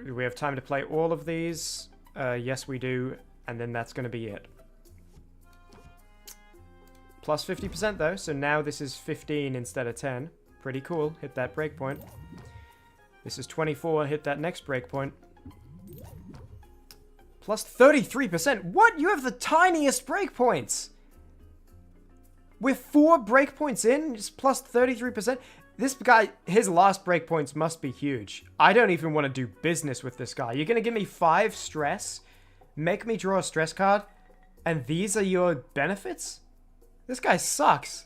We have time to play all of these. Yes, we do. And then that's going to be it. Plus 50% though, so now this is 15 instead of 10. Pretty cool. Hit that breakpoint. This is 24. Hit that next breakpoint. Plus 33%. What? You have the tiniest breakpoints. With 4 breakpoints in, just plus 33%. This guy, his last breakpoints must be huge. I don't even want to do business with this guy. You're going to give me 5 stress, make me draw a stress card, and these are your benefits? This guy sucks.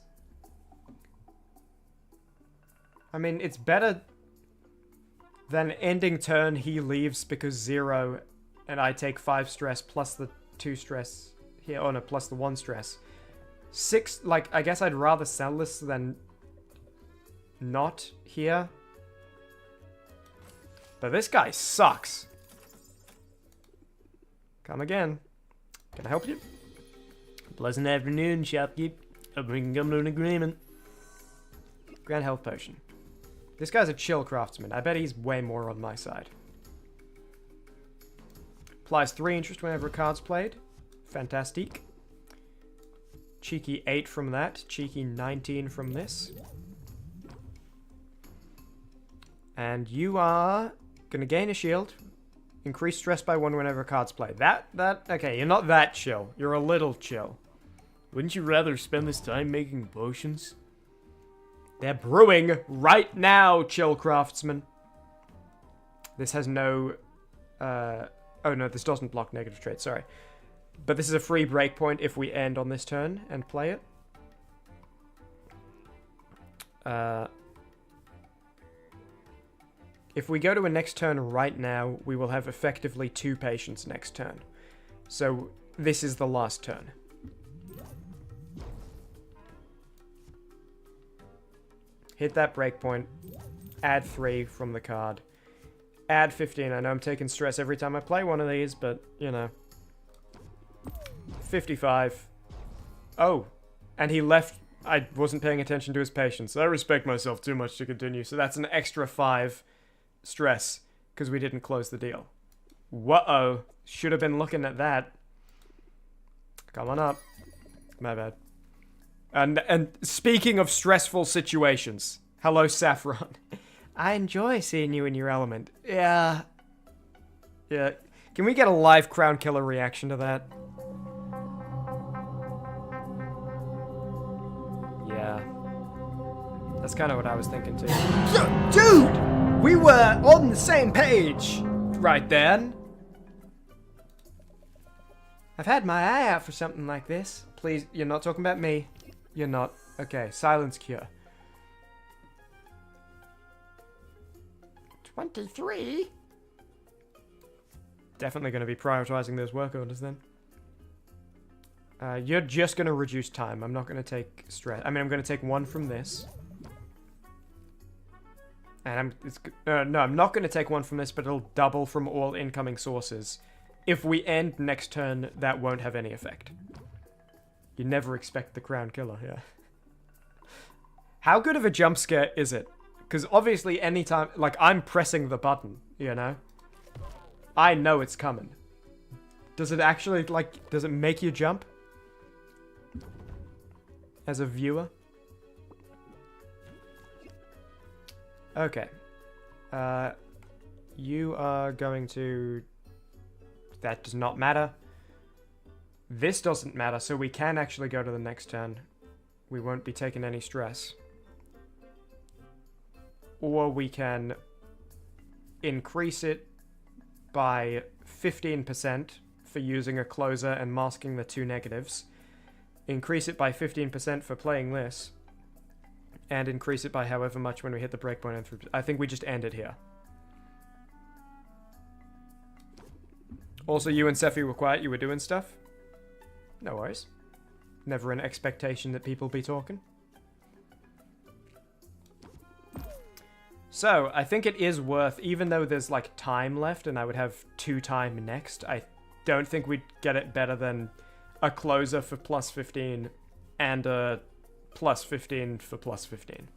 I mean, it's better than ending turn, he leaves because 0, and I take 5 stress plus the 2 stress here. Oh no, plus the 1 stress. 6, like, I guess I'd rather sell this than not here. But this guy sucks. Come again. Can I help you? Pleasant afternoon, shopkeep. Hope we can come to an agreement. Grand health potion. This guy's a chill craftsman. I bet he's way more on my side. Applies 3 interest whenever a card's played. Fantastique. Cheeky 8 from that. Cheeky 19 from this. And you are gonna gain a shield. Increase stress by 1 whenever a card's played. Okay, you're not that chill. You're a little chill. Wouldn't you rather spend this time making potions? They're brewing right now, chill craftsman. This has no... oh no, this doesn't block negative traits, sorry. But this is a free breakpoint if we end on this turn and play it. If we go to a next turn right now, we will have effectively 2 patience next turn. So this is the last turn. Hit that breakpoint. Add 3 from the card. Add 15. I know I'm taking stress every time I play one of these, but, you know. 55. Oh. And he left. I wasn't paying attention to his patience. I respect myself too much to continue. So that's an extra 5 stress, because we didn't close the deal. Whoa. Should have been looking at that. Come on up. My bad. And speaking of stressful situations, hello, Saffron. I enjoy seeing you in your element. Yeah. Yeah. Can we get a live Crown Killer reaction to that? Yeah. That's kind of what I was thinking too. Dude! We were on the same page! Right then. I've had my eye out for something like this. Please, you're not talking about me. You're not. Okay, silence cure. 23? Definitely going to be prioritizing those work orders then. You're just going to reduce time. I'm not going to take stress. I mean, I'm going to take 1 from this. And no, I'm not going to take 1 from this, but it'll double from all incoming sources. If we end next turn, that won't have any effect. You never expect the Crown Killer, yeah. How good of a jump scare is it? Because obviously anytime, like, I'm pressing the button, you know? I know it's coming. Does it actually, like, does it make you jump? As a viewer? Okay. You are going to... That does not matter. This doesn't matter, so we can actually go to the next turn. We won't be taking any stress. Or we can increase it by 15% for using a closer and masking the 2 negatives. Increase it by 15% for playing this. And increase it by however much when we hit the breakpoint. I think we just end it here. Also, you and Sephi were quiet. You were doing stuff. No worries. Never an expectation that people be talking. So, I think it is worth, even though there's, like, time left, and I would have 2 time next, I don't think we'd get it better than a closer for plus 15, and a plus 15 for plus 15.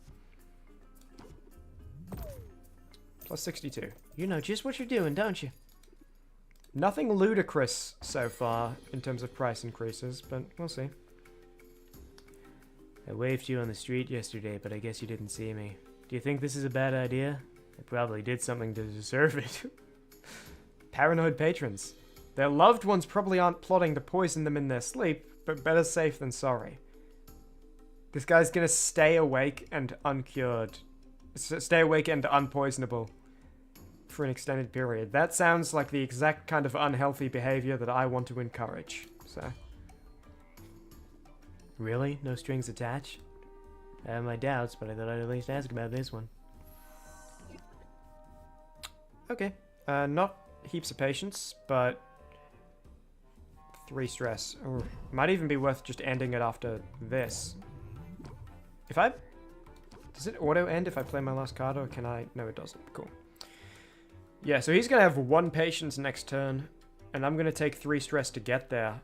Plus 62. You know just what you're doing, don't you? Nothing ludicrous so far in terms of price increases, but we'll see. I waved to you on the street yesterday, but I guess you didn't see me. Do you think this is a bad idea? I probably did something to deserve it. Paranoid patrons. Their loved ones probably aren't plotting to poison them in their sleep, but better safe than sorry. This guy's gonna stay awake and uncured. Stay awake and unpoisonable for an extended period. That sounds like the exact kind of unhealthy behavior that I want to encourage, so... Really? No strings attached? I have my doubts, but I thought I'd at least ask about this one. Okay. Not heaps of patience, but 3 stress. Or might even be worth just ending it after this. If I... Does it auto end if I play my last card, or can I... No, it doesn't. Cool. Yeah, so he's going to have 1 patience next turn, and I'm going to take 3 stress to get there.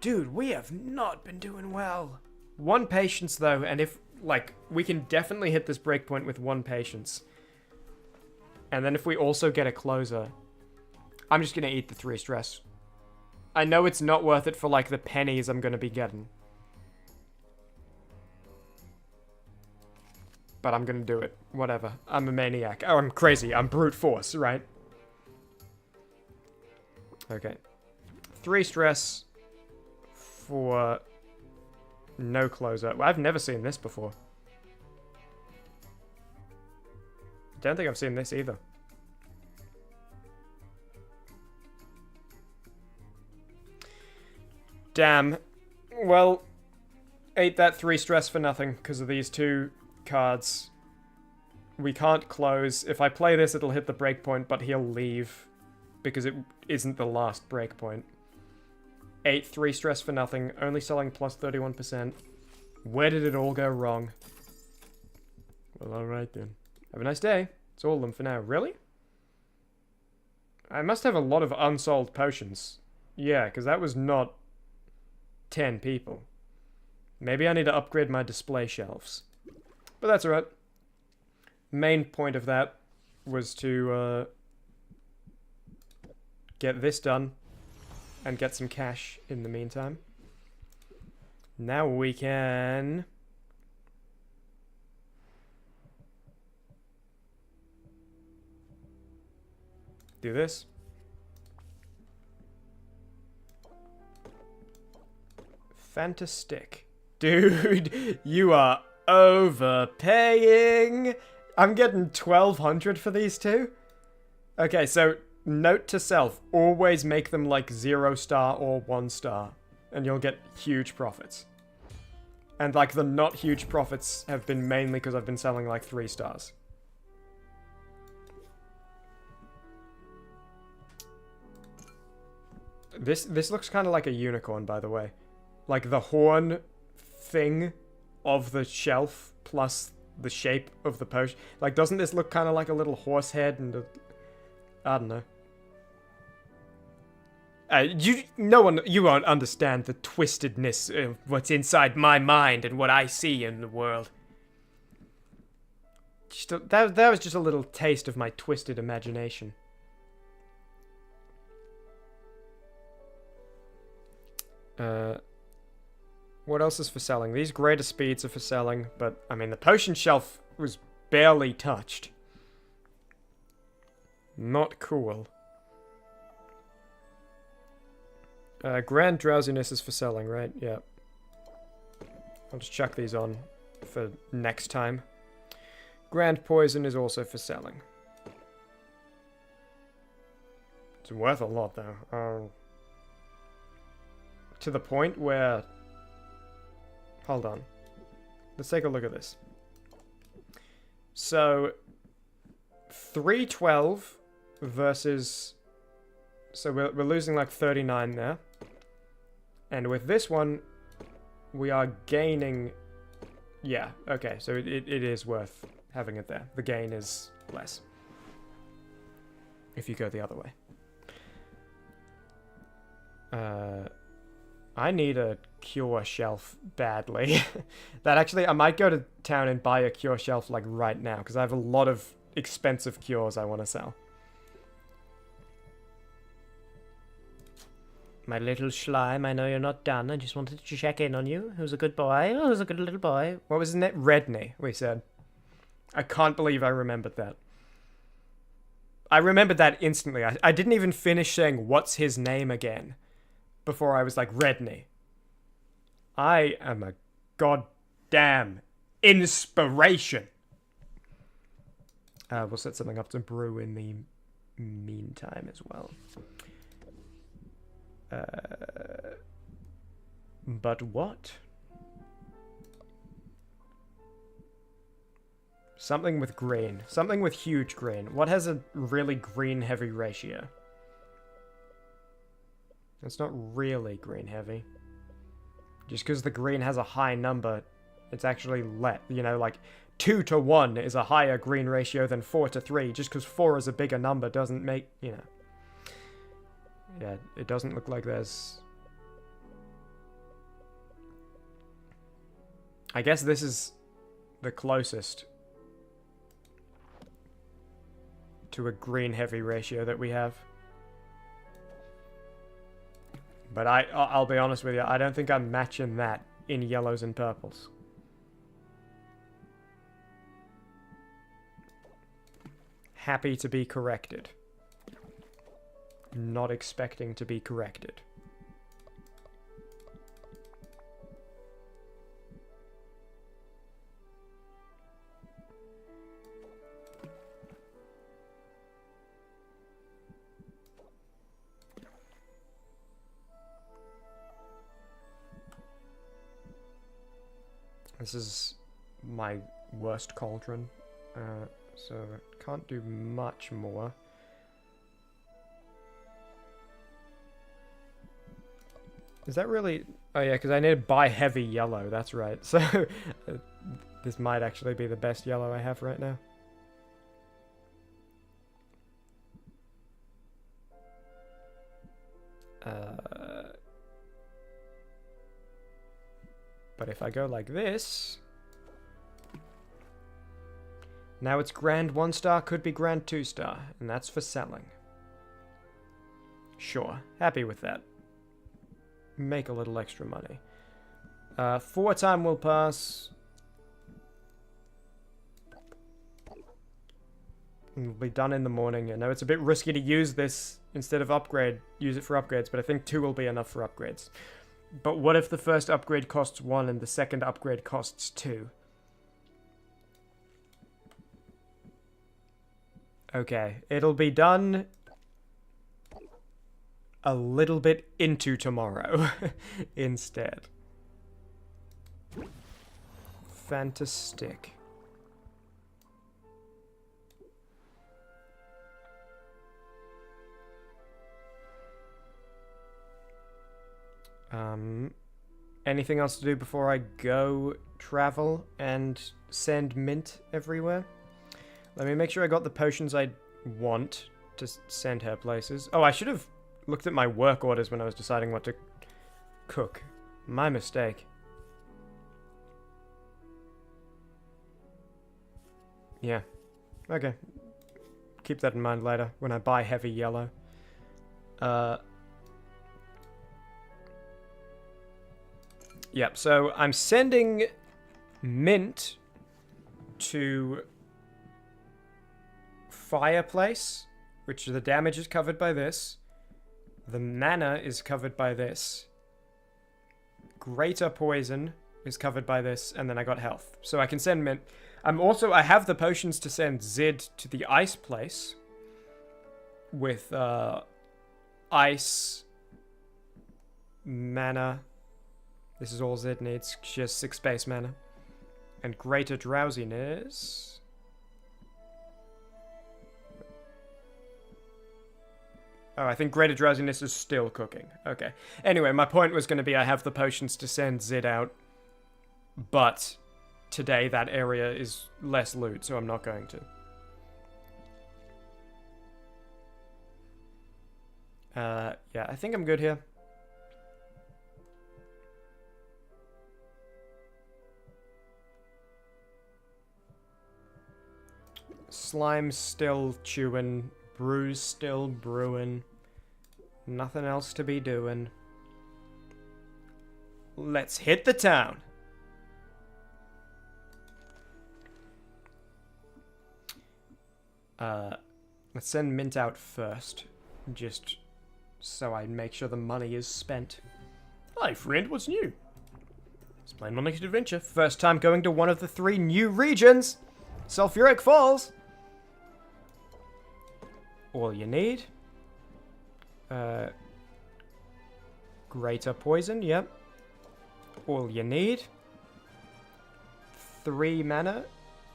Dude, we have not been doing well. 1 patience, though, and if, like, we can definitely hit this breakpoint with 1 patience. And then if we also get a closer, I'm just going to eat the 3 stress. I know it's not worth it for, like, the pennies I'm going to be getting. But I'm going to do it. Whatever. I'm a maniac. Oh, I'm crazy. I'm brute force, right? Okay. 3 stress for no closer. I've never seen this before. Don't think I've seen this either. Damn. Well, ate that 3 stress for nothing because of these 2 cards. We can't close. If I play this, it'll hit the breakpoint, but he'll leave because it isn't the last breakpoint. 8 3 stress for nothing, only selling plus 31%. Where did it all go wrong? Well, alright then. Have a nice day. It's all of them for now. Really? I must have a lot of unsold potions. Yeah, because that was not 10 people. Maybe I need to upgrade my display shelves. But that's alright. Main point of that was to get this done and get some cash in the meantime. Now we can do this. Fantastic. Dude, you are overpaying. I'm getting 1,200 for these two. Okay, so note to self, always make them like 0 star or 1 star, and you'll get huge profits. And like the not huge profits have been mainly because I've been selling like 3 stars. This looks kind of like a unicorn, by the way. Like the horn thing of the shelf plus the shape of the potion. Like, doesn't this look kind of like a little horse head and a... I don't know. You won't understand the twistedness of what's inside my mind and what I see in the world. That was just a little taste of my twisted imagination. What else is for selling? These greater speeds are for selling, but, I mean, the potion shelf was barely touched. Not cool. Grand drowsiness is for selling, right? Yeah. I'll just chuck these on for next time. Grand poison is also for selling. It's worth a lot, though. To the point where... Hold on. Let's take a look at this. So, 312 versus... So we're losing like 39 there. And with this one, we are gaining... Yeah, okay, so it is worth having it there. The gain is less. If you go the other way. I need a cure shelf badly. That actually, I might go to town and buy a cure shelf like right now, because I have a lot of expensive cures I want to sell. My little slime, I know you're not done. I just wanted to check in on you. Who's a good boy? Oh, who's a good little boy? What was his name? Redney, we said. I can't believe I remembered that. I remembered that instantly. I didn't even finish saying, what's his name again? Before I was like, Redney. I am a goddamn inspiration. We'll set something up to brew in the meantime as well. But what? Something with green. Something with huge green. What has a really green heavy ratio? It's not really green heavy. Just because the green has a high number, it's actually like 2 to 1 is a higher green ratio than 4 to 3. Just because 4 is a bigger number doesn't make, Yeah, it doesn't look like there's... I guess this is the closest to a green heavy ratio that we have. But I'll be honest with you, I don't think I'm matching that in yellows and purples. Happy to be corrected. Not expecting to be corrected. This is my worst cauldron, so can't do much more. Is that really... Oh yeah, because I need to buy heavy yellow, that's right. So, this might actually be the best yellow I have right now. But if I go like this... Now it's Grand 1 star, could be Grand 2 star, and that's for selling. Sure, happy with that. Make a little extra money. 4 time will pass. And we'll be done in the morning. I know it's a bit risky to use this instead of use it for upgrades, but I think 2 will be enough for upgrades. But what if the first upgrade costs 1 and the second upgrade costs 2? Okay, it'll be done a little bit into tomorrow instead. Fantastic. Anything else to do before I go travel and send mint everywhere? Let me make sure I got the potions I want to send her places. Oh, I should have looked at my work orders when I was deciding what to cook. My mistake. Yeah. Okay. Keep that in mind later when I buy heavy yellow. Yep, so I'm sending mint to fireplace, which the damage is covered by this. The mana is covered by this. Greater poison is covered by this, and then I got health. So I can send mint. I have the potions to send Zid to the ice place with ice, mana. This is all Zid needs. She has 6 base mana. And greater drowsiness. Oh, I think greater drowsiness is still cooking. Okay. Anyway, my point was going to be I have the potions to send Zid out. But today that area is less loot, so I'm not going to. Yeah, I think I'm good here. Slime's still chewing. Brews still brewing. Nothing else to be doing. Let's hit the town. Let's send mint out first. Just so I make sure the money is spent. Hi friend, what's new? Let's plan my next adventure. First time going to one of the 3 new regions. Sulfuric Falls. All you need. Greater poison, yep. All you need. 3 mana.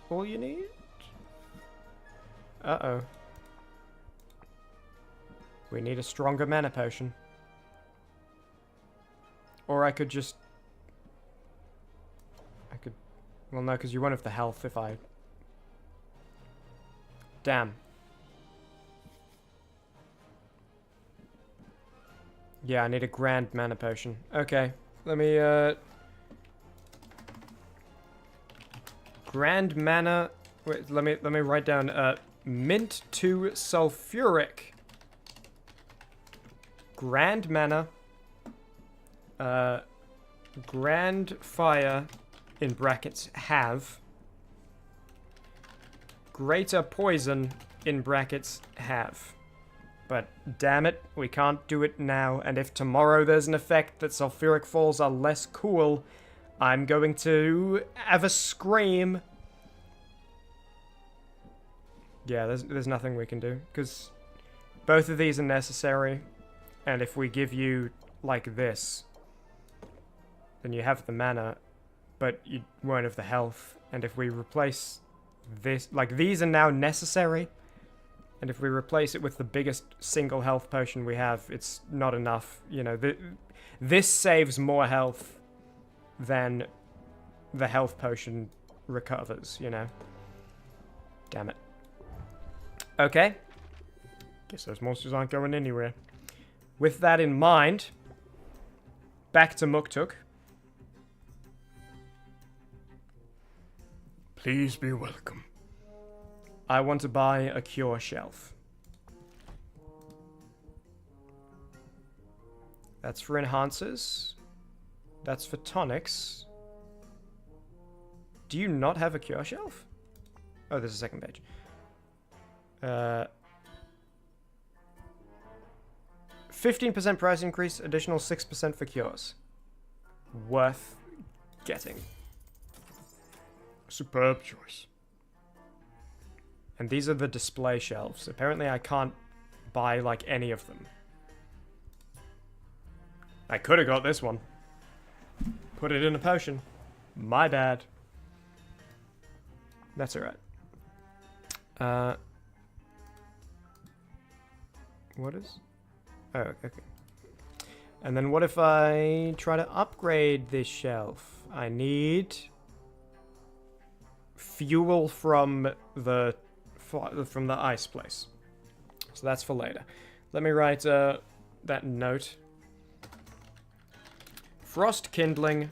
All you need. Uh-oh. We need a stronger mana potion. Or I could just... Well, no, because you won't have the health if I... Damn. Yeah, I need a grand mana potion. Okay, let me, grand mana... Wait, let me write down, mint to sulfuric. Grand mana. Grand fire, in brackets, have. Greater poison, in brackets, have. But damn it, we can't do it now, and if tomorrow there's an effect that sulfuric falls are less cool, I'm going to have a scream. Yeah, there's nothing we can do, because both of these are necessary, and if we give you, like this, then you have the mana, but you won't have the health, and if we replace this, like these are now necessary, And if we replace it with the biggest single health potion we have, it's not enough. You know, this saves more health than the health potion recovers, you know. Damn it. Okay. Guess those monsters aren't going anywhere. With that in mind, back to Muktuk. Please be welcome. I want to buy a cure shelf. That's for enhancers. That's for tonics. Do you not have a cure shelf? Oh, there's a second page. 15% price increase, additional 6% for cures. Worth getting. Superb choice. And these are the display shelves. Apparently I can't buy, like, any of them. I could have got this one. Put it in a potion. My bad. That's alright. What is? Oh, okay. And then what if I try to upgrade this shelf? I need fuel from the ice place. So that's for later. Let me write that note. Frost kindling,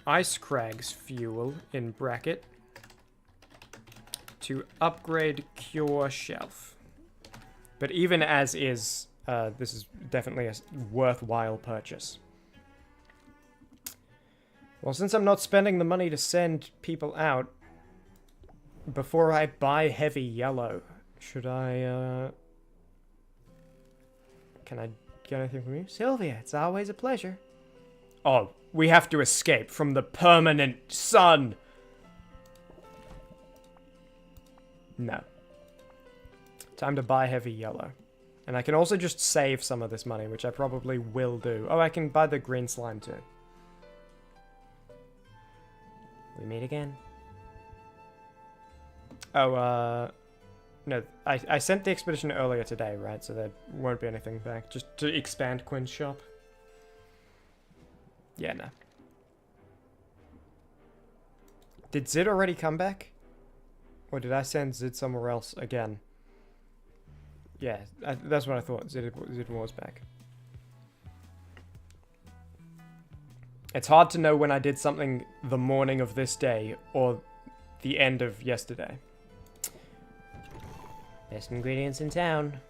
ice crags fuel in bracket to upgrade cure shelf. But even as is, this is definitely a worthwhile purchase. Well, since I'm not spending the money to send people out, before I buy heavy yellow, should I, can I get anything from you? Sylvia, it's always a pleasure. Oh, we have to escape from the permanent sun! No. Time to buy heavy yellow. And I can also just save some of this money, which I probably will do. Oh, I can buy the green slime too. We meet again. Oh, no, I sent the expedition earlier today, right? So there won't be anything back. Just to expand Quinn's shop. Yeah, no. Did Zid already come back? Or did I send Zid somewhere else again? Yeah, that's what I thought. Zid was back. It's hard to know when I did something the morning of this day or the end of yesterday. Best ingredients in town.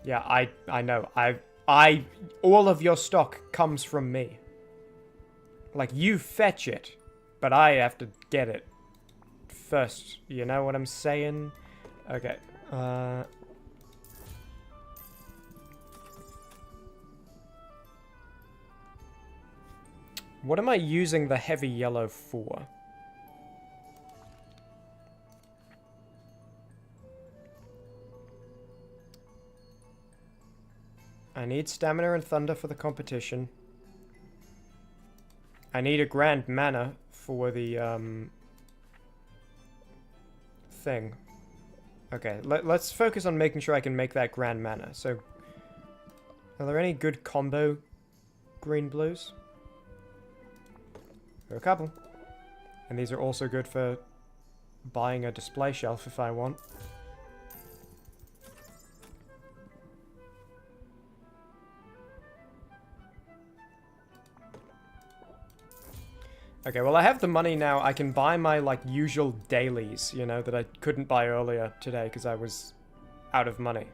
Yeah, I know. All of your stock comes from me. Like, you fetch it, but I have to get it first. You know what I'm saying? Okay. What am I using the heavy yellow for? I need stamina and thunder for the competition. I need a grand mana for the thing. Okay, let's focus on making sure I can make that grand mana. So, are there any good combo green blues? There are a couple. And these are also good for buying a display shelf if I want. Okay, well I have the money now. I can buy my, like, usual dailies, you know, that I couldn't buy earlier today because I was out of money.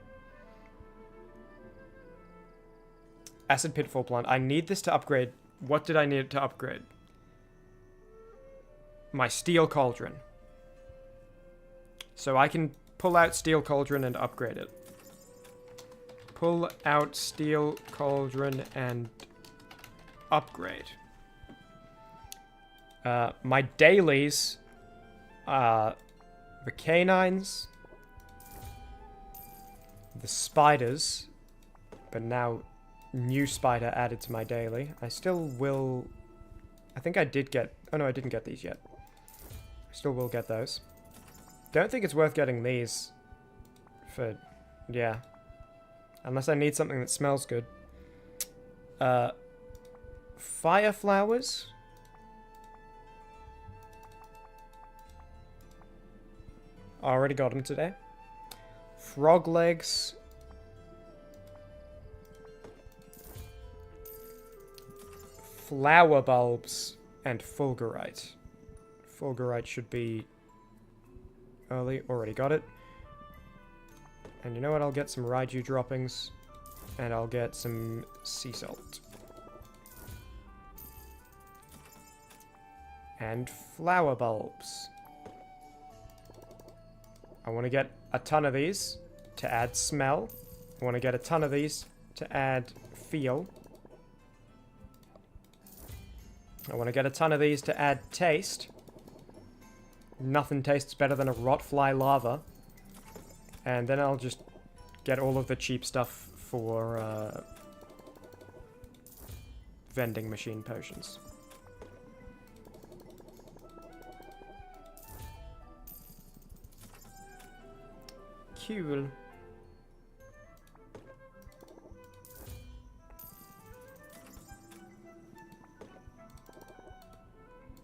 Acid Pitfall Plant. I need this to upgrade. What did I need to upgrade? My Steel Cauldron. So I can pull out Steel Cauldron and upgrade it. Pull out Steel Cauldron and upgrade. My dailies are the canines, the spiders, but now new spider added to my daily. I still will... I think I did get... Oh no, I didn't get these yet. I still will get those. Don't think it's worth getting these For, yeah. Unless I need something that smells good. Fire flowers. Already got them today. Frog legs. Flower bulbs and fulgurite. Fulgurite should be early. Already got it. And you know what? I'll get some Raiju droppings. And I'll get some sea salt. And flower bulbs. I want to get a ton of these to add smell. I want to get a ton of these to add feel. I want to get a ton of these to add taste. Nothing tastes better than a rotfly lava. And then I'll just get all of the cheap stuff for vending machine potions. Cool.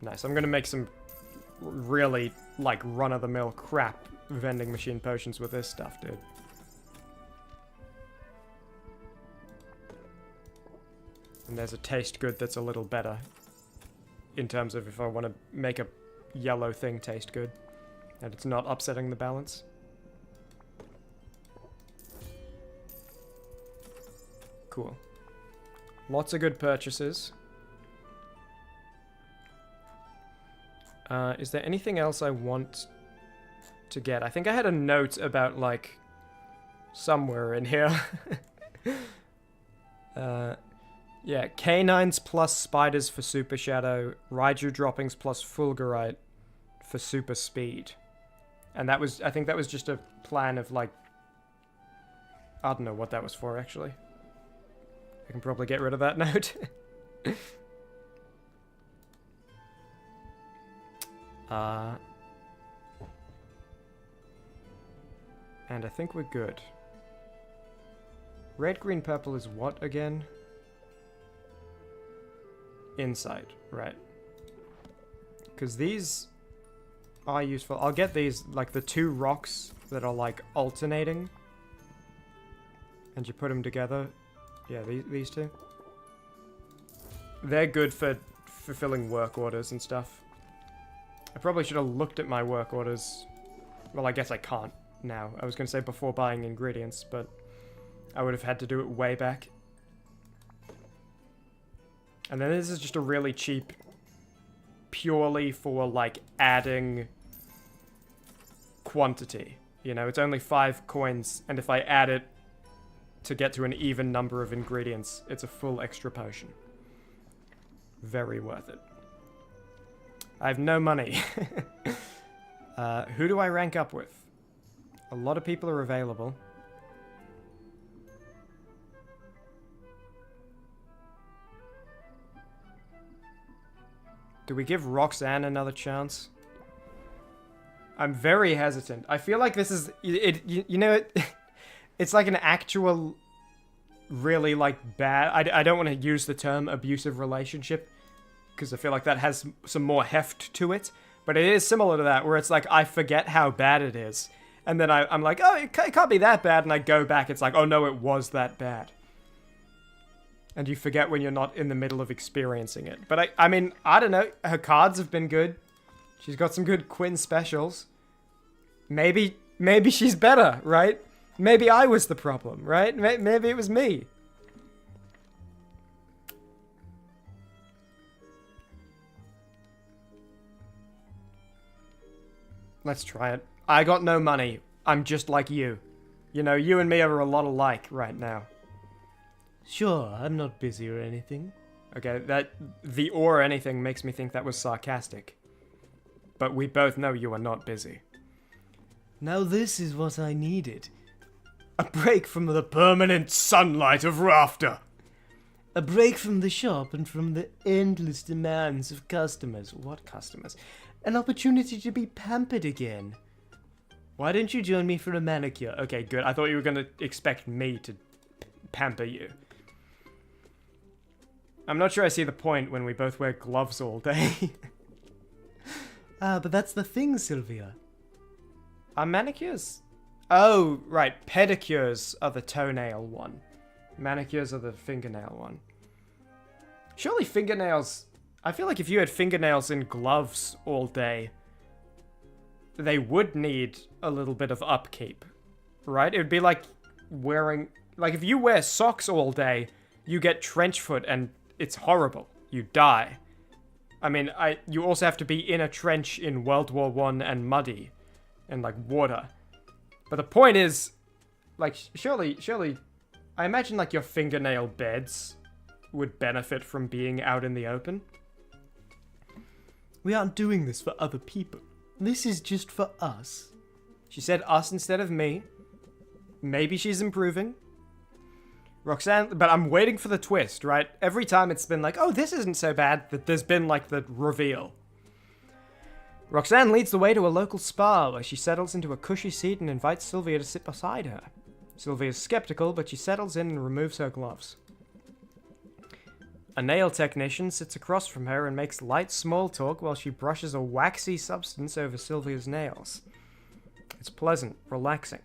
Nice. I'm gonna make some really, like, run-of-the-mill crap vending machine potions with this stuff, dude. And there's a taste good that's a little better. In terms of if I want to make a yellow thing taste good. And it's not upsetting the balance. Cool. Lots of good purchases. Is there anything else I want to get? I think I had a note about, like, somewhere in here. Yeah, canines plus spiders for super shadow, Raiju droppings plus fulgurite for super speed. And that was, I think that was just a plan of, like, I don't know what that was for, actually. I can probably get rid of that note. And I think we're good. Red, green, purple is what again? Insight, right. Because these are useful. I'll get these, like the two rocks that are like alternating. And you put them together. Yeah, these two. They're good for fulfilling work orders and stuff. I probably should have looked at my work orders. Well, I guess I can't now. I was going to say before buying ingredients, but I would have had to do it way back. And then this is just a really cheap, purely for, like, adding quantity. You know, it's only 5 coins, and if I add it to get to an even number of ingredients, it's a full extra potion. Very worth it. I have no money. Who do I rank up with? A lot of people are available. Do we give Roxanne another chance? I'm very hesitant. I feel like this is... You know, it's like an actual... really, like, bad... I don't want to use the term abusive relationship, because I feel like that has some more heft to it. But it is similar to that, where it's like, I forget how bad it is. And then I'm like, oh, it can't be that bad. And I go back, it's like, oh no, it was that bad. And you forget when you're not in the middle of experiencing it. But I mean, I don't know. Her cards have been good. She's got some good Quinn specials. Maybe she's better, right? Maybe I was the problem, right? Maybe it was me. Let's try it. I got no money. I'm just like you. You know, you and me are a lot alike right now. Sure, I'm not busy or anything. Okay, the or anything makes me think that was sarcastic. But we both know you are not busy. Now this is what I needed. A break from the permanent sunlight of rafter. A break from the shop and from the endless demands of customers. What customers? An opportunity to be pampered again. Why didn't you join me for a manicure? Okay, good. I thought you were going to expect me to pamper you. I'm not sure I see the point when we both wear gloves all day. But that's the thing, Sylvia. Are manicures? Oh, right. Pedicures are the toenail one. Manicures are the fingernail one. Surely fingernails... I feel like if you had fingernails in gloves all day, they would need a little bit of upkeep, right? It would be like wearing... Like, if you wear socks all day, you get trench foot and it's horrible. You die. I mean, you also have to be in a trench in World War I and muddy and, like, water. But the point is, like, surely, I imagine, like, your fingernail beds would benefit from being out in the open. We aren't doing this for other people. This is just for us. She said us instead of me. Maybe she's improving. Roxanne, but I'm waiting for the twist, right? Every time it's been like, oh, this isn't so bad, that there's been, like, the reveal. Roxanne leads the way to a local spa, where she settles into a cushy seat and invites Sylvia to sit beside her. Sylvia's skeptical, but she settles in and removes her gloves. A nail technician sits across from her and makes light small talk while she brushes a waxy substance over Sylvia's nails. It's pleasant, relaxing.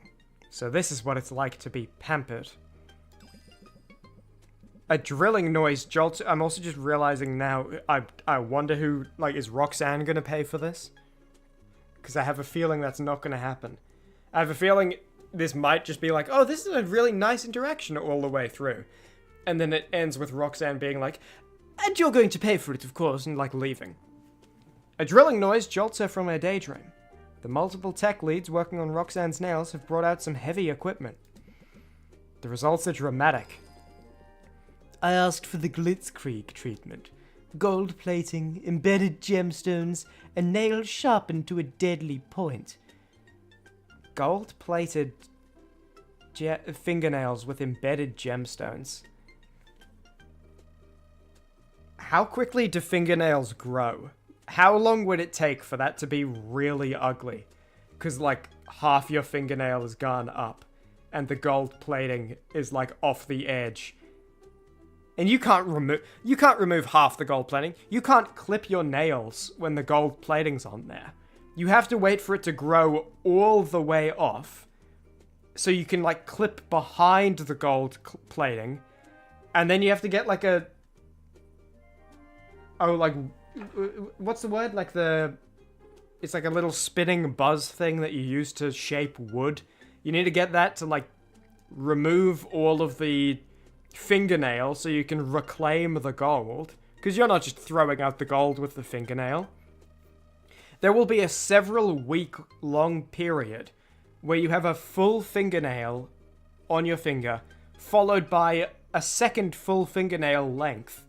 So this is what it's like to be pampered. A drilling noise jolts... I'm also just realizing now, I wonder who, like, is Roxanne gonna pay for this? Because I have a feeling that's not gonna happen. I have a feeling this might just be like, oh, this is a really nice interaction all the way through. And then it ends with Roxanne being like, and you're going to pay for it, of course, and, like, leaving. A drilling noise jolts her from her daydream. The multiple tech leads working on Roxanne's nails have brought out some heavy equipment. The results are dramatic. I asked for the Glitzkrieg treatment. Gold plating, embedded gemstones, and nails sharpened to a deadly point. Gold-plated fingernails with embedded gemstones. How quickly do fingernails grow? How long would it take for that to be really ugly? Because, like, half your fingernail has gone up, and the gold plating is, like, off the edge. And you can't remove half the gold plating. You can't clip your nails when the gold plating's on there. You have to wait for it to grow all the way off, so you can, like, clip behind the gold plating, and then you have to get, like, a... Oh, like, what's the word? Like, it's like a little spinning buzz thing that you use to shape wood. You need to get that to, like, remove all of the fingernail so you can reclaim the gold, because you're not just throwing out the gold with the fingernail. There will be a several week long period where you have a full fingernail on your finger, followed by a second full fingernail length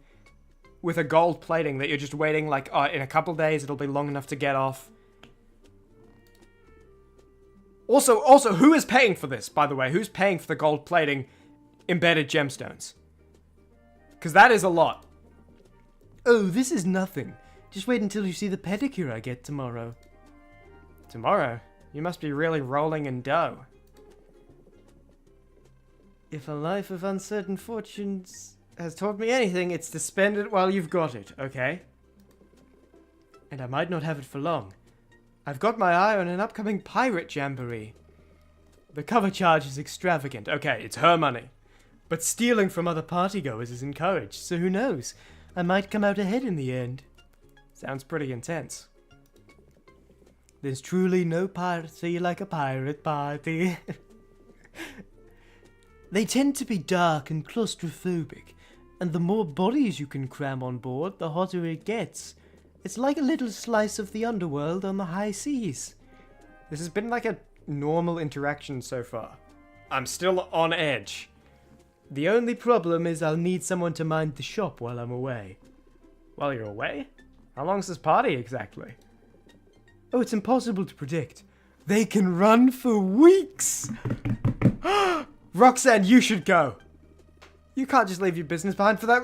with a gold plating that you're just waiting, like, in a couple days it'll be long enough to get off. Also, who is paying for this, by the way? Who's paying for the gold plating embedded gemstones? Because that is a lot. Oh, this is nothing. Just wait until you see the pedicure I get tomorrow. Tomorrow? You must be really rolling in dough. If a life of uncertain fortunes has taught me anything, it's to spend it while you've got it, okay? And I might not have it for long. I've got my eye on an upcoming pirate jamboree. The cover charge is extravagant. Okay, it's her money. But stealing from other partygoers is encouraged, so who knows? I might come out ahead in the end. Sounds pretty intense. There's truly no party like a pirate party. They tend to be dark and claustrophobic, and the more bodies you can cram on board, the hotter it gets. It's like a little slice of the underworld on the high seas. This has been like a normal interaction so far. I'm still on edge. The only problem is I'll need someone to mind the shop while I'm away. While you're away? How long's this party exactly? Oh, it's impossible to predict. They can run for weeks! Roxanne, you should go! You can't just leave your business behind for that...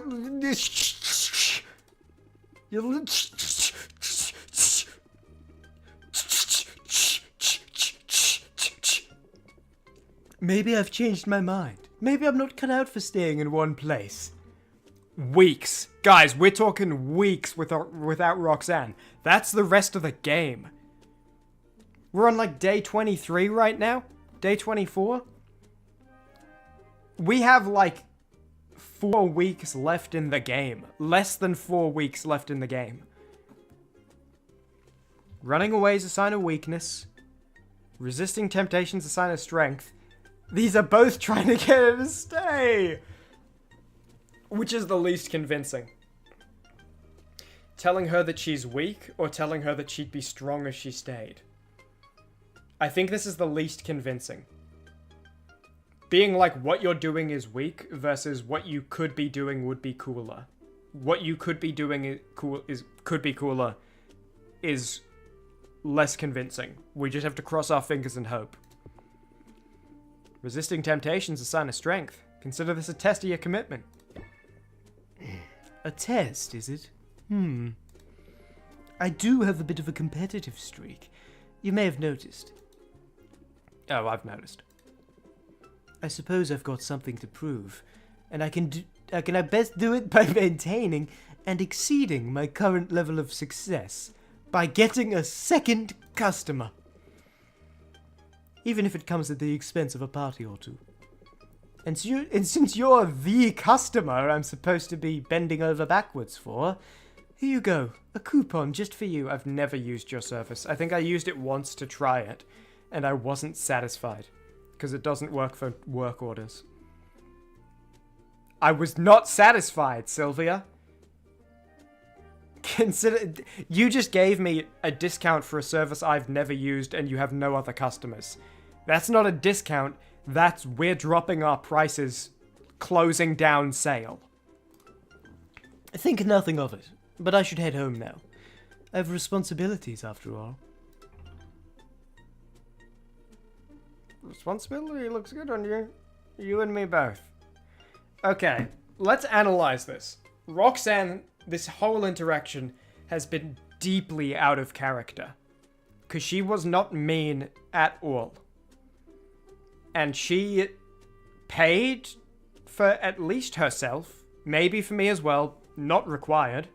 Maybe I've changed my mind. Maybe I'm not cut out for staying in one place. Weeks. Guys, we're talking weeks without Roxanne. That's the rest of the game. We're on like day 23 right now? Day 24? We have like 4 weeks left in the game. Less than 4 weeks left in the game. Running away is a sign of weakness. Resisting temptation is a sign of strength. These are both trying to get her to stay. Which is the least convincing? Telling her that she's weak, or telling her that she'd be strong if she stayed? I think this is the least convincing. Being like, what you're doing is weak, versus what you could be doing would be cooler. What you could be doing could be cooler is less convincing. We just have to cross our fingers and hope. Resisting temptation is a sign of strength. Consider this a test of your commitment. A test, is it? I do have a bit of a competitive streak. You may have noticed. Oh, I've noticed. I suppose I've got something to prove, and I can at best do it by maintaining and exceeding my current level of success by getting a second customer. Even if it comes at the expense of a party or two. And since you're the customer I'm supposed to be bending over backwards for, here you go, a coupon just for you. I've never used your service. I think I used it once to try it, and I wasn't satisfied, because it doesn't work for work orders. I was not satisfied, Sylvia. Consider, you just gave me a discount for a service I've never used, and you have no other customers. That's not a discount. That's we're dropping our prices, closing down sale. Think nothing of it, but I should head home now. I have responsibilities after all. Responsibility looks good on you. You and me both. Okay, let's analyze this. Roxanne, this whole interaction has been deeply out of character. Because she was not mean at all. And she paid for at least herself, maybe for me as well, not required.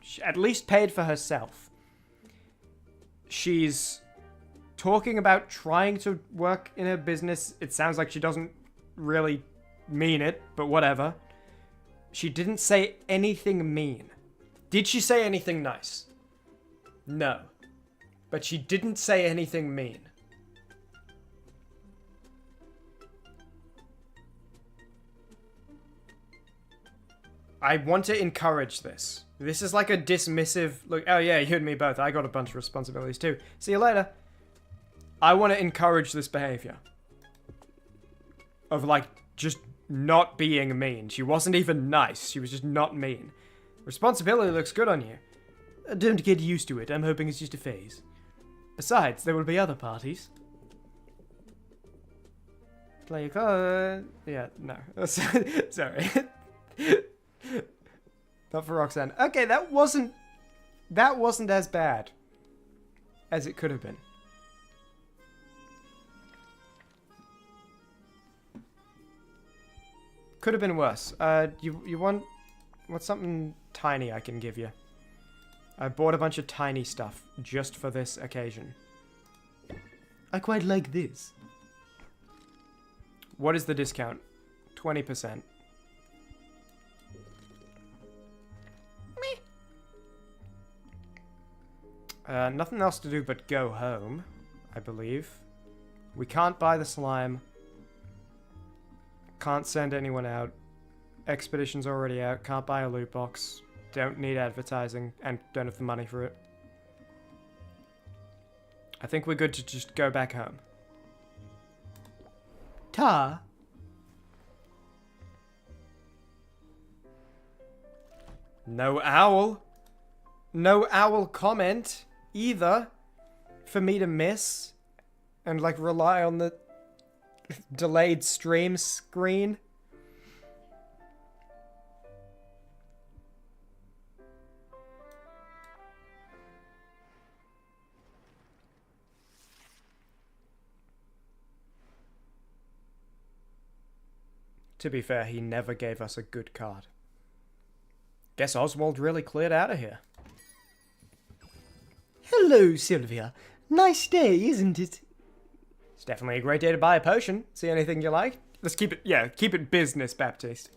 She at least paid for herself. She's talking about trying to work in her business. It sounds like she doesn't really mean it, but whatever. She didn't say anything mean. Did she say anything nice? No. But she didn't say anything mean. I want to encourage this. This is like a dismissive, look, oh yeah, you and me both. I got a bunch of responsibilities too. See you later. I want to encourage this behavior. Of like, just not being mean. She wasn't even nice. She was just not mean. Responsibility looks good on you. Don't get used to it. I'm hoping it's just a phase. Besides, there will be other parties. Play your card. Yeah, no. Sorry. Not for Roxanne. Okay, that wasn't as bad as it could have been. Could have been worse. You want something tiny I can give you? I bought a bunch of tiny stuff just for this occasion. I quite like this. What is the discount? 20%. Nothing else to do but go home, I believe. We can't buy the slime. Can't send anyone out. Expedition's already out. Can't buy a loot box. Don't need advertising, and don't have the money for it. I think we're good to just go back home. Ta. No owl. No owl comment either for me to miss and like rely on the delayed stream screen. To be fair, he never gave us a good card. Guess Oswald really cleared out of here. Hello, Sylvia. Nice day, isn't it? It's definitely a great day to buy a potion. See anything you like? Let's keep it business, Baptiste.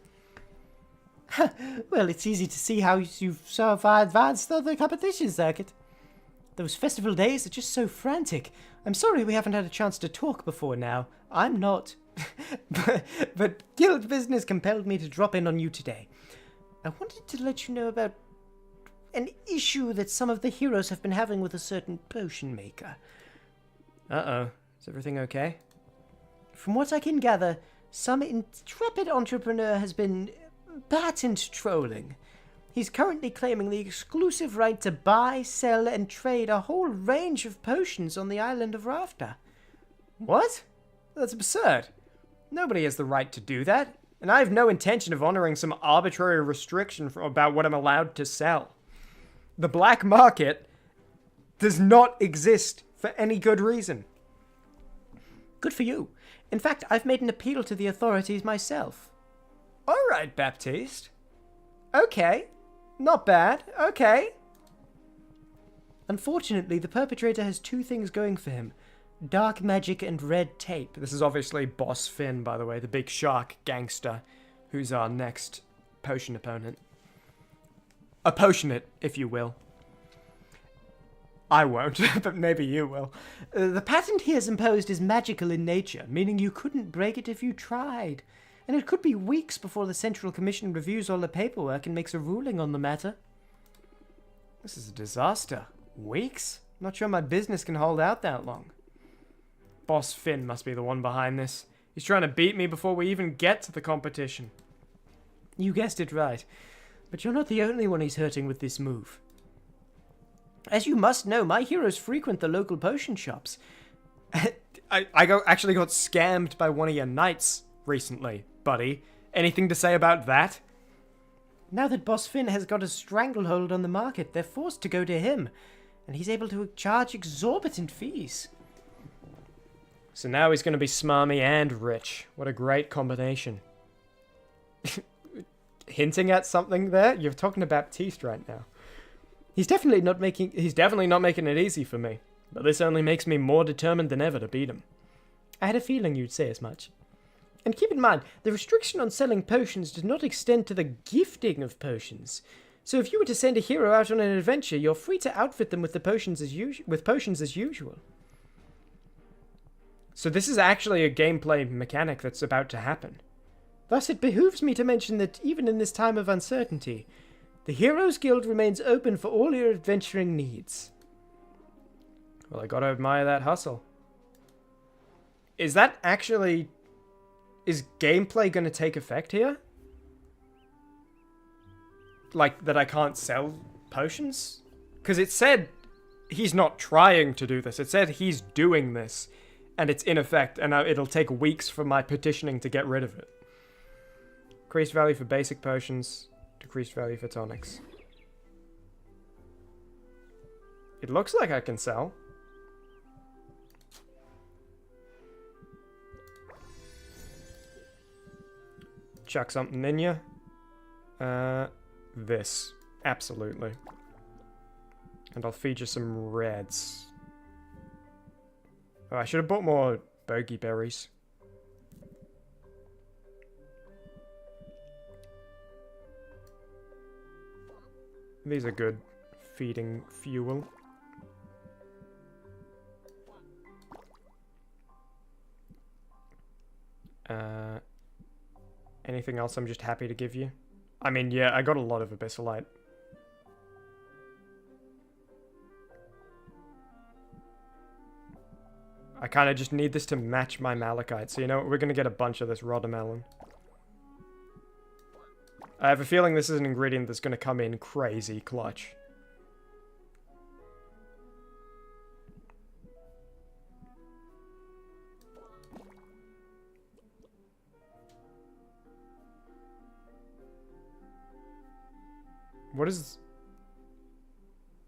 Well, it's easy to see how you've so far advanced on the competition circuit. Those festival days are just so frantic. I'm sorry we haven't had a chance to talk before now. I'm not. but guild business compelled me to drop in on you today. I wanted to let you know about an issue that some of the heroes have been having with a certain potion maker. Uh-oh. Is everything okay? From what I can gather, some intrepid entrepreneur has been patent trolling. He's currently claiming the exclusive right to buy, sell, and trade a whole range of potions on the island of Rafter. What? That's absurd. Nobody has the right to do that, and I have no intention of honoring some arbitrary restriction about what I'm allowed to sell. The black market does not exist for any good reason. Good for you. In fact, I've made an appeal to the authorities myself. All right, Baptiste. Okay. Not bad. Okay. Unfortunately, the perpetrator has two things going for him. Dark magic and red tape. This is obviously Boss Finn, by the way, the big shark gangster, who's our next potion opponent. A potionate, if you will. I won't, but maybe you will. The patent he has imposed is magical in nature, meaning you couldn't break it if you tried. And it could be weeks before the Central Commission reviews all the paperwork and makes a ruling on the matter. This is a disaster. Weeks? Not sure my business can hold out that long. Boss Finn must be the one behind this. He's trying to beat me before we even get to the competition. You guessed it right. But you're not the only one he's hurting with this move. As you must know, my heroes frequent the local potion shops. I actually got scammed by one of your knights recently, buddy. Anything to say about that? Now that Boss Finn has got a stranglehold on the market, they're forced to go to him, and he's able to charge exorbitant fees. So now he's going to be smarmy and rich. What a great combination. Hinting at something there? You're talking to Baptiste right now. He's definitely not making it easy for me, but this only makes me more determined than ever to beat him. I had a feeling you'd say as much. And keep in mind, the restriction on selling potions does not extend to the gifting of potions. So if you were to send a hero out on an adventure, you're free to outfit them with potions as usual. So this is actually a gameplay mechanic that's about to happen. Thus, it behooves me to mention that even in this time of uncertainty, the Heroes Guild remains open for all your adventuring needs. Well, I gotta admire that hustle. Is that actually... Is gameplay gonna take effect here? Like, that I can't sell potions? Because it said he's not trying to do this. It said he's doing this, and it's in effect, and it'll take weeks for my petitioning to get rid of it. Increased value for basic potions, decreased value for tonics. It looks like I can sell. Chuck something in you. This. Absolutely. And I'll feed you some reds. Oh, I should have bought more bogey berries. These are good feeding fuel. Anything else I'm just happy to give you? I mean, yeah, I got a lot of abyssalite. I kind of just need this to match my malachite. So you know what? We're going to get a bunch of this rhodomelon. I have a feeling this is an ingredient that's going to come in crazy clutch. What is...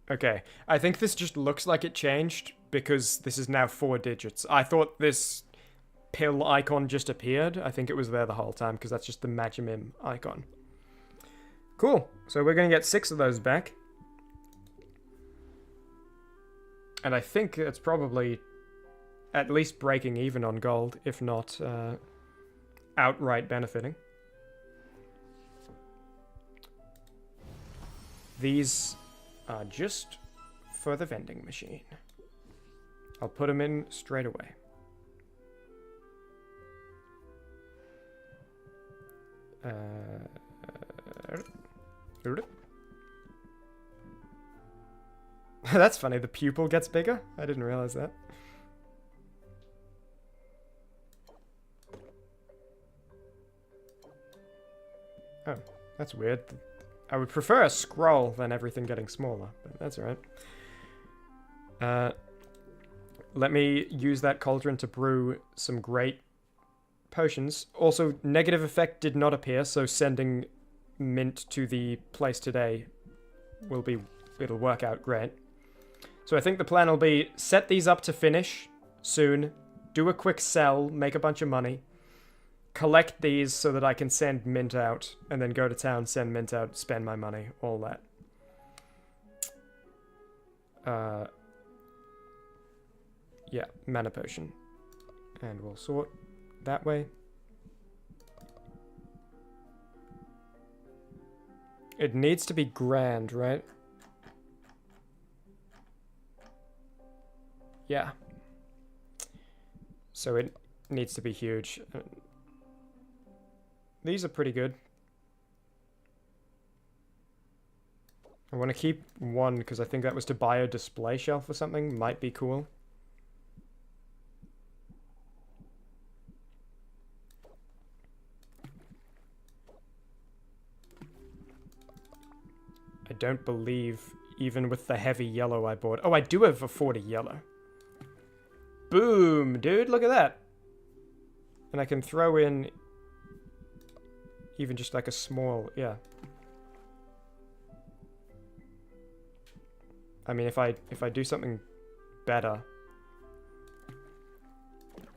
Okay, I think this just looks like it changed because this is now 4 digits. I thought this pill icon just appeared. I think it was there the whole time because that's just the Magimim icon. Cool. So we're going to get 6 of those back. And I think it's probably at least breaking even on gold, if not outright benefiting. These are just for the vending machine. I'll put them in straight away. That's funny, the pupil gets bigger? I didn't realize that. Oh, that's weird. I would prefer a scroll than everything getting smaller, but that's alright. Let me use that cauldron to brew some great potions. Also, negative effect did not appear, so sending mint to the place today it'll work out great. So I think the plan will be set these up to finish soon, do a quick sell, make a bunch of money, collect these so that I can send mint out, and then go to town, send mint out, spend my money, all that. Yeah, mana potion. And we'll sort that way. It needs to be grand, right? Yeah. So it needs to be huge. These are pretty good. I want to keep one because I think that was to buy a display shelf or something. Might be cool. I don't believe, even with the heavy yellow I bought... Oh, I do have a 40 yellow. Boom, dude, look at that. And I can throw in even just like a small... Yeah. I mean, if I do something better...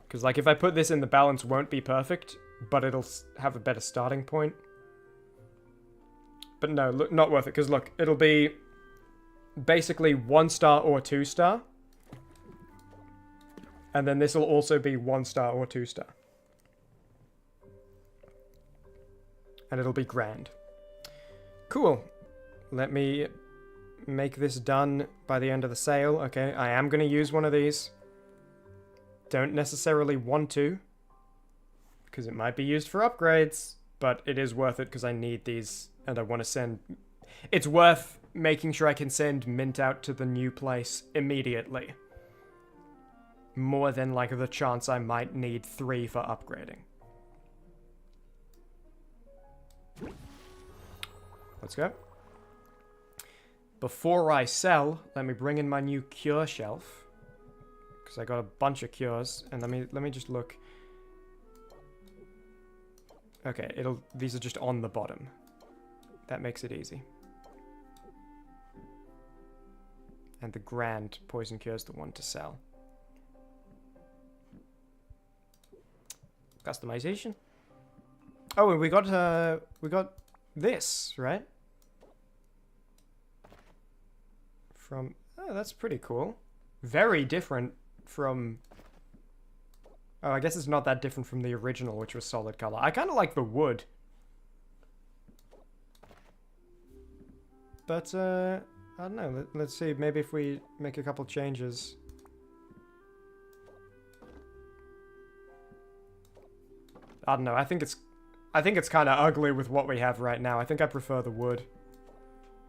Because, like, if I put this in, the balance won't be perfect, but it'll have a better starting point. But no, look, not worth it, because look, it'll be basically 1 star or 2 star. And then this will also be 1 star or 2 star. And it'll be grand. Cool. Let me make this done by the end of the sale. Okay, I am going to use one of these. Don't necessarily want to, because it might be used for upgrades, but it is worth it because I need these. And I want to send... It's worth making sure I can send mint out to the new place immediately. More than, like, the chance I might need 3 for upgrading. Let's go. Before I sell, let me bring in my new cure shelf. Because I got a bunch of cures. And let me just look. Okay, these are just on the bottom. That makes it easy. And the grand poison cure is the one to sell. Customization. Oh, and we got this, right? Oh, that's pretty cool. Very different from... Oh, I guess it's not that different from the original, which was solid color. I kind of like the wood. But, I don't know. Let's see. Maybe if we make a couple changes. I don't know. I think it's kind of ugly with what we have right now. I think I prefer the wood.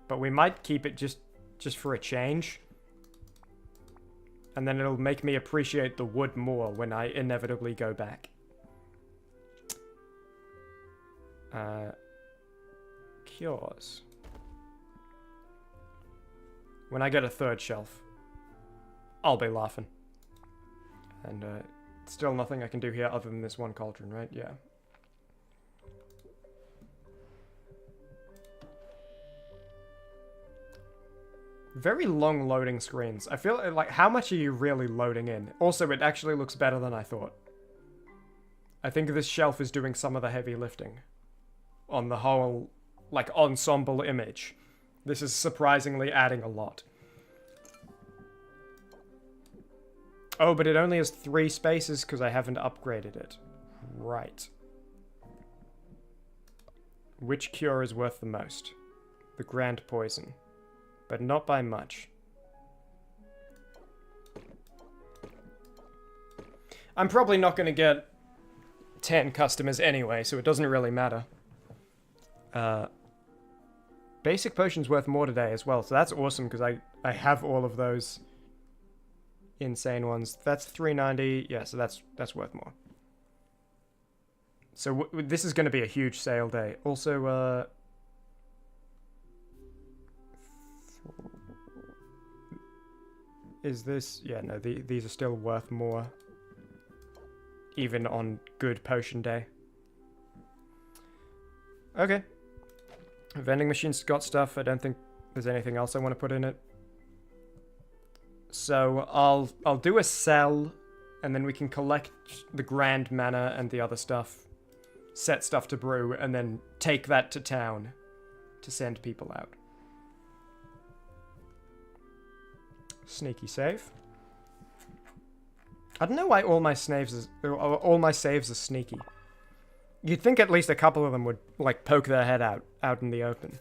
But we might keep it just for a change. And then it'll make me appreciate the wood more when I inevitably go back. Cures. When I get a 3rd shelf, I'll be laughing. And still nothing I can do here other than this one cauldron, right? Yeah. Very long loading screens. I feel like, how much are you really loading in? Also, it actually looks better than I thought. I think this shelf is doing some of the heavy lifting on the whole, like, ensemble image. This is surprisingly adding a lot. Oh, but it only has 3 spaces because I haven't upgraded it. Right. Which cure is worth the most? The Grand Poison. But not by much. I'm probably not going to get 10 customers anyway, so it doesn't really matter. Basic potion's worth more today as well, so that's awesome because I have all of those insane ones. That's 390. Yeah, so that's worth more. So this is going to be a huge sale day. Also, is this... Yeah, no, these are still worth more. Even on good potion day. Okay. Vending machine's got stuff. I don't think there's anything else I want to put in it. So I'll do a sell, and then we can collect the grand mana and the other stuff. Set stuff to brew, and then take that to town to send people out. Sneaky save. I don't know why all my saves are sneaky. You'd think at least a couple of them would, like, poke their head out in the open.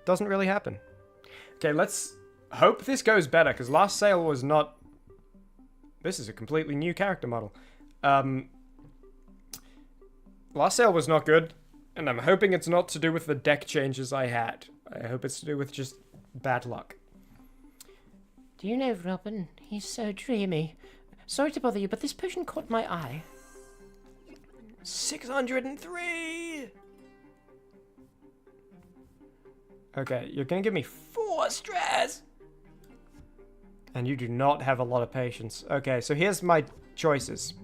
Doesn't really happen. Okay, let's hope this goes better, because last sale was not... This is a completely new character model. Last sale was not good, and I'm hoping it's not to do with the deck changes I had. I hope it's to do with just bad luck. Do you know, Robin, he's so dreamy. Sorry to bother you, but this potion caught my eye. 603! Okay, you're gonna give me 4 stress! And you do not have a lot of patience. Okay, so here's my choices.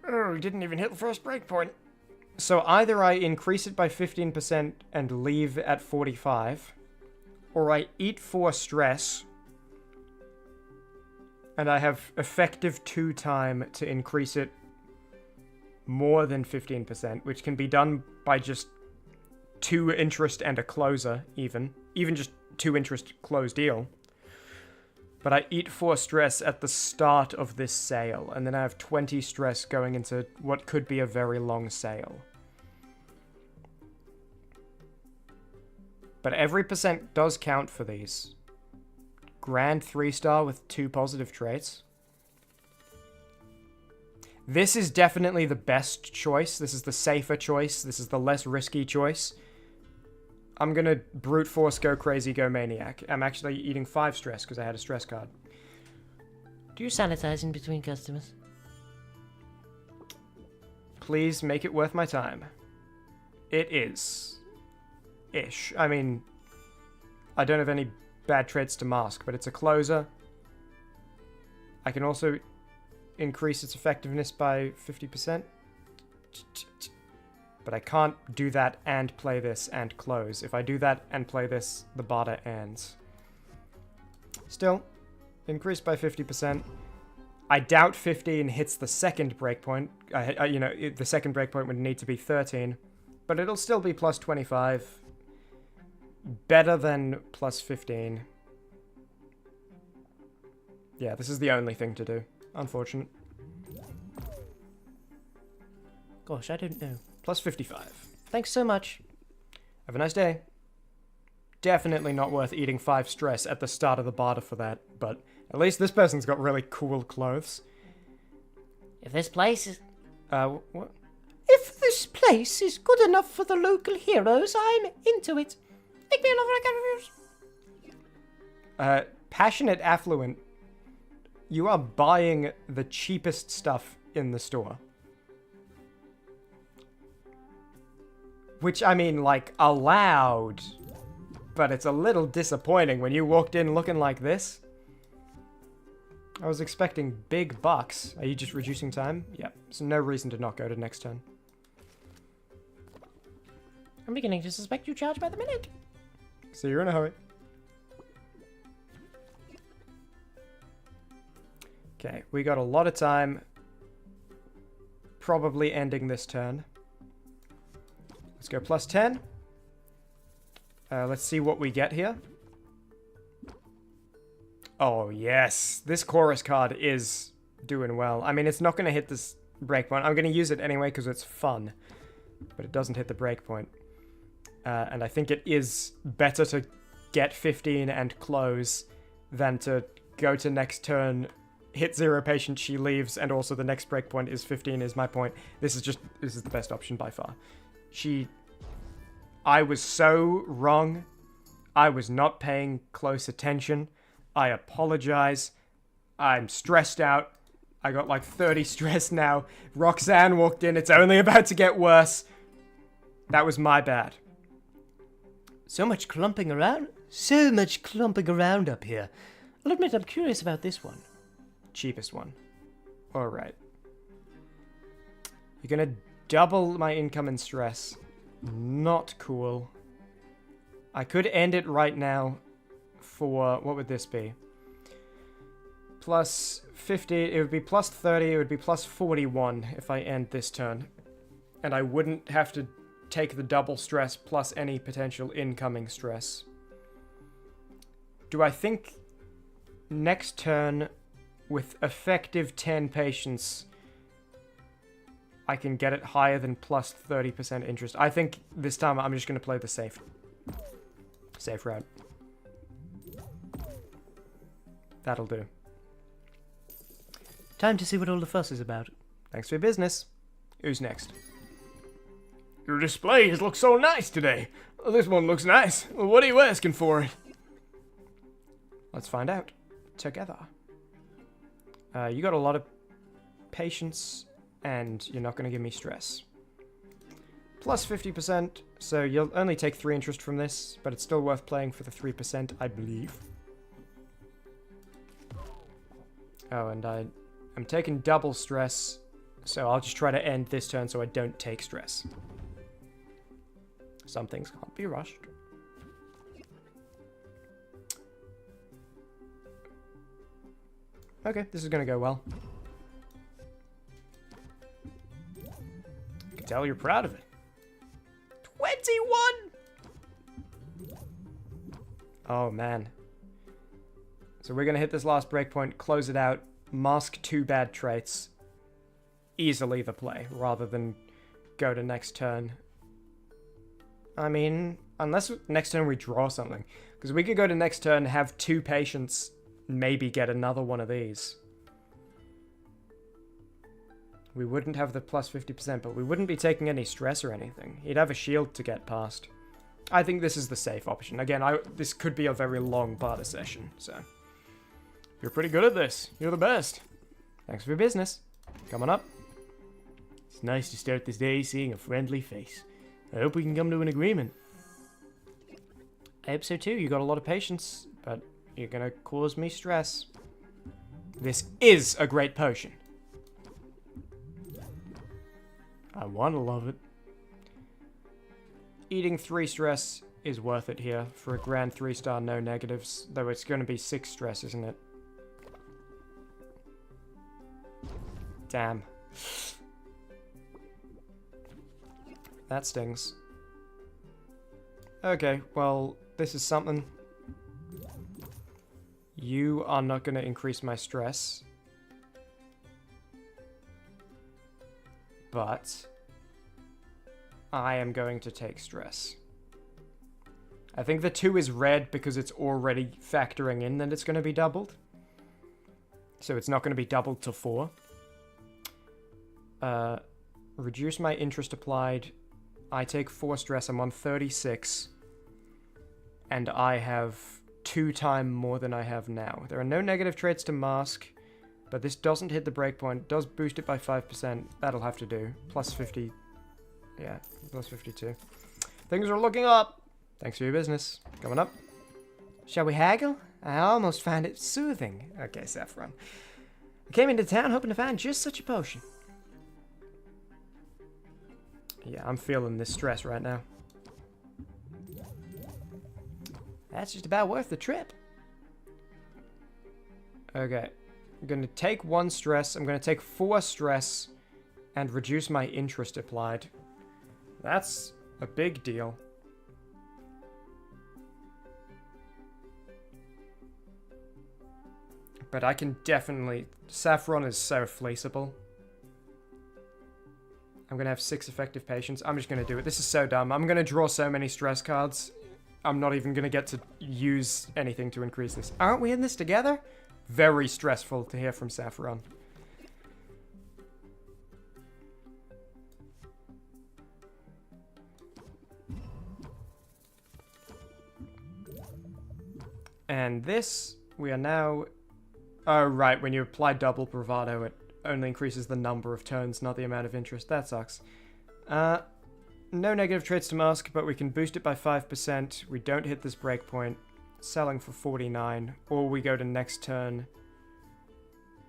Oh, we didn't even hit the first breakpoint. So either I increase it by 15% and leave at 45, or I eat 4 stress, and I have effective 2 time to increase it more than 15%, which can be done by just 2 interest and a closer, even just 2 interest close deal. But I eat 4 stress at the start of this sale, and then I have 20 stress going into what could be a very long sale. But every percent does count for these. Grand 3-star with 2 positive traits. This is definitely the best choice. This is the safer choice. This is the less risky choice. I'm gonna brute force go crazy, go maniac. I'm actually eating 5 stress because I had a stress card. Do you sanitize in between customers? Please make it worth my time. It is. Ish. I mean, I don't have any bad traits to mask, but it's a closer. I can also increase its effectiveness by 50%. But I can't do that and play this and close. If I do that and play this, the barter ends. Still, increased by 50%. I doubt 15 hits the second breakpoint. The second breakpoint would need to be 13. But it'll still be plus 25. Better than plus 15. Yeah, this is the only thing to do. Unfortunate. Gosh, I don't know. Plus 55. Thanks so much. Have a nice day. Definitely not worth eating 5 stress at the start of the barter for that, but at least this person's got really cool clothes. If this place is... What? If this place is good enough for the local heroes, I'm into it. Make me another account reviews. Passionate Affluent. You are buying the cheapest stuff in the store. Which, I mean, like, allowed. But it's a little disappointing when you walked in looking like this. I was expecting big bucks. Are you just reducing time? Yeah, so no reason to not go to next turn. I'm beginning to suspect you charge by the minute. So you're in a hurry. Okay, we got a lot of time probably ending this turn. Let's go plus 10. Let's see what we get here. Oh, yes. This chorus card is doing well. I mean, it's not going to hit this breakpoint. I'm going to use it anyway because it's fun. But it doesn't hit the breakpoint. And I think it is better to get 15 and close than to go to next turn, hit 0 patient, she leaves, and also the next breakpoint is 15 is my point. This is the best option by far. I was so wrong. I was not paying close attention. I apologize. I'm stressed out. I got like 30 stress now. Roxanne walked in. It's only about to get worse. That was my bad. So much clumping around. So much clumping around up here. I'll admit I'm curious about this one. Cheapest one. Alright. You're gonna double my income and stress. Not cool. I could end it right now for... what would this be? Plus 50. It would be plus 30. It would be plus 41 if I end this turn. And I wouldn't have to take the double stress plus any potential incoming stress. Do I think next turn with effective 10 patients I can get it higher than plus 30% interest? I think this time I'm just going to play the safe route. That'll do. Time to see what all the fuss is about. Thanks for your business. Who's next? Your displays look so nice today. This one looks nice. What are you asking for it? Let's find out together. You got a lot of patience, and you're not going to give me stress. Plus 50%, so you'll only take 3 interest from this, but it's still worth playing for the 3%, I believe. Oh, and I'm taking double stress, so I'll just try to end this turn so I don't take stress. Some things can't be rushed. Okay, this is gonna go well. I can tell you're proud of it. 21! Oh, man. So we're gonna hit this last breakpoint, close it out, mask 2 bad traits. Easily the play, rather than go to next turn. I mean, unless next turn we draw something. Because we could go to next turn, have 2 patients, maybe get another one of these. We wouldn't have the plus 50%, but we wouldn't be taking any stress or anything. He'd have a shield to get past. I think this is the safe option. Again, this could be a very long barter session, so... You're pretty good at this. You're the best. Thanks for your business. Come on up. It's nice to start this day seeing a friendly face. I hope we can come to an agreement. I hope so too. You got a lot of patience, but you're gonna cause me stress. This is a great potion. I want to love it. Eating 3 stress is worth it here for a grand 3-star, no negatives. Though it's gonna be 6 stress, isn't it? Damn. That stings. Okay, well, this is something. You are not going to increase my stress. But I am going to take stress. I think the 2 is red because it's already factoring in that it's going to be doubled. So it's not going to be doubled to 4. Reduce my interest applied. I take 4 stress. I'm on 36. And I have 2 times more than I have now. There are no negative traits to mask. But this doesn't hit the breakpoint. Does boost it by 5%. That'll have to do. Plus 50. Yeah, plus 52. Things are looking up. Thanks for your business. Coming up. Shall we haggle? I almost found it soothing. Okay, Saffron. I came into town hoping to find just such a potion. Yeah, I'm feeling this stress right now. That's just about worth the trip. Okay. I'm going to take 1 stress. I'm going to take 4 stress And reduce my interest applied. That's a big deal. But I can definitely... Saffron is so fleeceable. I'm going to have 6 effective patience. I'm just going to do it. This is so dumb. I'm going to draw so many stress cards. I'm not even going to get to use anything to increase this. Aren't we in this together? Very stressful to hear from Saffron. And this, we are now... Oh, right, when you apply double bravado, it only increases the number of turns, not the amount of interest. That sucks. No negative traits to mask, but we can boost it by 5%. We don't hit this breakpoint. Selling for 49. Or we go to next turn.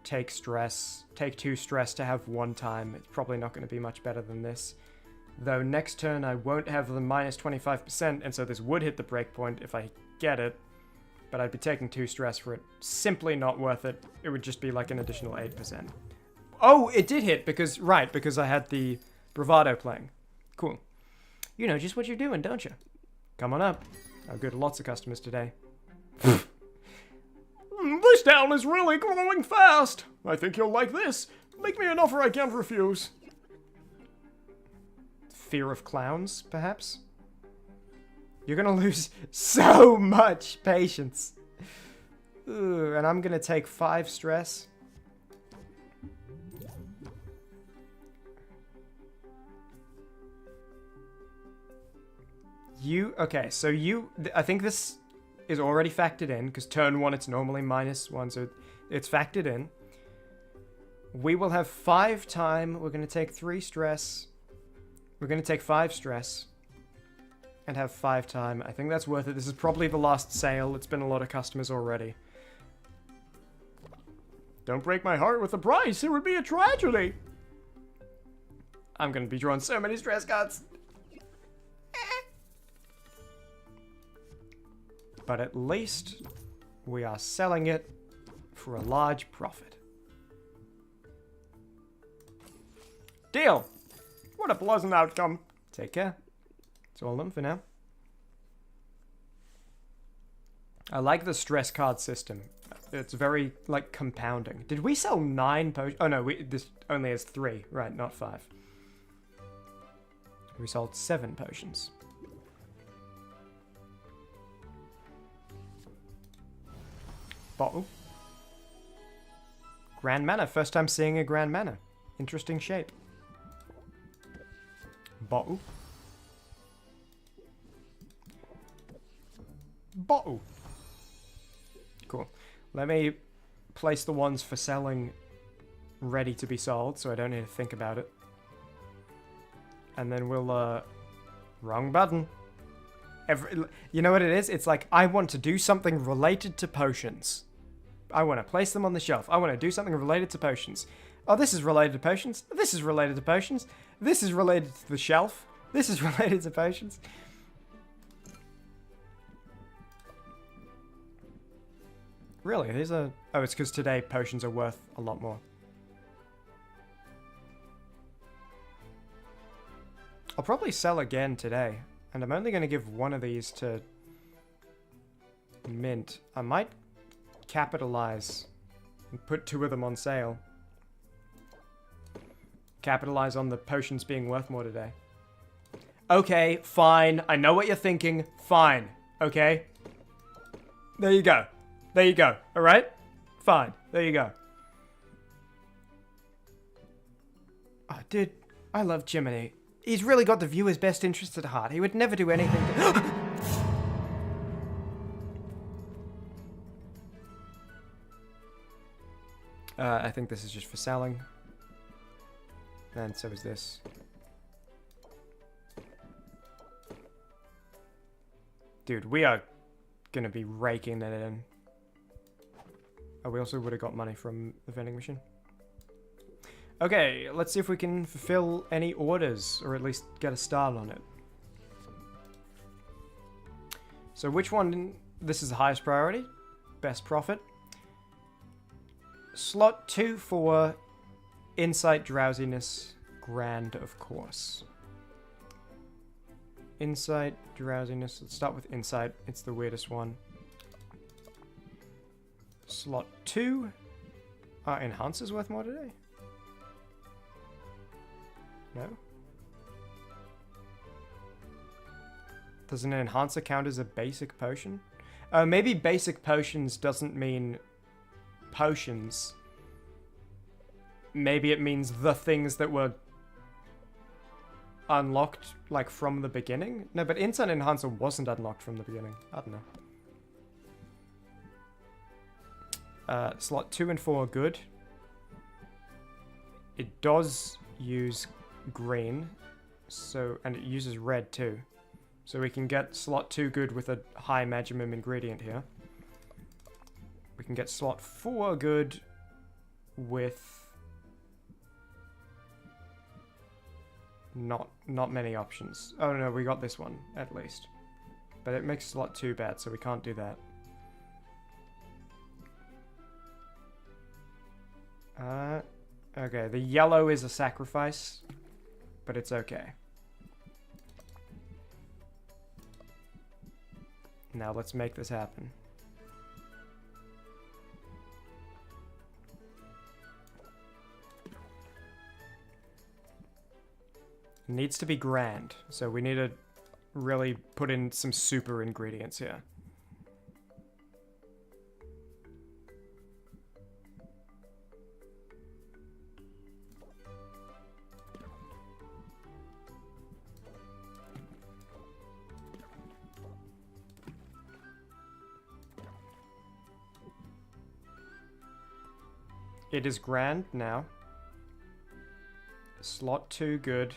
Take stress. Take 2 stress to have 1 time. It's probably not going to be much better than this. Though next turn I won't have the minus 25%, and so this would hit the breakpoint if I get it. But I'd be taking 2 stress for it. Simply not worth it. It would just be like an additional 8%. Oh, it did hit because, right, because I had the bravado playing. Cool. You know just what you're doing, don't you? Come on up. I've got lots of customers today. This town is really growing fast. I think you'll like this. Make me an offer I can't refuse. Fear of clowns, perhaps? You're gonna lose so much patience. Ooh, and I'm gonna take 5 stress. Okay, so I think this is already factored in, because turn 1 it's normally -1, so it's factored in. We will have 5 time, we're gonna take 3 stress. We're gonna take 5 stress. And have 5 time. I think that's worth it. This is probably the last sale. It's been a lot of customers already. Don't break my heart with the price. It would be a tragedy. I'm going to be drawing so many stress cards. But at least we are selling it for a large profit. Deal. What a pleasant outcome. Take care. It's all of them for now. I like the stress card system. It's very, like, compounding. Did we sell 9 potions? Oh, no, this only has 3. Right, not 5. We sold 7 potions. Bottle. Grand Manor. First time seeing a Grand Manor. Interesting shape. Bottle. Bottle. Cool. Let me place the ones for selling ready to be sold, so I don't need to think about it. And then we'll, wrong button. You know what it is? It's like, I want to do something related to potions. I want to place them on the shelf. I want to do something related to potions. Oh, this is related to potions. This is related to potions. This is related to the shelf. This is related to potions. Really? These are... Oh, it's because today potions are worth a lot more. I'll probably sell again today. And I'm only going to give one of these to Mint. I might capitalize and put 2 of them on sale. Capitalize on the potions being worth more today. Okay, fine. I know what you're thinking. Fine. Okay? There you go. There you go. Alright? Fine. There you go. Oh, dude. I love Chimmaney. He's really got the viewer's best interest at heart. He would never do anything to... I think this is just for selling. And so is this. Dude, we are gonna be raking it in. Oh, we also would have got money from the vending machine. Okay, let's see if we can fulfill any orders, or at least get a start on it. So which one, this is the highest priority, best profit. Slot 2 for insight drowsiness. grand, of course. Insight, drowsiness. Let's start with insight. It's the weirdest one. Slot 2. Enhancer's worth more today? No? Does an enhancer count as a basic potion? Maybe basic potions doesn't mean potions. Maybe it means the things that were unlocked, like, from the beginning? No, but Insight Enhancer wasn't unlocked from the beginning. I don't know. Slot 2 and 4 are good. It does use green, and it uses red too. So we can get slot 2 good with a high maximum ingredient here. We can get slot 4 good with not many options. Oh no, we got this one at least. But it makes slot 2 bad, so we can't do that. Okay, the yellow is a sacrifice, but it's okay. Now let's make this happen. It needs to be grand, so we need to really put in some super ingredients here. It is grand now. Slot 2 good.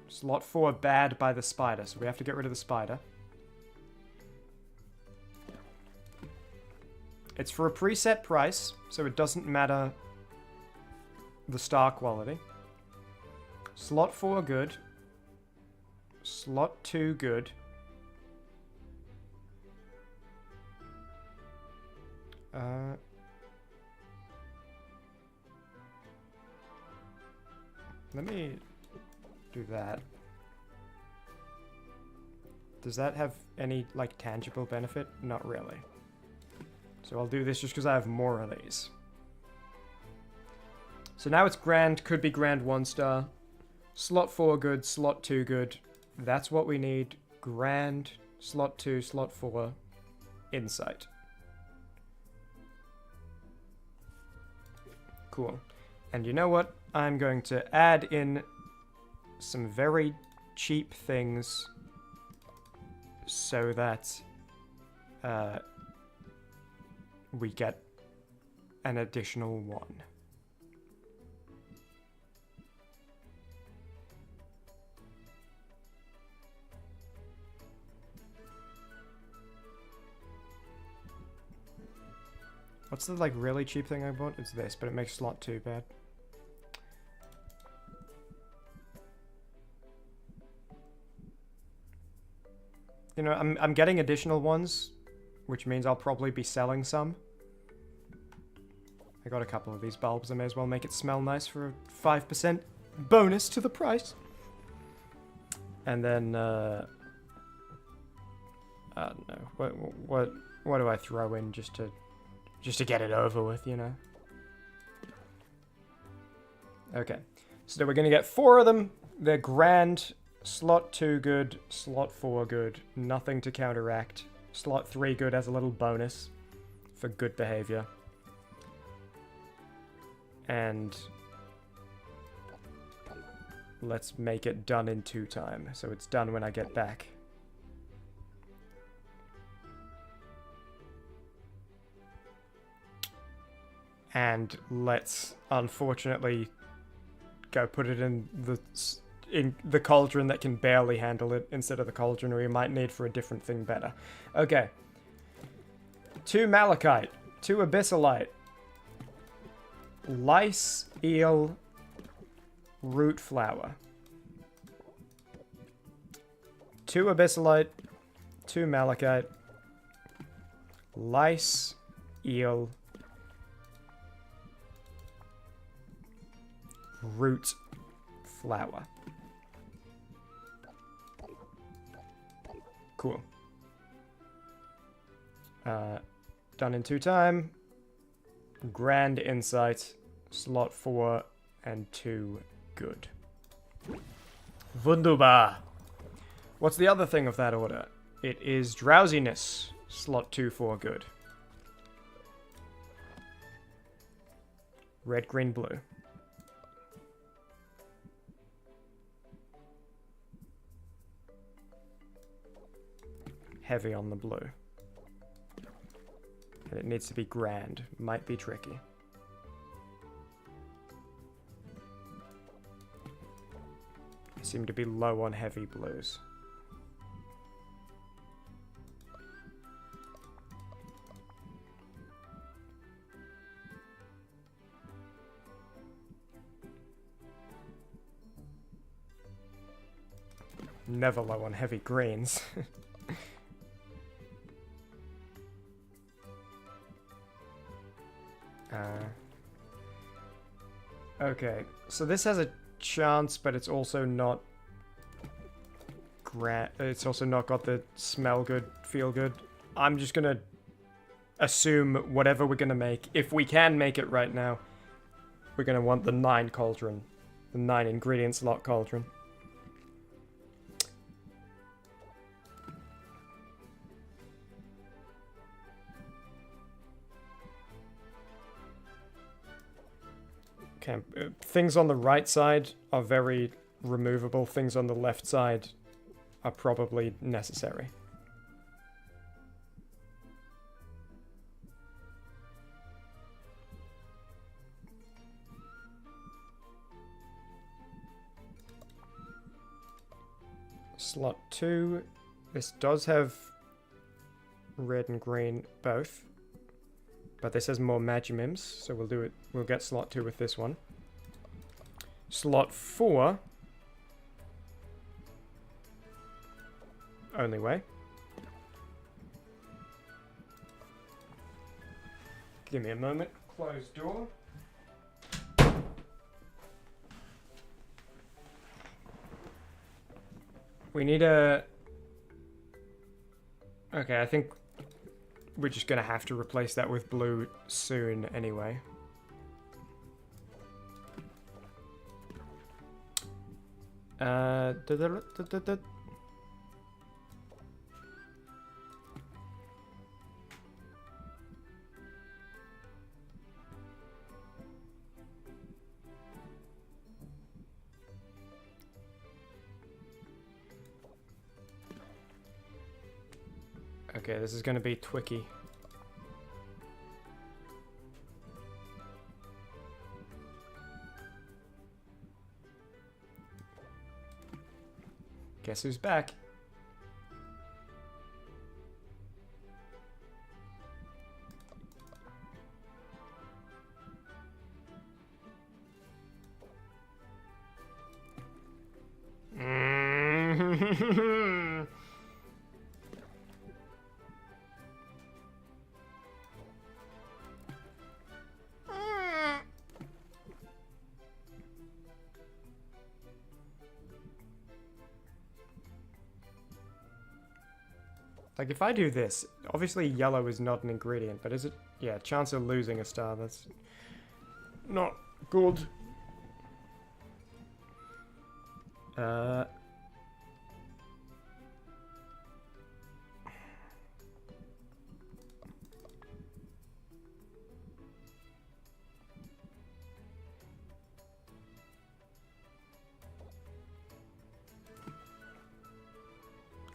Slot 4 bad by the spider, so we have to get rid of the spider. It's for a preset price, so it doesn't matter the star quality. Slot 4 good. Slot 2 good. Let me do that. Does that have any, like, tangible benefit? Not really. So I'll do this just because I have more of these. So now it's grand, could be grand 1 star. Slot 4 good, slot 2 good. That's what we need. Grand, slot 2, slot 4, insight. Cool. And you know what? I'm going to add in some very cheap things so that we get an additional 1. What's the, like, really cheap thing I bought? It's this, but it makes slot 2 bad. You know, I'm getting additional ones, which means I'll probably be selling some. I got a couple of these bulbs, I may as well make it smell nice for a 5% bonus to the price. And then, I don't know, what do I throw in just to get it over with, you know? Okay, so we're gonna get 4 of them. They're grand. Slot 2 good, slot 4 good, nothing to counteract. Slot 3 good as a little bonus for good behavior. And let's make it done in 2 time, so it's done when I get back. And let's, unfortunately, go put it in the cauldron that can barely handle it instead of the cauldron we might need for a different thing better. Okay. 2 malachite, 2 abyssalite, lice, eel, root flower. 2 abyssalite, 2 malachite, lice, eel, root flour. Cool. Done in 2 time. Grand insight. Slot 4 and 2 good. Wunderbar. What's the other thing of that order? It is drowsiness. Slot 2, 4 good. Red, green, blue. Heavy on the blue. And it needs to be grand. Might be tricky. I seem to be low on heavy blues. Never low on heavy greens. Okay, so this has a chance, but it's also not it's also not got the smell good, feel good. I'm just gonna assume whatever we're gonna make, if we can make it right now, we're gonna want the 9 cauldron. The 9 ingredient slot cauldron. Okay, things on the right side are very removable. Things on the left side are probably necessary. Slot 2. This does have red and green both. But this has more Magimims, so we'll do it. We'll get slot 2 with this one. Slot 4. Only way. Give me a moment. Closed door. We need a... Okay, I think we're just gonna have to replace that with blue soon anyway. Okay, this is gonna be twicky. Guess who's back? Like, if I do this, obviously yellow is not an ingredient, but is it? Yeah, chance of losing a star, that's not good.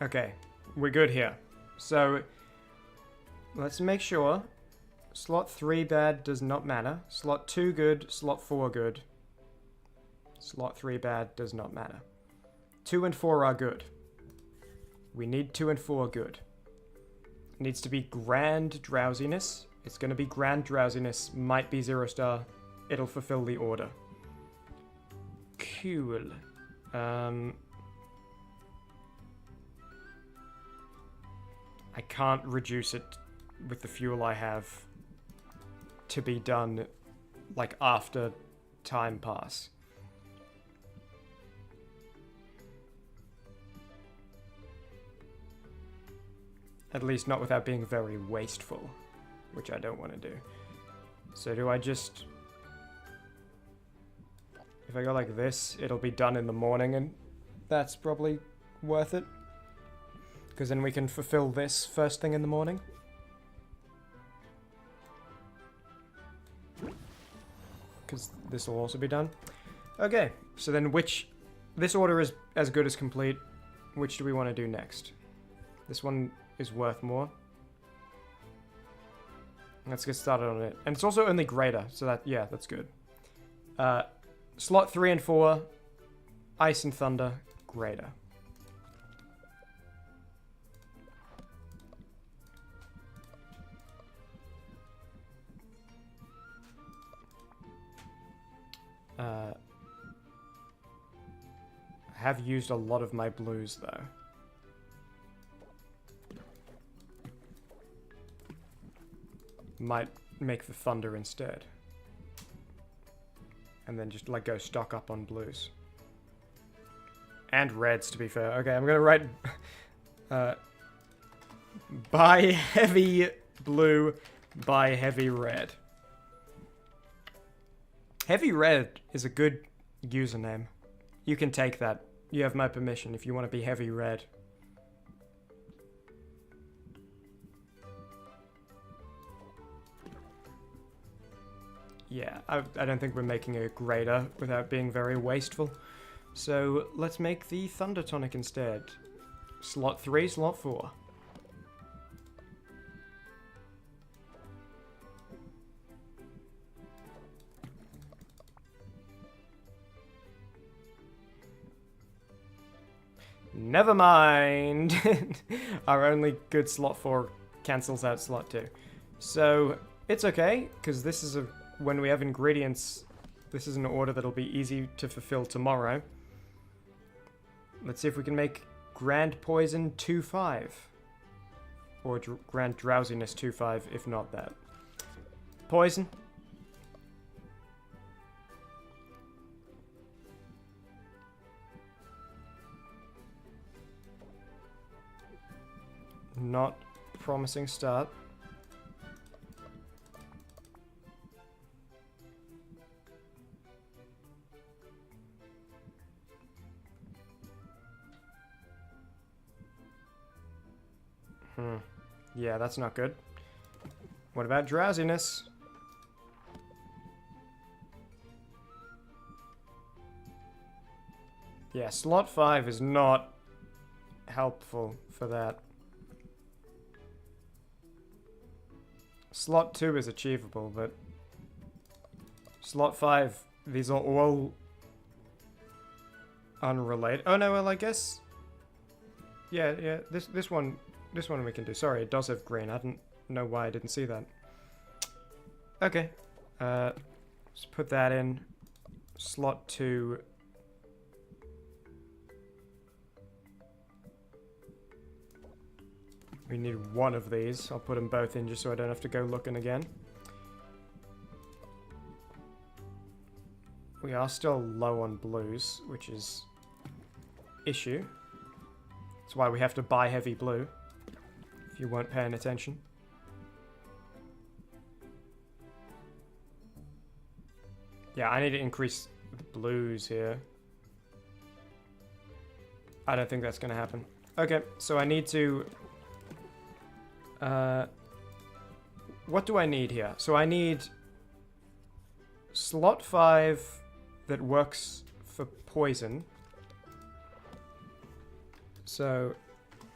Okay, we're good here. So, let's make sure. Slot 3 bad does not matter. Slot 2 good, slot 4 good. Slot 3 bad does not matter. 2 and 4 are good. We need 2 and 4 good. It needs to be grand drowsiness. It's going to be grand drowsiness. Might be 0 star. It'll fulfill the order. Cool. I can't reduce it with the fuel I have to be done, like, after time pass. At least not without being very wasteful, which I don't want to do. So do I just... If I go like this, it'll be done in the morning, and that's probably worth it. Because then we can fulfill this first thing in the morning. Because this will also be done. Okay, so then which... This order is as good as complete. Which do we want to do next? This one is worth more. Let's get started on it. And it's also only greater, so that, yeah, that's good. Slot 3 and 4, Ice and Thunder, greater. I have used a lot of my blues, though. Might make the Thunder instead. And then just, like, go stock up on blues. And reds, to be fair. Okay, I'm gonna write... buy heavy blue, buy heavy red. Heavy red is a good username. You can take that. You have my permission if you want to be heavy red. Yeah, I don't think we're making a greater without being very wasteful. So let's make the Thunder Tonic instead. Slot 3, slot 4. Never mind. Our only good slot 4 cancels out slot 2. So it's okay, because this is a... When we have ingredients, this is an order that'll be easy to fulfill tomorrow. Let's see if we can make Grand Poison 2-5. Or Grand Drowsiness 2-5, if not that. Poison. Not promising start. Yeah, that's not good. What about drowsiness? Yeah, slot 5 is not helpful for that. Slot 2 is achievable, but slot 5, these are all unrelated. Oh no, well I guess... Yeah, this one we can do. Sorry, it does have green. I didn't know why I didn't see that. Okay. Let's put that in. Slot 2. We need one of these. I'll put them both in just so I don't have to go looking again. We are still low on blues, which is issue. That's why we have to buy heavy blue. If you weren't paying attention. Yeah, I need to increase the blues here. I don't think that's going to happen. Okay, so I need to... what do I need here? So I need slot 5 that works for poison. So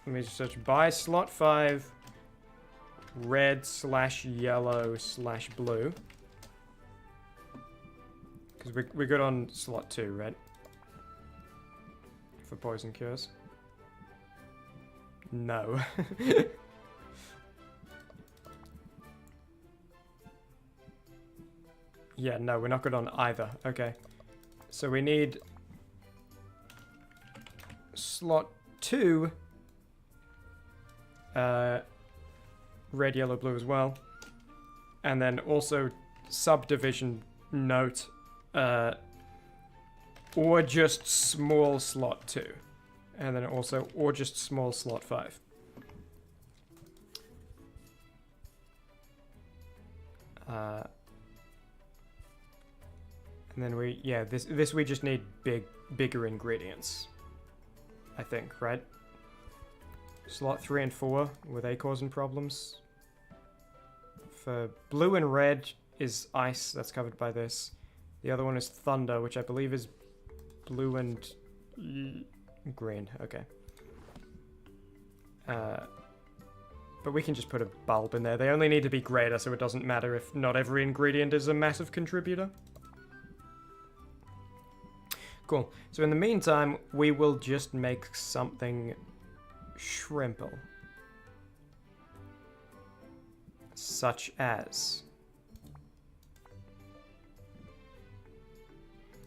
let me just search buy slot 5 red/yellow/blue. Because we're good on slot 2, right? For poison cures. No. Yeah, no, we're not good on either. Okay. So we need slot 2 red, yellow, blue as well. And then also subdivision note or just small slot 2. And then also or just small slot 5. And then this we just need bigger ingredients. I think, right? Slot 3 and 4, were they causing problems? For blue and red is ice, that's covered by this. The other one is thunder, which I believe is blue and green. Okay. But we can just put a bulb in there. They only need to be greater, so it doesn't matter if not every ingredient is a massive contributor. Cool. So in the meantime, we will just make something shrimple. Such as...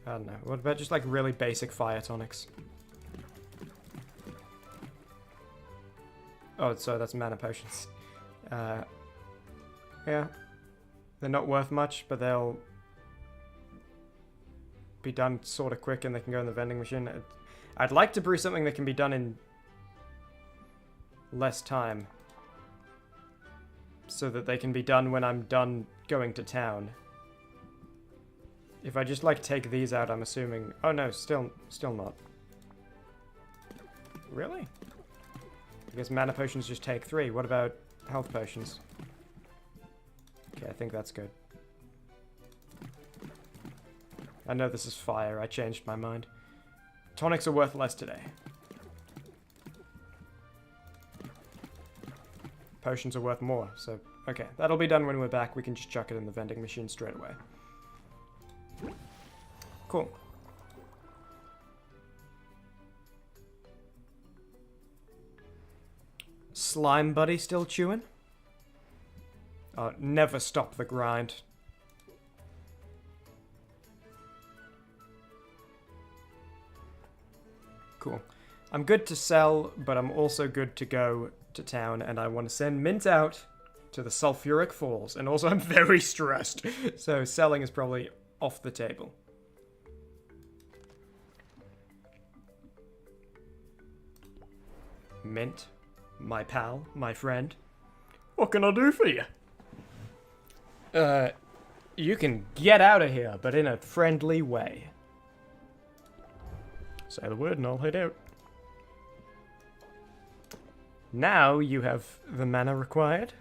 I don't know. What about just like really basic fire tonics? Oh, so that's mana potions. Yeah. They're not worth much, but they'll be done sort of quick and they can go in the vending machine. I'd like to brew something that can be done in less time. So that they can be done when I'm done going to town. If I just like take these out, I'm assuming... Oh no, still not. Really? I guess mana potions just take 3. What about health potions? Okay, I think that's good. I know this is fire, I changed my mind. Tonics are worth less today. Potions are worth more, so... Okay, that'll be done when we're back. We can just chuck it in the vending machine straight away. Cool. Slime buddy still chewing? Never stop the grind. Cool. I'm good to sell, but I'm also good to go to town, and I want to send Mint out to the Sulfuric Falls. And also I'm very stressed, so selling is probably off the table. Mint, my pal, my friend. What can I do for you? You can get out of here, but in a friendly way. Say the word and I'll head out. Now you have the mana required.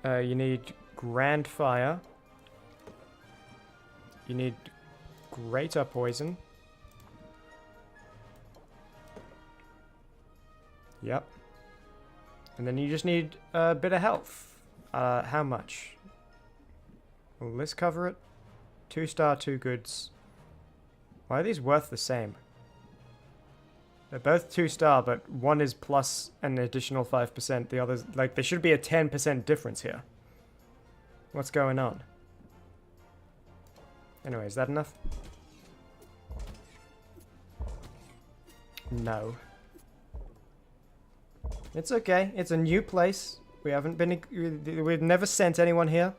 You need Grand Fire. You need Greater Poison. Yep. And then you just need a bit of health. How much? Will this cover it? 2-star, 2 goods. Why are these worth the same? They're both 2-star, but one is plus an additional 5%. The other's, like, there should be a 10% difference here. What's going on? Anyway, is that enough? No. It's okay. It's a new place. We haven't been... We've never sent anyone here.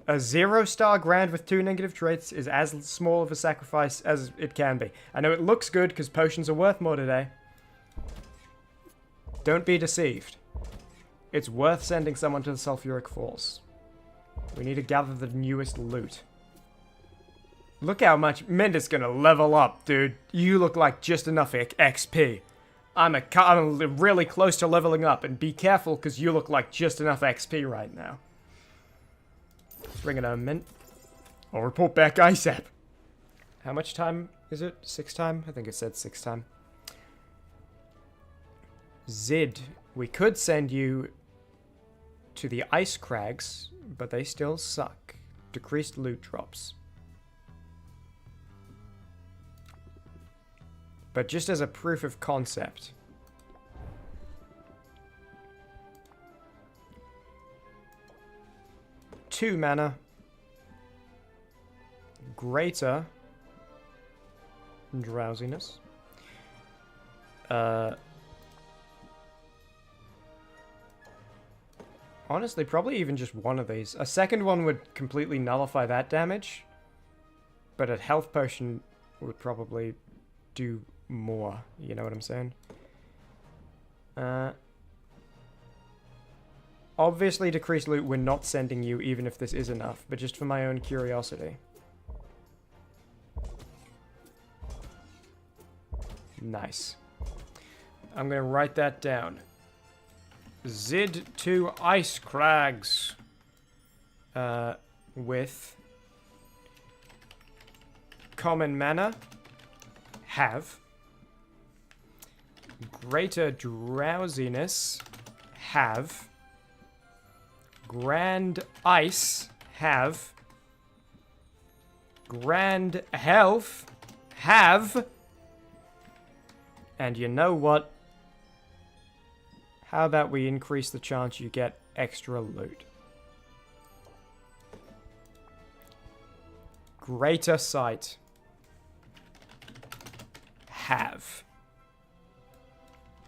A 0-star grand with 2 negative traits is as small of a sacrifice as it can be. I know it looks good because potions are worth more today. Don't be deceived. It's worth sending someone to the Sulfuric Falls. We need to gather the newest loot. Look how much Mint is gonna level up, dude. You look like just enough XP. I'm really close to leveling up, and be careful because you look like just enough XP right now. Bring it home, Mint. I'll report back ASAP. How much time is it? 6 time? I think it said 6 time. Zid, we could send you to the Ice Crags, but they still suck. Decreased loot drops. But just as a proof of concept. Two mana. Greater drowsiness. Honestly, probably even just one of these. A second one would completely nullify that damage. But a health potion would probably do more. You know what I'm saying? Obviously, decreased loot we're not sending you, even if this is enough, but just for my own curiosity. Nice. I'm going to write that down. Zid to ice crags. With common mana. Have. Greater drowsiness. Have. Grand ice. Have. Grand health. Have. And you know what? How about we increase the chance you get extra loot? Greater sight. Have.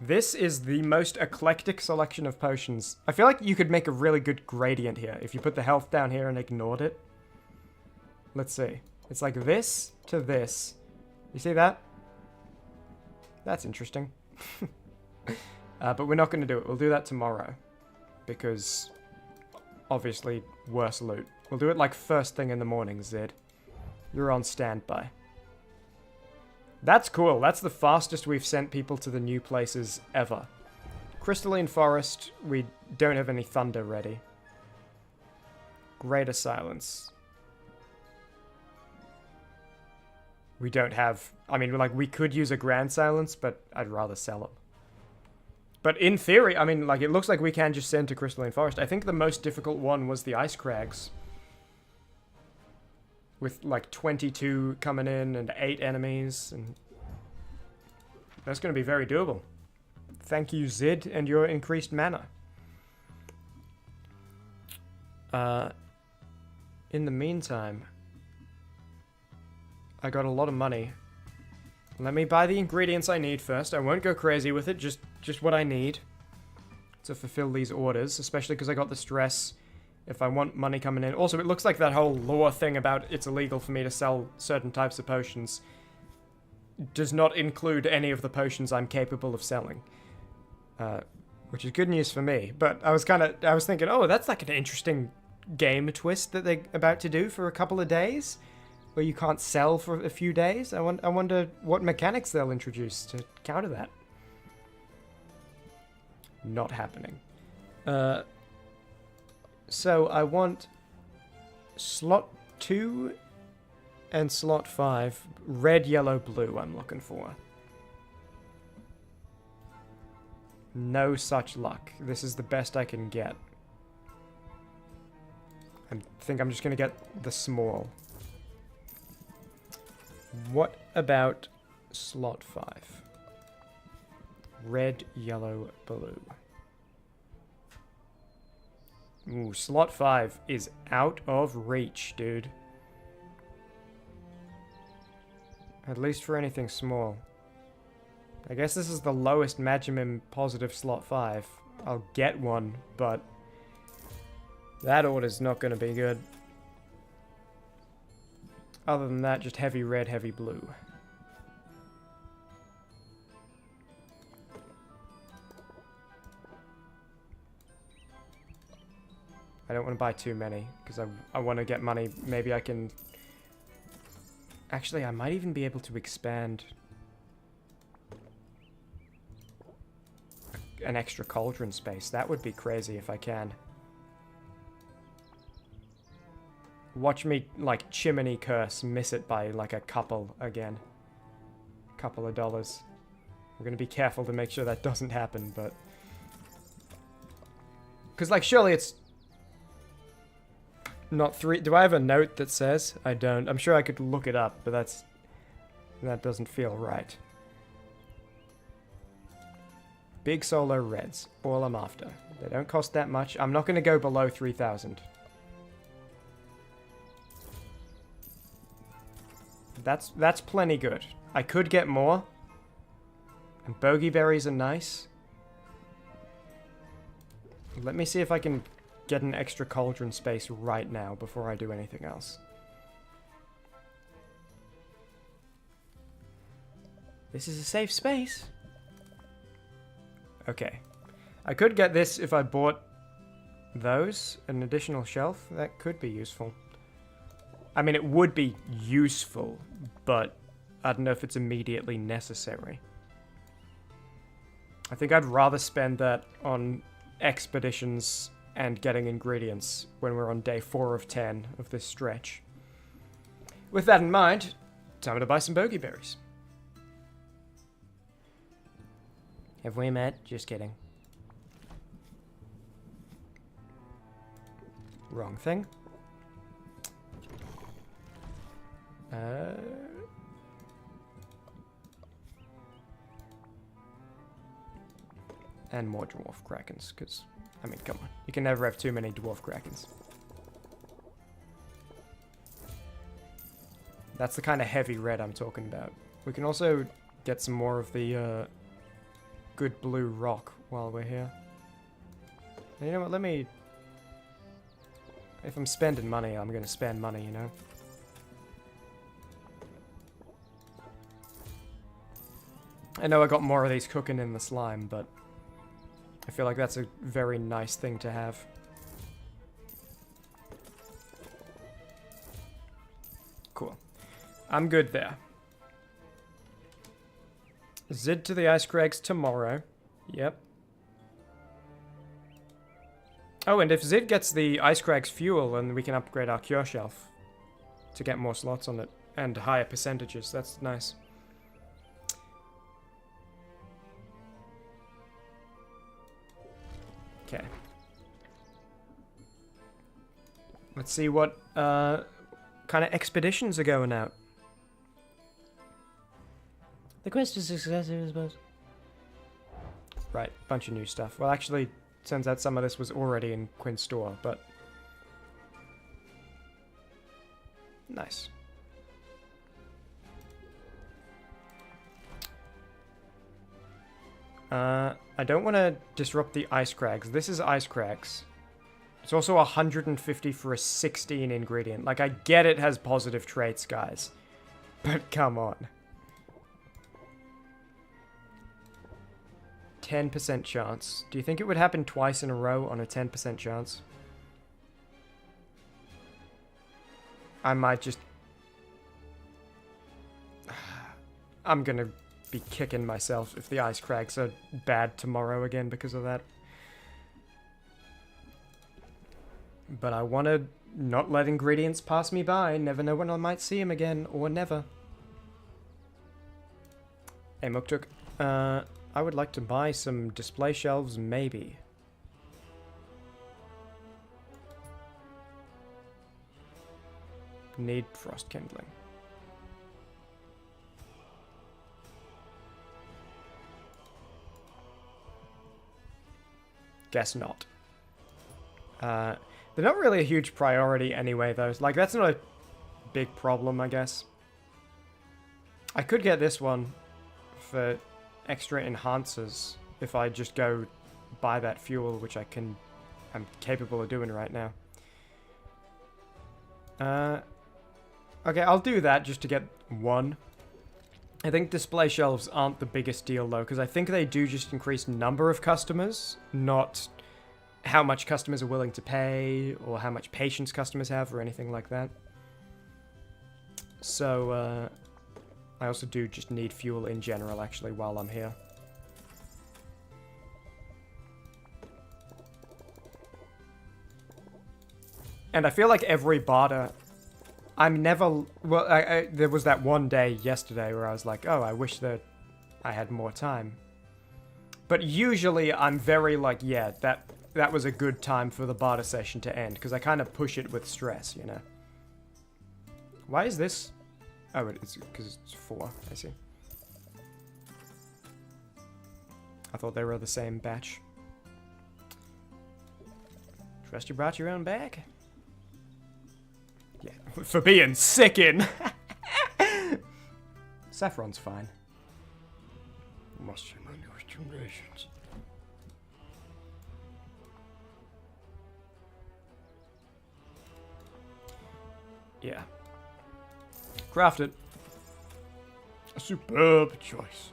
This is the most eclectic selection of potions. I feel like you could make a really good gradient here if you put the health down here and ignored it. Let's see. It's like this to this. You see that? That's interesting. But we're not going to do it. We'll do that tomorrow. Because, obviously, worse loot. We'll do it like first thing in the morning, Zed. You're on standby. That's cool. That's the fastest we've sent people to the new places ever. Crystalline Forest, we don't have any thunder ready. Greater Silence. We don't have... I mean, like, we could use a Grand Silence, but I'd rather sell it. But in theory, I mean, like, it looks like we can just send to Crystalline Forest. I think the most difficult one was the Ice Crags. With, like, 22 coming in and 8 enemies. And that's going to be very doable. Thank you, Zid, and your increased mana. In the meantime, I got a lot of money. Let me buy the ingredients I need first. I won't go crazy with it, just what I need to fulfill these orders, especially because I got the stress if I want money coming in. Also, it looks like that whole lore thing about it's illegal for me to sell certain types of potions does not include any of the potions I'm capable of selling. Which is good news for me. But I was thinking, oh, that's like an interesting game twist that they're about to do for a couple of days, where you can't sell for a few days. I wonder what mechanics they'll introduce to counter that. Not happening. So I want slot 2 and slot 5. Red, yellow, blue I'm looking for. No such luck. This is the best I can get. I think I'm just going to get the small. What about slot 5? Red, yellow, blue. Ooh, slot 5 is out of reach, dude. At least for anything small. I guess this is the lowest Magimim positive slot 5. I'll get one, but that order's not going to be good. Other than that, just heavy red, heavy blue. I don't want to buy too many, because I want to get money. Maybe I can... Actually, I might even be able to expand an extra cauldron space. That would be crazy if I can. Watch me, like, Chimmaney curse, miss it by, like, a couple again. Couple of dollars. I'm gonna be careful to make sure that doesn't happen, but... Because, like, surely it's... Not 3... Do I have a note that says? I don't. I'm sure I could look it up, but that doesn't feel right. Big solo reds. All I'm after. They don't cost that much. I'm not gonna go below 3,000. That's plenty good. I could get more. And bogey berries are nice. Let me see if I can get an extra cauldron space right now before I do anything else. This is a safe space. Okay. I could get this if I bought those, an additional shelf, that could be useful. I mean, it would be useful, but I don't know if it's immediately necessary. I think I'd rather spend that on expeditions and getting ingredients when we're on day 4 of 10 of this stretch. With that in mind, time to buy some bogey berries. Have we met? Just kidding. Wrong thing. And more dwarf krakens, because, I mean, come on. You can never have too many dwarf krakens. That's the kind of heavy red I'm talking about. We can also get some more of the good blue rock while we're here. And you know what, let me... If I'm spending money, I'm going to spend money, you know? I know I got more of these cooking in the slime, but I feel like that's a very nice thing to have. Cool. I'm good there. Zid to the ice crags tomorrow. Yep. Oh, and if Zid gets the ice crags fuel, then we can upgrade our cure shelf to get more slots on it and higher percentages. That's nice. Okay. Let's see what kind of expeditions are going out. The quest is successful, I suppose. Right, bunch of new stuff. Well, actually, turns out some of this was already in Quinn's store, but... Nice. I don't want to disrupt the ice crags. This is ice crags. It's also 150 for a 16 ingredient. Like, I get it has positive traits, guys. But come on. 10% chance. Do you think it would happen twice in a row on a 10% chance? I might just... I'm gonna be kicking myself if the ice crags are bad tomorrow again because of that. But I want to not let ingredients pass me by. Never know when I might see them again, or never. Hey, Muktuk. I would like to buy some display shelves, maybe. Need frost kindling. Guess not. They're not really a huge priority anyway, though. Like, that's not a big problem, I guess. I could get this one for extra enhancers if I just go buy that fuel, which I'm capable of doing right now. Okay, I'll do that just to get one. I think display shelves aren't the biggest deal, though, because I think they do just increase number of customers, not how much customers are willing to pay, or how much patience customers have, or anything like that. So, I also do just need fuel in general, actually, while I'm here. And I feel like every barter... I'm never... Well, there was that one day yesterday where I was like, oh, I wish that I had more time. But usually I'm very like, yeah, that was a good time for the barter session to end, because I kind of push it with stress, you know? Why is this... Oh, it's because it's 4, I see. I thought they were the same batch. Trust you brought your own bag? Yeah, for being sickin'! Saffron's fine. Must be my newest generations. Yeah. Craft it. A superb choice.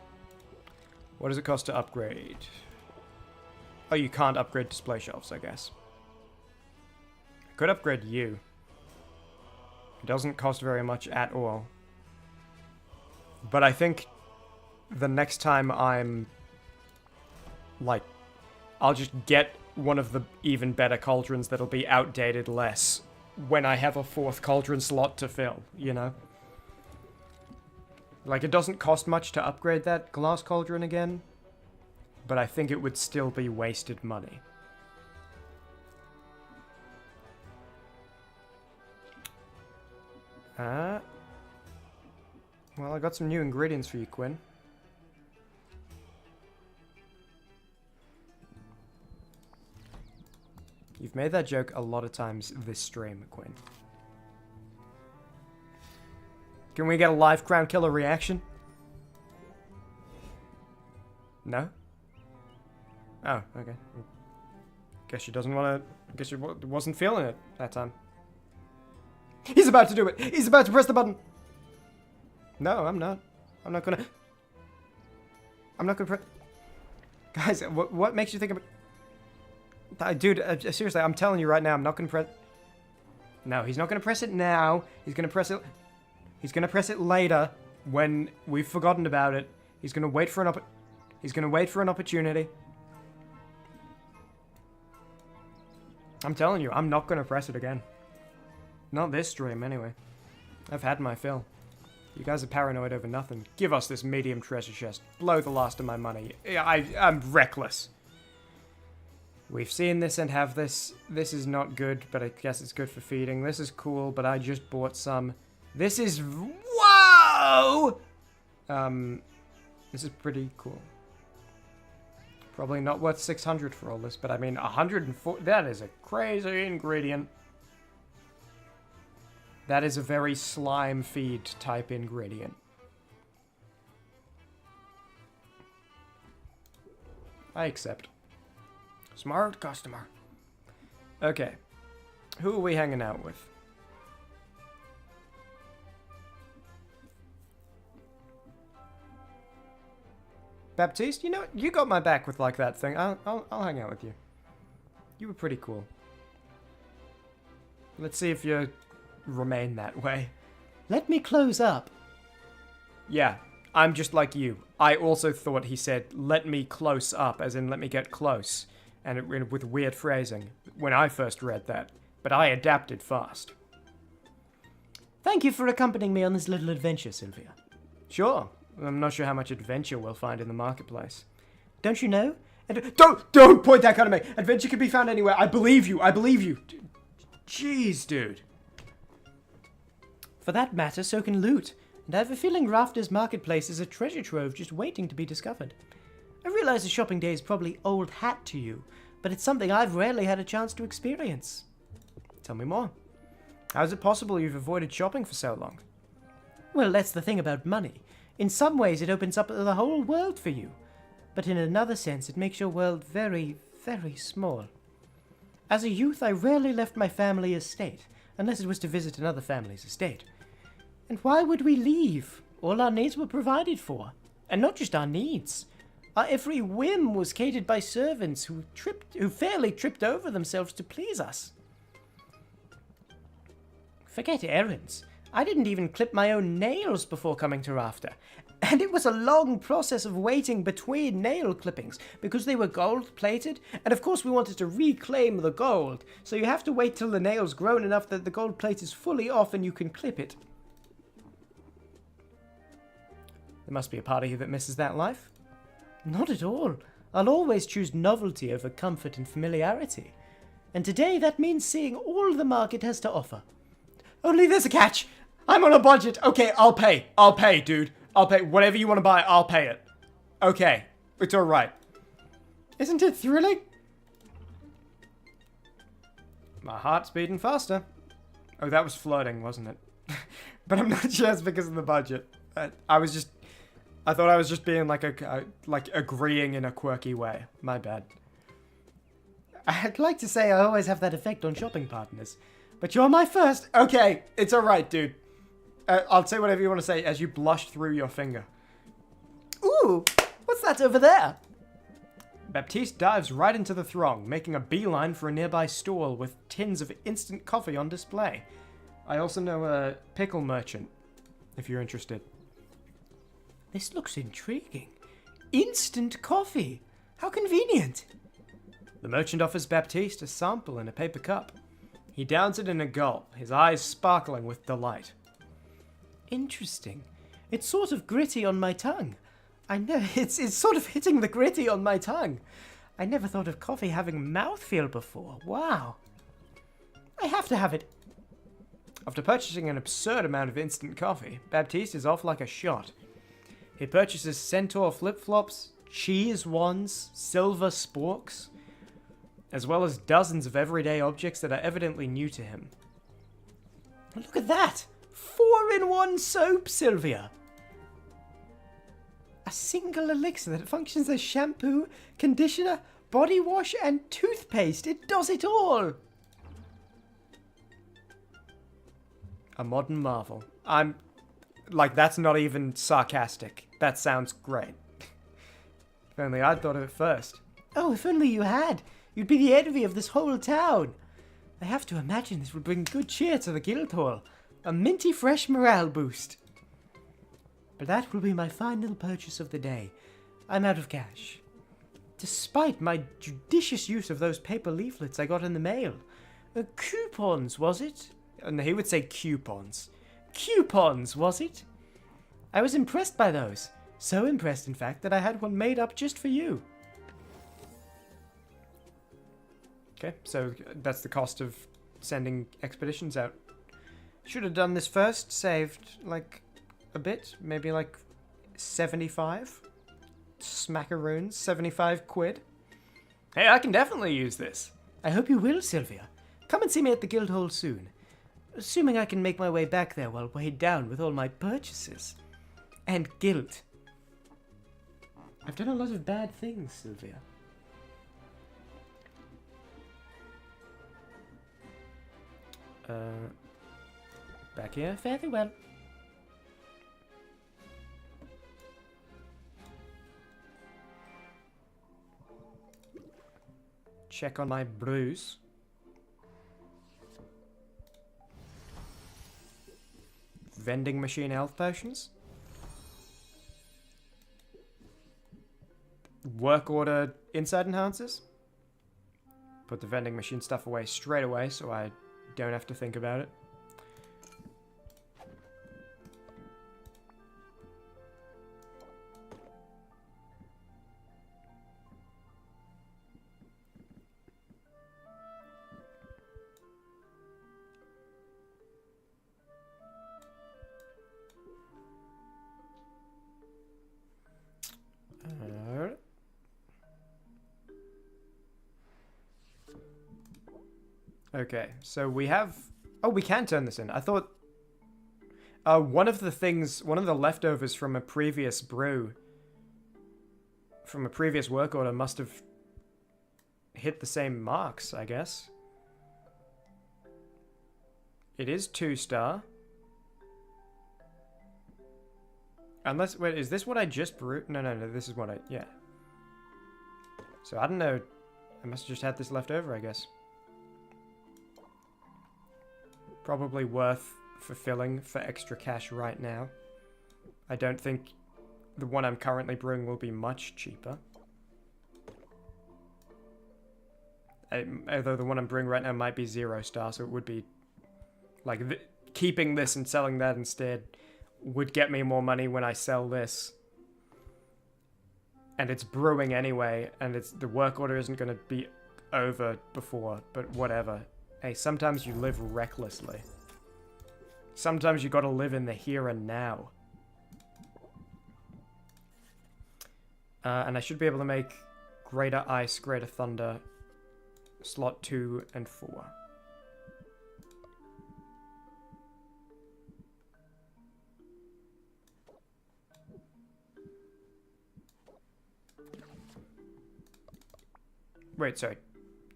What does it cost to upgrade? Oh, you can't upgrade display shelves, I guess. Could upgrade you. It doesn't cost very much at all. But I think the next time I'm... like, I'll just get one of the even better cauldrons that'll be outdated less when I have a 4th cauldron slot to fill, you know? Like, it doesn't cost much to upgrade that glass cauldron again, but I think it would still be wasted money. Well, I got some new ingredients for you, Quinn. You've made that joke a lot of times this stream, Quinn. Can we get a live Crown Killer reaction? No? Oh, okay. Guess she doesn't want to... Guess she wasn't feeling it that time. He's about to do it! He's about to press the button! No, I'm not. I'm not gonna press... Guys, what makes you think I'm... Dude, seriously, I'm telling you right now, I'm not gonna press... No, he's not gonna press it now. He's gonna press it... He's gonna press it later, when we've forgotten about it. He's gonna wait for an He's gonna wait for an opportunity. I'm telling you, I'm not gonna press it again. Not this stream, anyway. I've had my fill. You guys are paranoid over nothing. Give us this medium treasure chest. Blow the last of my money. I'm reckless. We've seen this and have this. This is not good, but I guess it's good for feeding. This is cool, but I just bought some. This is... Whoa! This is pretty cool. Probably not worth 600 for all this, but I mean, 104... That is a crazy ingredient. That is a very slime feed type ingredient. I accept. Smart customer. Okay. Who are we hanging out with? Baptiste, you know, you got my back with like that thing. I'll hang out with you. You were pretty cool. Let's see if you remain that way. Let me close up. Yeah, I'm just like you. I also thought he said, let me close up, as in let me get close, and with weird phrasing, when I first read that. But I adapted fast. Thank you for accompanying me on this little adventure, Sylvia. Sure. I'm not sure how much adventure we'll find in the marketplace. Don't you know? Don't point that gun at me! Adventure can be found anywhere. I believe you. I believe you. Jeez, dude. For that matter, so can loot. And I have a feeling Rafter's marketplace is a treasure trove just waiting to be discovered. I realize a shopping day is probably old hat to you, but it's something I've rarely had a chance to experience. Tell me more. How is it possible you've avoided shopping for so long? Well, that's the thing about money. In some ways, it opens up the whole world for you. But in another sense, it makes your world very, very small. As a youth, I rarely left my family estate, unless it was to visit another family's estate. And why would we leave? All our needs were provided for. And not just our needs. Our every whim was catered by servants who fairly tripped over themselves to please us. Forget errands. I didn't even clip my own nails before coming to Rafter. And it was a long process of waiting between nail clippings, because they were gold-plated, and of course we wanted to reclaim the gold, so you have to wait till the nail's grown enough that the gold plate is fully off and you can clip it. There must be a part of you that misses that life. Not at all. I'll always choose novelty over comfort and familiarity. And today that means seeing all the market has to offer. Only there's a catch! I'm on a budget! Okay, I'll pay. I'll pay, dude. I'll pay. Whatever you want to buy, I'll pay it. Okay. It's alright. Isn't it thrilling? My heart's beating faster. Oh, that was flirting, wasn't it? But I'm not sure it's because of the budget. I thought I was just being like agreeing in a quirky way. My bad. I'd like to say I always have that effect on shopping partners. But you're my first. Okay, it's alright, dude. I'll say whatever you want to say as you blush through your finger. Ooh, what's that over there? Baptiste dives right into the throng, making a beeline for a nearby stall with tins of instant coffee on display. I also know a pickle merchant, if you're interested. This looks intriguing. Instant coffee! How convenient! The merchant offers Baptiste a sample in a paper cup. He downs it in a gulp, his eyes sparkling with delight. Interesting. It's sort of gritty on my tongue. I know, it's sort of hitting the gritty on my tongue. I never thought of coffee having mouthfeel before. Wow. I have to have it. After purchasing an absurd amount of instant coffee, Baptiste is off like a shot. He purchases Centaur flip-flops, cheese wands, silver sporks, as well as dozens of everyday objects that are evidently new to him. Look at that! 4-in-1 soap, Sylvia! A single elixir that functions as shampoo, conditioner, body wash, and toothpaste. It does it all! A modern marvel. That's not even sarcastic. That sounds great. If only I'd thought of it first. Oh, if only you had. You'd be the envy of this whole town. I have to imagine this will bring good cheer to the Guildhall. A minty fresh morale boost. But that will be my final purchase of the day. I'm out of cash. Despite my judicious use of those paper leaflets I got in the mail. Coupons, was it? And he would say coupons. Coupons, was it? I was impressed by those. So impressed, in fact, that I had one made up just for you. Okay, so that's the cost of sending expeditions out. Should have done this first, saved, a bit. Maybe, 75? Smackaroons, 75 quid. Hey, I can definitely use this. I hope you will, Sylvia. Come and see me at the Guildhall soon. Assuming I can make my way back there while weighed down with all my purchases. And guilt. I've done a lot of bad things, Sylvia. Back here? Fare thee well. Check on my brews. Vending machine health potions. Work order inside enhancers. Put the vending machine stuff away straight away so I don't have to think about it. Okay, so we have... Oh, we can turn this in. I thought... one of the leftovers from a previous brew, from a previous work order must have hit the same marks, I guess. It is 2-star. Unless... Wait, is this what I just brewed? No, this is what I... Yeah. So, I don't know. I must have just had this left over, I guess. Probably worth fulfilling for extra cash right now. I don't think the one I'm currently brewing will be much cheaper. Although the one I'm brewing right now might be 0-star, so it would be... keeping this and selling that instead would get me more money when I sell this. And it's brewing anyway, and the work order isn't going to be over before, but whatever. Hey, sometimes you live recklessly. Sometimes you gotta live in the here and now. And I should be able to make Greater Ice, Greater Thunder, slot 2 and 4. Wait, sorry.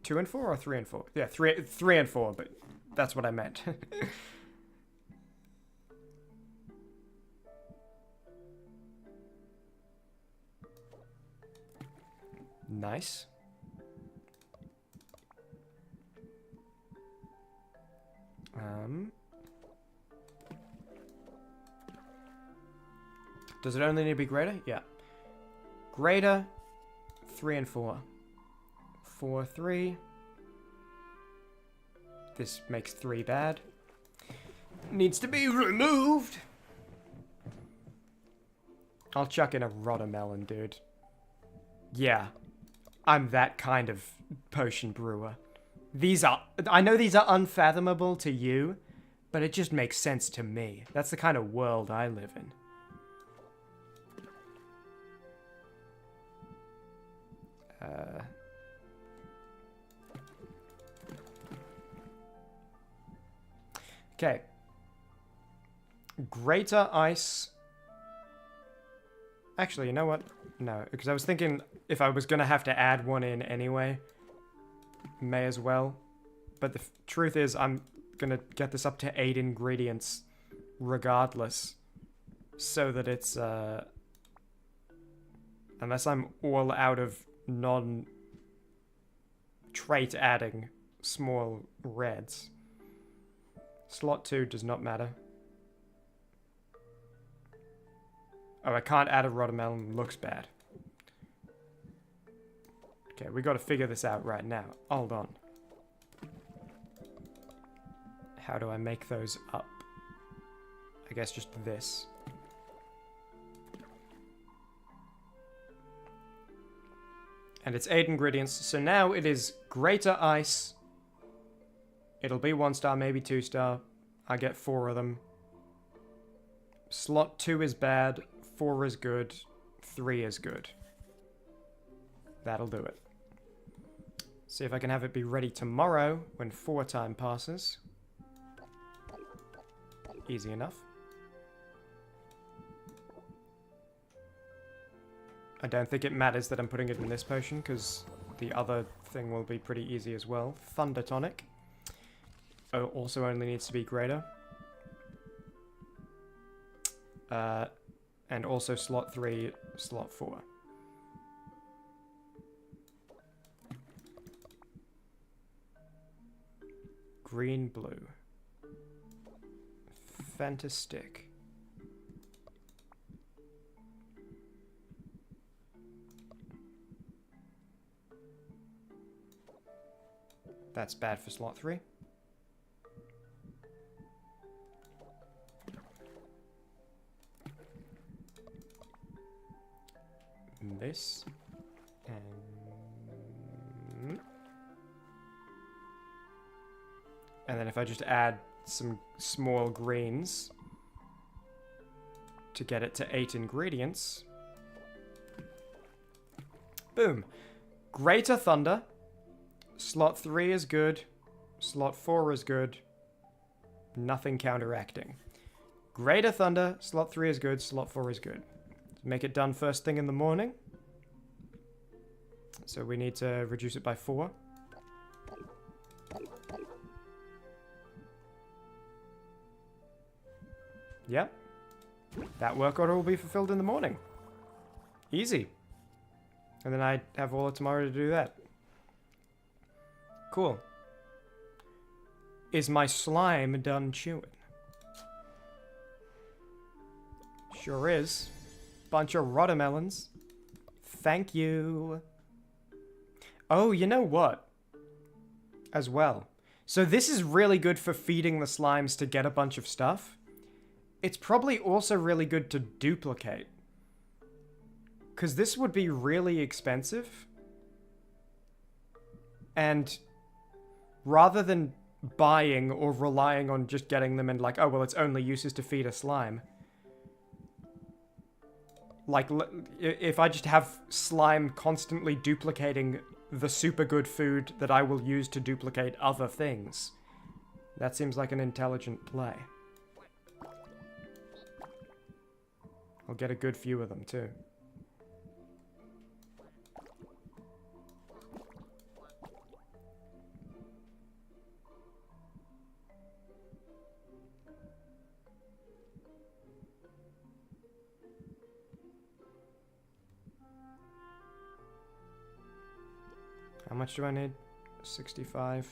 2 and 4 or 3 and 4? Yeah, 3 and 4, but that's what I meant. Nice. Does it only need to be greater? Yeah. Greater, 3 and 4. 4, 3. This makes 3 bad. Needs to be removed. I'll chuck in a watermelon, dude. Yeah. I'm that kind of potion brewer. I know these are unfathomable to you, but it just makes sense to me. That's the kind of world I live in. Okay. Greater ice. Actually, you know what? No, because I was thinking if I was going to have to add one in anyway, may as well. But the truth is I'm going to get this up to 8 ingredients regardless. So that it's, unless I'm all out of non-trait adding small reds. Slot 2 does not matter. Oh, I can't add a watermelon. Looks bad. Okay, we got to figure this out right now. Hold on. How do I make those up? I guess just this. And it's 8 ingredients. So now it is greater ice. It'll be 1 star, maybe 2 star. I get 4 of them. Slot 2 is bad. 4 is good. 3 is good. That'll do it. See if I can have it be ready tomorrow when 4 time passes. Easy enough. I don't think it matters that I'm putting it in this potion because the other thing will be pretty easy as well. Thunder Tonic. Oh, also only needs to be greater. And also slot 3, slot 4. Green, blue. Fantastic. That's bad for slot 3. This and then if I just add some small greens to get it to 8 ingredients, boom. Greater Thunder. Slot 3 is good. Slot 4 is good. Nothing counteracting. Greater Thunder. Slot 3 is good. Slot 4 is good. Make it done first thing in the morning. So we need to reduce it by 4. Yep. That work order will be fulfilled in the morning. Easy. And then I have all of tomorrow to do that. Cool. Is my slime done chewing? Sure is. Bunch of watermelons. Thank you. Oh, you know what? As well. So this is really good for feeding the slimes to get a bunch of stuff. It's probably also really good to duplicate. Because this would be really expensive. And rather than buying or relying on just getting them and like, oh, well, its only use is to feed a slime. Like, if I just have slime constantly duplicating the super good food that I will use to duplicate other things, that seems like an intelligent play. I'll get a good few of them, too. much do I need? 65.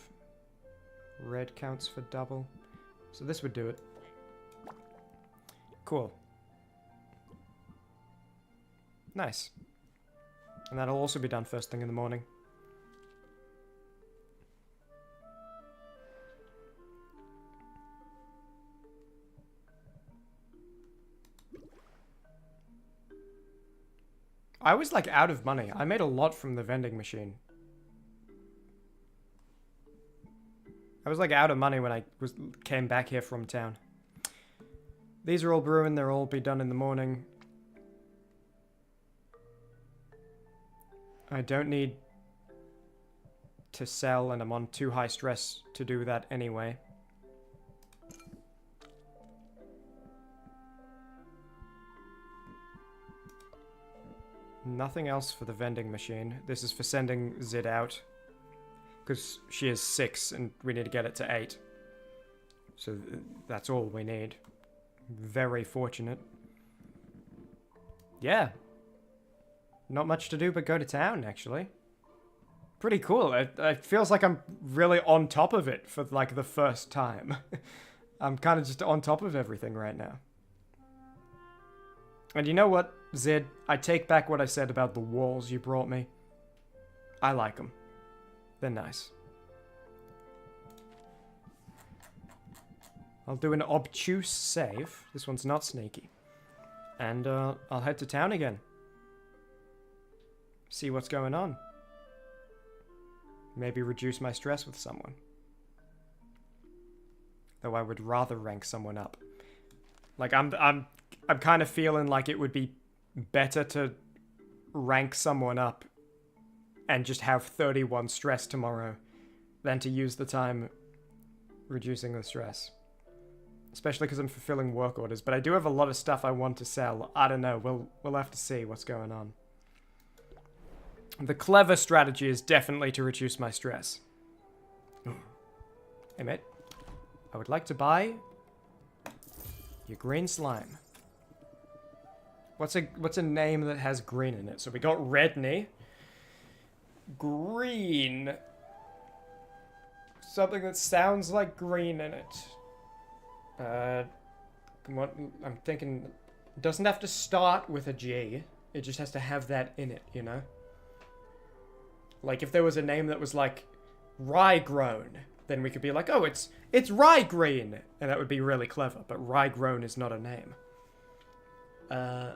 Red counts for double. So this would do it. Cool. Nice. And that'll also be done first thing in the morning. I was like out of money. I made a lot from the vending machine. I was like out of money when I came back here from town. These are all brewing. They'll all be done in the morning. I don't need to sell, and I'm on too high stress to do that anyway. Nothing else for the vending machine. This is for sending Zid out. Because she is 6 and we need to get it to 8. So that's all we need. Very fortunate. Yeah. Not much to do but go to town, actually. Pretty cool. It feels like I'm really on top of it for like the first time. I'm kind of just on top of everything right now. And you know what, Zid? I take back what I said about the walls you brought me. I like them. They're nice. I'll do an obtuse save. This one's not sneaky. And I'll head to town again. See what's going on. Maybe reduce my stress with someone. Though I would rather rank someone up. Like I'm kind of feeling like it would be better to rank someone up and just have 31 stress tomorrow than to use the time reducing the stress. Especially because I'm fulfilling work orders, but I do have a lot of stuff I want to sell. I don't know, we'll have to see what's going on. The clever strategy is definitely to reduce my stress. Hey mate, I would like to buy your green slime. What's a name that has green in it? So we got Redney. Green. Something that sounds like green in it. Come on, I'm thinking it doesn't have to start with a G. It just has to have that in it, you know? Like if there was a name that was like Rye Grown, then we could be like, oh, it's Rye Green, and that would be really clever. But Rye Grown is not a name. I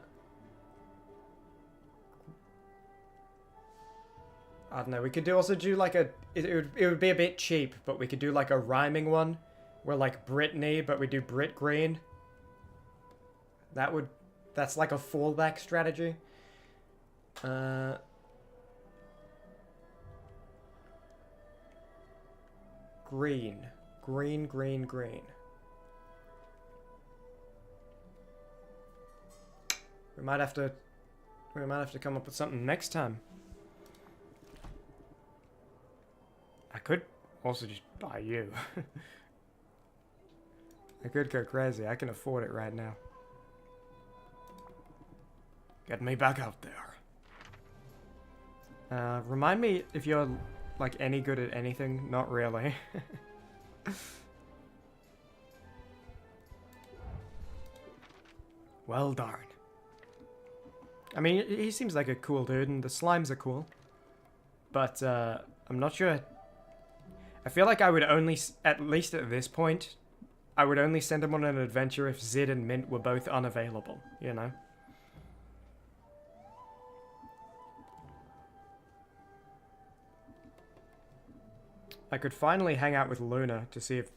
don't know. We could also do like a. It would be a bit cheap, but we could do like a rhyming one, where like Brittany, but we do Brit Green. That's like a fallback strategy. Green. Green, green, green. We might have to come up with something next time. I could also just buy you. I could go crazy. I can afford it right now. Get me back out there. Remind me if you're like any good at anything. Not really. Well darn. I mean, he seems like a cool dude, and the slimes are cool. But I'm not sure. I feel like I would only, at least at this point, I would only send him on an adventure if Zid and Mint were both unavailable, you know? I could finally hang out with Luna to see if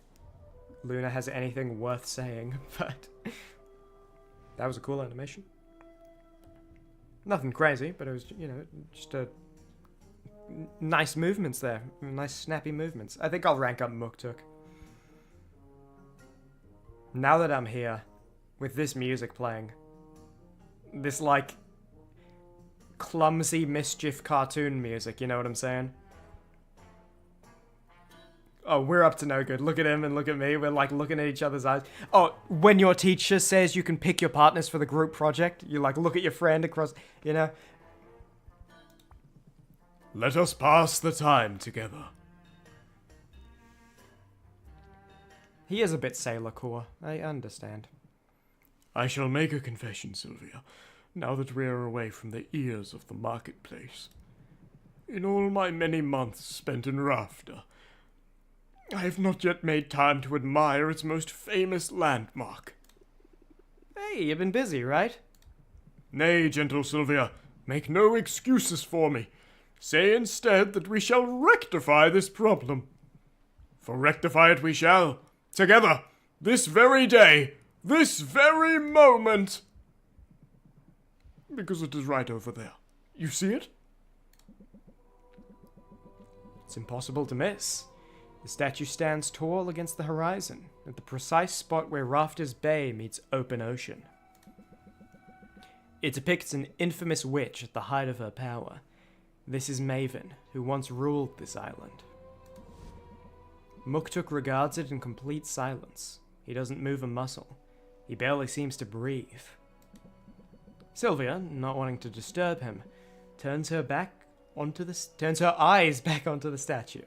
Luna has anything worth saying, but that was a cool animation. Nothing crazy, but it was, you know, just a nice movements there. Nice snappy movements. I think I'll rank up Muktuk. Now that I'm here, with this music playing, this, like, clumsy mischief cartoon music, you know what I'm saying? Oh, we're up to no good. Look at him and look at me. We're, like, looking at each other's eyes. Oh, when your teacher says you can pick your partners for the group project, you, like, look at your friend across, you know? Let us pass the time together. He is a bit sailor core, I understand. I shall make a confession, Sylvia, now that we are away from the ears of the marketplace. In all my many months spent in Rafter, I have not yet made time to admire its most famous landmark. Hey, you've been busy, right? Nay, gentle Sylvia, make no excuses for me. Say instead that we shall rectify this problem. For rectify it we shall, together, this very day, this very moment. Because it is right over there. You see it? It's impossible to miss. The statue stands tall against the horizon, at the precise spot where Rafters Bay meets open ocean. It depicts an infamous witch at the height of her power. This is Maven, who once ruled this island. Muktuk regards it in complete silence. He doesn't move a muscle. He barely seems to breathe. Sylvia, not wanting to disturb him, turns her eyes back onto the statue.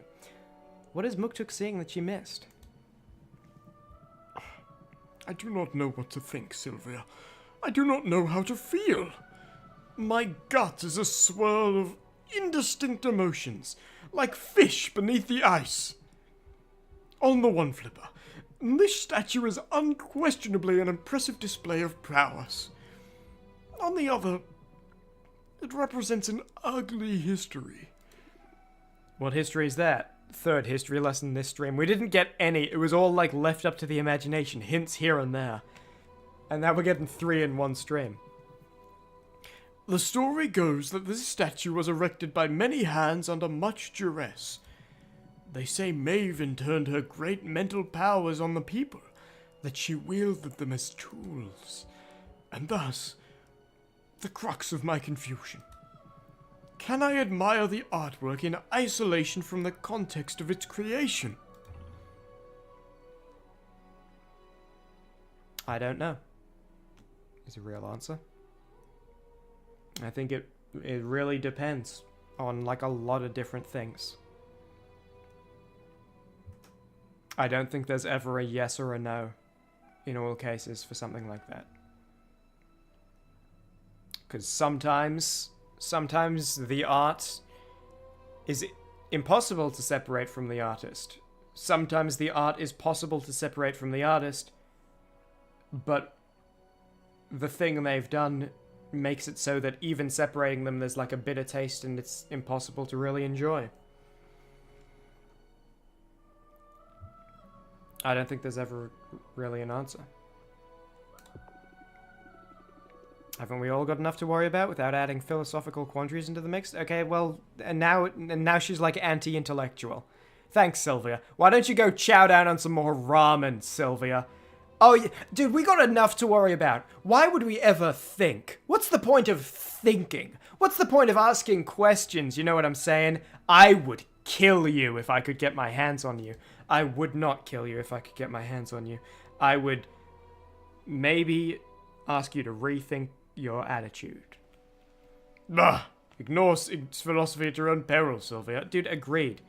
What is Muktuk seeing that she missed? I do not know what to think, Sylvia. I do not know how to feel. My gut is a swirl of indistinct emotions, like fish beneath the ice. On the one flipper, this statue is unquestionably an impressive display of prowess. On the other, it represents an ugly history. What history is that? Third history lesson this stream. We didn't get any. It was all like left up to the imagination, hints here and there. And now we're getting 3 in one stream. The story goes that this statue was erected by many hands under much duress. They say Maven turned her great mental powers on the people, that she wielded them as tools. And thus, the crux of my confusion. Can I admire the artwork in isolation from the context of its creation? I don't know. Is a real answer. I think it really depends on like a lot of different things. I don't think there's ever a yes or a no in all cases for something like that. Because sometimes the art is impossible to separate from the artist. Sometimes the art is possible to separate from the artist, but the thing they've done makes it so that even separating them, there's like a bitter taste and it's impossible to really enjoy. I don't think there's ever really an answer. Haven't we all got enough to worry about without adding philosophical quandaries into the mix? Okay, well, and now she's like anti-intellectual. Thanks, Sylvia. Why don't you go chow down on some more ramen, Sylvia? Oh, yeah. Dude, we got enough to worry about. Why would we ever think? What's the point of thinking? What's the point of asking questions? You know what I'm saying? I would kill you if I could get my hands on you. I would not kill you if I could get my hands on you. I would maybe ask you to rethink your attitude. Bah! Ignore philosophy at your own peril, Sylvia. Dude, agreed.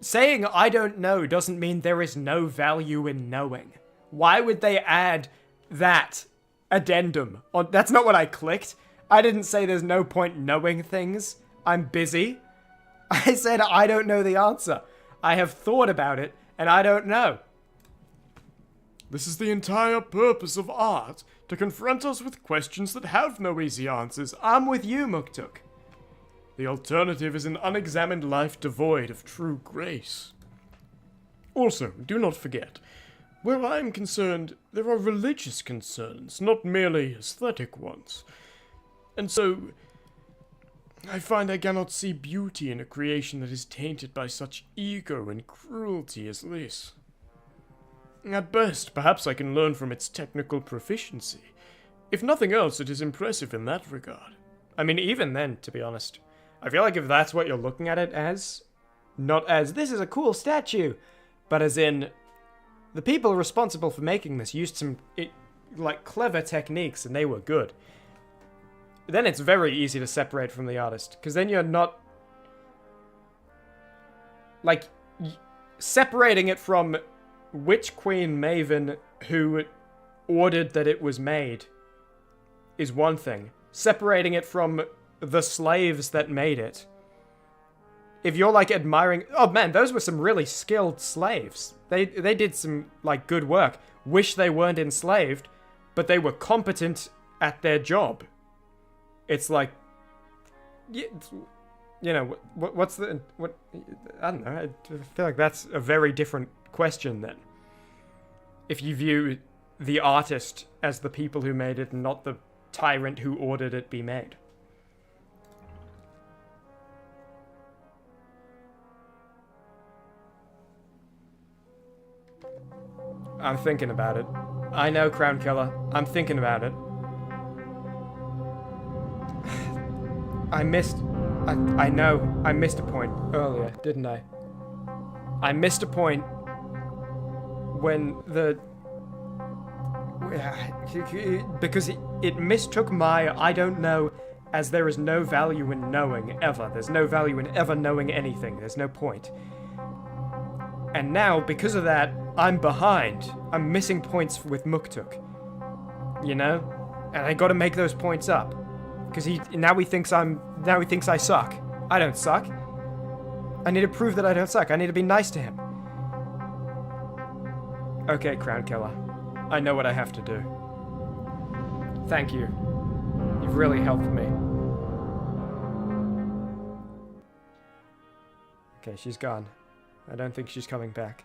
Saying I don't know doesn't mean there is no value in knowing. Why would they add that addendum? That's not what I clicked. I didn't say there's no point knowing things. I'm busy. I said I don't know the answer. I have thought about it, and I don't know. This is the entire purpose of art, to confront us with questions that have no easy answers. I'm with you, Muktuk. The alternative is an unexamined life devoid of true grace. Also, do not forget, where I am concerned, there are religious concerns, not merely aesthetic ones. And so, I find I cannot see beauty in a creation that is tainted by such ego and cruelty as this. At best, perhaps I can learn from its technical proficiency. If nothing else, it is impressive in that regard. I mean, even then, to be honest, I feel like if that's what you're looking at it as, not as, this is a cool statue, but as in, the people responsible for making this used some, clever techniques, and they were good. Then it's very easy to separate from the artist, because then you're not like, separating it from Witch Queen Maven, who ordered that it was made, is one thing. Separating it from the slaves that made it. If you're, like, admiring... Oh, man, those were some really skilled slaves. They did some, like, good work. Wish they weren't enslaved, but they were competent at their job. It's like... You know, what's the... What? I don't know. I feel like that's a very different question, then. If you view the artist as the people who made it and not the tyrant who ordered it be made. I'm thinking about it. I know, Crown Killer. I'm thinking about it. I know. I missed a point earlier, didn't I? I missed a point when the... Because it mistook my I don't know as there is no value in knowing, ever. There's no value in ever knowing anything. There's no point. And now, because of that, I'm behind. I'm missing points with Muktuk. You know? And I gotta make those points up. Because he thinks I suck. I don't suck. I need to prove that I don't suck. I need to be nice to him. Okay, Crown Killer. I know what I have to do. Thank you. You've really helped me. Okay, she's gone. I don't think she's coming back.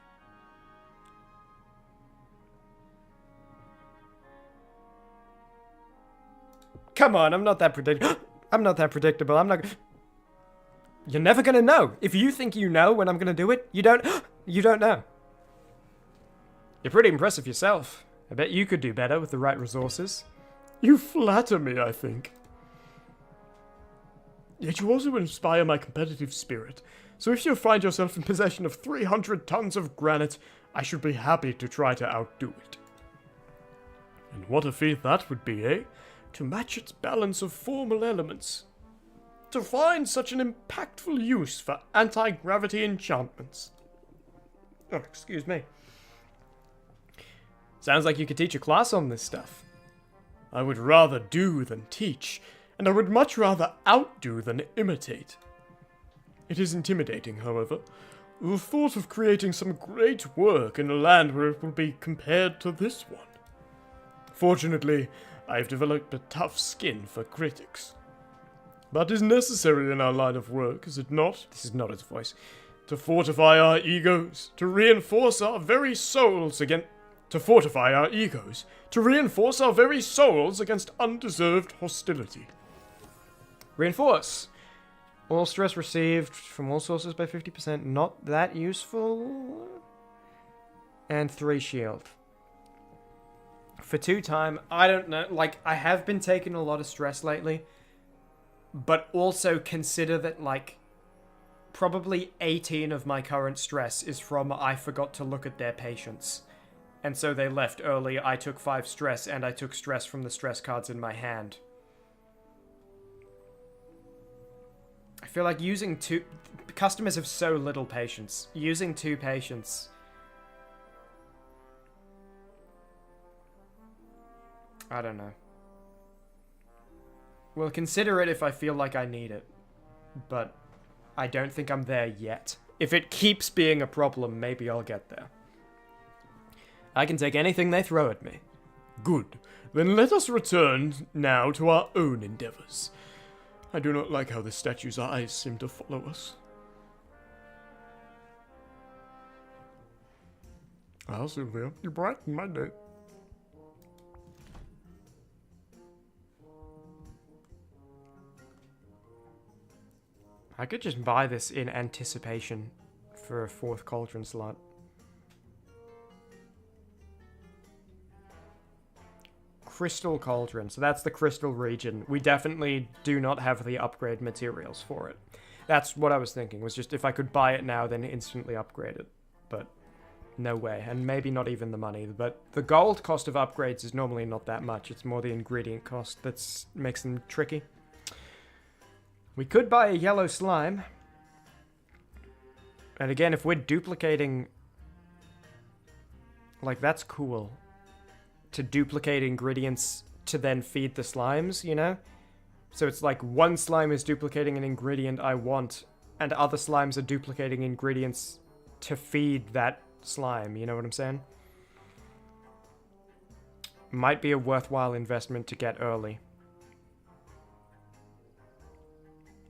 Come on, I'm not that predictable. I'm not that predictable. I'm not... You're never gonna know. If you think you know when I'm gonna do it, you don't... You don't know. You're pretty impressive yourself. I bet you could do better with the right resources. You flatter me, I think. Yet you also inspire my competitive spirit. So if you find yourself in possession of 300 tons of granite, I should be happy to try to outdo it. And what a feat that would be, eh? To match its balance of formal elements. To find such an impactful use for anti-gravity enchantments. Oh, excuse me. Sounds like you could teach a class on this stuff. I would rather do than teach, and I would much rather outdo than imitate. It is intimidating, however, the thought of creating some great work in a land where it will be compared to this one. Fortunately, I have developed a tough skin for critics. That is necessary in our line of work, is it not? This is not his voice. To fortify our egos, to reinforce our very souls against... To fortify our egos, to reinforce our very souls against undeserved hostility. Reinforce. All stress received from all sources by 50%. Not that useful. And 3 shield. For 2 time, I don't know. Like, I have been taking a lot of stress lately. But also consider that, like, probably 18 of my current stress is from I forgot to look at their patients. And so they left early, I took 5 stress, and I took stress from the stress cards in my hand. I feel like using 2... Customers have so little patience. Using 2 patients... I don't know. We'll consider it if I feel like I need it. But I don't think I'm there yet. If it keeps being a problem, maybe I'll get there. I can take anything they throw at me. Good. Then let us return now to our own endeavors. I do not like how the statue's eyes seem to follow us. Ah, Sylvia, you brighten my day. I could just buy this in anticipation for a 4th cauldron slot. Crystal Cauldron, so that's the crystal region. We definitely do not have the upgrade materials for it. That's what I was thinking, was just if I could buy it now, then instantly upgrade it. But no way, and maybe not even the money. But the gold cost of upgrades is normally not that much. It's more the ingredient cost that makes them tricky. We could buy a yellow slime. And again, if we're duplicating... Like, that's cool. To duplicate ingredients to then feed the slimes, you know? So it's like one slime is duplicating an ingredient I want, and other slimes are duplicating ingredients to feed that slime, you know what I'm saying? Might be a worthwhile investment to get early.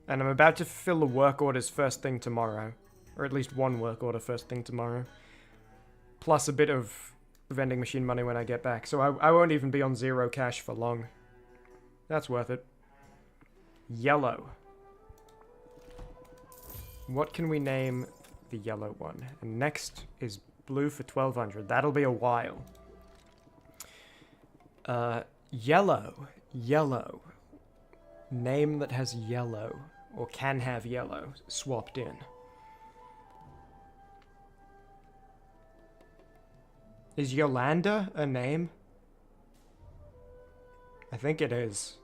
And I'm about to fill the work orders first thing tomorrow. Or at least one work order first thing tomorrow. Plus a bit of vending machine money when I get back. So I won't even be on 0 cash for long. That's worth it. Yellow. What can we name the yellow one? And next is blue for 1200. That'll be a while. Yellow. Yellow. Name that has yellow. Or can have yellow. Swapped in. Is Yolanda a name? I think it is.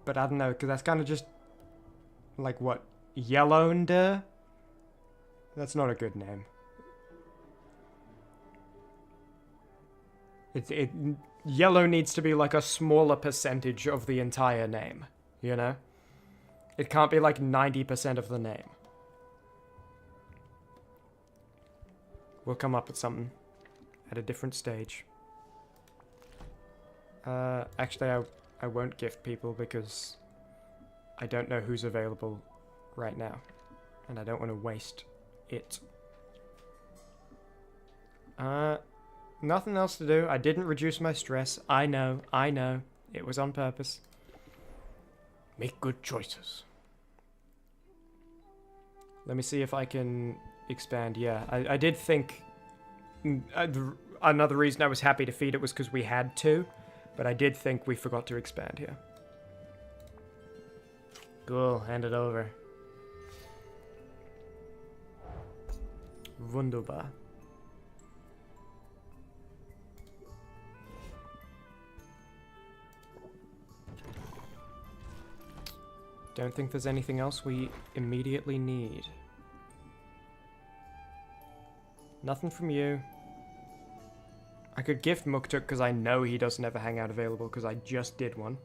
But I don't know, because that's kind of just... Like what? Yellownder? That's not a good name. Yellow needs to be like a smaller percentage of the entire name, you know? It can't be like 90% of the name. We'll come up with something at a different stage. Actually, I won't gift people because I don't know who's available right now. And I don't want to waste it. Nothing else to do. I didn't reduce my stress. I know. It was on purpose. Make good choices. Let me see if I can expand. Yeah, I did think... Another reason I was happy to feed it was because we had to. But I did think we forgot to expand here. Cool, hand it over. Wunderbar. Don't think there's anything else we immediately need. Nothing from you. I could gift Muktuk because I know he doesn't have a hangout available because I just did one.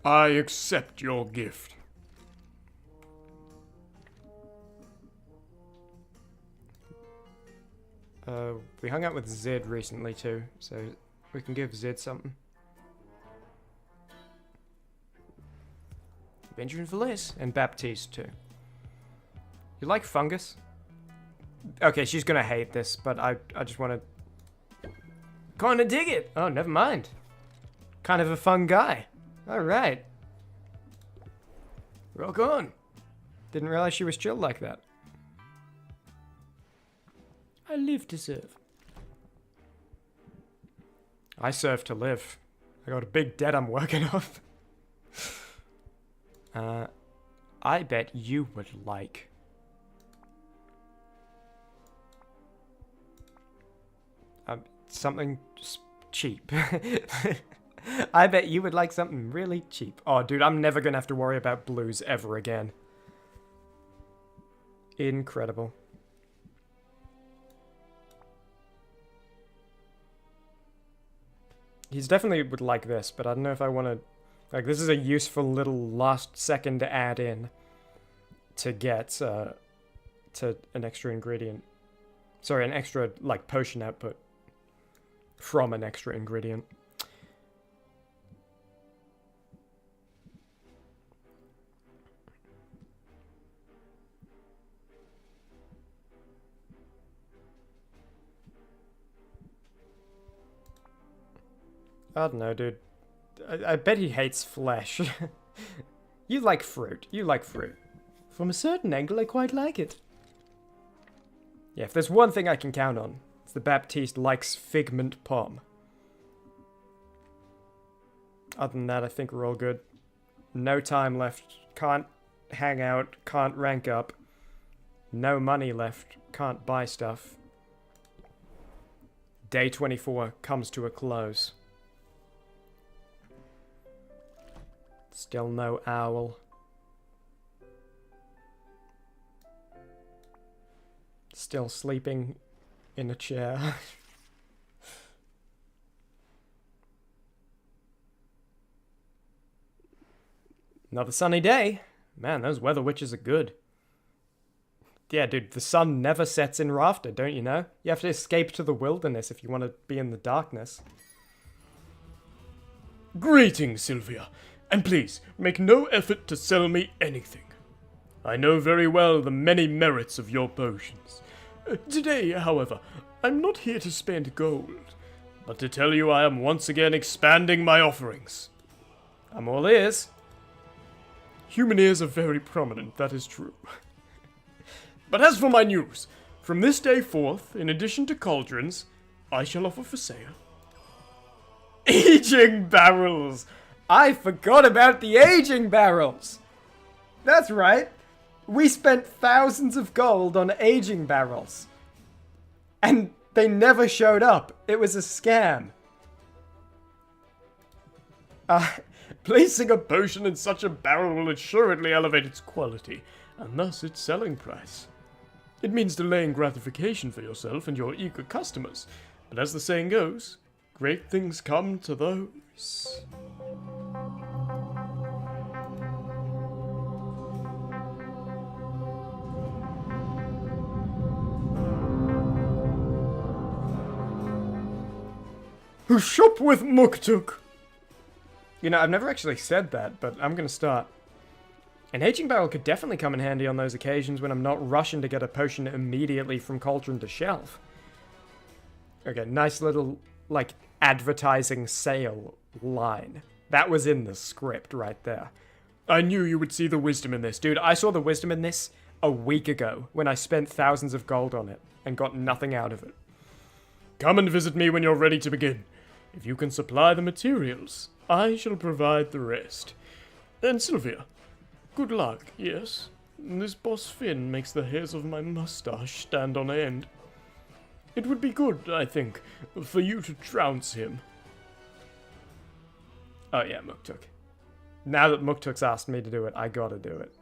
I accept your gift. We hung out with Zid recently too, so we can give Zid something. Benjamin Felice and Baptiste too. You like fungus? Okay, she's gonna hate this, but I just want to kind of dig it. Oh, never mind. Kind of a fun guy. All right. Rock on. Didn't realize she was chill like that. I live to serve. I serve to live. I got a big debt I'm working off. I bet you would like... something cheap. I bet you would like something really cheap. Oh, dude, I'm never gonna have to worry about blues ever again. Incredible. He's definitely would like this, but I don't know if I want to... Like, this is a useful little last second to add in to get to an extra ingredient. Sorry, an extra, like, potion output from an extra ingredient. I don't know, dude. I bet he hates flesh. You like fruit. You like fruit. From a certain angle, I quite like it. Yeah, if there's one thing I can count on, it's the Baptiste likes figment palm. Other than that, I think we're all good. No time left. Can't hang out. Can't rank up. No money left. Can't buy stuff. Day 24 comes to a close. Still no owl. Still sleeping in a chair. Another sunny day. Man, those weather witches are good. Yeah, dude, the sun never sets in Rafter, don't you know? You have to escape to the wilderness if you want to be in the darkness. Greetings, Sylvia, and please make no effort to sell me anything. I know very well the many merits of your potions. Today, however, I'm not here to spend gold, but to tell you I am once again expanding my offerings. I'm all ears. Human ears are very prominent, that is true. But as for my news, from this day forth, in addition to cauldrons, I shall offer for sale aging barrels! I forgot about the aging barrels! That's right. We spent thousands of gold on aging barrels. And they never showed up. It was a scam. Placing a potion in such a barrel will assuredly elevate its quality, and thus its selling price. It means delaying gratification for yourself and your eager customers, but as the saying goes, great things come to those. Who shop with Muktuk. You know, I've never actually said that, but I'm gonna start. An aging barrel could definitely come in handy on those occasions when I'm not rushing to get a potion immediately from cauldron to shelf. Okay, nice little, like, advertising sale line. That was in the script right there. I knew you would see the wisdom in this. Dude, I saw the wisdom in this a week ago when I spent thousands of gold on it and got nothing out of it. Come and visit me when you're ready to begin. If you can supply the materials, I shall provide the rest. And Sylvia, good luck, yes? This boss Finn makes the hairs of my mustache stand on end. It would be good, I think, for you to trounce him. Oh yeah, Muktuk. Now that Muktuk's asked me to do it, I gotta do it.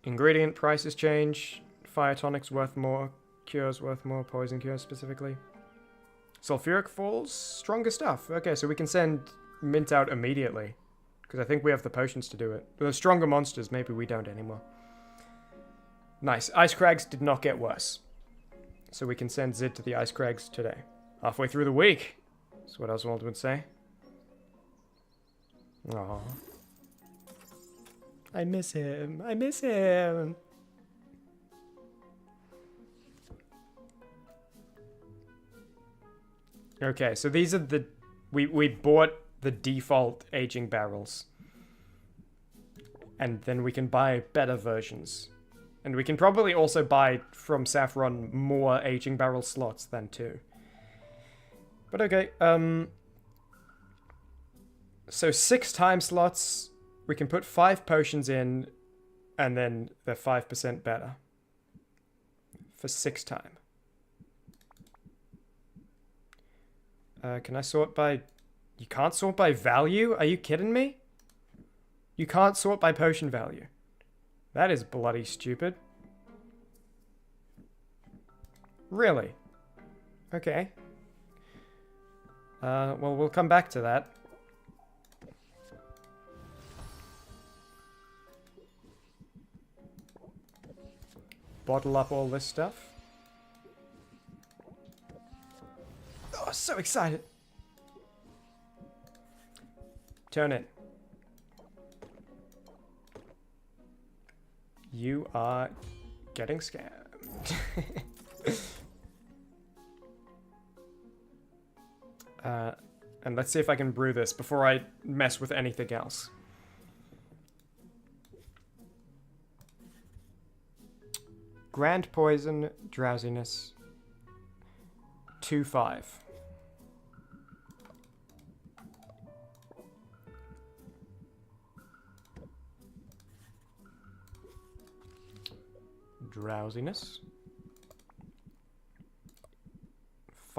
Ingredient prices change. Fire tonic's worth more. Cure's worth more. Poison cure specifically. Sulfuric falls. Stronger stuff. Okay, so we can send Mint out immediately. Because I think we have the potions to do it. The stronger monsters, maybe we don't anymore. Nice. Ice Crags did not get worse. So we can send Zid to the Ice Crags today. Halfway through the week. That's what Oswald would say. Aww. I miss him. I miss him. Okay, so these are the... We bought the default aging barrels. And then we can buy better versions. And we can probably also buy from Saffron more aging barrel slots then too. But okay, so 6 time slots, we can put 5 potions in, and then they're 5% better. For 6 time. Can I sort by... You can't sort by value? Are you kidding me? You can't sort by potion value. That is bloody stupid. Really? Okay. Well, we'll come back to that. Bottle up all this stuff. Oh, so excited. Turn it. You are getting scammed. And let's see if I can brew this before I mess with anything else. Grand poison, drowsiness, 2-5. Drowsiness.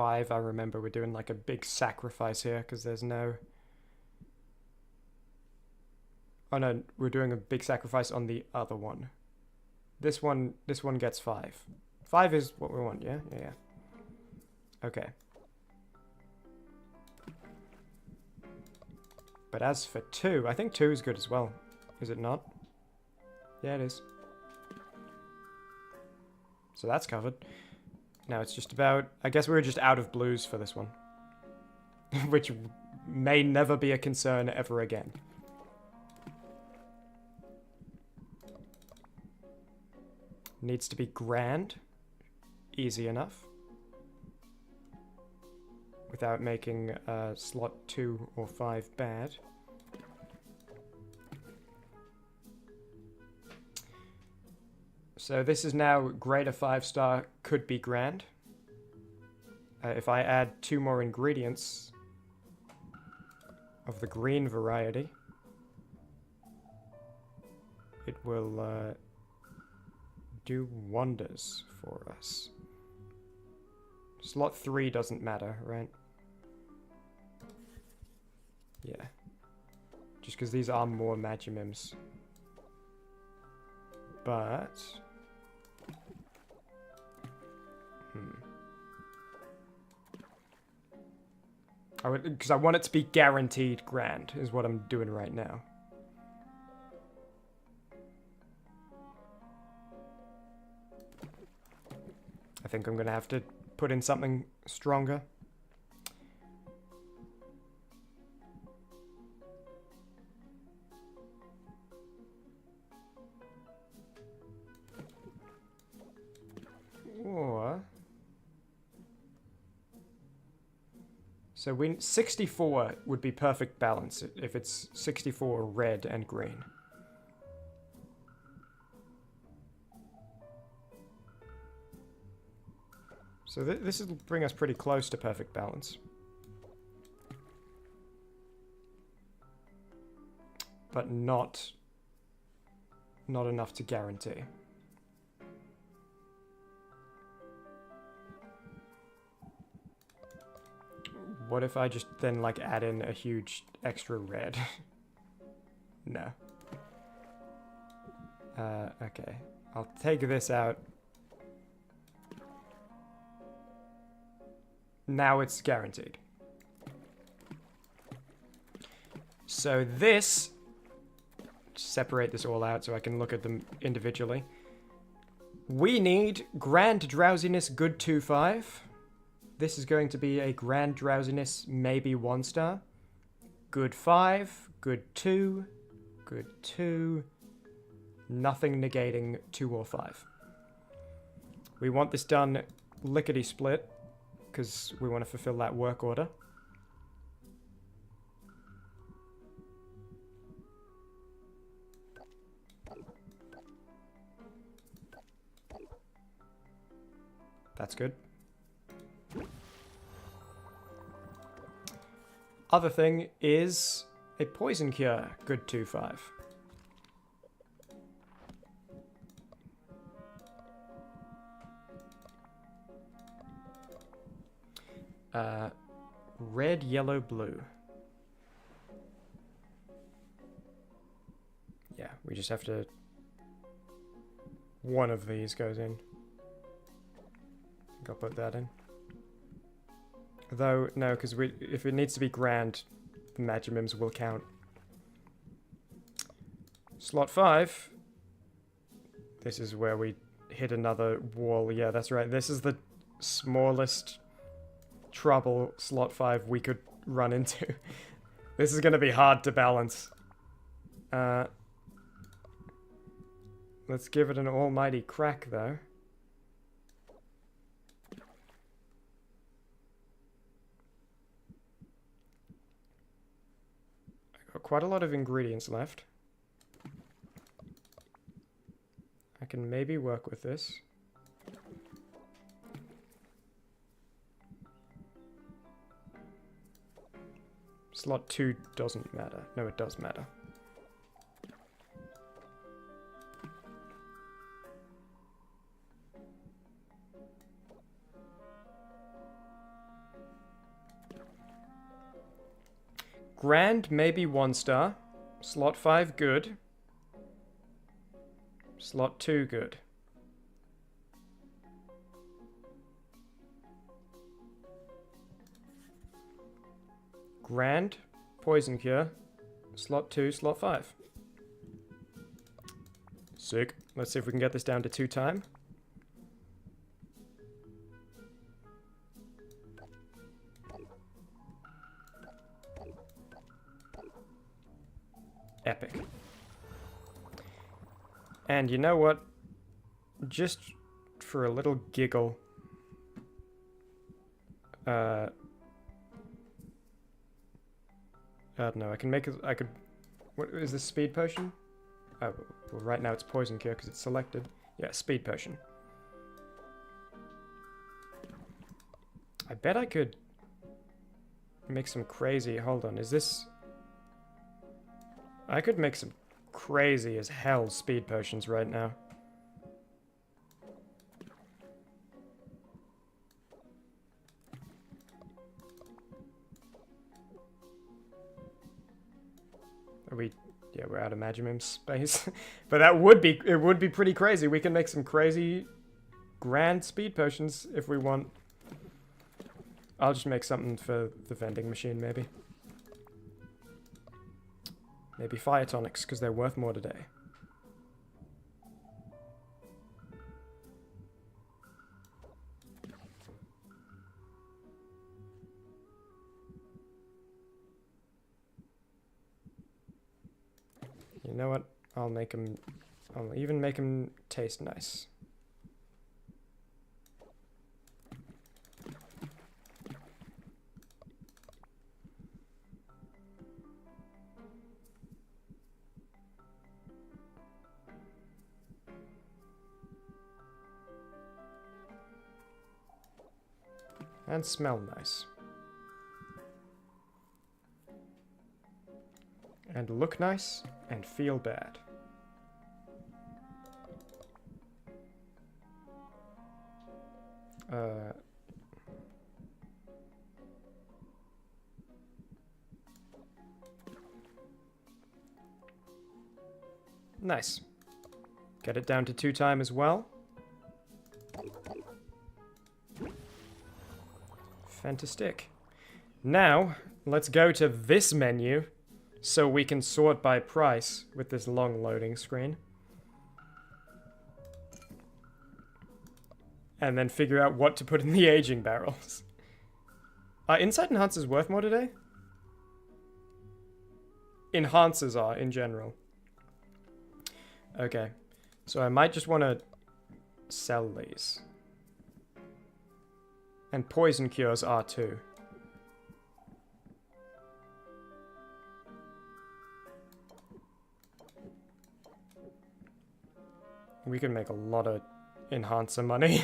5, I remember we're doing like a big sacrifice here because there's no... Oh no, we're doing a big sacrifice on the other one. This one gets 5. 5 is what we want, yeah? Yeah. Okay. But as for 2, I think 2 is good as well. Is it not? Yeah, it is. So that's covered. Now it's just about... I guess we're just out of blues for this one. Which may never be a concern ever again. Needs to be grand. Easy enough. Without making slot 2 or 5 bad. So this is now greater 5-star, could be grand. If I add 2 more ingredients of the green variety, it will do wonders for us. Slot 3 doesn't matter, right? Yeah. Just because these are more Magimims. But... because I want it to be guaranteed grand, is what I'm doing right now. I think I'm gonna have to put in something stronger. Or... So 64 would be perfect balance if it's 64 red and green. So this will bring us pretty close to perfect balance. But not enough to guarantee. What if I just then like add in a huge extra red? No. Okay. I'll take this out. Now it's guaranteed. So this, separate this all out so I can look at them individually. We need grand drowsiness good 2-5. This is going to be a grand drowsiness maybe 1-star. Good 5, good 2, good 2. Nothing negating 2 or 5. We want this done lickety-split because we want to fulfill that work order. That's good. Other thing is a poison cure, good 2-5. Red, yellow, blue. Yeah, we just have to... One of these goes in. I think I'll put that in. Though, no, because if it needs to be grand, the Magimims will count. Slot 5. This is where we hit another wall. Yeah, that's right. This is the smallest trouble slot 5 we could run into. This is going to be hard to balance. Let's give it an almighty crack, though. I've got quite a lot of ingredients left. I can maybe work with this. Slot 2 doesn't matter. No, it does matter. Grand, maybe 1 star. Slot 5, good. Slot 2, good. Grand, poison cure. Slot 2, slot 5. Sick. Let's see if we can get this down to 2 time. Epic. And you know what? Just for a little giggle. I don't know. I can make. I could. What is this speed potion? Oh, well, right now it's poison cure because it's selected. Yeah, speed potion. I bet I could make some crazy. Hold on, is this? I could make some crazy as hell speed potions right now. Are we? Yeah, we're out of Magimim space. But that would be, it would be pretty crazy. We can make some crazy grand speed potions if we want. I'll just make something for the vending machine, maybe. Maybe fire tonics, because they're worth more today. You know what? I'll make them... I'll even make them taste nice. And smell nice. And look nice, and feel bad. Nice. Get it down to 2 time as well. Fantastic. Now, let's go to this menu so we can sort by price with this long loading screen. And then figure out what to put in the aging barrels. Are Insight Enhancers worth more today? Enhancers are, in general. Okay. So I might just want to sell these. And poison cures are too. We can make a lot of enhancer money.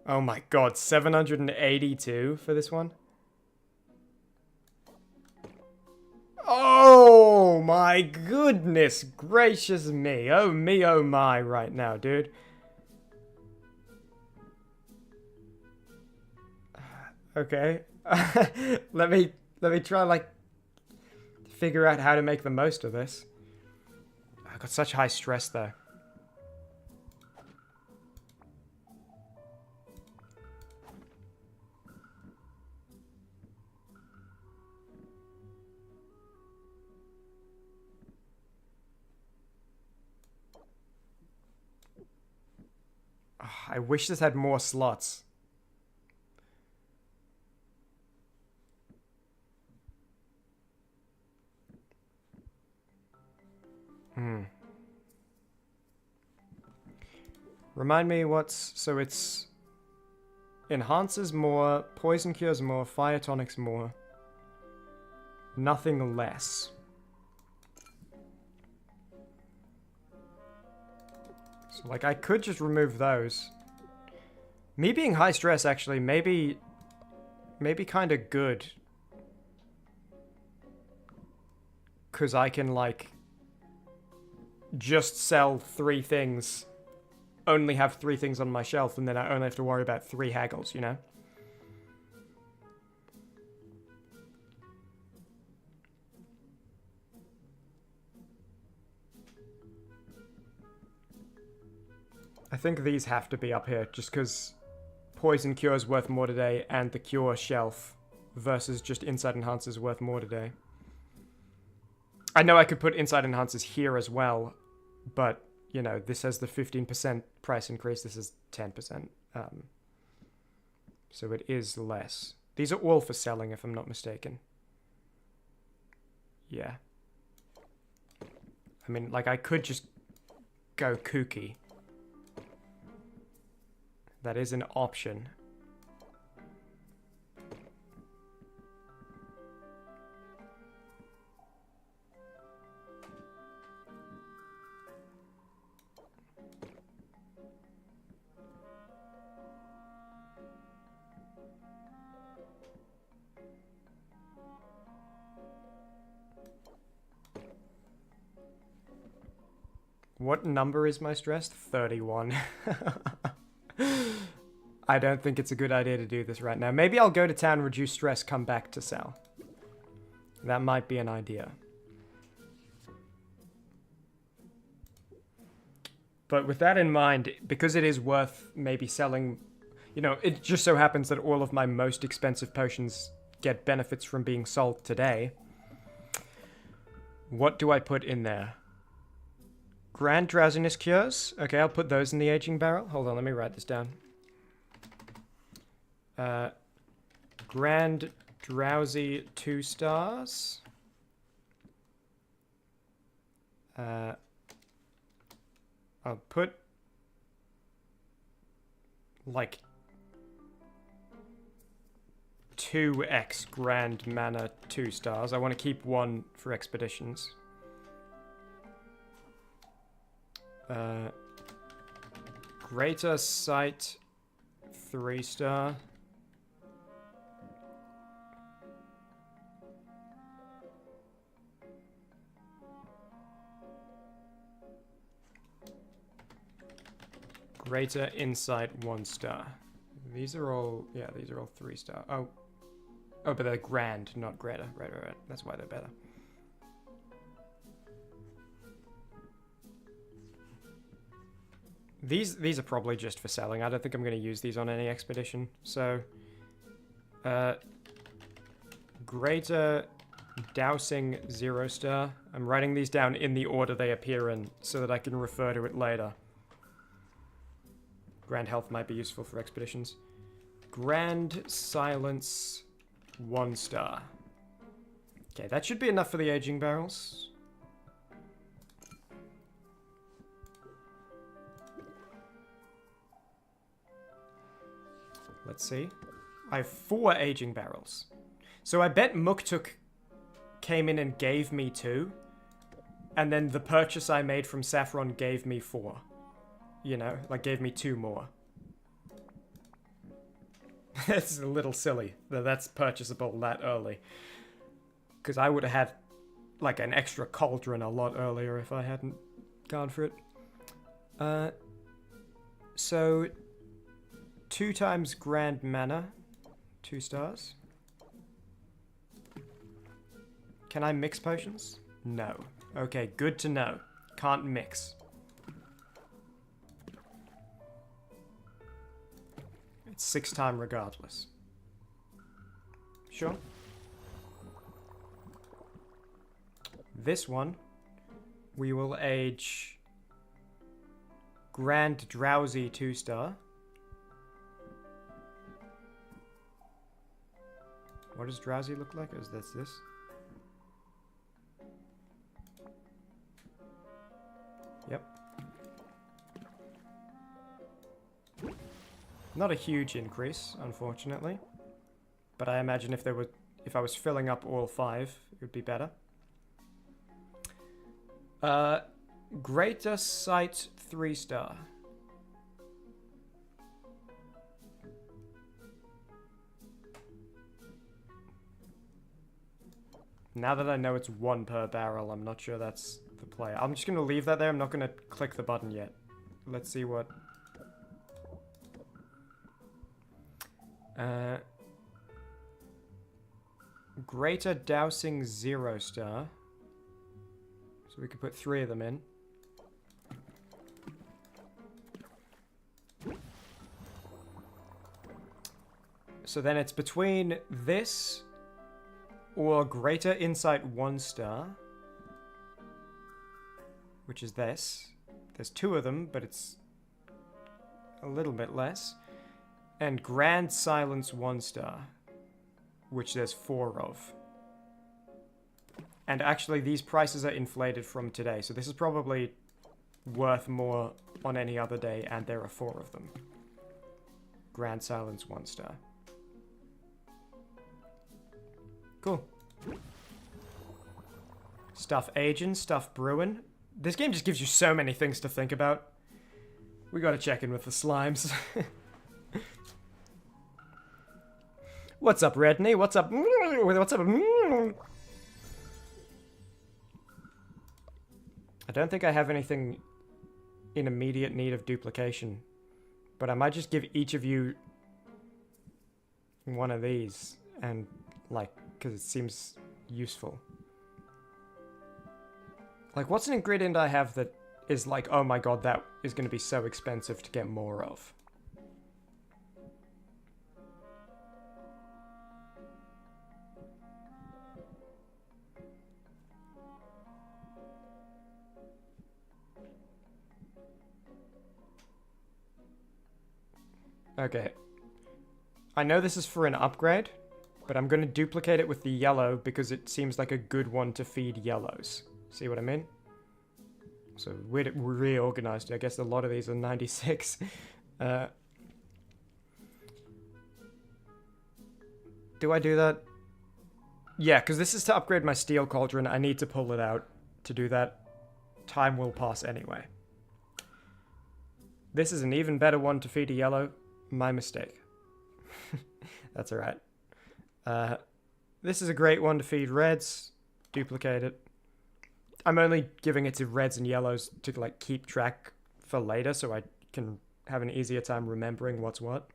Oh my god, 782 for this one? Oh my goodness gracious me. Oh me, oh my right now, dude. Okay. Let me try like figure out how to make the most of this. I got such high stress though. I wish this had more slots. Remind me what's... So it's... Enhances more, poison cures more, fire tonics more. Nothing less. So, like, I could just remove those. Me being high stress, actually, maybe kind of good. Because I can, like, just sell 3 things. Only have 3 things on my shelf, and then I only have to worry about 3 haggles, you know? I think these have to be up here, just because poison cure is worth more today, and the cure shelf versus just insight enhancer is worth more today. I know I could put insight enhancers here as well, but, you know, this has the 15% price increase, this is 10%. So it is less. These are all for selling, if I'm not mistaken. Yeah. I mean, like, I could just go kooky. That is an option. What number is my stress? 31. I don't think it's a good idea to do this right now. Maybe I'll go to town, reduce stress, come back to sell. That might be an idea. But with that in mind, because it is worth maybe selling, you know, it just so happens that all of my most expensive potions get benefits from being sold today. What do I put in there? Grand drowsiness cures. Okay, I'll put those in the aging barrel. Hold on, let me write this down. Grand drowsy 2 stars. I'll put like 2x grand mana 2 stars. I want to keep 1 for expeditions. Greater sight 3 star. Greater insight 1 star. These are all, yeah, these are all 3 star. Oh, but they're grand, not greater. Right. That's why they're better. These are probably just for selling. I don't think I'm going to use these on any expedition. So, greater dousing 0 star. I'm writing these down in the order they appear in so that I can refer to it later. Grand health might be useful for expeditions. Grand silence 1 star. Okay, that should be enough for the aging barrels. Let's see. I have 4 aging barrels. So I bet Muktuk came in and gave me 2. And then the purchase I made from Saffron gave me 4. You know, like gave me 2 more. That's a little silly that that's purchasable that early. Because I would have had like an extra cauldron a lot earlier if I hadn't gone for it. So 2 times grand mana, 2 stars. Can I mix potions? No. Okay, good to know. Can't mix. It's 6 times regardless. Sure. This one, we will age Grand Drowsy 2 star. What does Drowsy look like? Is this? Yep. Not a huge increase, unfortunately. But I imagine if I was filling up all 5, it would be better. Greater Sight 3 star. Now that I know it's 1 per barrel, I'm not sure that's the play. I'm just going to leave that there. I'm not going to click the button yet. Let's see what... Greater Dousing 0 star. So we could put 3 of them in. So then it's between this or greater insight 1 star, which is this. There's 2 of them, but it's a little bit less. And grand silence 1 star, which there's 4 of. And actually these prices are inflated from today, so this is probably worth more on any other day, and there are 4 of them. Grand silence 1 star. Cool. Stuff aging, stuff brewing. This game just gives you so many things to think about. We gotta check in with the slimes. What's up, Redney? What's up? What's up? I don't think I have anything in immediate need of duplication, but I might just give each of you one of these, and like, because it seems useful. Like, what's an ingredient I have that is like, oh my god, that is going to be so expensive to get more of? Okay. I know this is for an upgrade, but I'm going to duplicate it with the yellow because it seems like a good one to feed yellows. See what I mean? So we reorganized it. I guess a lot of these are 96. Do I do that? Yeah, because this is to upgrade my steel cauldron. I need to pull it out to do that. Time will pass anyway. This is an even better one to feed a yellow. My mistake. That's alright. This is a great one to feed reds. Duplicate it. I'm only giving it to reds and yellows to like keep track for later so I can have an easier time remembering what's what.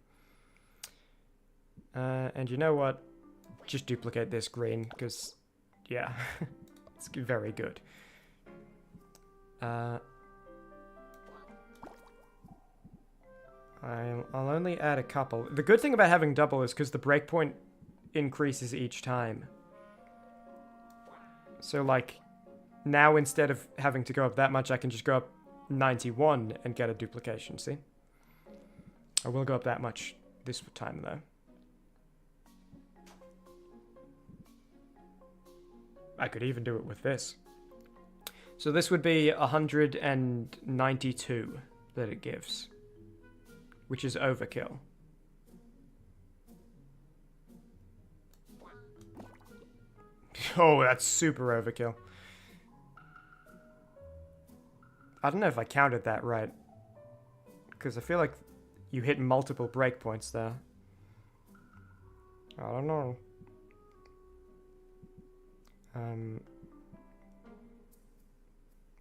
And you know what? Just duplicate this green because, yeah, it's very good. I'll only add a couple. The good thing about having double is because the breakpoint increases each time. So, like, now instead of having to go up that much, I can just go up 91 and get a duplication, see? I will go up that much this time, though. I could even do it with this. So this would be 192 that it gives, which is overkill. Oh, that's super overkill. I don't know if I counted that right, because I feel like you hit multiple breakpoints there. I don't know.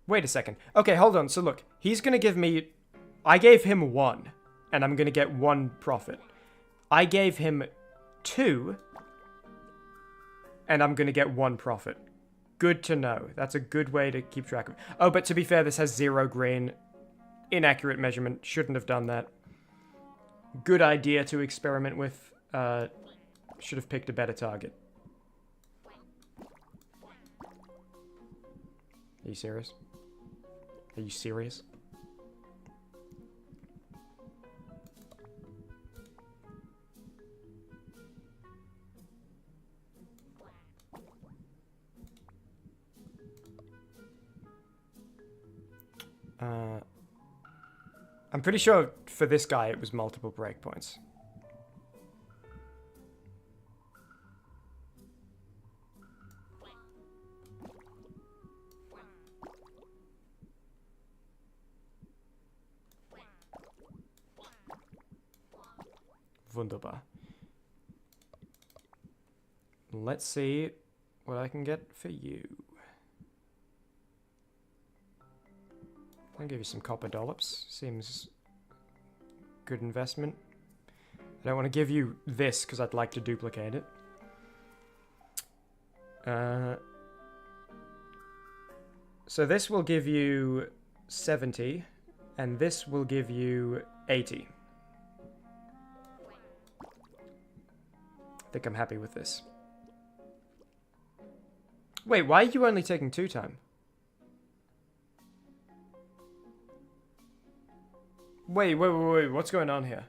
Wait a second. Okay, hold on. So look, he's gonna give me... I gave him 1, and I'm gonna get 1 profit. I gave him 2, and I'm gonna get 1 profit. Good to know. That's a good way to keep track of it. Oh, but to be fair, this has 0 green. Inaccurate measurement. Shouldn't have done that. Good idea to experiment with. Should have picked a better target. Are you serious? Are you serious? I'm pretty sure for this guy it was multiple breakpoints. Wunderbar. Let's see what I can get for you. I'll give you some copper dollops. Seems good investment. I don't want to give you this because I'd like to duplicate it. So this will give you 70, and this will give you 80. think I'm happy with this. Wait, why are you only taking 2 time? Wait, what's going on here?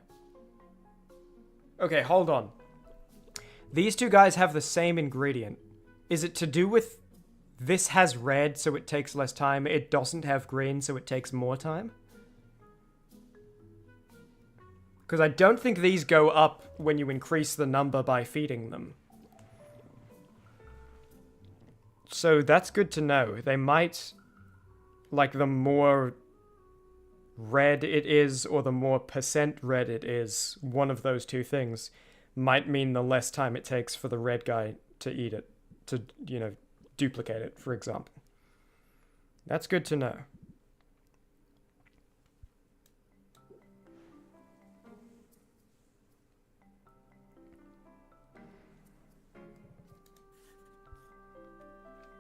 Okay, hold on. These 2 guys have the same ingredient. Is it to do with this has red, so it takes less time, it doesn't have green, so it takes more time? Because I don't think these go up when you increase the number by feeding them. So that's good to know. They might, like, the more red it is, or the more percent red it is, one of those 2 things might mean the less time it takes for the red guy to eat it, to, you know, duplicate it, for example. That's good to know.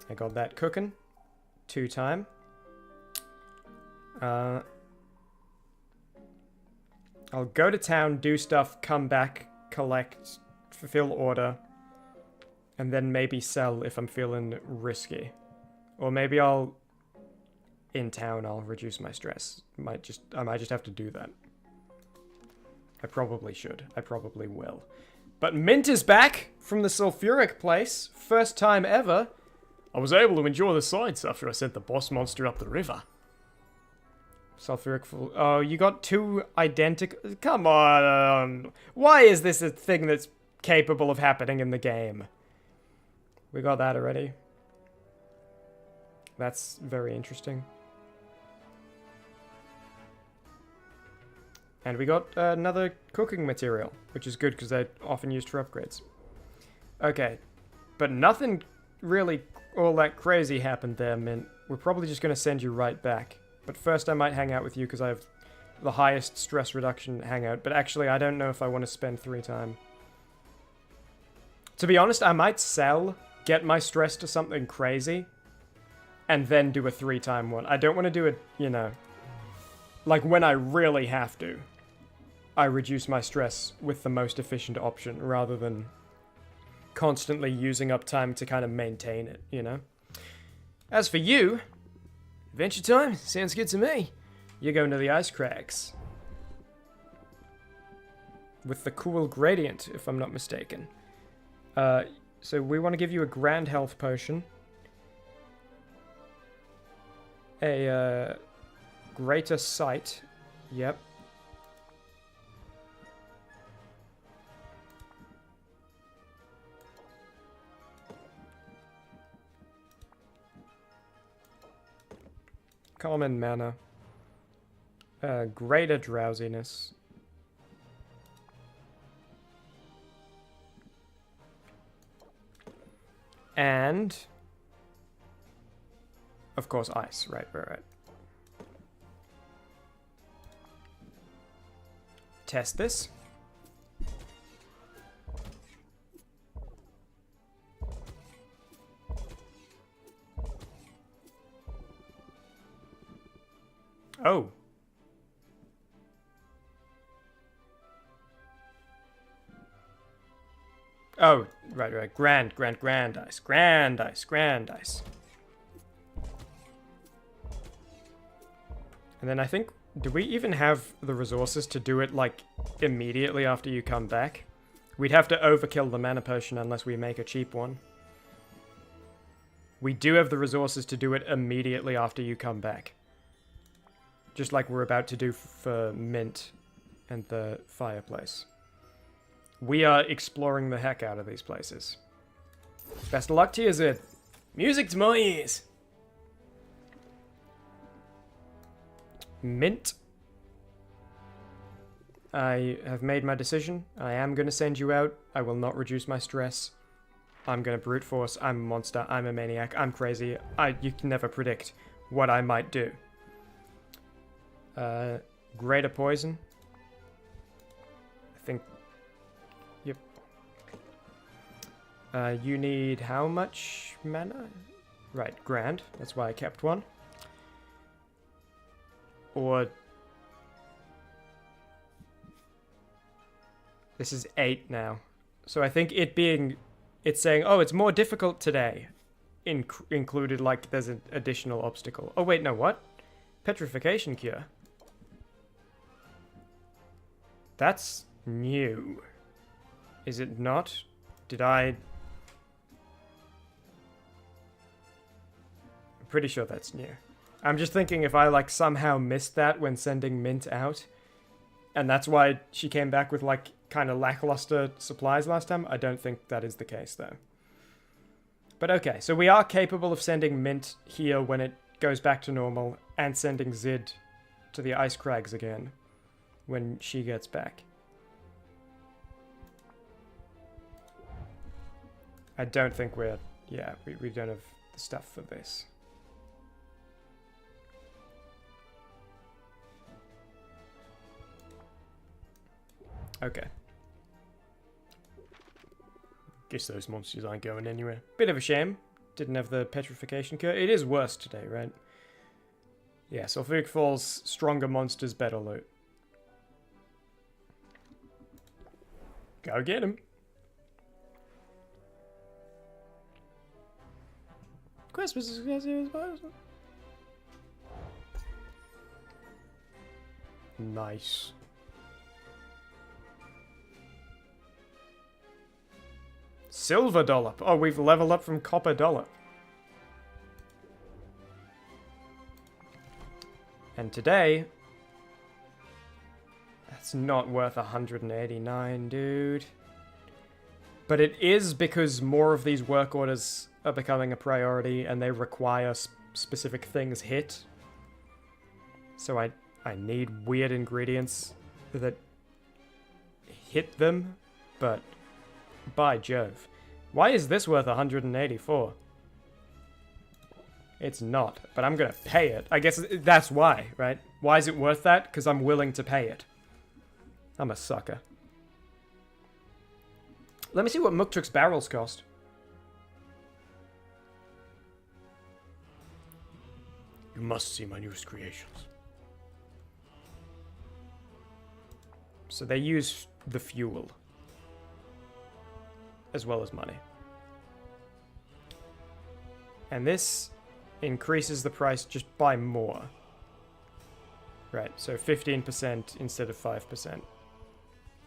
I got that cooking. 2 time. I'll go to town, do stuff, come back, collect, fulfill order, and then maybe sell if I'm feeling risky. Or maybe in town, I'll reduce my stress. I might just have to do that. I probably should. I probably will. But Mint is back from the sulfuric place. First time ever. I was able to enjoy the sights after I sent the boss monster up the river. Sulfuric full. Oh, you got 2 identical. Come on. Why is this a thing that's capable of happening in the game? We got that already. That's very interesting. And we got another cooking material, which is good because they're often used for upgrades. Okay, but nothing really all that crazy happened there, Mint. We're probably just going to send you right back. But first I might hang out with you because I have the highest stress reduction hangout. But actually, I don't know if I want to spend 3 time. To be honest, I might sell, get my stress to something crazy, and then do a 3 time one. I don't want to do it, you know, like when I really have to. I reduce my stress with the most efficient option rather than constantly using up time to kind of maintain it, you know? As for you, adventure time sounds good to me. You're going to the ice cracks. With the cool gradient, if I'm not mistaken. So we want to give you a grand health potion. A greater sight. Yep. Common mana. Greater drowsiness. And of course ice. Right. Test this. Oh. Oh, right. Grand ice. Grand ice. And then I think, do we even have the resources to do it, like, immediately after you come back? We'd have to overkill the mana potion unless we make a cheap one. We do have the resources to do it immediately after you come back. Just like we're about to do for Mint and the fireplace. We are exploring the heck out of these places. Best of luck to you, Zid. Music to my ears. Mint. I have made my decision. I am going to send you out. I will not reduce my stress. I'm going to brute force. I'm a monster. I'm a maniac. I'm crazy. You can never predict what I might do. Greater poison. I think... Yep. You need how much mana? Right, grand. That's why I kept one. Or... This is 8 now. So I think it's saying, oh, it's more difficult today. Included, like, there's an additional obstacle. Oh, wait, no, what? Petrification cure. That's new. Is it not? Did I... I'm pretty sure that's new. I'm just thinking if I, like, somehow missed that when sending Mint out, and that's why she came back with, like, kind of lackluster supplies last time. I don't think that is the case, though. But okay, so we are capable of sending Mint here when it goes back to normal, and sending Zid to the Ice Crags again when she gets back. I don't think we're... Yeah, we don't have the stuff for this. Okay. Guess those monsters aren't going anywhere. Bit of a shame. Didn't have the petrification cure. It is worse today, right? Yeah, Sulfuric Falls, stronger monsters, better loot. Go get him. Christmas is nice. Silver Dollop. Oh, we've leveled up from Copper Dollop. And today... That's not worth 189, dude. But it is because more of these work orders are becoming a priority and they require specific things hit. So I need weird ingredients that hit them, but... By Jove. Why is this worth 184? It's not, but I'm gonna pay it. I guess that's why, right? Why is it worth that? Because I'm willing to pay it. I'm a sucker. Let me see what Muktuk's barrels cost. You must see my newest creations. So they use the fuel. As well as money. And this increases the price just by more. Right, so 15% instead of 5%.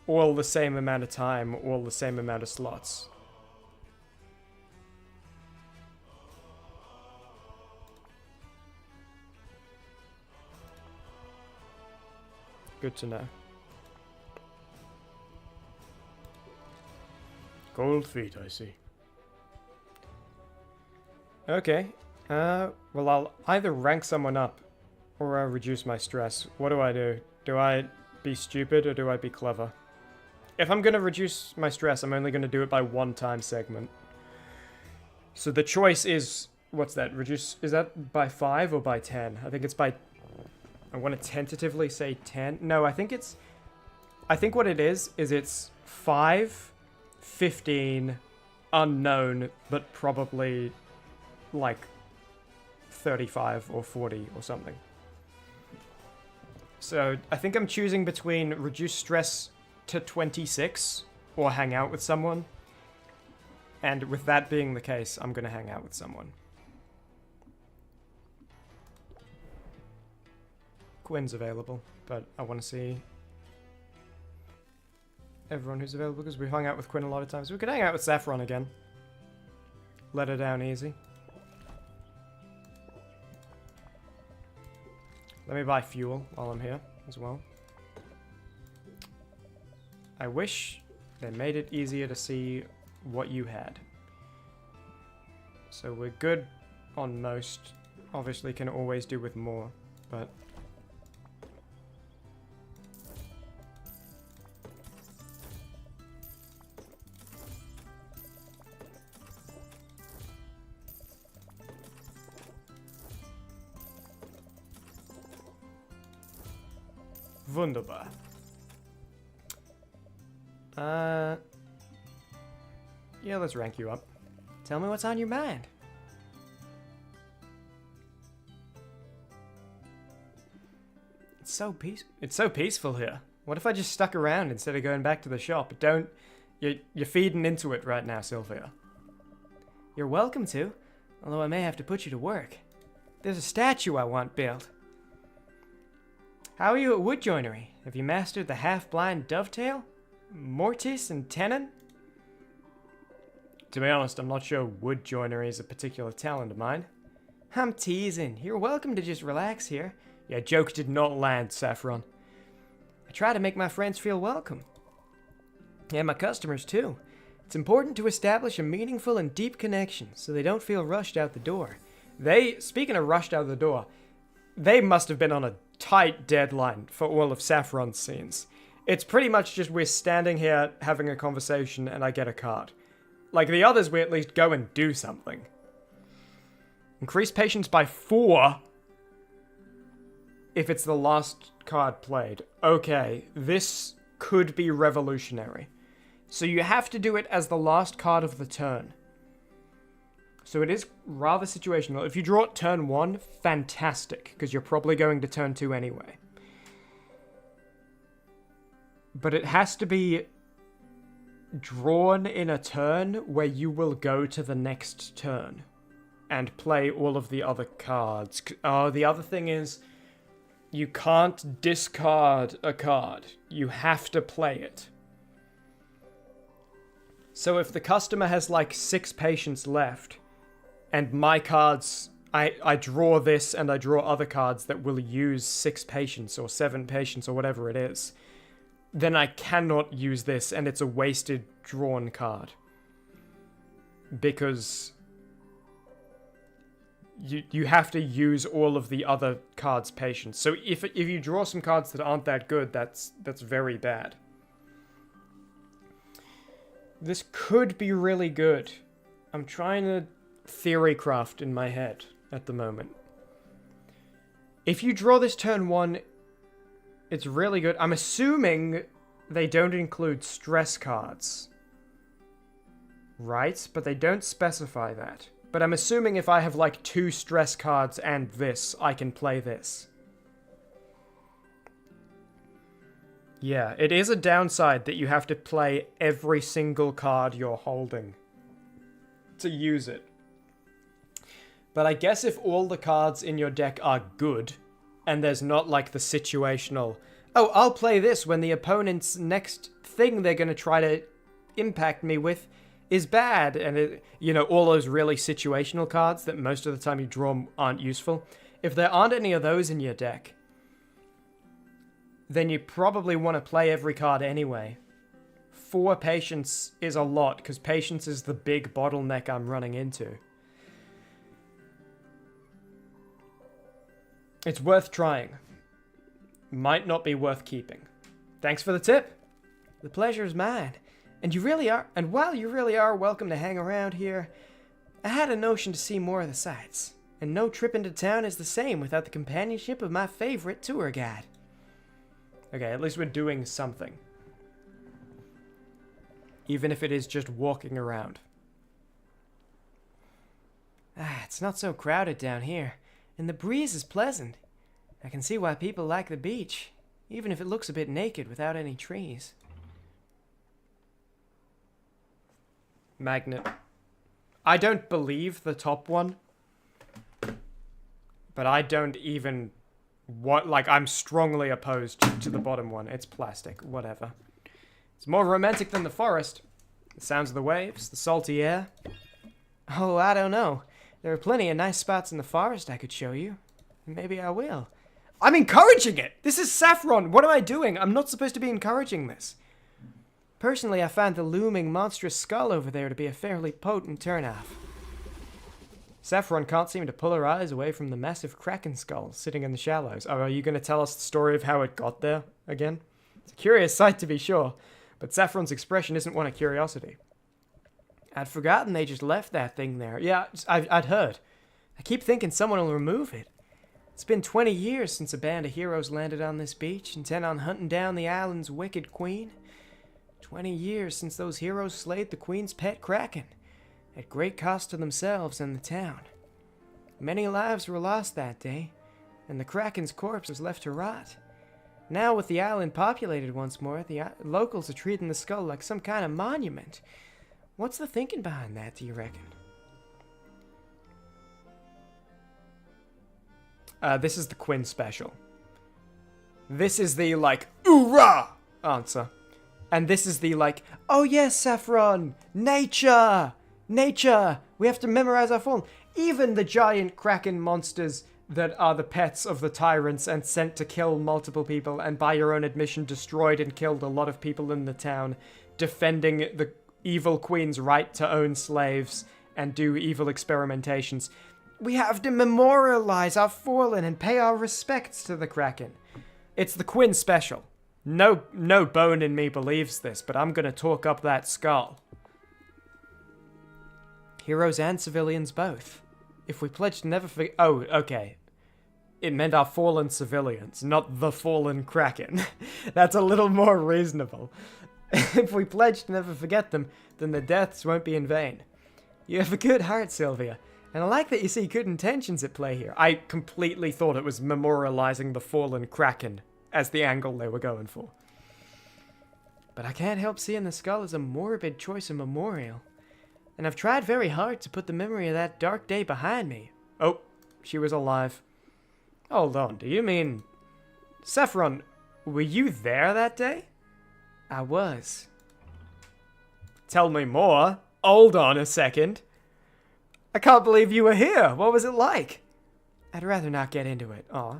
All the same amount of time, all the same amount of slots. Good to know. Cold feet, I see. Okay. Well, I'll either rank someone up, or I'll reduce my stress. What do? Do I be stupid, or do I be clever? If I'm gonna reduce my stress, I'm only gonna do it by one time segment. So the choice is... What's that? Reduce... Is that by 5 or by 10? I think it's by... I want to tentatively say 10. No, I think it's... I think what it is it's 5... 15, unknown, but probably like 35 or 40 or something. So I think I'm choosing between reduce stress to 26 or hang out with someone. And with that being the case, I'm going to hang out with someone. Quinn's available, but I want to see everyone who's available because we've hung out with Quinn a lot of times. We could hang out with Saffron again. Let her down easy. Let me buy fuel while I'm here as well. I wish they made it easier to see what you had. So we're good on most. Obviously can always do with more, but... Wunderbar. Yeah, let's rank you up. Tell me what's on your mind. It's so peaceful here. What if I just stuck around instead of going back to the shop? Don't You're feeding into it right now, Sylvia. You're welcome to, although I may have to put you to work. There's a statue I want built. How are you at wood joinery? Have you mastered the half-blind dovetail? Mortise and tenon? To be honest, I'm not sure wood joinery is a particular talent of mine. I'm teasing. You're welcome to just relax here. Yeah, joke did not land, Saffron. I try to make my friends feel welcome. And my customers, too. It's important to establish a meaningful and deep connection so they don't feel rushed out the door. Speaking of rushed out the door, they must have been on a tight deadline for all of Saffron's scenes. It's pretty much just we're standing here having a conversation and I get a card. Like the others, we at least go and do something. Increase patience by 4 if it's the last card played. Okay, this could be revolutionary. So you have to do it as the last card of the turn. So it is rather situational. If you draw it turn 1, fantastic, because you're probably going to turn 2 anyway. But it has to be drawn in a turn where you will go to the next turn and play all of the other cards. The other thing is, you can't discard a card. You have to play it. So if the customer has like 6 patience left, and my cards, I draw this and I draw other cards that will use 6 patience or 7 patience or whatever it is, then I cannot use this and it's a wasted drawn card. Because you have to use all of the other cards' patience. So if you draw some cards that aren't that good, that's very bad. This could be really good. I'm trying to theory craft in my head at the moment. If you draw this turn 1, it's really good. I'm assuming they don't include stress cards. Right? But they don't specify that. But I'm assuming if I have like 2 stress cards and this, I can play this. Yeah, it is a downside that you have to play every single card you're holding to use it. But I guess if all the cards in your deck are good, and there's not like the situational, oh, I'll play this when the opponent's next thing they're going to try to impact me with is bad, and all those really situational cards that most of the time you draw aren't useful. If there aren't any of those in your deck, then you probably want to play every card anyway. 4 patience is a lot, because patience is the big bottleneck I'm running into. It's worth trying. Might not be worth keeping. Thanks for the tip. The pleasure is mine. And while you really are welcome to hang around here, I had a notion to see more of the sights. And no trip into town is the same without the companionship of my favorite tour guide. Okay, at least we're doing something. Even if it is just walking around. It's not so crowded down here, and the breeze is pleasant. I can see why people like the beach, even if it looks a bit naked without any trees. Magnet. I don't believe the top one, but I don't even... I'm strongly opposed to the bottom one. It's plastic, whatever. It's more romantic than the forest. The sounds of the waves, the salty air. Oh, I don't know. There are plenty of nice spots in the forest I could show you. Maybe I will. I'm encouraging it! This is Saffron! What am I doing? I'm not supposed to be encouraging this. Personally, I find the looming monstrous skull over there to be a fairly potent turnoff. Saffron can't seem to pull her eyes away from the massive kraken skull sitting in the shallows. Oh, are you going to tell us the story of how it got there again? It's a curious sight to be sure, but Saffron's expression isn't one of curiosity. I'd forgotten they just left that thing there. Yeah, I'd heard. I keep thinking someone will remove it. It's been 20 years since a band of heroes landed on this beach, intent on hunting down the island's wicked queen. 20 years since those heroes slayed the queen's pet kraken, at great cost to themselves and the town. Many lives were lost that day, and the kraken's corpse was left to rot. Now with the island populated once more, the locals are treating the skull like some kind of monument. What's the thinking behind that, do you reckon? This is the Quinn special. This is the, like, oorah answer. And this is the, like, oh yes, Saffron! Nature! Nature! We have to memorize our form. Even the giant kraken monsters that are the pets of the tyrants and sent to kill multiple people and by your own admission destroyed and killed a lot of people in the town, defending the evil queen's right to own slaves and do evil experimentations. We have to memorialize our fallen and pay our respects to the kraken. It's the Quinn special. No bone in me believes this, but I'm gonna talk up that skull. Heroes and civilians both. If we pledge to never forget... Oh, okay. It meant our fallen civilians, not the fallen kraken. That's a little more reasonable. If we pledge to never forget them, then their deaths won't be in vain. You have a good heart, Sylvia, and I like that you see good intentions at play here. I completely thought it was memorializing the fallen kraken as the angle they were going for. But I can't help seeing the skull as a morbid choice of memorial. And I've tried very hard to put the memory of that dark day behind me. Oh, she was alive. Hold on, do you mean... Saffron, were you there that day? I was. Tell me more. Hold on a second. I can't believe you were here. What was it like? I'd rather not get into it. Aw.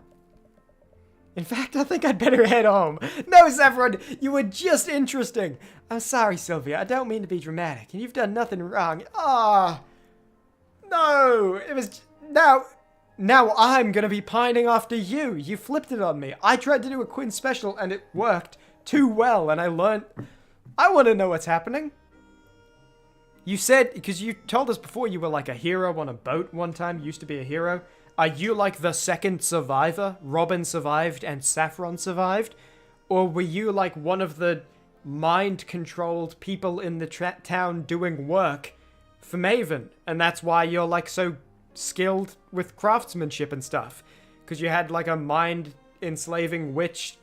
In fact, I think I'd better head home. No, Saffron, you were just interesting. I'm sorry, Sylvia. I don't mean to be dramatic, and you've done nothing wrong. Ah. No, it was... Now I'm gonna be pining after you. You flipped it on me. I tried to do a Quinn special, and it worked too well, and I learned... I want to know what's happening. You said... Because you told us before you were like a hero on a boat one time. You used to be a hero. Are you like the second survivor? Robin survived and Saffron survived? Or were you like one of the mind-controlled people in the town doing work for Maven? And that's why you're like so skilled with craftsmanship and stuff. Because you had like a mind-enslaving witch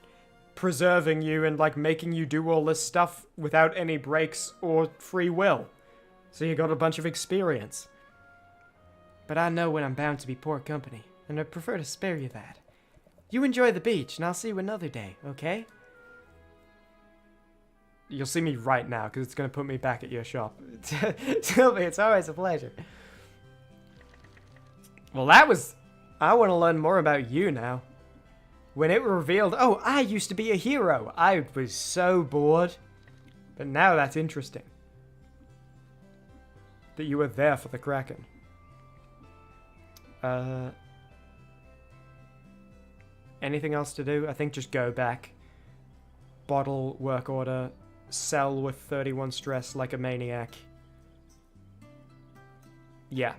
preserving you and like making you do all this stuff without any breaks or free will. So you got a bunch of experience. But I know when I'm bound to be poor company, and I'd prefer to spare you that. You enjoy the beach, and I'll see you another day, okay? You'll see me right now, because it's going to put me back at your shop. Sylvie, it's always a pleasure. Well, that was... I want to learn more about you now. When it revealed, oh, I used to be a hero. I was so bored. But now that's interesting. That you were there for the Kraken. Anything else to do? I think just go back. Bottle, work order, sell with 31 stress like a maniac. Yeah.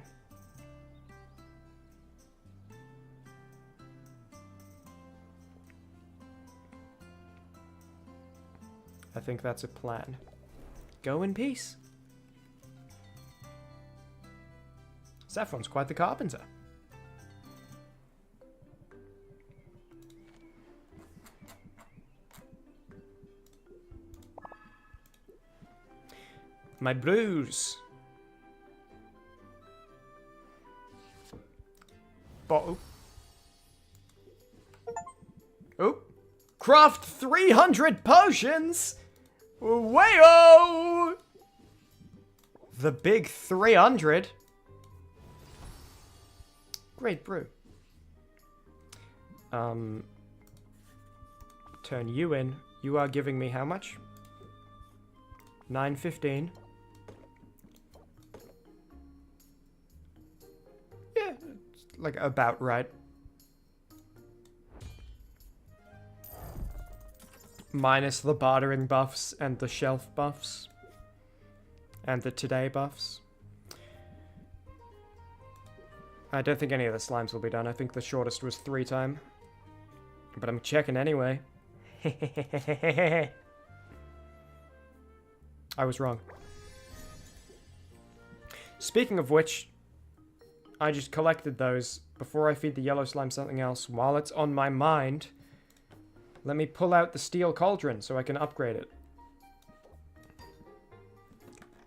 I think that's a plan. Go in peace. Saffron's quite the carpenter. My brews. Bottle. Oh. Craft 300 potions! Wayo! The big 300. Great brew. Turn you in. You are giving me how much? 915. Yeah, it's like about right. Minus the bartering buffs and the shelf buffs. And the today buffs. I don't think any of the slimes will be done. I think the shortest was 3 time. But I'm checking anyway. I was wrong. Speaking of which, I just collected those before I feed the yellow slime something else. While it's on my mind, Let me pull out the steel cauldron so I can upgrade it.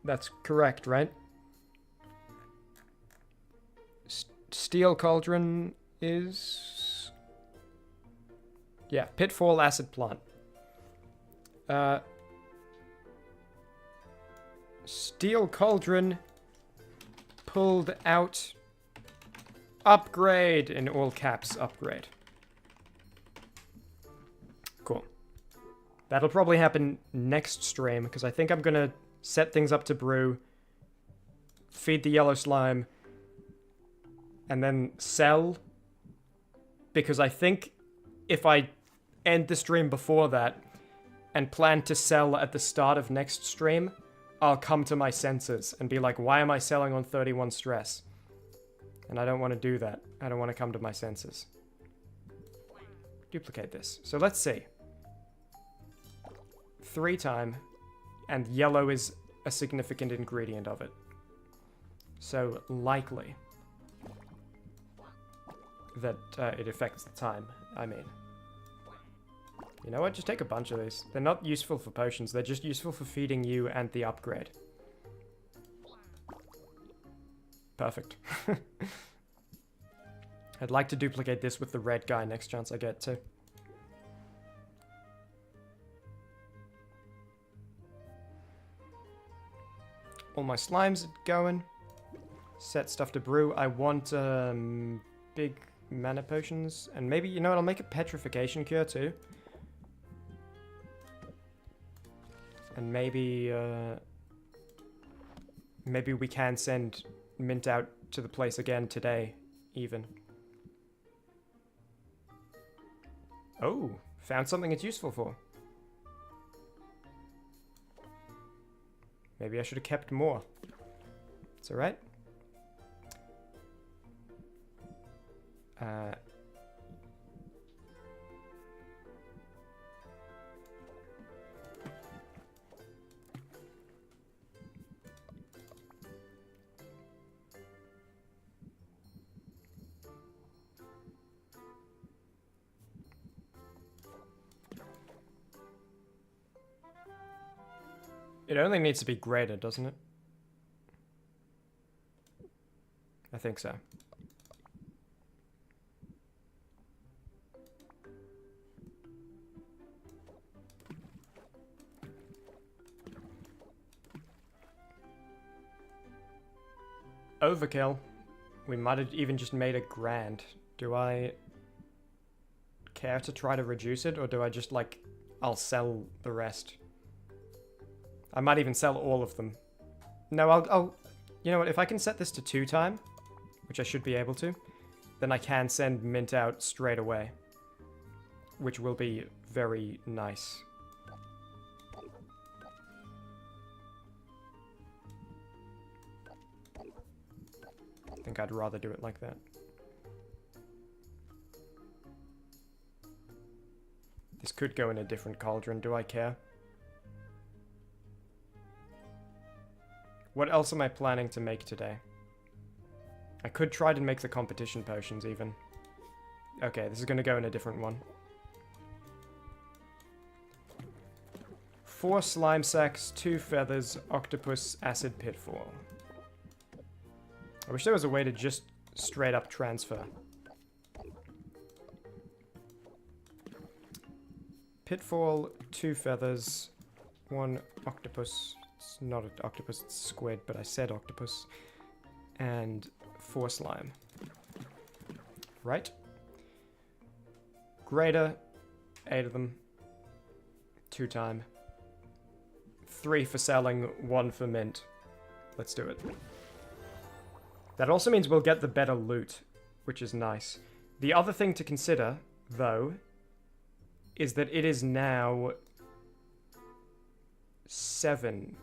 That's correct, right? Steel cauldron is... Yeah, pitfall acid plant. Steel cauldron pulled out. Upgrade in all caps, upgrade. Cool. That'll probably happen next stream, because I think I'm gonna set things up to brew, feed the yellow slime, and then sell. Because I think if I end the stream before that and plan to sell at the start of next stream, I'll come to my senses and be like, why am I selling on 31 stress? And I don't want to do that. I don't want to come to my senses. Duplicate this. So let's see. 3 time, and yellow is a significant ingredient of it. So likely that it affects the time, I mean. You know what? Just take a bunch of these. They're not useful for potions. They're just useful for feeding you and the upgrade. Perfect. I'd like to duplicate this with the red guy next chance I get to. All my slimes are going. Set stuff to brew. I want big mana potions. And maybe, you know what, I'll make a petrification cure too. And maybe, maybe we can send Mint out to the place again today, even. Oh, found something it's useful for. Maybe I should have kept more. It's alright. It only needs to be greater, doesn't it? I think so. Overkill. We might have even just made a grand. Do I care to try to reduce it, or do I just, like, I'll sell the rest? I might even sell all of them. No, I'll... You know what, if I can set this to 2 time, which I should be able to, then I can send Mint out straight away. Which will be very nice. I think I'd rather do it like that. This could go in a different cauldron, do I care? What else am I planning to make today? I could try to make the competition potions even. Okay, this is gonna go in a different one. 4 slime sacks, 2 feathers, octopus, acid pitfall. I wish there was a way to just straight up transfer. Pitfall, 2 feathers, 1 octopus. It's not an octopus, it's squid, but I said octopus. And 4 slime. Right. Greater, 8 of them. 2 time. 3 for selling, 1 for mint. Let's do it. That also means we'll get the better loot, which is nice. The other thing to consider, though, is that it is now 7,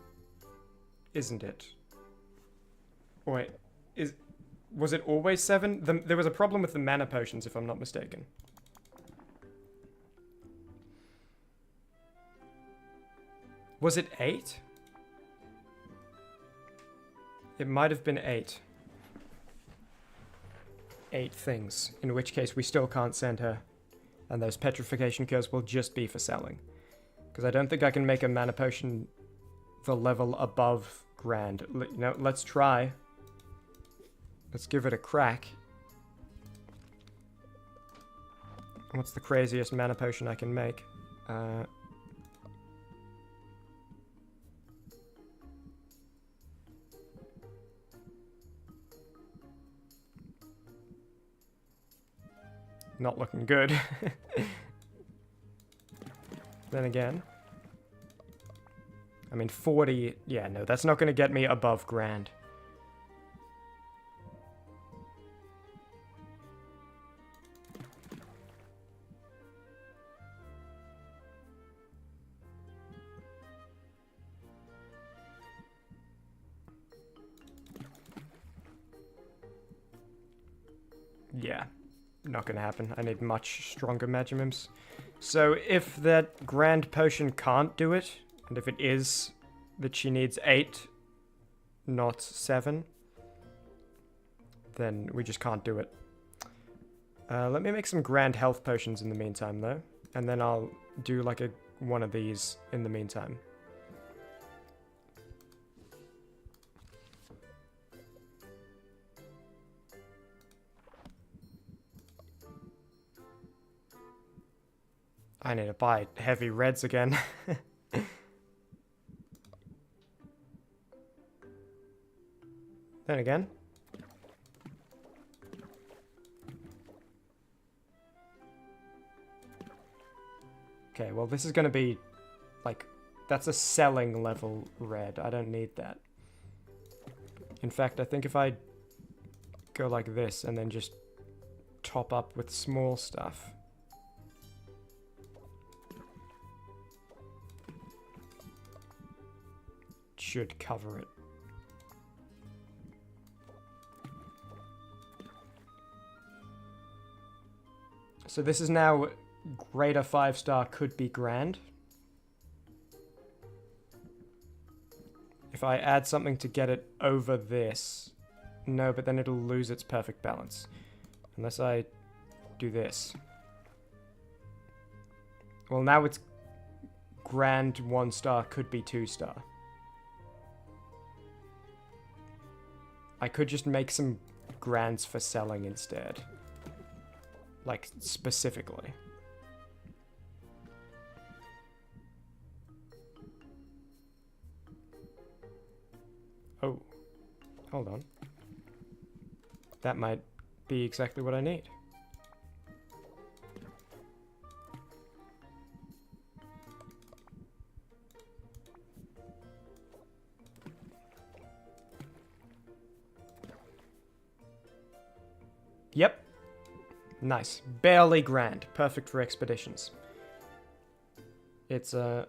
isn't it? Oh, wait, was it always 7? There was a problem with the mana potions, if I'm not mistaken. Was it 8? It might have been 8. 8 things, in which case we still can't send her. And those petrification cures will just be for selling. Because I don't think I can make a mana potion the level above grand. You know, let's try. Let's give it a crack. What's the craziest mana potion I can make? Not looking good. Then again, I mean 40, yeah, no, that's not going to get me above grand. Yeah, not gonna happen. I need much stronger Magimimps. So if that Grand Potion can't do it, and if it is that she needs 8, not 7, then we just can't do it. Let me make some Grand Health Potions in the meantime, though. And then I'll do like one of these in the meantime. I need to buy heavy reds again. Then again. Okay, well this is gonna be, like, that's a selling level red. I don't need that. In fact, I think if I go like this and then just top up with small stuff. Should cover it. So this is now greater 5-star could be grand. If I add something to get it over this, no, but then it'll lose its perfect balance. Unless I do this. Well, now it's grand 1-star could be 2-star. I could just make some grands for selling instead. Like, specifically. Oh. Hold on. That might be exactly what I need. Yep. Nice. Barely grand. Perfect for expeditions. It's a...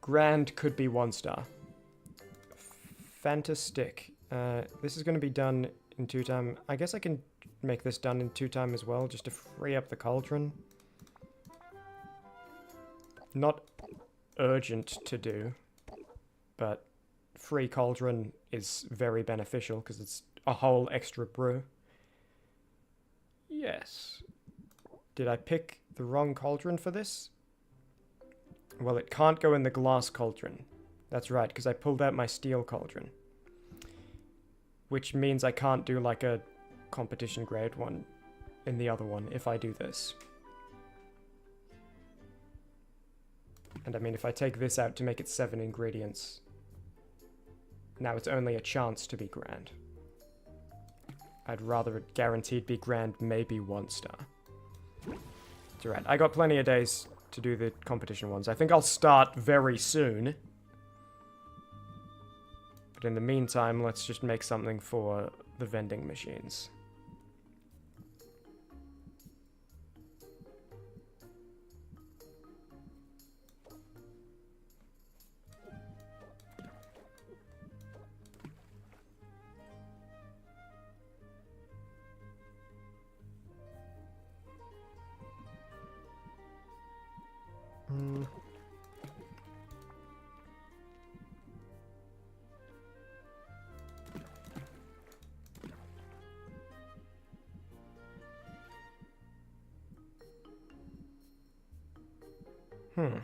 grand could be 1-star. Fantastic. This is going to be done in 2 time. I guess I can make this done in 2 time as well, just to free up the cauldron. Not urgent to do, but free cauldron is very beneficial because it's a whole extra brew. Yes. Did I pick the wrong cauldron for this? Well, it can't go in the glass cauldron. That's right, because I pulled out my steel cauldron. Which means I can't do like a competition grade one in the other one if I do this. And I mean, if I take this out to make it 7 ingredients, now it's only a chance to be grand. I'd rather it guaranteed be grand, maybe 1-star. It's alright, I got plenty of days to do the competition ones. I think I'll start very soon. But in the meantime, let's just make something for the vending machines. I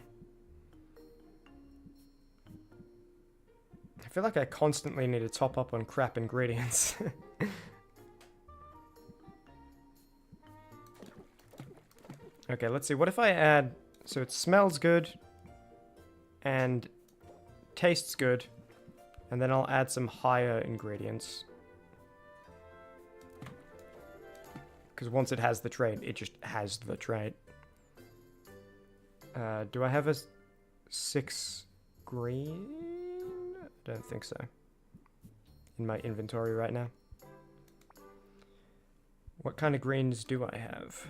feel like I constantly need to top up on crap ingredients. Okay, let's see. What if I add... So it smells good and tastes good, and then I'll add some higher ingredients. Because once it has the trait, it just has the trait. Do I have a 6 green? I don't think so. In my inventory right now. What kind of greens do I have?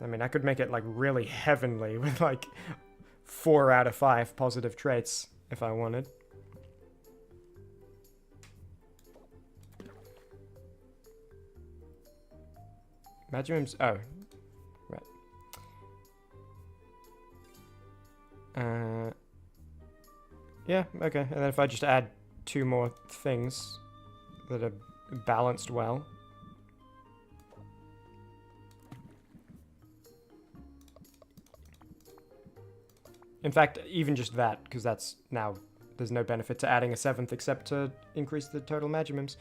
I mean, I could make it, like, really heavenly with, like, 4 out of 5 positive traits if I wanted. Magimums... Oh. Right. Yeah, okay. And then if I just add 2 more things that are balanced well... In fact, even just that, because that's now... There's no benefit to adding a 7th except to increase the total Magimums.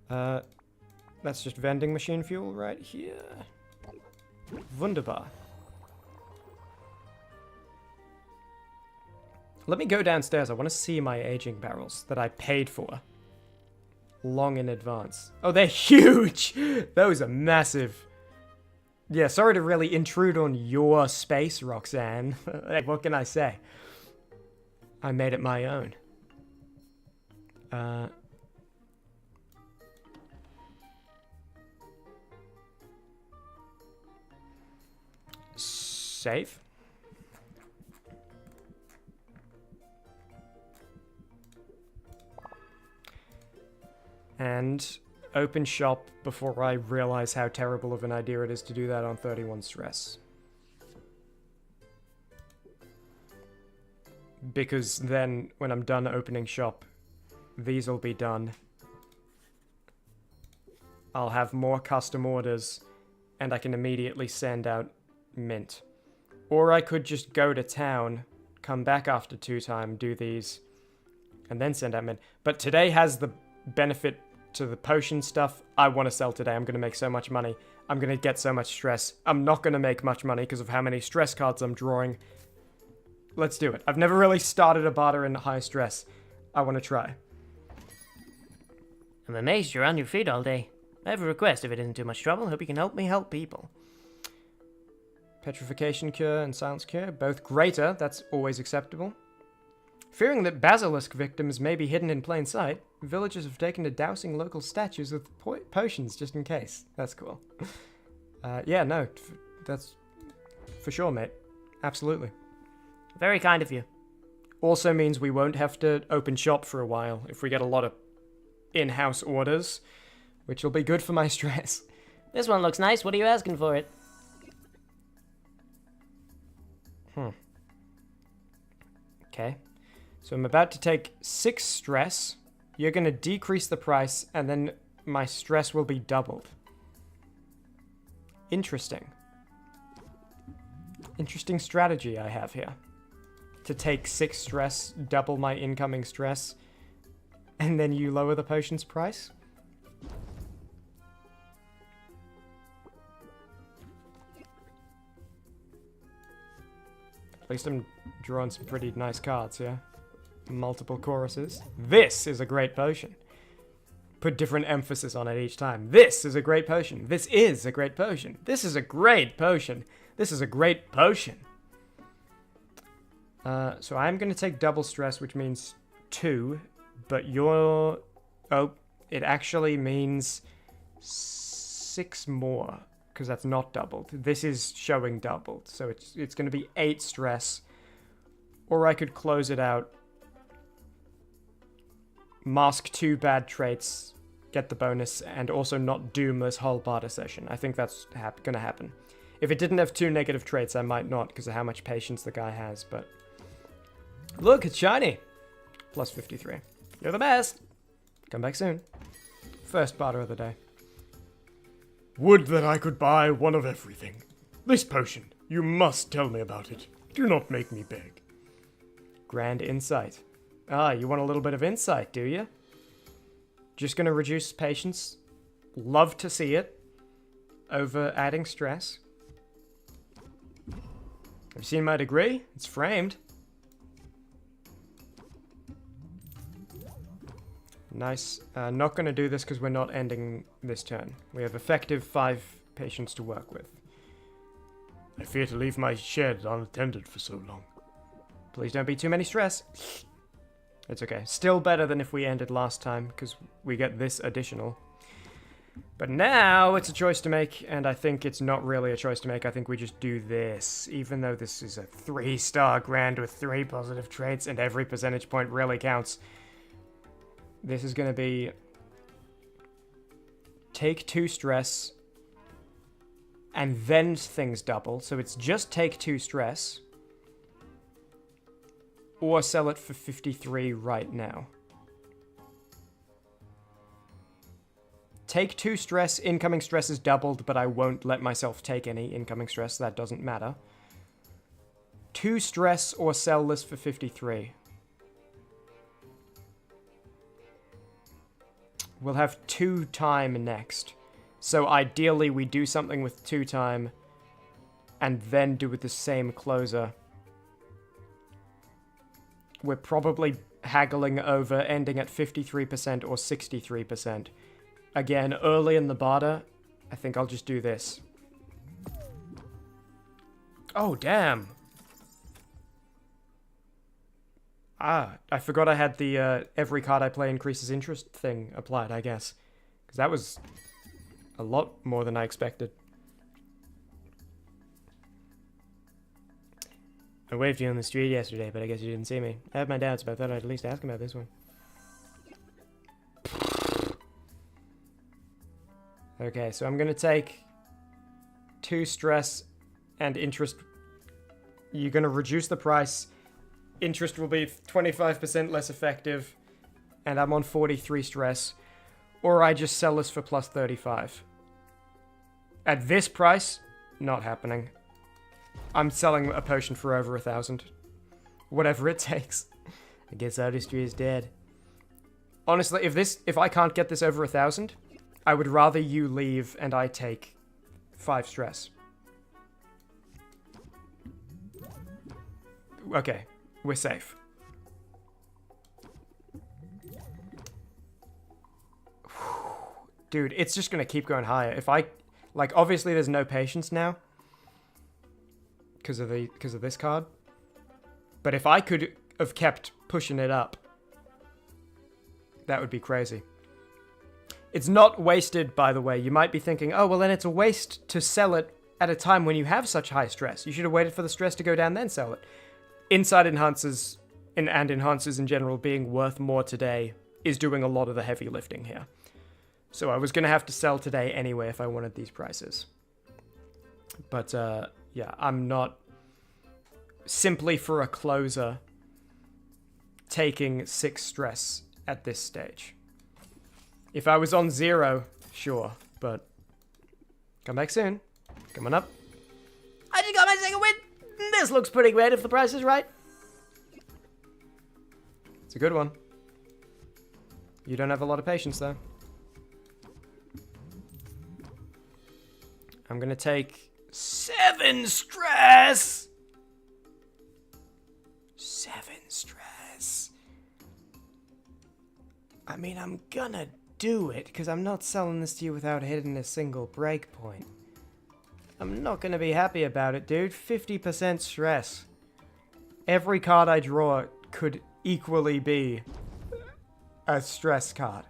That's just vending machine fuel right here. Wunderbar. Let me go downstairs. I want to see my aging barrels that I paid for. Long in advance. Oh, they're huge! Those are massive. Yeah, sorry to really intrude on your space, Roxanne. Hey, what can I say? I made it my own. Save. And open shop before I realize how terrible of an idea it is to do that on 31 stress. Because then, when I'm done opening shop, these will be done. I'll have more custom orders, and I can immediately send out mint. Or I could just go to town, come back after 2 time, do these, and then send out mint. But today has the benefit to the potion stuff. I want to sell today. I'm going to make so much money. I'm going to get so much stress. I'm not going to make much money because of how many stress cards I'm drawing. Let's do it. I've never really started a barter in high stress. I want to try. I'm amazed you're on your feet all day. I have a request if it isn't too much trouble. Hope you can help me help people. Petrification cure and silence cure, both greater. That's always acceptable. Fearing that basilisk victims may be hidden in plain sight, villagers have taken to dousing local statues with potions just in case. That's cool. Yeah, no, that's for sure, mate. Absolutely. Very kind of you. Also means we won't have to open shop for a while if we get a lot of in-house orders, which will be good for my stress. This one looks nice. What are you asking for it? Okay. So I'm about to take 6 stress. You're going to decrease the price, and then my stress will be doubled. Interesting. Interesting strategy I have here. To take 6 stress, double my incoming stress, and then you lower the potion's price? At least I'm drawing some pretty nice cards, yeah? Multiple choruses. This is a great potion. Put different emphasis on it each time. This is a great potion. This is a great potion. This is a great potion. This is a great potion. So I'm going to take double stress, which means 2, but you're... Oh, it actually means 6 more, because that's not doubled. This is showing doubled, so it's going to be 8 stress. Or I could close it out, mask 2 bad traits, get the bonus, and also not doom this whole barter session. I think that's going to happen. If it didn't have 2 negative traits, I might not, because of how much patience the guy has, but... Look, it's shiny! Plus 53. You're the best! Come back soon. First barter of the day. Would that I could buy one of everything. This potion, you must tell me about it. Do not make me beg. Grand insight. Ah, you want a little bit of insight, do you? Just gonna reduce patience. Love to see it. Over adding stress. Have you seen my degree? It's framed. Nice. Not gonna do this because we're not ending this turn. We have effective 5 patients to work with. I fear to leave my shed unattended for so long. Please don't be too many stress. It's okay. Still better than if we ended last time, because we get this additional. But now it's a choice to make, and I think it's not really a choice to make. I think we just do this, even though this is a 3-star grand with 3 positive traits, and every percentage point really counts. This is going to be... take 2 stress, and then things double. So it's just take 2 stress. Or sell it for 53 right now. Take 2 stress, incoming stress is doubled, but I won't let myself take any incoming stress, that doesn't matter. 2 stress or sell this for 53. We'll have 2 time next. So ideally we do something with 2 time, and then do with the same closer. We're probably haggling over ending at 53% or 63%. Again, early in the barter, I think I'll just do this. Oh, damn. Ah, I forgot I had the every card I play increases interest thing applied, I guess. Because that was a lot more than I expected. I waved you on the street yesterday, but I guess you didn't see me. I have my doubts, but I thought I'd at least ask about this one. Okay, so I'm gonna take 2 stress and interest. You're gonna reduce the price. Interest will be 25% less effective, and I'm on 43 stress. Or I just sell this for plus 35. At this price, not happening. I'm selling a potion for over 1,000. Whatever it takes. I guess artistry is dead. Honestly, if I can't get this over 1,000, I would rather you leave and I take 5 stress. Okay, we're safe. Dude, it's just gonna keep going higher. If I, like, obviously there's no patience now. Because of this card. But if I could have kept pushing it up, that would be crazy. It's not wasted, by the way. You might be thinking, oh, well then it's a waste to sell it at a time when you have such high stress. You should have waited for the stress to go down, then sell it. Insight enhancers and enhancers in general being worth more today is doing a lot of the heavy lifting here. So I was going to have to sell today anyway if I wanted these prices. But, yeah, I'm not simply for a closer taking 6 stress at this stage. If I was on 0, sure, but come back soon. Come on up. I just got my second win. This looks pretty great if the price is right. It's a good one. You don't have a lot of patience, though. I'm gonna take 7 stress! 7 stress. I mean, I'm gonna do it, because I'm not selling this to you without hitting a single breakpoint. I'm not gonna be happy about it, dude. 50% stress. Every card I draw could equally be a stress card.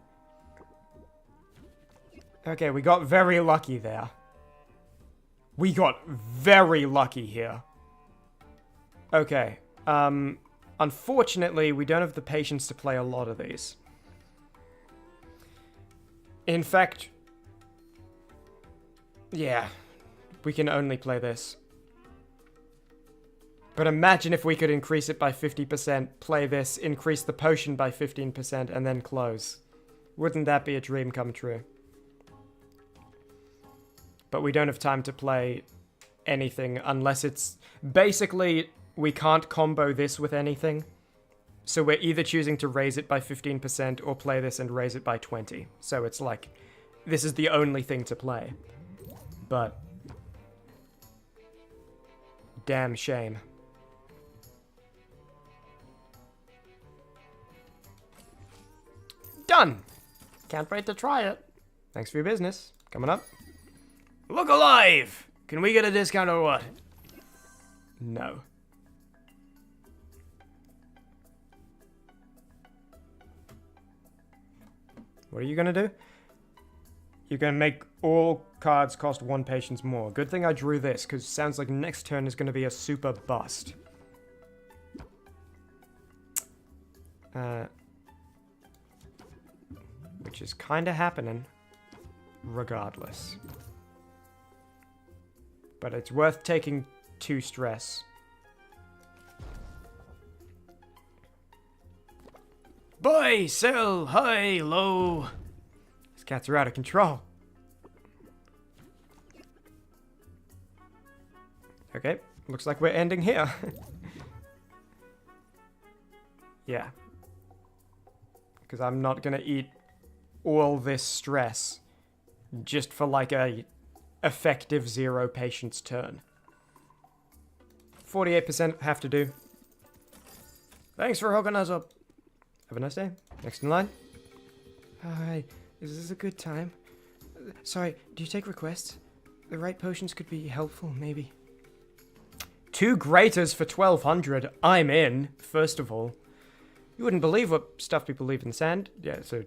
Okay, we got very lucky there. We got very lucky here. Okay, unfortunately, we don't have the patience to play a lot of these. In fact, yeah, we can only play this. But imagine if we could increase it by 50%, play this, increase the potion by 15%, and then close. Wouldn't that be a dream come true? But we don't have time to play anything unless it's... Basically, we can't combo this with anything. So we're either choosing to raise it by 15% or play this and raise it by 20. So it's like, this is the only thing to play. But... damn shame. Done! Can't wait to try it. Thanks for your business. Coming up. Look alive! Can we get a discount or what? No. What are you gonna do? You're gonna make all cards cost 1 patience more. Good thing I drew this, because it sounds like next turn is gonna be a super bust. Which is kinda happening, regardless. But it's worth taking 2 stress. Buy, sell, high, low. These cats are out of control. Okay, looks like we're ending here. Yeah. Because I'm not gonna eat all this stress just for like a effective 0 patience turn. 48% have to do. Thanks for hooking us up. Have a nice day. Next in line. Hi, is this a good time? Sorry, do you take requests? The right potions could be helpful, maybe. 2 graters for 1200. I'm in, first of all. You wouldn't believe what stuff people leave in the sand. Yeah, so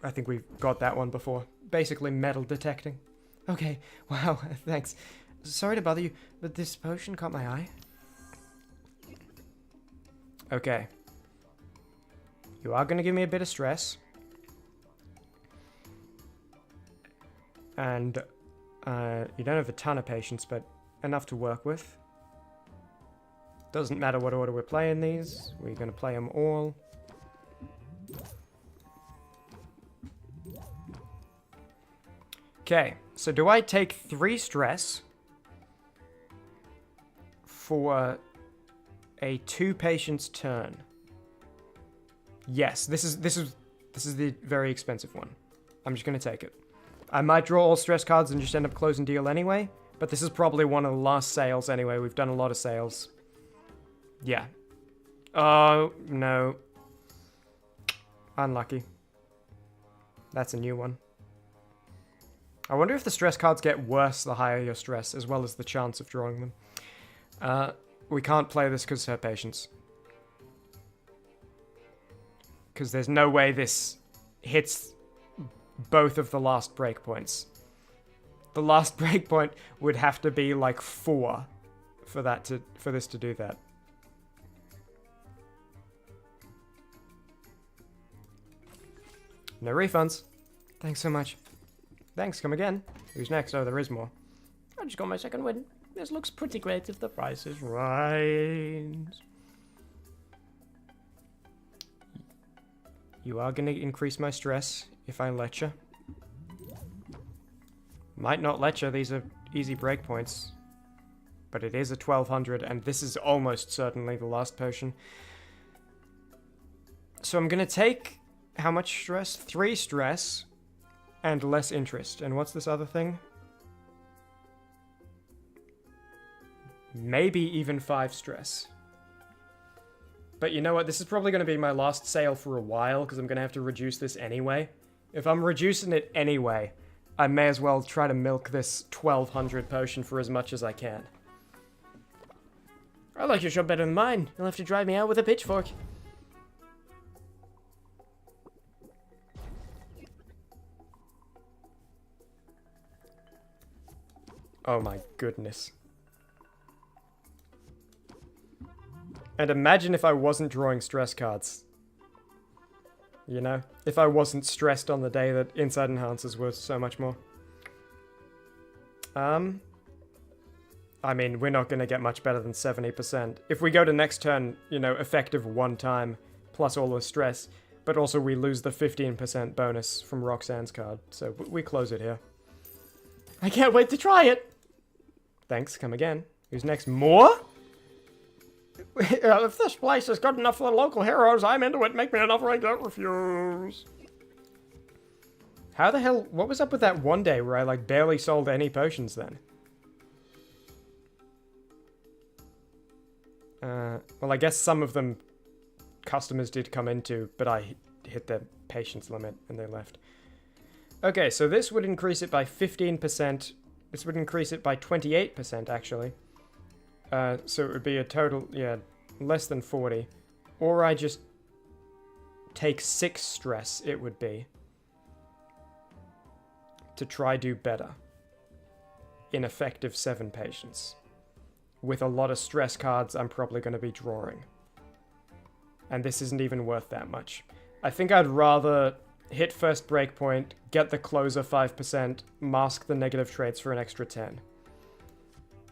I think we've got that one before. Basically metal detecting. Okay, wow, thanks. Sorry to bother you, but this potion caught my eye. Okay. You are going to give me a bit of stress. And you don't have a ton of patience, but enough to work with. Doesn't matter what order we're playing these. We're going to play them all. Okay, so do I take 3 stress for a 2 patience turn? Yes, this is the very expensive one. I'm just gonna take it. I might draw all stress cards and just end up closing deal anyway, but this is probably one of the last sales anyway. We've done a lot of sales. Yeah. Oh, no. Unlucky. That's a new one. I wonder if the stress cards get worse the higher your stress, as well as the chance of drawing them. We can't play this because of her patience. Because there's no way this hits both of the last breakpoints. The last breakpoint would have to be like 4 for this to do that. No refunds. Thanks so much. Thanks, come again. Who's next? Oh, there is more. I just got my second win. This looks pretty great if the price is right. You are going to increase my stress if I let you. Might not let you, these are easy breakpoints. But it is a 1200, and this is almost certainly the last potion. So I'm going to take, how much stress? 3 stress, and less interest. And what's this other thing? Maybe even 5 stress. But you know what? This is probably going to be my last sale for a while, because I'm going to have to reduce this anyway. If I'm reducing it anyway, I may as well try to milk this 1200 potion for as much as I can. I like your shop better than mine. You'll have to drive me out with a pitchfork. Oh my goodness. And imagine if I wasn't drawing stress cards. You know? If I wasn't stressed on the day that Inside Enhancers were so much more. I mean, we're not going to get much better than 70%. If we go to next turn, you know, effective 1 time, plus all the stress, but also we lose the 15% bonus from Roxanne's card, so we close it here. I can't wait to try it! Thanks, come again. Who's next? More? If this place is good enough for the local heroes, I'm into it. Make me an offer I don't refuse. How the hell... What was up with that one day where I, like, barely sold any potions then? Well, I guess some of them customers did come into, but I hit the patience limit and they left. Okay, so this would increase it by 15%. This would increase it by 28%, actually. So it would be a total, yeah, less than 40. Or I just take 6 stress, it would be. To try do better. In effective 7 patience. With a lot of stress cards I'm probably going to be drawing. And this isn't even worth that much. I think I'd rather hit first breakpoint, get the closer 5%, mask the negative traits for an extra 10.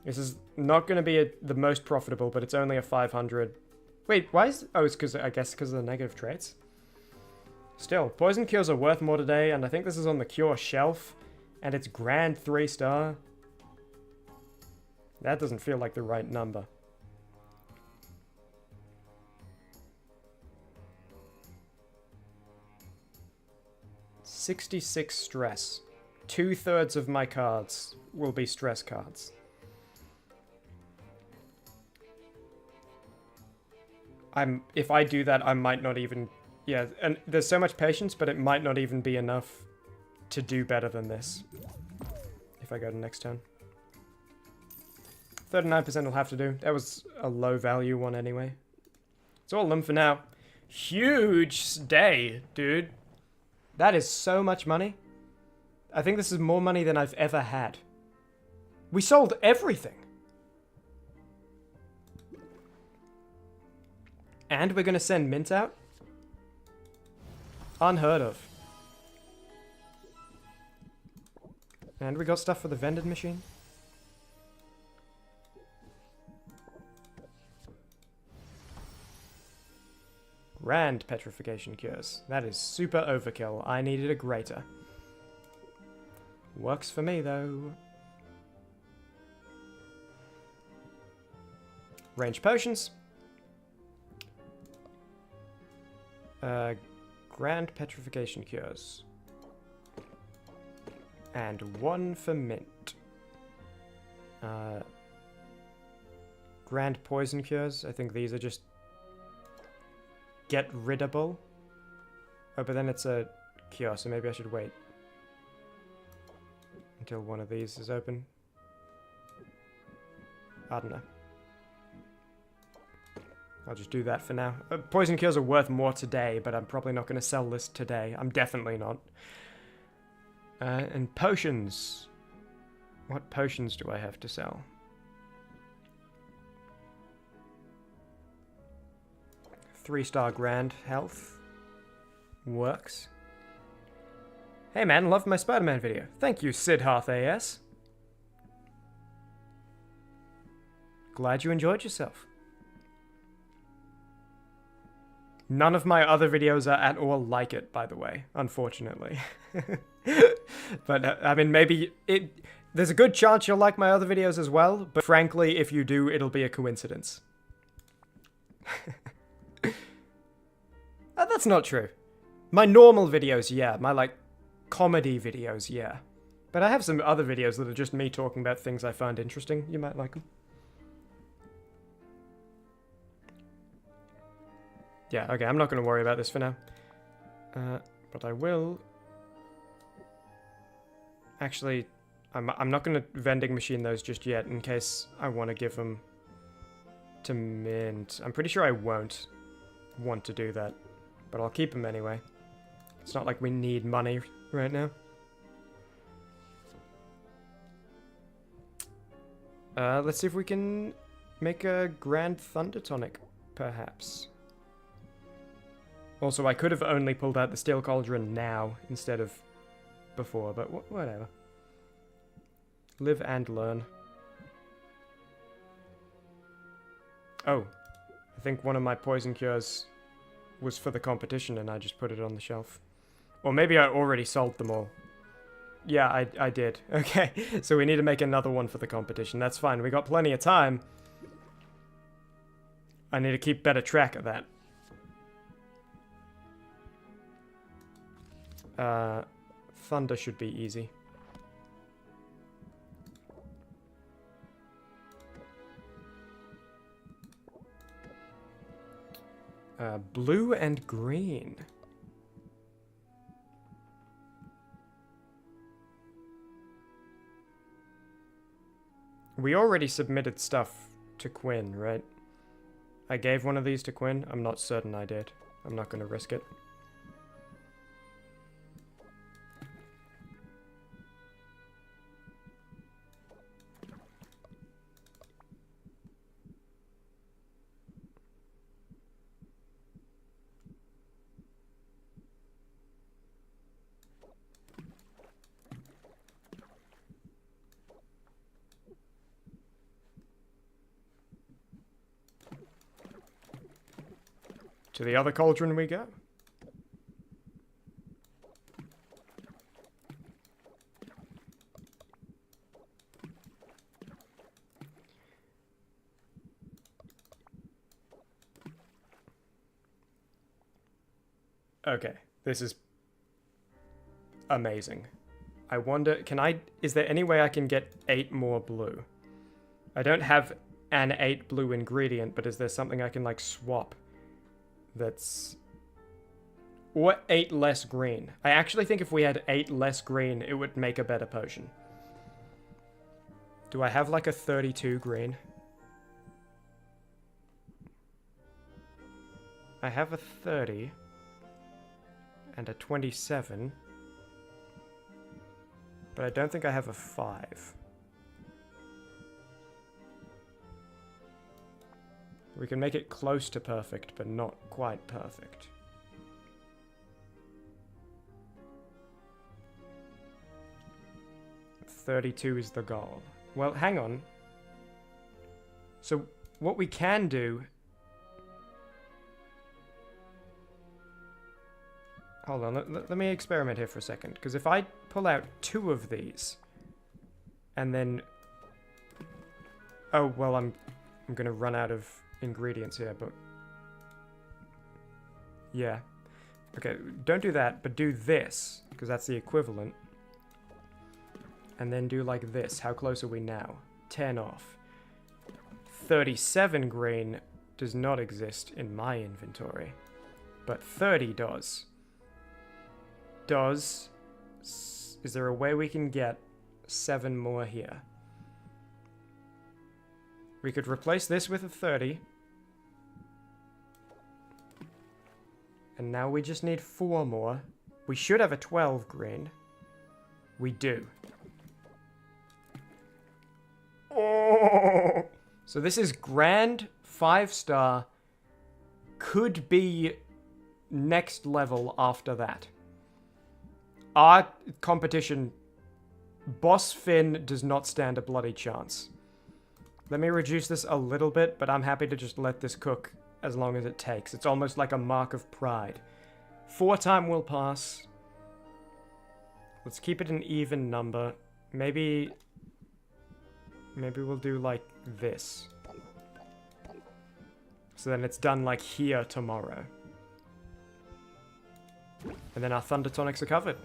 This is not going to be the most profitable, but it's only a 500. Wait, why is... Oh, it's because, I guess, because of the negative traits. Still, poison cures are worth more today, and I think this is on the cure shelf, and it's grand 3-star. That doesn't feel like the right number. $66 stress. 2/3 of my cards will be stress cards. If I do that, I might not even... Yeah, and there's so much patience, but it might not even be enough to do better than this. If I go to next turn. 39% will have to do. That was a low value one anyway. It's all of them for now. Huge day, dude. That is so much money. I think this is more money than I've ever had. We sold everything. And we're gonna send Mint out? Unheard of. And we got stuff for the vending machine. Grand petrification cures. That is super overkill. I needed a greater. Works for me, though. Range potions. Grand petrification cures. And 1 for mint. Grand poison cures. I think these are just get riddable. Oh, but then it's a cure, so maybe I should wait until one of these is open. I don't know. I'll just do that for now. Poison cures are worth more today, but I'm probably not going to sell this today. I'm definitely not. And potions. What potions do I have to sell? Three-star grand health. Works. Hey man, loved my Spider-Man video. Thank you, Siddharth AS. Glad you enjoyed yourself. None of my other videos are at all like it, by the way, unfortunately. But, I mean, maybe there's a good chance you'll like my other videos as well, but frankly, if you do, it'll be a coincidence. That's not true. My normal videos, yeah. My, like, comedy videos, yeah. But I have some other videos that are just me talking about things I find interesting. You might like them. Yeah, okay, I'm not going to worry about this for now. But I will... Actually, I'm not going to vending machine those just yet in case I want to give them to Mint. I'm pretty sure I won't want to do that, but I'll keep them anyway. It's not like we need money right now. Let's see if we can make a Grand Thunder Tonic, perhaps. Also, I could have only pulled out the Steel Cauldron now instead of before, but whatever. Live and learn. Oh, I think one of my poison cures was for the competition and I just put it on the shelf. Or maybe I already sold them all. Yeah, I did. Okay, so we need to make another one for the competition. That's fine. We got plenty of time. I need to keep better track of that. Thunder should be easy. Blue and green. We already submitted stuff to Quinn, right? I gave one of these to Quinn. I'm not certain I did. I'm not going to risk it. To the other cauldron we go. Okay, this is amazing. I wonder, is there any way I can get 8 more blue? I don't have an 8 blue ingredient, but is there something I can, like, swap? That's... Or 8 less green. I actually think if we had 8 less green, it would make a better potion. Do I have like a 32 green? I have a 30. And a 27. But I don't think I have a 5. We can make it close to perfect, but not quite perfect. $32 is the goal. Well, hang on. So, what we can do... Hold on, let me experiment here for a second. Because if I pull out 2 of these, and then... Oh, well, I'm gonna run out of ingredients here, but... Yeah. Okay, don't do that, but do this, because that's the equivalent. And then do like this. How close are we now? 10 off. 37 green does not exist in my inventory, but 30 does. Is there a way we can get 7 more here? We could replace this with a 30. And now we just need 4 more. We should have a 12 green. We do. Oh! So this is grand, 5-star. Could be next level after that. Our competition, Boss Finn does not stand a bloody chance. Let me reduce this a little bit, but I'm happy to just let this cook as long as it takes. It's almost like a mark of pride. 4 time will pass. Let's keep it an even number. Maybe we'll do like this. So then it's done like here tomorrow. And then our thunder tonics are covered.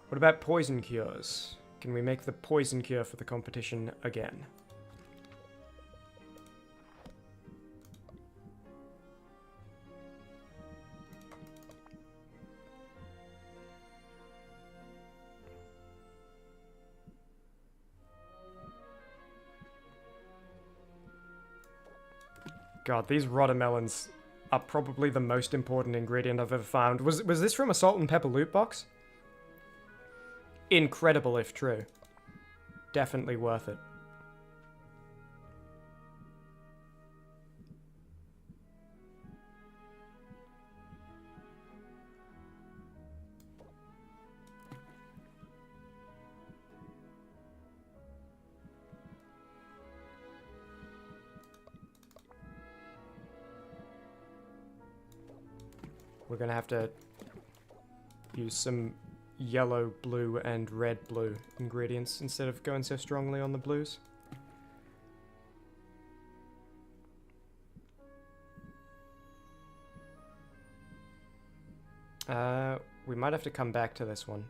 What about poison cures? Can we make the poison cure for the competition again? God, these watermelons are probably the most important ingredient I've ever found. Was this from a salt and pepper loot box? Incredible if true. Definitely worth it. we're gonna have to use some yellow, blue, and red blue ingredients instead of going so strongly on the blues. We might have to come back to this one.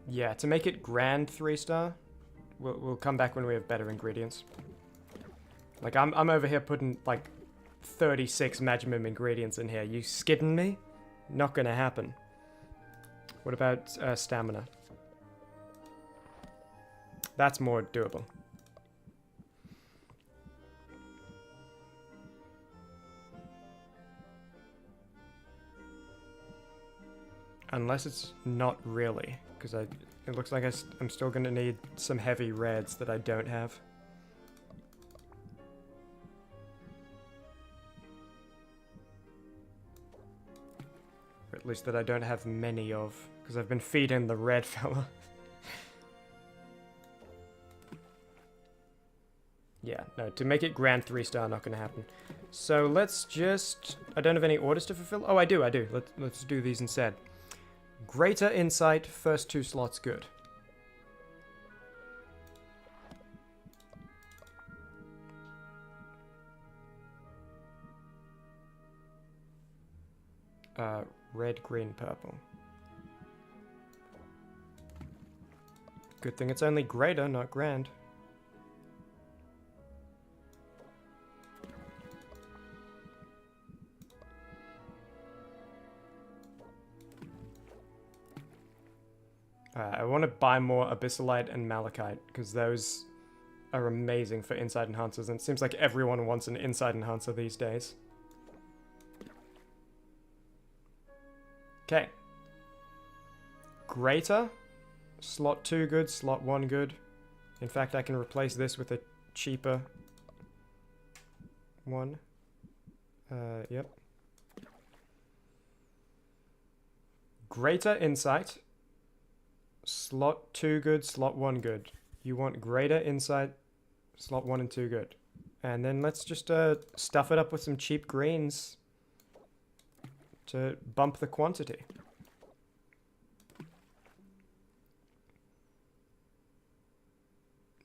Yeah, to make it grand 3-star, we'll come back when we have better ingredients. Like, I'm over here putting, like, 36 Magimum ingredients in here. You skidding me? Not gonna happen. What about stamina? That's more doable. Unless it's not really, because it looks like I'm still gonna need some heavy reds that I don't have. Or at least that I don't have many of, because I've been feeding the red fella. Yeah, no, to make it grand 3-star, not gonna happen. So let's just... I don't have any orders to fulfill. Oh, I do. Let's do these instead. Greater Insight, first 2 slots, good. Red, green, purple. Good thing it's only greater, not grand. I want to buy more Abyssalite and Malachite, because those are amazing for inside enhancers, and it seems like everyone wants an inside enhancer these days. Okay. Greater. Slot 2 good, slot 1 good. In fact, I can replace this with a cheaper one. Yep. Greater Insight. Slot 2 good, slot 1 good. You want greater insight, slot 1 and 2 good. And then let's just stuff it up with some cheap greens to bump the quantity.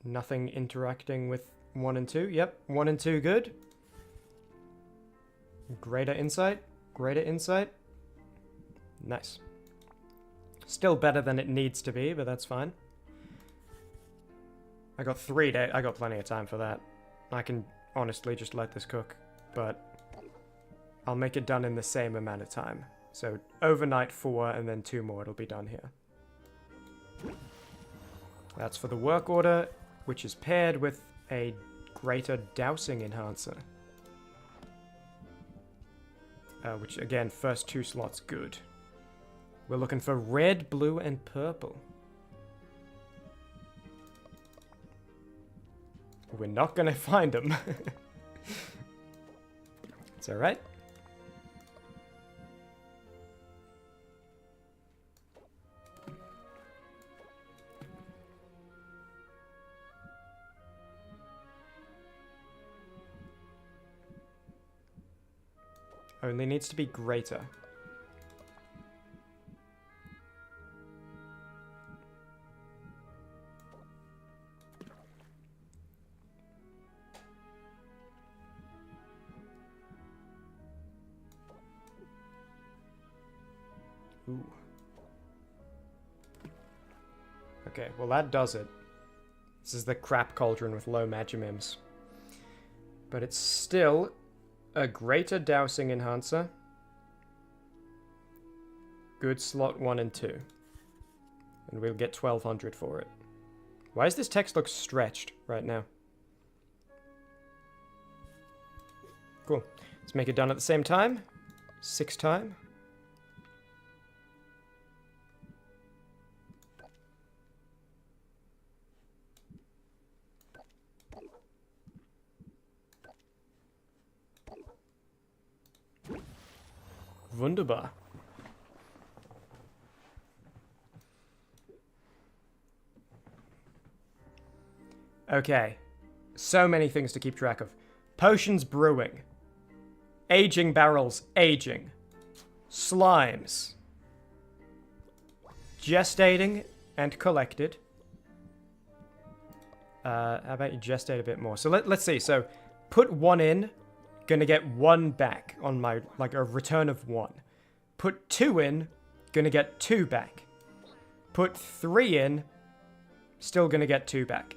Nothing interacting with 1 and 2. Yep, 1 and 2 good. Greater insight, greater insight. Nice. Still better than it needs to be, but that's fine. I got 3 days. I got plenty of time for that. I can honestly just let this cook, but I'll make it done in the same amount of time. So overnight 4 and then 2 more, it'll be done here. That's for the work order, which is paired with a greater dowsing enhancer. Which again, first 2 slots good. We're looking for red, blue, and purple. We're not gonna find them. It's alright. Only needs to be greater. Ooh. Okay, well that does it. This is the crap cauldron with low Magimims. But it's still a greater dowsing enhancer. Good slot 1 and 2. And we'll get 1200 for it. Why does this text look stretched right now? Cool. Let's make it done at the same time. 6 time. Wunderbar. Okay. So many things to keep track of. Potions brewing. Aging barrels aging. Slimes. Gestating and collected. How about you gestate a bit more? So let's see. So put 1 in, gonna get 1 back on my, like a return of 1. Put 2 in, gonna get 2 back. Put 3 in, still gonna get 2 back.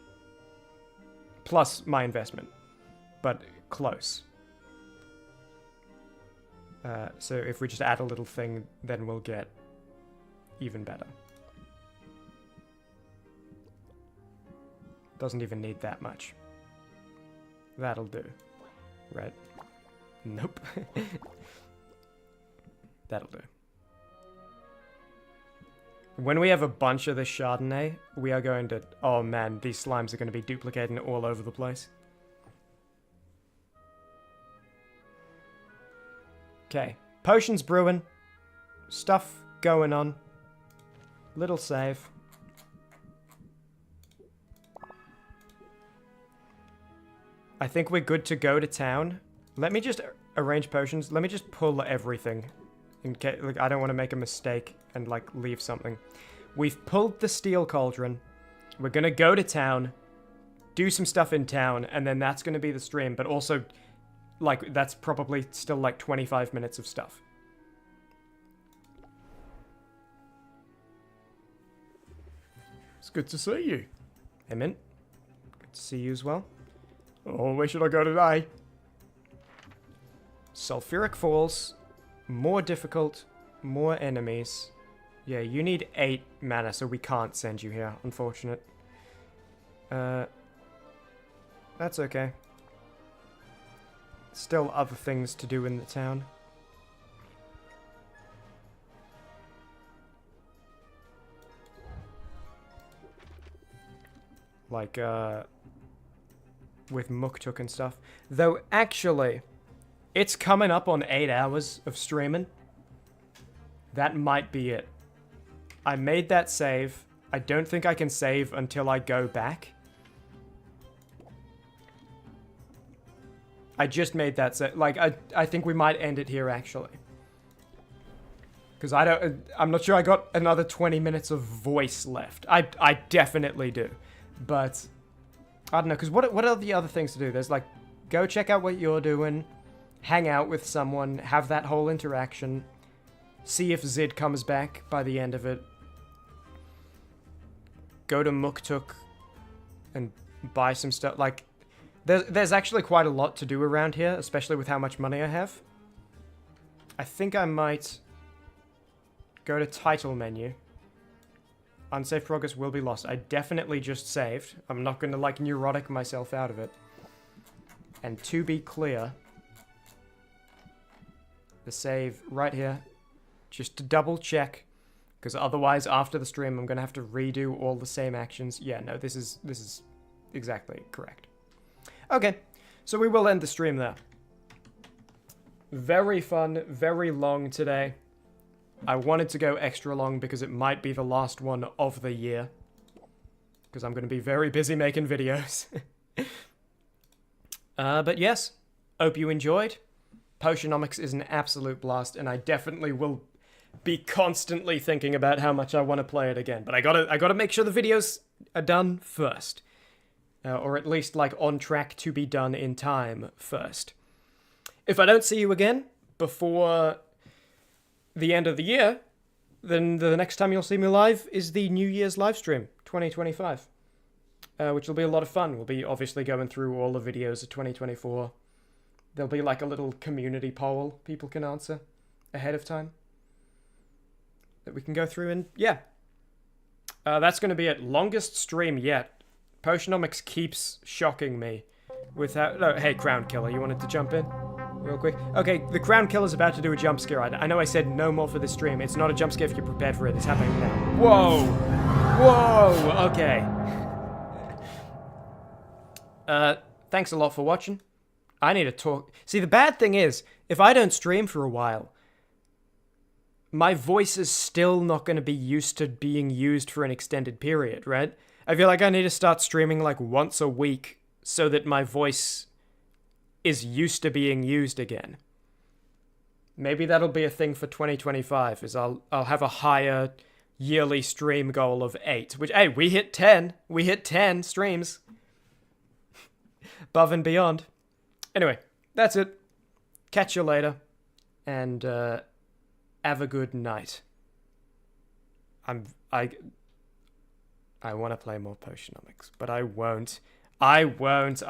Plus my investment. But close. So if we just add a little thing, then we'll get even better. Doesn't even need that much. That'll do. Right? Nope. That'll do. When we have a bunch of this Chardonnay, we are going to... Oh man, these slimes are going to be duplicating all over the place. Okay. Potions brewing. Stuff going on. Little save. I think we're good to go to town. Let me just arrange potions. Let me just pull everything. In case, like, I don't want to make a mistake and, like, leave something. We've pulled the steel cauldron. We're gonna go to town. Do some stuff in town. And then that's gonna be the stream. But also, like, that's probably still, like, 25 minutes of stuff. It's good to see you. Hey, Mint. Good to see you as well. Oh, where should I go today? Sulfuric Falls. More difficult. More enemies. Yeah, you need 8 mana, so we can't send you here, unfortunate. That's okay. Still other things to do in the town. Like, with Muktuk and stuff. Though, actually, it's coming up on 8 hours of streaming. That might be it. I made that save. I don't think I can save until I go back. I just made that save. Like, I think we might end it here, actually. Because I'm not sure I got another 20 minutes of voice left. I definitely do. But, I don't know, because what are the other things to do? There's, like, go check out what you're doing, hang out with someone, have that whole interaction, see if Zid comes back by the end of it, go to Muktuk and buy some stuff. Like, there's actually quite a lot to do around here, especially with how much money I have. I think I might go to title menu. Unsaved progress will be lost. I definitely just saved. I'm not going to, like, neurotic myself out of it. And to be clear, the save right here, just to double check, because otherwise after the stream I'm going to have to redo all the same actions. Yeah, no, this is exactly correct. Okay, so we will end the stream there. Very fun, very long today. I wanted to go extra long because it might be the last one of the year. Because I'm going to be very busy making videos. But yes, hope you enjoyed. Potionomics is an absolute blast, and I definitely will be constantly thinking about how much I want to play it again. But I gotta make sure the videos are done first. Or at least, like, on track to be done in time first. If I don't see you again before the end of the year, then the next time you'll see me live is the New Year's live stream, 2025. Which will be a lot of fun. We'll be obviously going through all the videos of 2024. There'll be like a little community poll people can answer ahead of time that we can go through, and yeah. That's going to be it. Longest stream yet. Potionomics keeps shocking me with how... No, hey, Crown Killer, you wanted to jump in real quick? Okay, the Crown Killer's about to do a jump scare. I know I said no more for this stream. It's not a jump scare if you're prepared for it. It's happening now. Whoa! Whoa! Okay. Thanks a lot for watching. I need to talk. See, the bad thing is, if I don't stream for a while, my voice is still not going to be used to being used for an extended period, right? I feel like I need to start streaming like once a week so that my voice is used to being used again. Maybe that'll be a thing for 2025, is I'll have a higher yearly stream goal of 8, which, hey, we hit 10. We hit 10 streams. Above and beyond. Anyway, that's it. Catch you later. And have a good night. I want to play more Potionomics, but I won't. I won't.